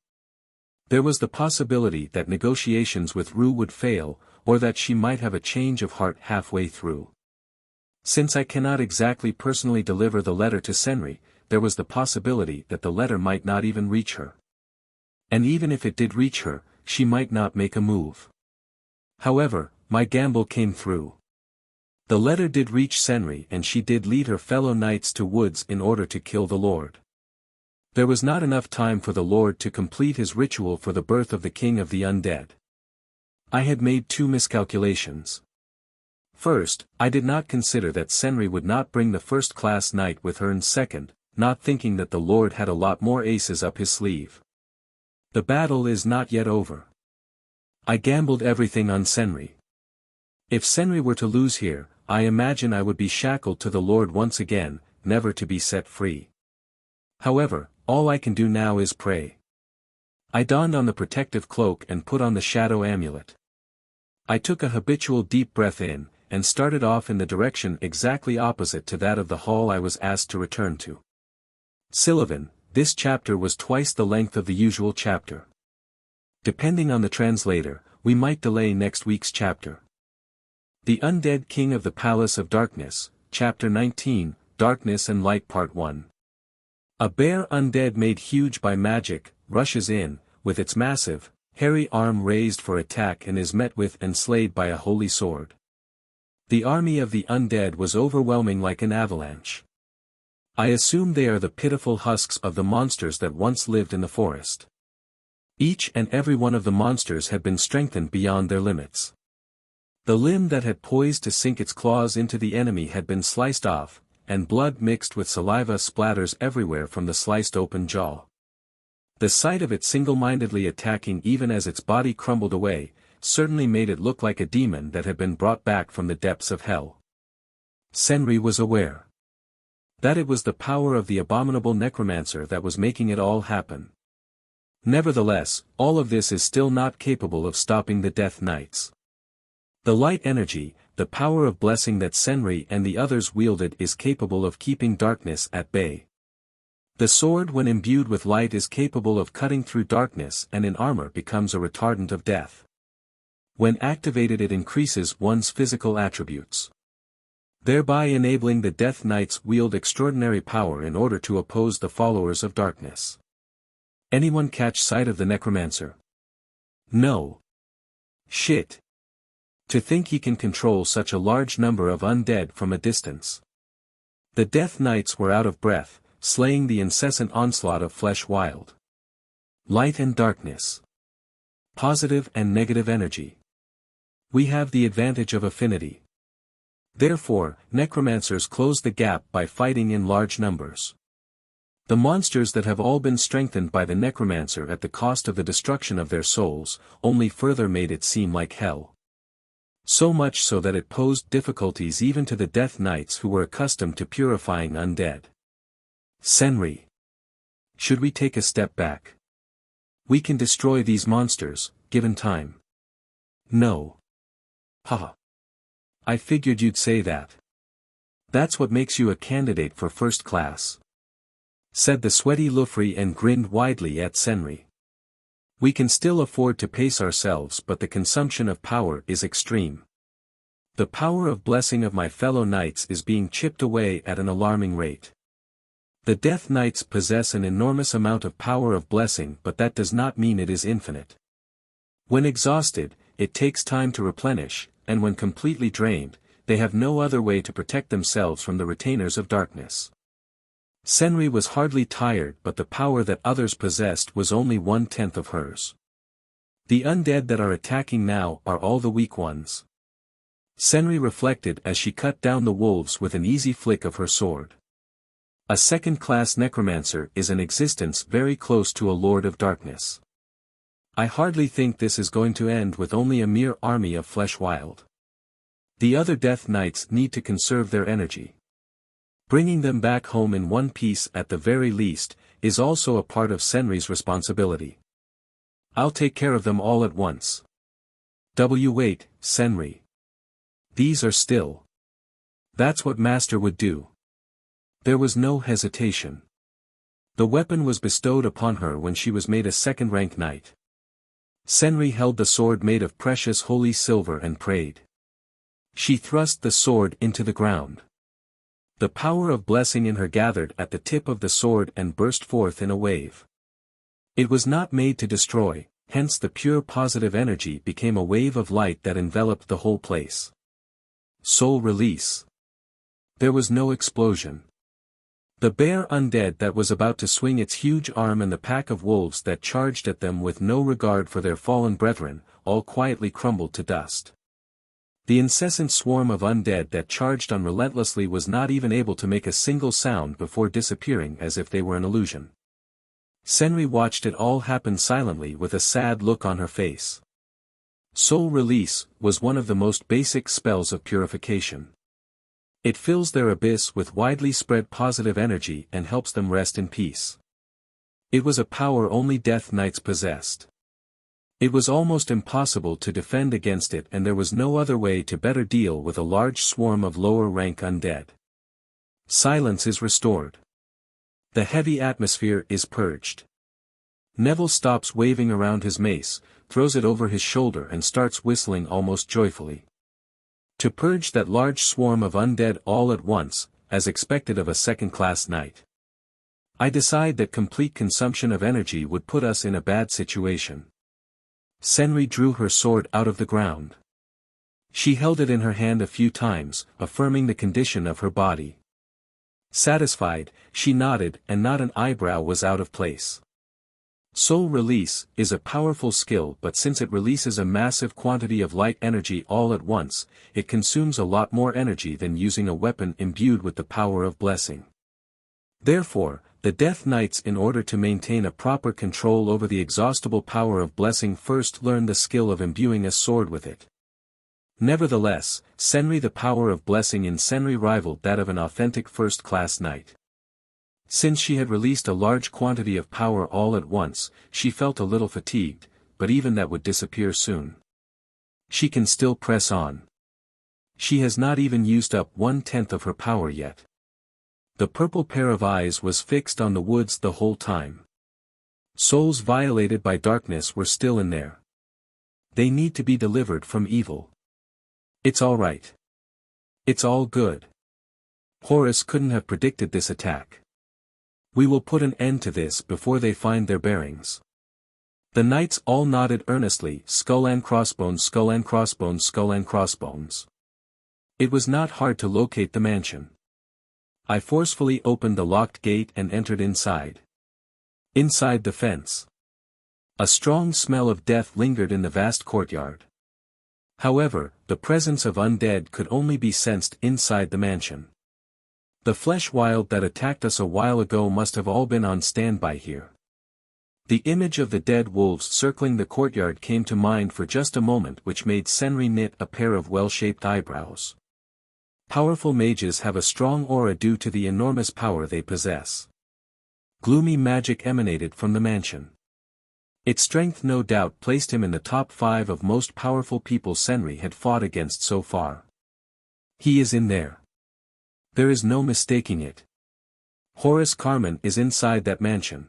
A: There was the possibility that negotiations with Rue would fail, or that she might have a change of heart halfway through. Since I cannot exactly personally deliver the letter to Senri, there was the possibility that the letter might not even reach her. And even if it did reach her, she might not make a move. However, my gamble came through. The letter did reach Senri, and she did lead her fellow knights to woods in order to kill the Lord. There was not enough time for the Lord to complete his ritual for the birth of the king of the undead. I had made two miscalculations. First, I did not consider that Senri would not bring the first-class knight with her, and second, not thinking that the Lord had a lot more aces up his sleeve. The battle is not yet over. I gambled everything on Senri. If Senri were to lose here, I imagine I would be shackled to the Lord once again, never to be set free. However, all I can do now is pray. I donned on the protective cloak and put on the shadow amulet. I took a habitual deep breath in, and started off in the direction exactly opposite to that of the hall I was asked to return to. Sullivan, this chapter was twice the length of the usual chapter. Depending on the translator, we might delay next week's chapter. The Undead King of the Palace of Darkness, Chapter 19, Darkness and Light Part 1. A bear undead made huge by magic, rushes in, with its massive, hairy arm raised for attack, and is met with and slayed by a holy sword. The army of the undead was overwhelming like an avalanche. I assume they are the pitiful husks of the monsters that once lived in the forest. Each and every one of the monsters had been strengthened beyond their limits. The limb that had poised to sink its claws into the enemy had been sliced off, and blood mixed with saliva splatters everywhere from the sliced open jaw. The sight of it single-mindedly attacking even as its body crumbled away, certainly made it look like a demon that had been brought back from the depths of hell. Senri was aware that it was the power of the abominable necromancer that was making it all happen. Nevertheless, all of this is still not capable of stopping the Death Knights. The light energy, the power of blessing that Senri and the others wielded, is capable of keeping darkness at bay. The sword when imbued with light is capable of cutting through darkness and in armor becomes a retardant of death. When activated it increases one's physical attributes, thereby enabling the Death Knights wield extraordinary power in order to oppose the followers of darkness. Anyone catch sight of the necromancer? No. Shit. To think he can control such a large number of undead from a distance. The Death Knights were out of breath, slaying the incessant onslaught of flesh wild. Light and darkness. Positive and negative energy. We have the advantage of affinity. Therefore, necromancers close the gap by fighting in large numbers. The monsters that have all been strengthened by the necromancer at the cost of the destruction of their souls, only further made it seem like hell. So much so that it posed difficulties even to the Death Knights who were accustomed to purifying undead. Senri. Should we take a step back? We can destroy these monsters, given time. No. Haha. I figured you'd say that. That's what makes you a candidate for first class, said the sweaty Lufri and grinned widely at Senri. We can still afford to pace ourselves, but the consumption of power is extreme. The power of blessing of my fellow knights is being chipped away at an alarming rate. The Death Knights possess an enormous amount of power of blessing, but that does not mean it is infinite. When exhausted, it takes time to replenish, and when completely drained, they have no other way to protect themselves from the retainers of darkness. Senri was hardly tired, but the power that others possessed was only 1/10 of hers. The undead that are attacking now are all the weak ones. Senri reflected as she cut down the wolves with an easy flick of her sword. A second-class necromancer is an existence very close to a lord of darkness. I hardly think this is going to end with only a mere army of flesh wild. The other Death Knights need to conserve their energy. Bringing them back home in one piece at the very least, is also a part of Senri's responsibility. I'll take care of them all at once. Wait, Senri. These are still. That's what Master would do. There was no hesitation. The weapon was bestowed upon her when she was made a second-rank knight. Senri held the sword made of precious holy silver and prayed. She thrust the sword into the ground. The power of blessing in her gathered at the tip of the sword and burst forth in a wave. It was not made to destroy, hence the pure positive energy became a wave of light that enveloped the whole place. Soul release. There was no explosion. The bare undead that was about to swing its huge arm and the pack of wolves that charged at them with no regard for their fallen brethren, all quietly crumbled to dust. The incessant swarm of undead that charged on relentlessly was not even able to make a single sound before disappearing as if they were an illusion. Senri watched it all happen silently with a sad look on her face. Soul release was one of the most basic spells of purification. It fills their abyss with widely spread positive energy and helps them rest in peace. It was a power only Death Knights possessed. It was almost impossible to defend against it, and there was no other way to better deal with a large swarm of lower-rank undead. Silence is restored. The heavy atmosphere is purged. Neville stops waving around his mace, throws it over his shoulder and starts whistling almost joyfully. To purge that large swarm of undead all at once, as expected of a second-class knight. I decide that complete consumption of energy would put us in a bad situation. Senri drew her sword out of the ground. She held it in her hand a few times, affirming the condition of her body. Satisfied, she nodded, and not an eyebrow was out of place. Soul release is a powerful skill, but since it releases a massive quantity of light energy all at once, it consumes a lot more energy than using a weapon imbued with the power of blessing. Therefore, the Death Knights, in order to maintain a proper control over the exhaustible power of blessing, first learn the skill of imbuing a sword with it. Nevertheless, the power of blessing in Senri rivaled that of an authentic first-class knight. Since she had released a large quantity of power all at once, she felt a little fatigued, but even that would disappear soon. She can still press on. She has not even used up 1/10 of her power yet. The purple pair of eyes was fixed on the woods the whole time. Souls violated by darkness were still in there. They need to be delivered from evil. It's all right. It's all good. Horus couldn't have predicted this attack. We will put an end to this before they find their bearings. The knights all nodded earnestly, skull and crossbones, skull and crossbones, skull and crossbones. It was not hard to locate the mansion. I forcefully opened the locked gate and entered inside. Inside the fence, a strong smell of death lingered in the vast courtyard. However, the presence of undead could only be sensed inside the mansion. The flesh wild that attacked us a while ago must have all been on standby here. The image of the dead wolves circling the courtyard came to mind for just a moment, which made Senri knit a pair of well-shaped eyebrows. Powerful mages have a strong aura due to the enormous power they possess. Gloomy magic emanated from the mansion. Its strength no doubt placed him in the top 5 of most powerful people Senri had fought against so far. He is in there. There is no mistaking it. Horus Carmen is inside that mansion.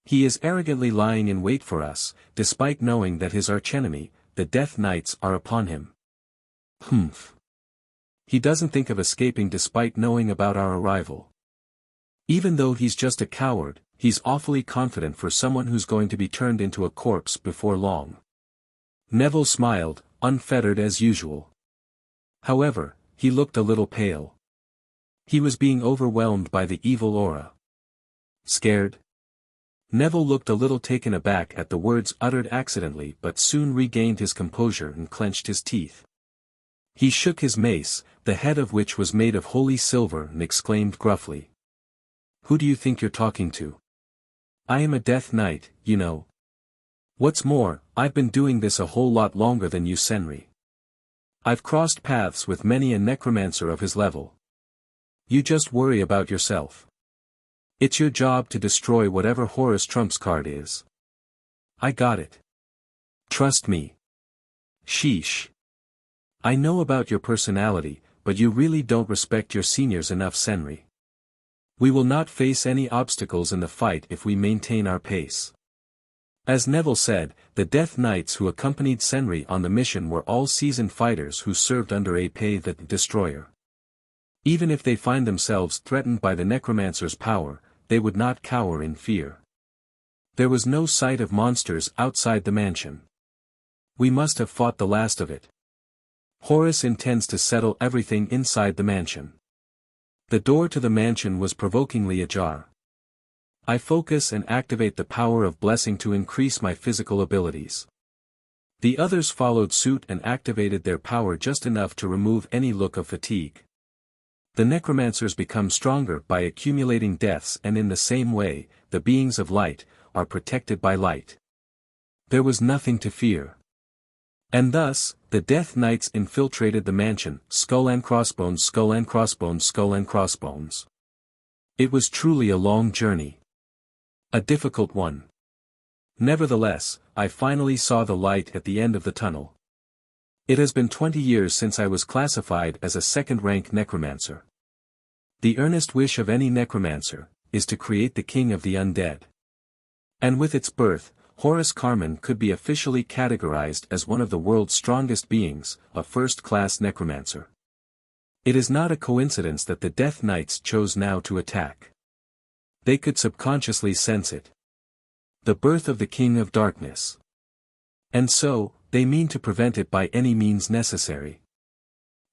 A: He is arrogantly lying in wait for us, despite knowing that his archenemy, the Death Knights, are upon him. Humph. He doesn't think of escaping despite knowing about our arrival. Even though he's just a coward, he's awfully confident for someone who's going to be turned into a corpse before long. Neville smiled, unfettered as usual. However, he looked a little pale. He was being overwhelmed by the evil aura. Scared? Neville looked a little taken aback at the words uttered accidentally, but soon regained his composure and clenched his teeth. He shook his mace, the head of which was made of holy silver, and exclaimed gruffly. "Who do you think you're talking to? I am a Death Knight, you know. What's more, I've been doing this a whole lot longer than you Senri. I've crossed paths with many a necromancer of his level. You just worry about yourself. It's your job to destroy whatever Horus Trump's card is. I got it. Trust me. Sheesh. I know about your personality, but you really don't respect your seniors enough Senri. We will not face any obstacles in the fight if we maintain our pace." As Neville said, the Death Knights who accompanied Senri on the mission were all seasoned fighters who served under Ape the Destroyer. Even if they find themselves threatened by the necromancer's power, they would not cower in fear. There was no sight of monsters outside the mansion. We must have fought the last of it. Horus intends to settle everything inside the mansion. The door to the mansion was provokingly ajar. I focus and activate the power of blessing to increase my physical abilities. The others followed suit and activated their power just enough to remove any look of fatigue. The necromancers become stronger by accumulating deaths, and in the same way, the beings of light are protected by light. There was nothing to fear. And thus, the Death Knights infiltrated the mansion, skull and crossbones, skull and crossbones, skull and crossbones. It was truly a long journey. A difficult one. Nevertheless, I finally saw the light at the end of the tunnel. It has been 20 years since I was classified as a second-rank necromancer. The earnest wish of any necromancer is to create the king of the undead. And with its birth, Horus Carmen could be officially categorized as one of the world's strongest beings, a first-class necromancer. It is not a coincidence that the Death Knights chose now to attack. They could subconsciously sense it. The birth of the King of Darkness. And so, they mean to prevent it by any means necessary.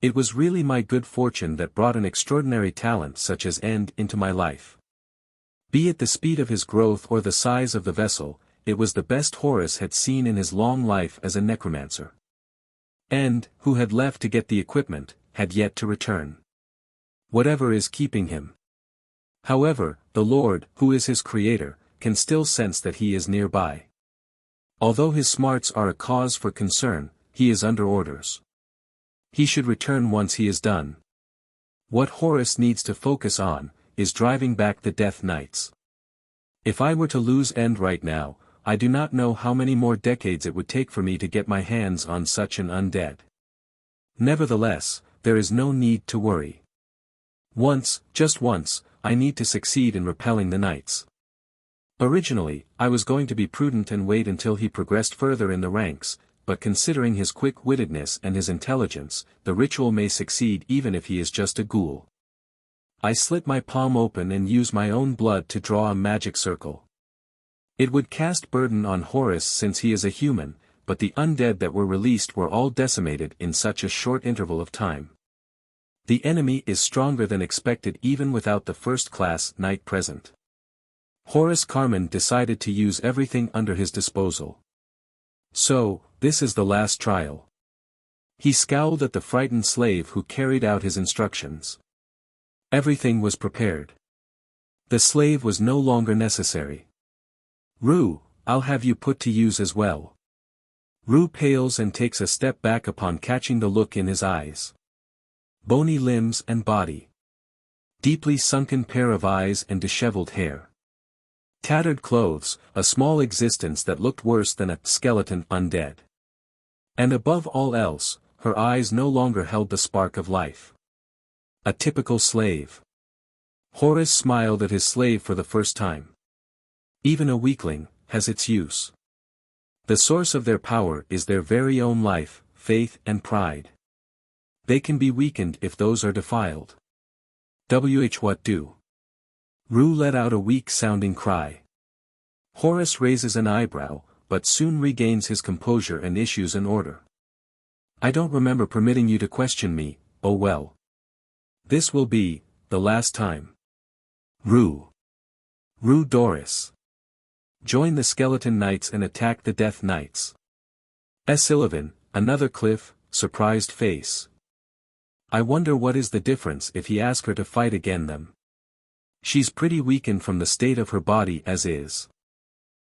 A: It was really my good fortune that brought an extraordinary talent such as End into my life. Be it the speed of his growth or the size of the vessel, it was the best Horus had seen in his long life as a necromancer. End, who had left to get the equipment, had yet to return. Whatever is keeping him. However, the Lord, who is his creator, can still sense that he is nearby. Although his smarts are a cause for concern, he is under orders. He should return once he is done. What Horus needs to focus on, is driving back the Death Knights. If I were to lose End right now, I do not know how many more decades it would take for me to get my hands on such an undead. Nevertheless, there is no need to worry. Once, just once, I need to succeed in repelling the knights. Originally, I was going to be prudent and wait until he progressed further in the ranks, but considering his quick-wittedness and his intelligence, the ritual may succeed even if he is just a ghoul. I slit my palm open and use my own blood to draw a magic circle. It would cast burden on Horus since he is a human, but the undead that were released were all decimated in such a short interval of time. The enemy is stronger than expected even without the first-class knight present. Horus Carmen decided to use everything under his disposal. So, this is the last trial. He scowled at the frightened slave who carried out his instructions. Everything was prepared. The slave was no longer necessary. Rue, I'll have you put to use as well. Rue pales and takes a step back upon catching the look in his eyes. Bony limbs and body. Deeply sunken pair of eyes and disheveled hair. Tattered clothes, a small existence that looked worse than a skeleton undead. And above all else, her eyes no longer held the spark of life. A typical slave. Horus smiled at his slave for the first time. Even a weakling has its use. The source of their power is their very own life, faith and pride. They can be weakened if those are defiled. What do? Rue let out a weak-sounding cry. Horus raises an eyebrow, but soon regains his composure and issues an order. I don't remember permitting you to question me, oh well. This will be the last time. Rue Doris. Join the Skeleton Knights and attack the Death Knights. Sullivan, another Cliff, surprised face. I wonder what is the difference if he asks her to fight again them. She's pretty weakened from the state of her body as is.